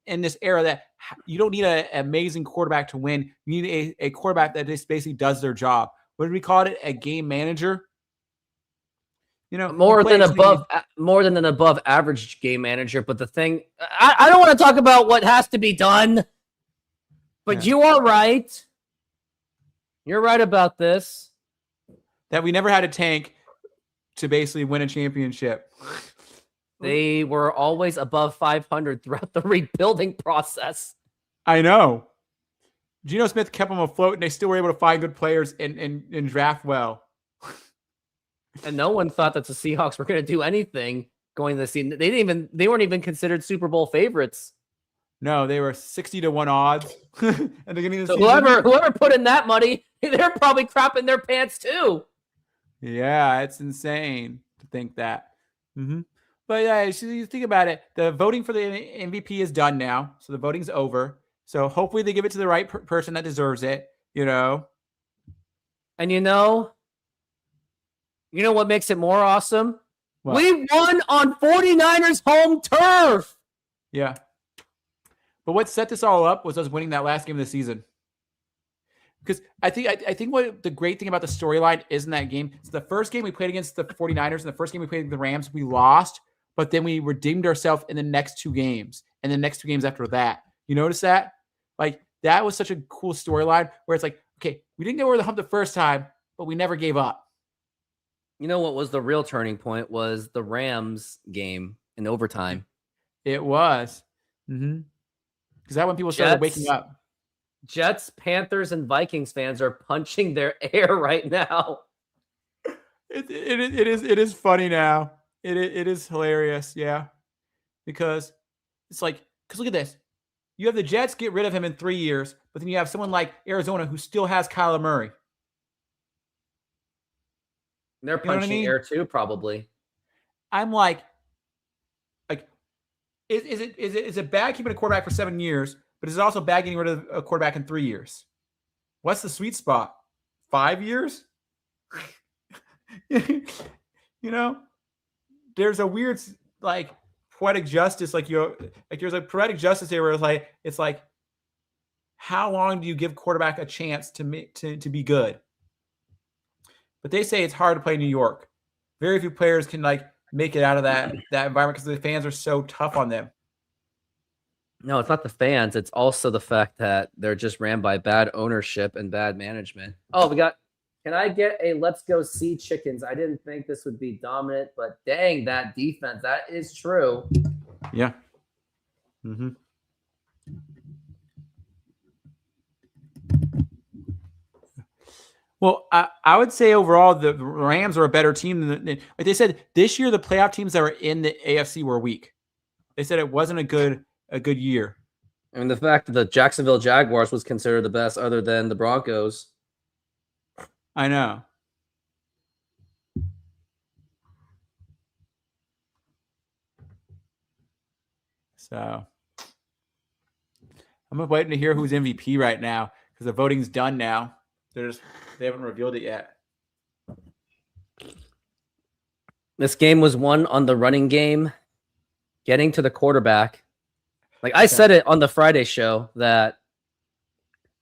in this era that you don't need an amazing quarterback to win. You need a quarterback that just basically does their job. What did we call it? A game manager? You know, more than an above average game manager. But the thing, I don't want to talk about what has to be done, but you are right. You're right about this. That we never had a tank to basically win a championship. They were always above 500 throughout the rebuilding process. I know. Geno Smith kept them afloat, and they still were able to find good players and draft well. And no one thought that the Seahawks were going to do anything going this season. They weren't even considered Super Bowl favorites. No, they were 60-1 odds at the beginning of the season. season. Whoever put in that money, they're probably crapping their pants too. Yeah, it's insane to think that. But yeah, you think about it. The voting for the MVP is done now, so the voting's over. So hopefully they give it to the right person that deserves it. You know. And you know what makes it more awesome? What? We won on 49ers home turf. Yeah. But what set this all up was us winning that last game of the season. Because I think what the great thing about the storyline is in that game, it's the first game we played against the 49ers and the first game we played against the Rams, we lost, but then we redeemed ourselves in the next 2 games and the next 2 games after that. You notice that? Like, that was such a cool storyline where it's like, okay, we didn't get over the hump the first time, but we never gave up. You know what was the real turning point was the Rams game in overtime. It was. Because that when people started waking up. Jets, Panthers, and Vikings fans are punching their air right now. It is funny now. It is hilarious, yeah. Because it's like, because look at this. You have the Jets get rid of him in 3 years, but then you have someone like Arizona who still has Kyler Murray. They're punching air too, probably. I'm like, is it bad keeping a quarterback for 7 years? But it's also bad getting rid of a quarterback in 3 years. What's the sweet spot? 5 years? You know, there's a weird poetic justice. There's a poetic justice here where it's like, how long do you give quarterback a chance to be good? But they say it's hard to play in New York. Very few players can make it out of that environment because the fans are so tough on them. No, it's not the fans. It's also the fact that they're just ran by bad ownership and bad management. Oh, can I get a let's go see chickens? I didn't think this would be dominant, but dang, that defense. That is true. Yeah. Well, I would say overall the Rams are a better team than like they said this year. The playoff teams that were in the AFC were weak. They said it wasn't a good year. I mean, the fact that the Jacksonville Jaguars was considered the best other than the Broncos. I know. So I'm waiting to hear who's MVP right now because the voting's done now. They haven't revealed it yet. This game was won on the running game, getting to the quarterback. Like I said it on the Friday show that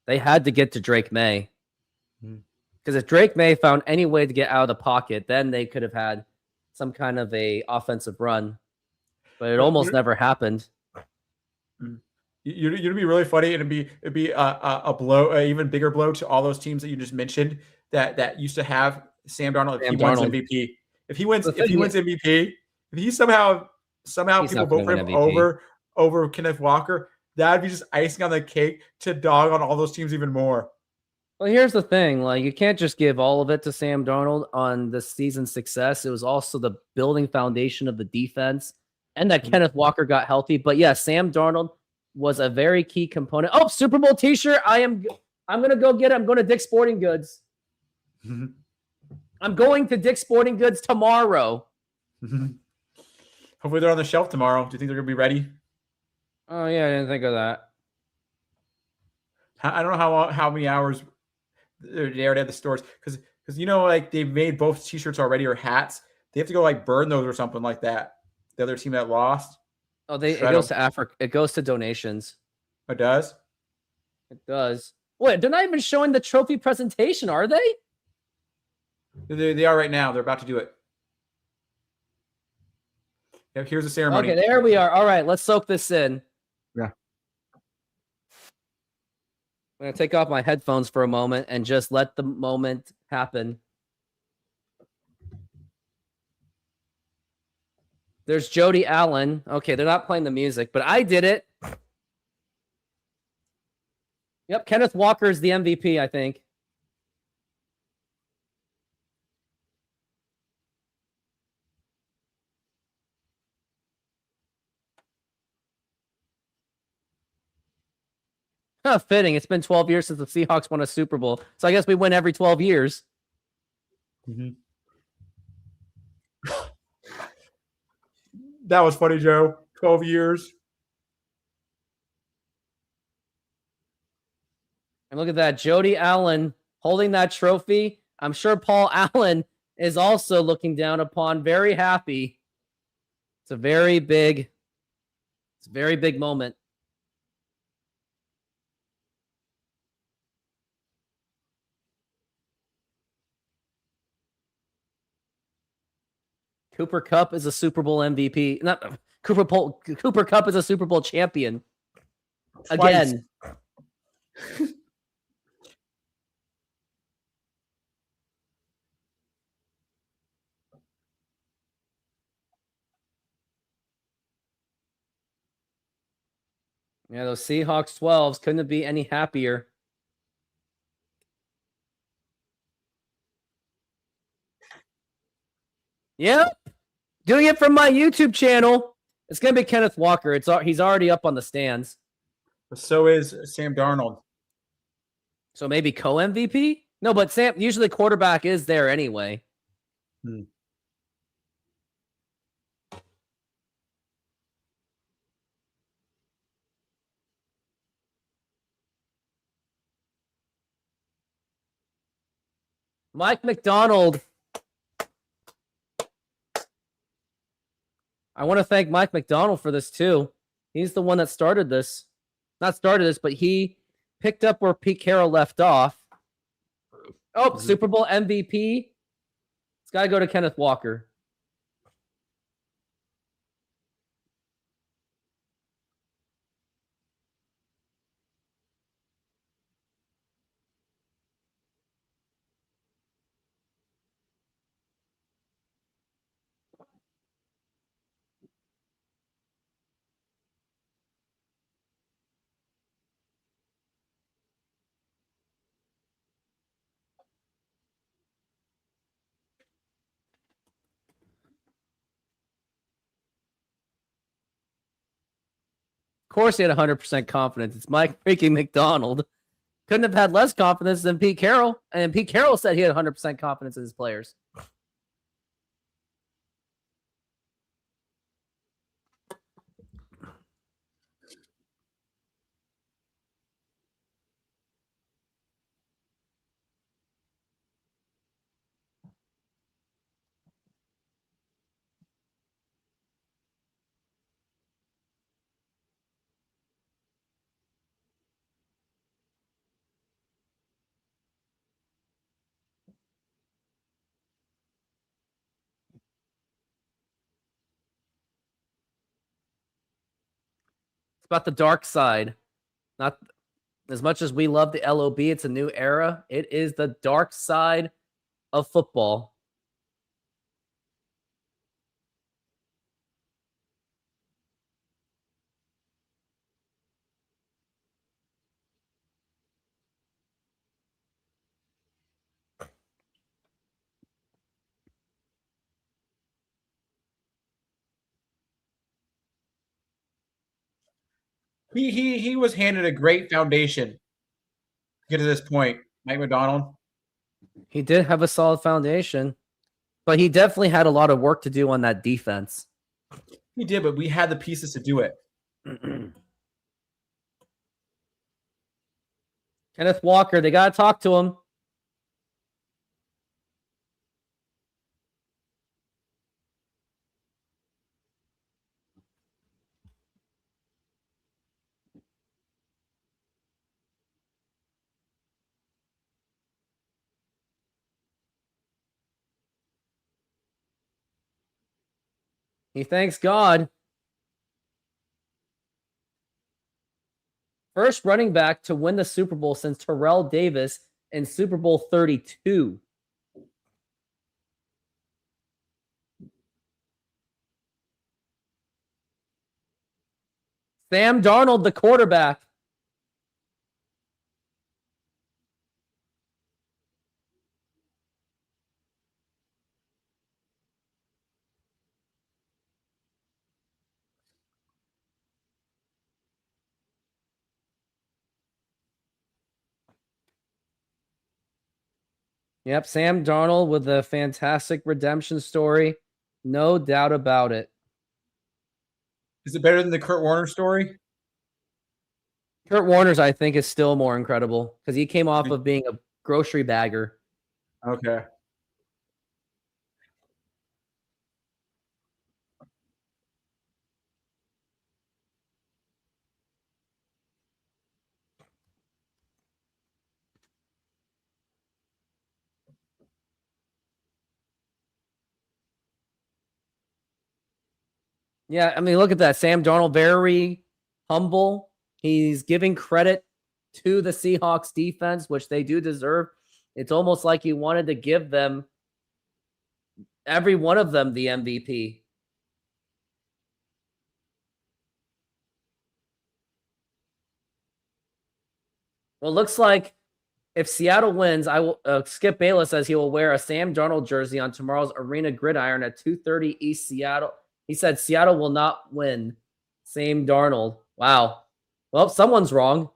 they had to get to Drake May. Because if Drake May found any way to get out of the pocket, then they could have had some kind of a offensive run. but it almost never happened. You'd be really funny. It'd be a blow, an even bigger blow to all those teams that you just mentioned that used to have Sam Darnold. If he wins MVP, if he wins MVP, if he somehow people vote for him over Kenneth Walker, that'd be just icing on the cake to dog on all those teams even more. Well, here's the thing: like, you can't just give all of it to Sam Darnold on the season's success. It was also the building foundation of the defense, and that Kenneth Walker got healthy. But yeah, Sam Darnold was a very key component. Oh, Super Bowl T-shirt! I'm gonna go get it. I'm going to Dick's Sporting Goods. I'm going to Dick's Sporting Goods tomorrow. Hopefully they're on the shelf tomorrow. Do you think they're gonna be ready? Oh yeah, I didn't think of that. I don't know how many hours they already had the stores because like they've made both T-shirts already or hats. They have to go like burn those or something like that. The other team that lost. Oh, it goes to Africa. It goes to donations. It does? It does. Wait, they're not even showing the trophy presentation, are they? They are right now. They're about to do it. Yeah, here's the ceremony. Okay, there we are. All right, let's soak this in. Yeah. I'm going to take off my headphones for a moment and just let the moment happen. There's Jody Allen. Okay, they're not playing the music, but I did it. Yep, Kenneth Walker is the MVP, I think. Fitting. It's been 12 years since the Seahawks won a Super Bowl. So I guess we win every 12 years. That was funny, Joe. 12 years. And look at that. Jody Allen holding that trophy. I'm sure Paul Allen is also looking down upon, very happy. It's a very big moment. Cooper Kupp is a Super Bowl MVP. Not Cooper Kupp is a Super Bowl champion. Twice. Again. Yeah, those Seahawks 12s couldn't be any happier. Yep. Doing it from my YouTube channel. It's going to be Kenneth Walker. He's already up on the stands. So is Sam Darnold. So maybe co-MVP? No, but usually quarterback is there anyway. Mike McDonald. I want to thank Mike McDonald for this too. He's the one that started this. Not started this, but he picked up where Pete Carroll left off. Oh, Super Bowl MVP. It's got to go to Kenneth Walker. Of course, he had 100% confidence. It's Mike freaking McDonald. Couldn't have had less confidence than Pete Carroll. And Pete Carroll said he had 100% confidence in his players. about the dark side. Not as much as we love the LOB, it's a new era. It is the dark side of football. He was handed a great foundation to get to this point. Mike McDonald. He did have a solid foundation, but he definitely had a lot of work to do on that defense. He did, but we had the pieces to do it. Kenneth Walker, they got to talk to him. He thanks God. First running back to win the Super Bowl since Terrell Davis in Super Bowl 32. Sam Darnold, the quarterback. Yep, Sam Darnold with a fantastic redemption story. No doubt about it. Is it better than the Kurt Warner story? Kurt Warner's, I think, is still more incredible because he came off of being a grocery bagger. Okay. Yeah, I mean, look at that. Sam Darnold, very humble. He's giving credit to the Seahawks defense, which they do deserve. It's almost like he wanted to give them, every one of them, the MVP. Well, it looks like if Seattle wins, I will. Skip Bayless says he will wear a Sam Darnold jersey on tomorrow's Arena Gridiron at 2:30 East Seattle. He said Seattle will not win. Sam Darnold. Wow. Well, someone's wrong.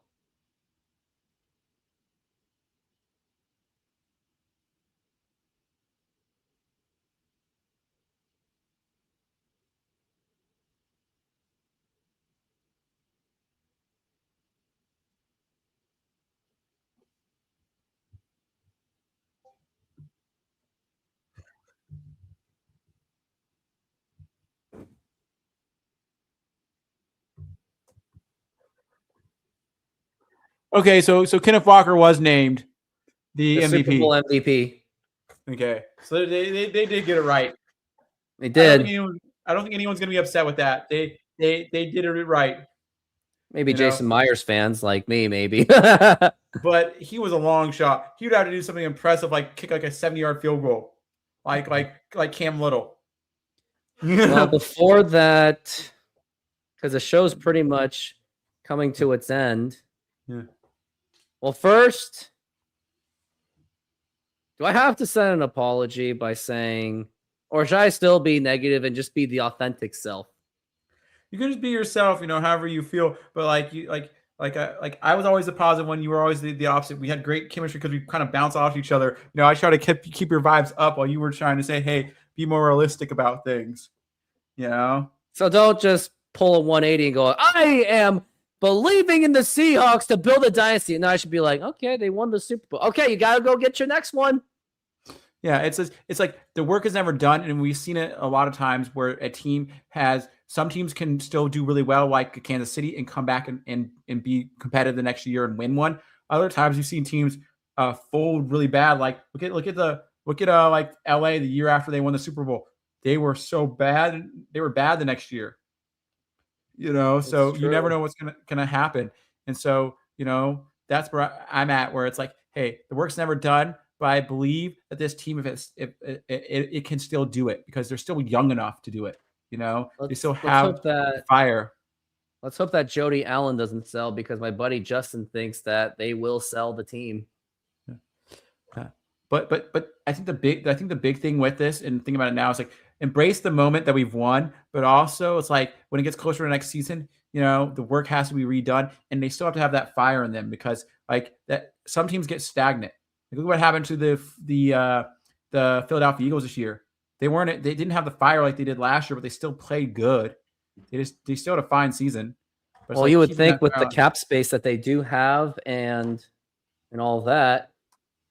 Okay, so Kenneth Walker was named the MVP. Super Bowl MVP. Okay, so they did get it right. They did. I don't think anyone's gonna be upset with that. They did it right. Maybe Jason Myers fans like me, maybe. But he was a long shot. He would have to do something impressive, like kick like a 70-yard field goal, like Cam Little. Well, before that, because the show's pretty much coming to its end. Yeah. Well, first, do I have to send an apology by saying, or should I still be negative and just be the authentic self? You can just be yourself, however you feel. But I was always the positive one. You were always the opposite. We had great chemistry because we kind of bounce off each other. I try to keep your vibes up while you were trying to say, hey, be more realistic about things. So don't just pull a 180 and go, I am believing in the Seahawks to build a dynasty. And I should be like, okay, they won the Super Bowl. Okay, you got to go get your next one. Yeah, it's like the work is never done, and we've seen it a lot of times where a team has some teams can still do really well, like Kansas City, and come back and be competitive the next year and win one. Other times you've seen teams fold really bad. Like look at like LA the year after they won the Super Bowl. They were so bad, they were bad the next year. So you never true. know what's gonna happen. And so, that's where I'm at, where it's like, hey, the work's never done, but I believe that this team, if it can still do it because they're still young enough to do it. They still Let's have hope the that fire. Jody Allen doesn't sell, because my buddy Justin thinks that they will sell the team. But I think the big thing with this, and thinking about it now, is like, embrace the moment that we've won, but also it's like when it gets closer to next season, the work has to be redone, and they still have to have that fire in them, because like that some teams get stagnant. Like, look what happened to the Philadelphia Eagles this year. They didn't have the fire like they did last year, but they still played good. They still had a fine season. But Well, you would think with the cap space that they do have and all that,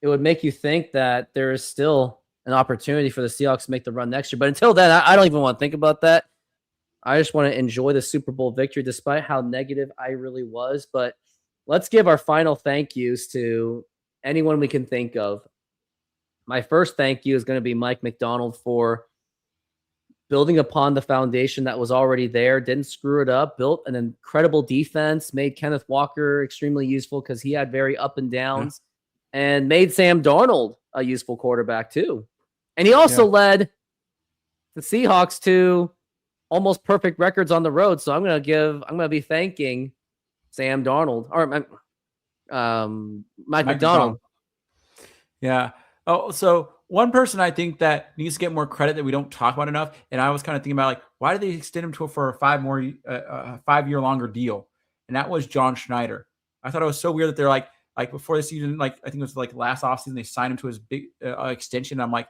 it would make you think that there is still an opportunity for the Seahawks to make the run next year. But until then, I don't even want to think about that. I just want to enjoy the Super Bowl victory, despite how negative I really was. But let's give our final thank yous to anyone we can think of. My first thank you is going to be Mike McDonald for building upon the foundation that was already there, didn't screw it up, built an incredible defense, made Kenneth Walker extremely useful because he had very up and downs, and made Sam Darnold a useful quarterback too. And he also led the Seahawks to almost perfect records on the road. So I'm going to be thanking Sam Darnold, or Mike McDonald. Yeah. Oh, so one person I think that needs to get more credit that we don't talk about enough, and I was kind of thinking about, like, why did they extend him for a 5-year longer deal? And that was John Schneider. I thought it was so weird that they're like before the season, like I think it was like last offseason, they signed him to his big extension. I'm like,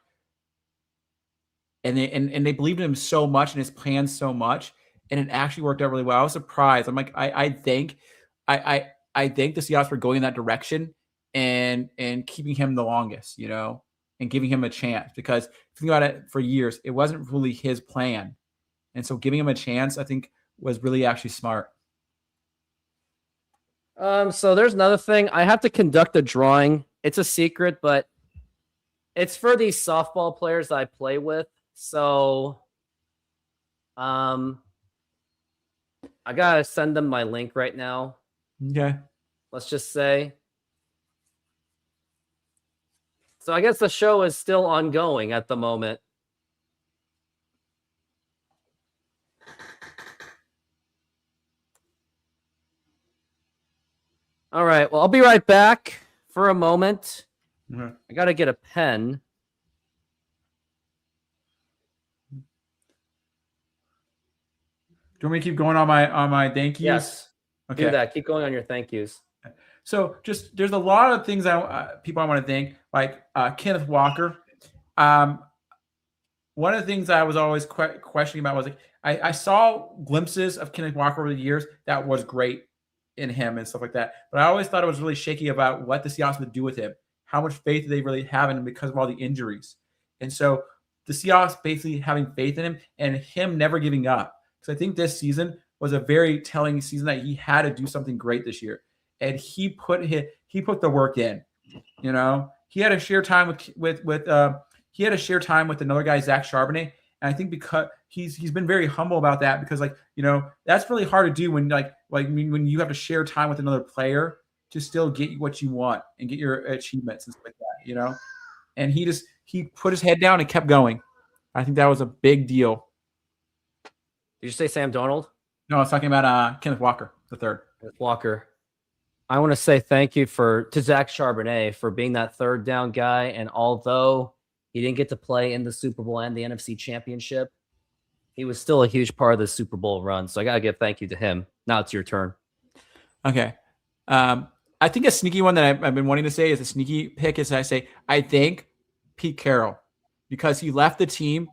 and they believed in him so much and his plans so much, and it actually worked out really well. I was surprised. I'm like, I thank the Seahawks for going in that direction and keeping him the longest, and giving him a chance, because think about it, for years it wasn't really his plan, and so giving him a chance, I think, was really actually smart. So there's another thing. I have to conduct a drawing. It's a secret, but it's for these softball players that I play with. So, I gotta send them my link right now. Okay. Let's just say. So I guess the show is still ongoing at the moment. All right. Well, I'll be right back for a moment. Mm-hmm. I got to get a pen. Do you want me to keep going on my thank yous? Yes. Okay. Do that. Keep going on your thank yous. So there's a lot of things people I want to thank, like Kenneth Walker. One of the things I was always questioning about was, like, I saw glimpses of Kenneth Walker over the years that was great in him and stuff like that, but I always thought it was really shaky about what the Seahawks would do with him. How much faith do they really have in him because of all the injuries? And so the Seahawks basically having faith in him and him never giving up. Because I think this season was a very telling season that he had to do something great this year. And he put the work in. He had to share time with another guy, Zach Charbonnet, and I think because he's been very humble about that, because that's really hard to do when when you have to share time with another player to still get what you want and get your achievements and stuff like that. And he put his head down and kept going. I think that was a big deal. Did you say Sam Darnold? No, I was talking about Kenneth Walker, the third. Kenneth Walker. I want to say thank you to Zach Charbonnet for being that third down guy. And although he didn't get to play in the Super Bowl and the NFC Championship, he was still a huge part of the Super Bowl run. So I got to give thank you to him. Now it's your turn. Okay. I think a sneaky one that I've been wanting to say is a sneaky pick is I thank Pete Carroll, because he left the team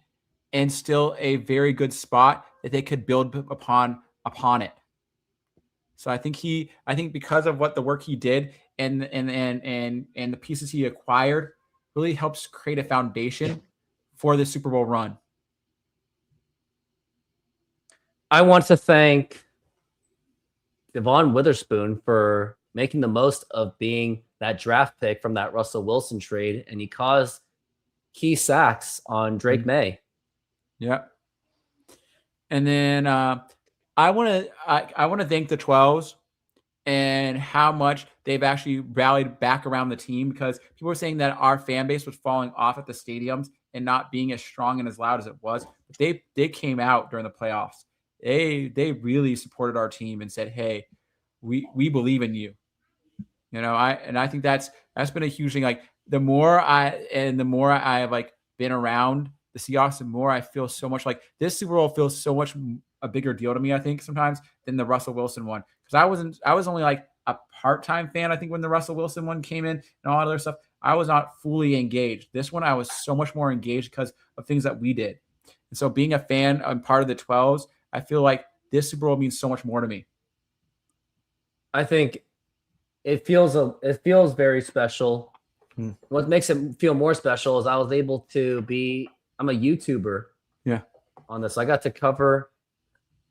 in still a very good spot that they could build upon it. So I think because of what the work he did and the pieces he acquired really helps create a foundation for the Super Bowl run. I want to thank Devon Witherspoon for making the most of being that draft pick from that Russell Wilson trade, and he caused key sacks on Drake May. Yeah. And then I I want to thank the 12s and how much they've actually rallied back around the team, because people were saying that our fan base was falling off at the stadiums and not being as strong and as loud as it was. But they came out during the playoffs. They really supported our team and said, "Hey, we believe in you." I think that's been a huge thing. Like the more I have like been around the Seahawks, the more I feel so much like this Super Bowl feels so much a bigger deal to me, I think, sometimes than the Russell Wilson one. Because I was only like a part-time fan, I think, when the Russell Wilson one came in and all that other stuff. I was not fully engaged. This one I was so much more engaged because of things that we did. And so being a fan and part of the 12s, I feel like this Super Bowl means so much more to me. I think it feels very special. What makes it feel more special is I was able to I'm a YouTuber. Yeah. On this. I got to cover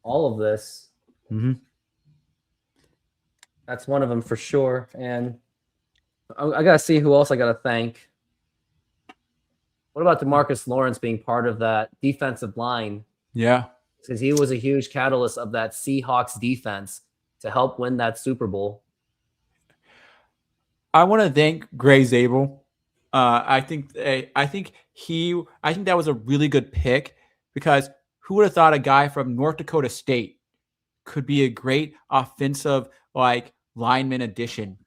all of this. Mm-hmm. That's one of them for sure. And I got to see who else I got to thank. What about DeMarcus Lawrence being part of that defensive line? Yeah. Because he was a huge catalyst of that Seahawks defense to help win that Super Bowl. I want to thank Gray Zabel. I think that was a really good pick, because who would have thought a guy from North Dakota State could be a great offensive like lineman addition,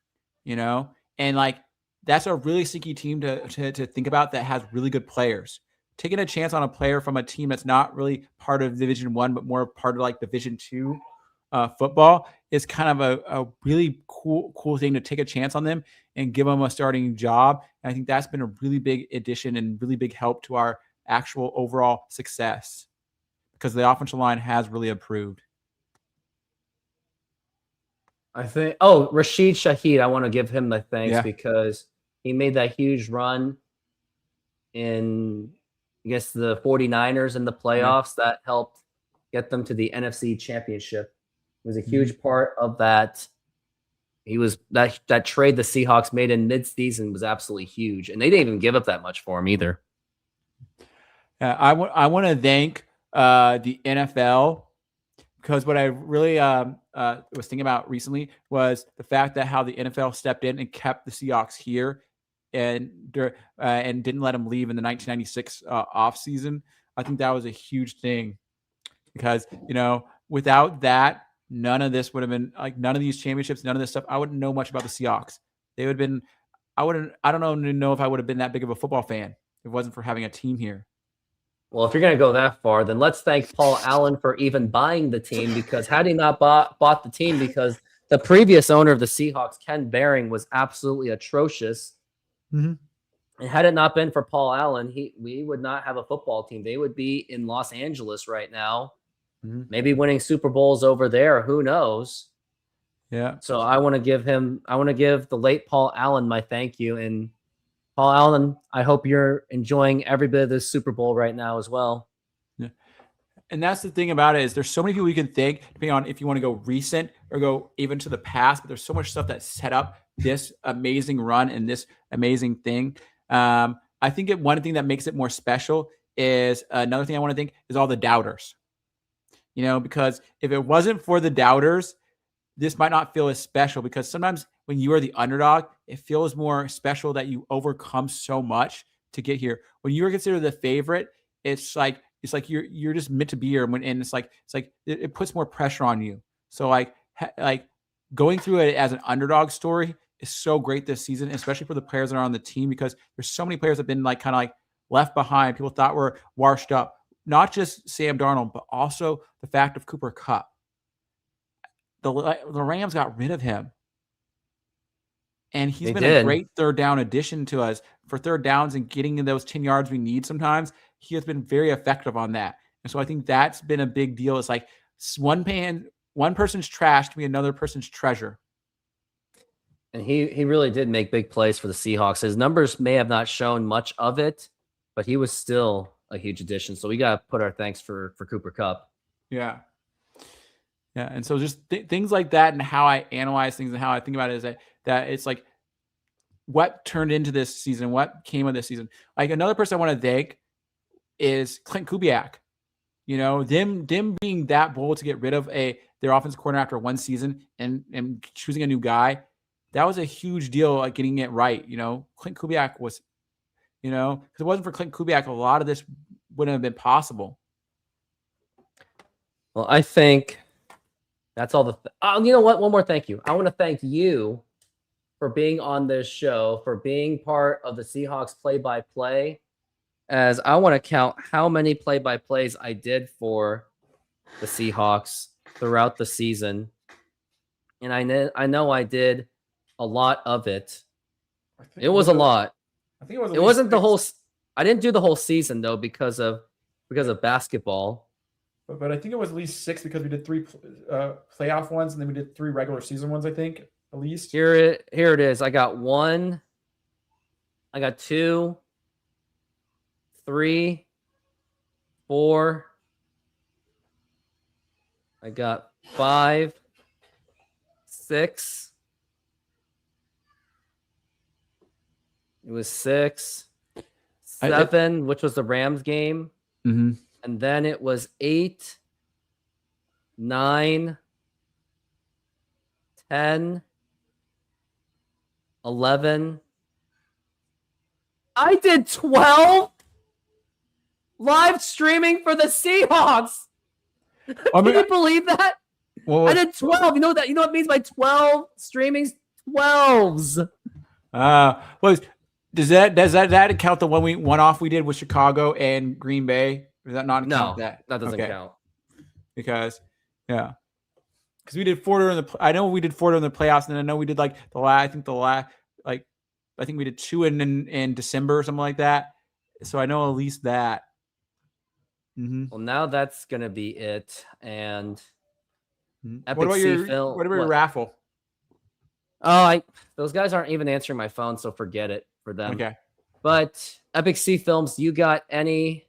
and like that's a really sticky team to think about that has really good players. Taking a chance on a player from a team that's not really part of Division I, but more part of like Division II football is kind of a really cool thing to take a chance on them and give them a starting job. And I think that's been a really big addition and really big help to our actual overall success, because the offensive line has really improved. I think, Rashid Shaheed, I want to give him the thanks because he made that huge run in, I guess, the 49ers in the playoffs that helped get them to the NFC Championship. It was a huge part of that. He was that trade the Seahawks made in mid-season was absolutely huge, and they didn't even give up that much for him either. I want to thank the NFL, because what I really was thinking about recently was the fact that how the NFL stepped in and kept the Seahawks here and didn't let them leave in the 1996 offseason. I think that was a huge thing, because without that, none of this would have been like none of these championships, none of this stuff. I wouldn't know much about the Seahawks. They would have been. I don't know if I would have been that big of a football fan if it wasn't for having a team here. Well, if you're going to go that far, then let's thank Paul Allen for even buying the team, because had he not bought the team, because the previous owner of the Seahawks, Ken Behring, was absolutely atrocious. Mm-hmm. And had it not been for Paul Allen, we would not have a football team. They would be in Los Angeles right now, maybe winning Super Bowls over there. Who knows? Yeah. So I want to give the late Paul Allen my thank you. And Paul Allen, I hope you're enjoying every bit of this Super Bowl right now as well. Yeah. And that's the thing about it, is there's so many people you can thank, depending on if you want to go recent or go even to the past, but there's so much stuff that set up this amazing run and this amazing thing. I think one thing that makes it more special is another thing I want to thank is all the doubters. Because if it wasn't for the doubters, this might not feel as special, because sometimes when you are the underdog, it feels more special that you overcome so much to get here. When you are considered the favorite, it's like you're just meant to be here. And it's like it puts more pressure on you. So like going through it as an underdog story is so great this season, especially for the players that are on the team, because there's so many players that have been like kind of like left behind. People thought were washed up. Not just Sam Darnold, but also the fact of Cooper Kupp. The Rams got rid of him. And he's been a great third down addition to us for third downs and getting in those 10 yards we need sometimes. He has been very effective on that. And so I think that's been a big deal. It's like one person's trash to be another person's treasure. And he really did make big plays for the Seahawks. His numbers may have not shown much of it, but he was still a huge addition. So we got to put our thanks for Cooper Kupp. Yeah. Yeah. And so just things like that, and how I analyze things and how I think about it is that it's like what turned into this season, what came of this season. Like another person I want to thank is Clint Kubiak. You know, them being that bold to get rid of their offensive coordinator after one season and choosing a new guy, that was a huge deal, like getting it right. You know, Clint Kubiak was, you know, because it wasn't for Clint Kubiak, a lot of this wouldn't have been possible. Well, I think that's all you know what? One more thank you. I want to thank you for being on this show, for being part of the Seahawks play-by-play, as I want to count how many play-by-plays I did for the Seahawks throughout the season. And I know I did a lot of it. It was a lot. I think it wasn't the whole. I didn't do the whole season though because of basketball. But I think it was at least 6 because we did 3 playoff ones and then we did 3 regular season ones. I think at least. Here it is. I got 1. I got 2, 3, 4. I got 5, 6. It was 6, 7, which was the Rams game. Mm-hmm. And then it was 8, 9, 10, 11. I did 12 live streaming for the Seahawks. Can you believe that? Well, I did 12. You know what it means by 12 streamings? 12s. Well, does that count the one off we did with Chicago and Green Bay? Does that not count that? That doesn't count. Because we did 4 during I know we did 4 during the playoffs, and I know we did like I think we did 2 in December or something like that. So I know at least that. Mm-hmm. Well, now that's gonna be it. And Epic What about your raffle? Oh, those guys aren't even answering my phone, so forget it for them. Okay. But Epic C Films, you got any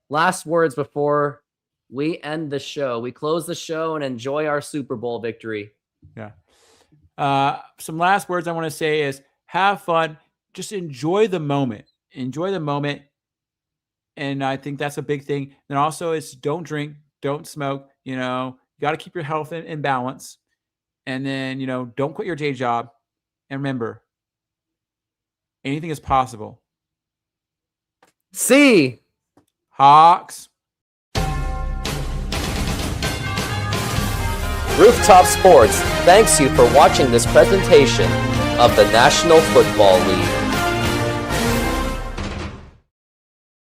last words before we end the show? We close the show and enjoy our Super Bowl victory. Yeah. Some last words I want to say is have fun. Just enjoy the moment. Enjoy the moment. And I think that's a big thing. And also it's don't drink, don't smoke. You know, you got to keep your health in balance. And then, you know, don't quit your day job. And remember, anything is possible. See Hawks. Rooftop Sports thanks you for watching this presentation of the National Football League.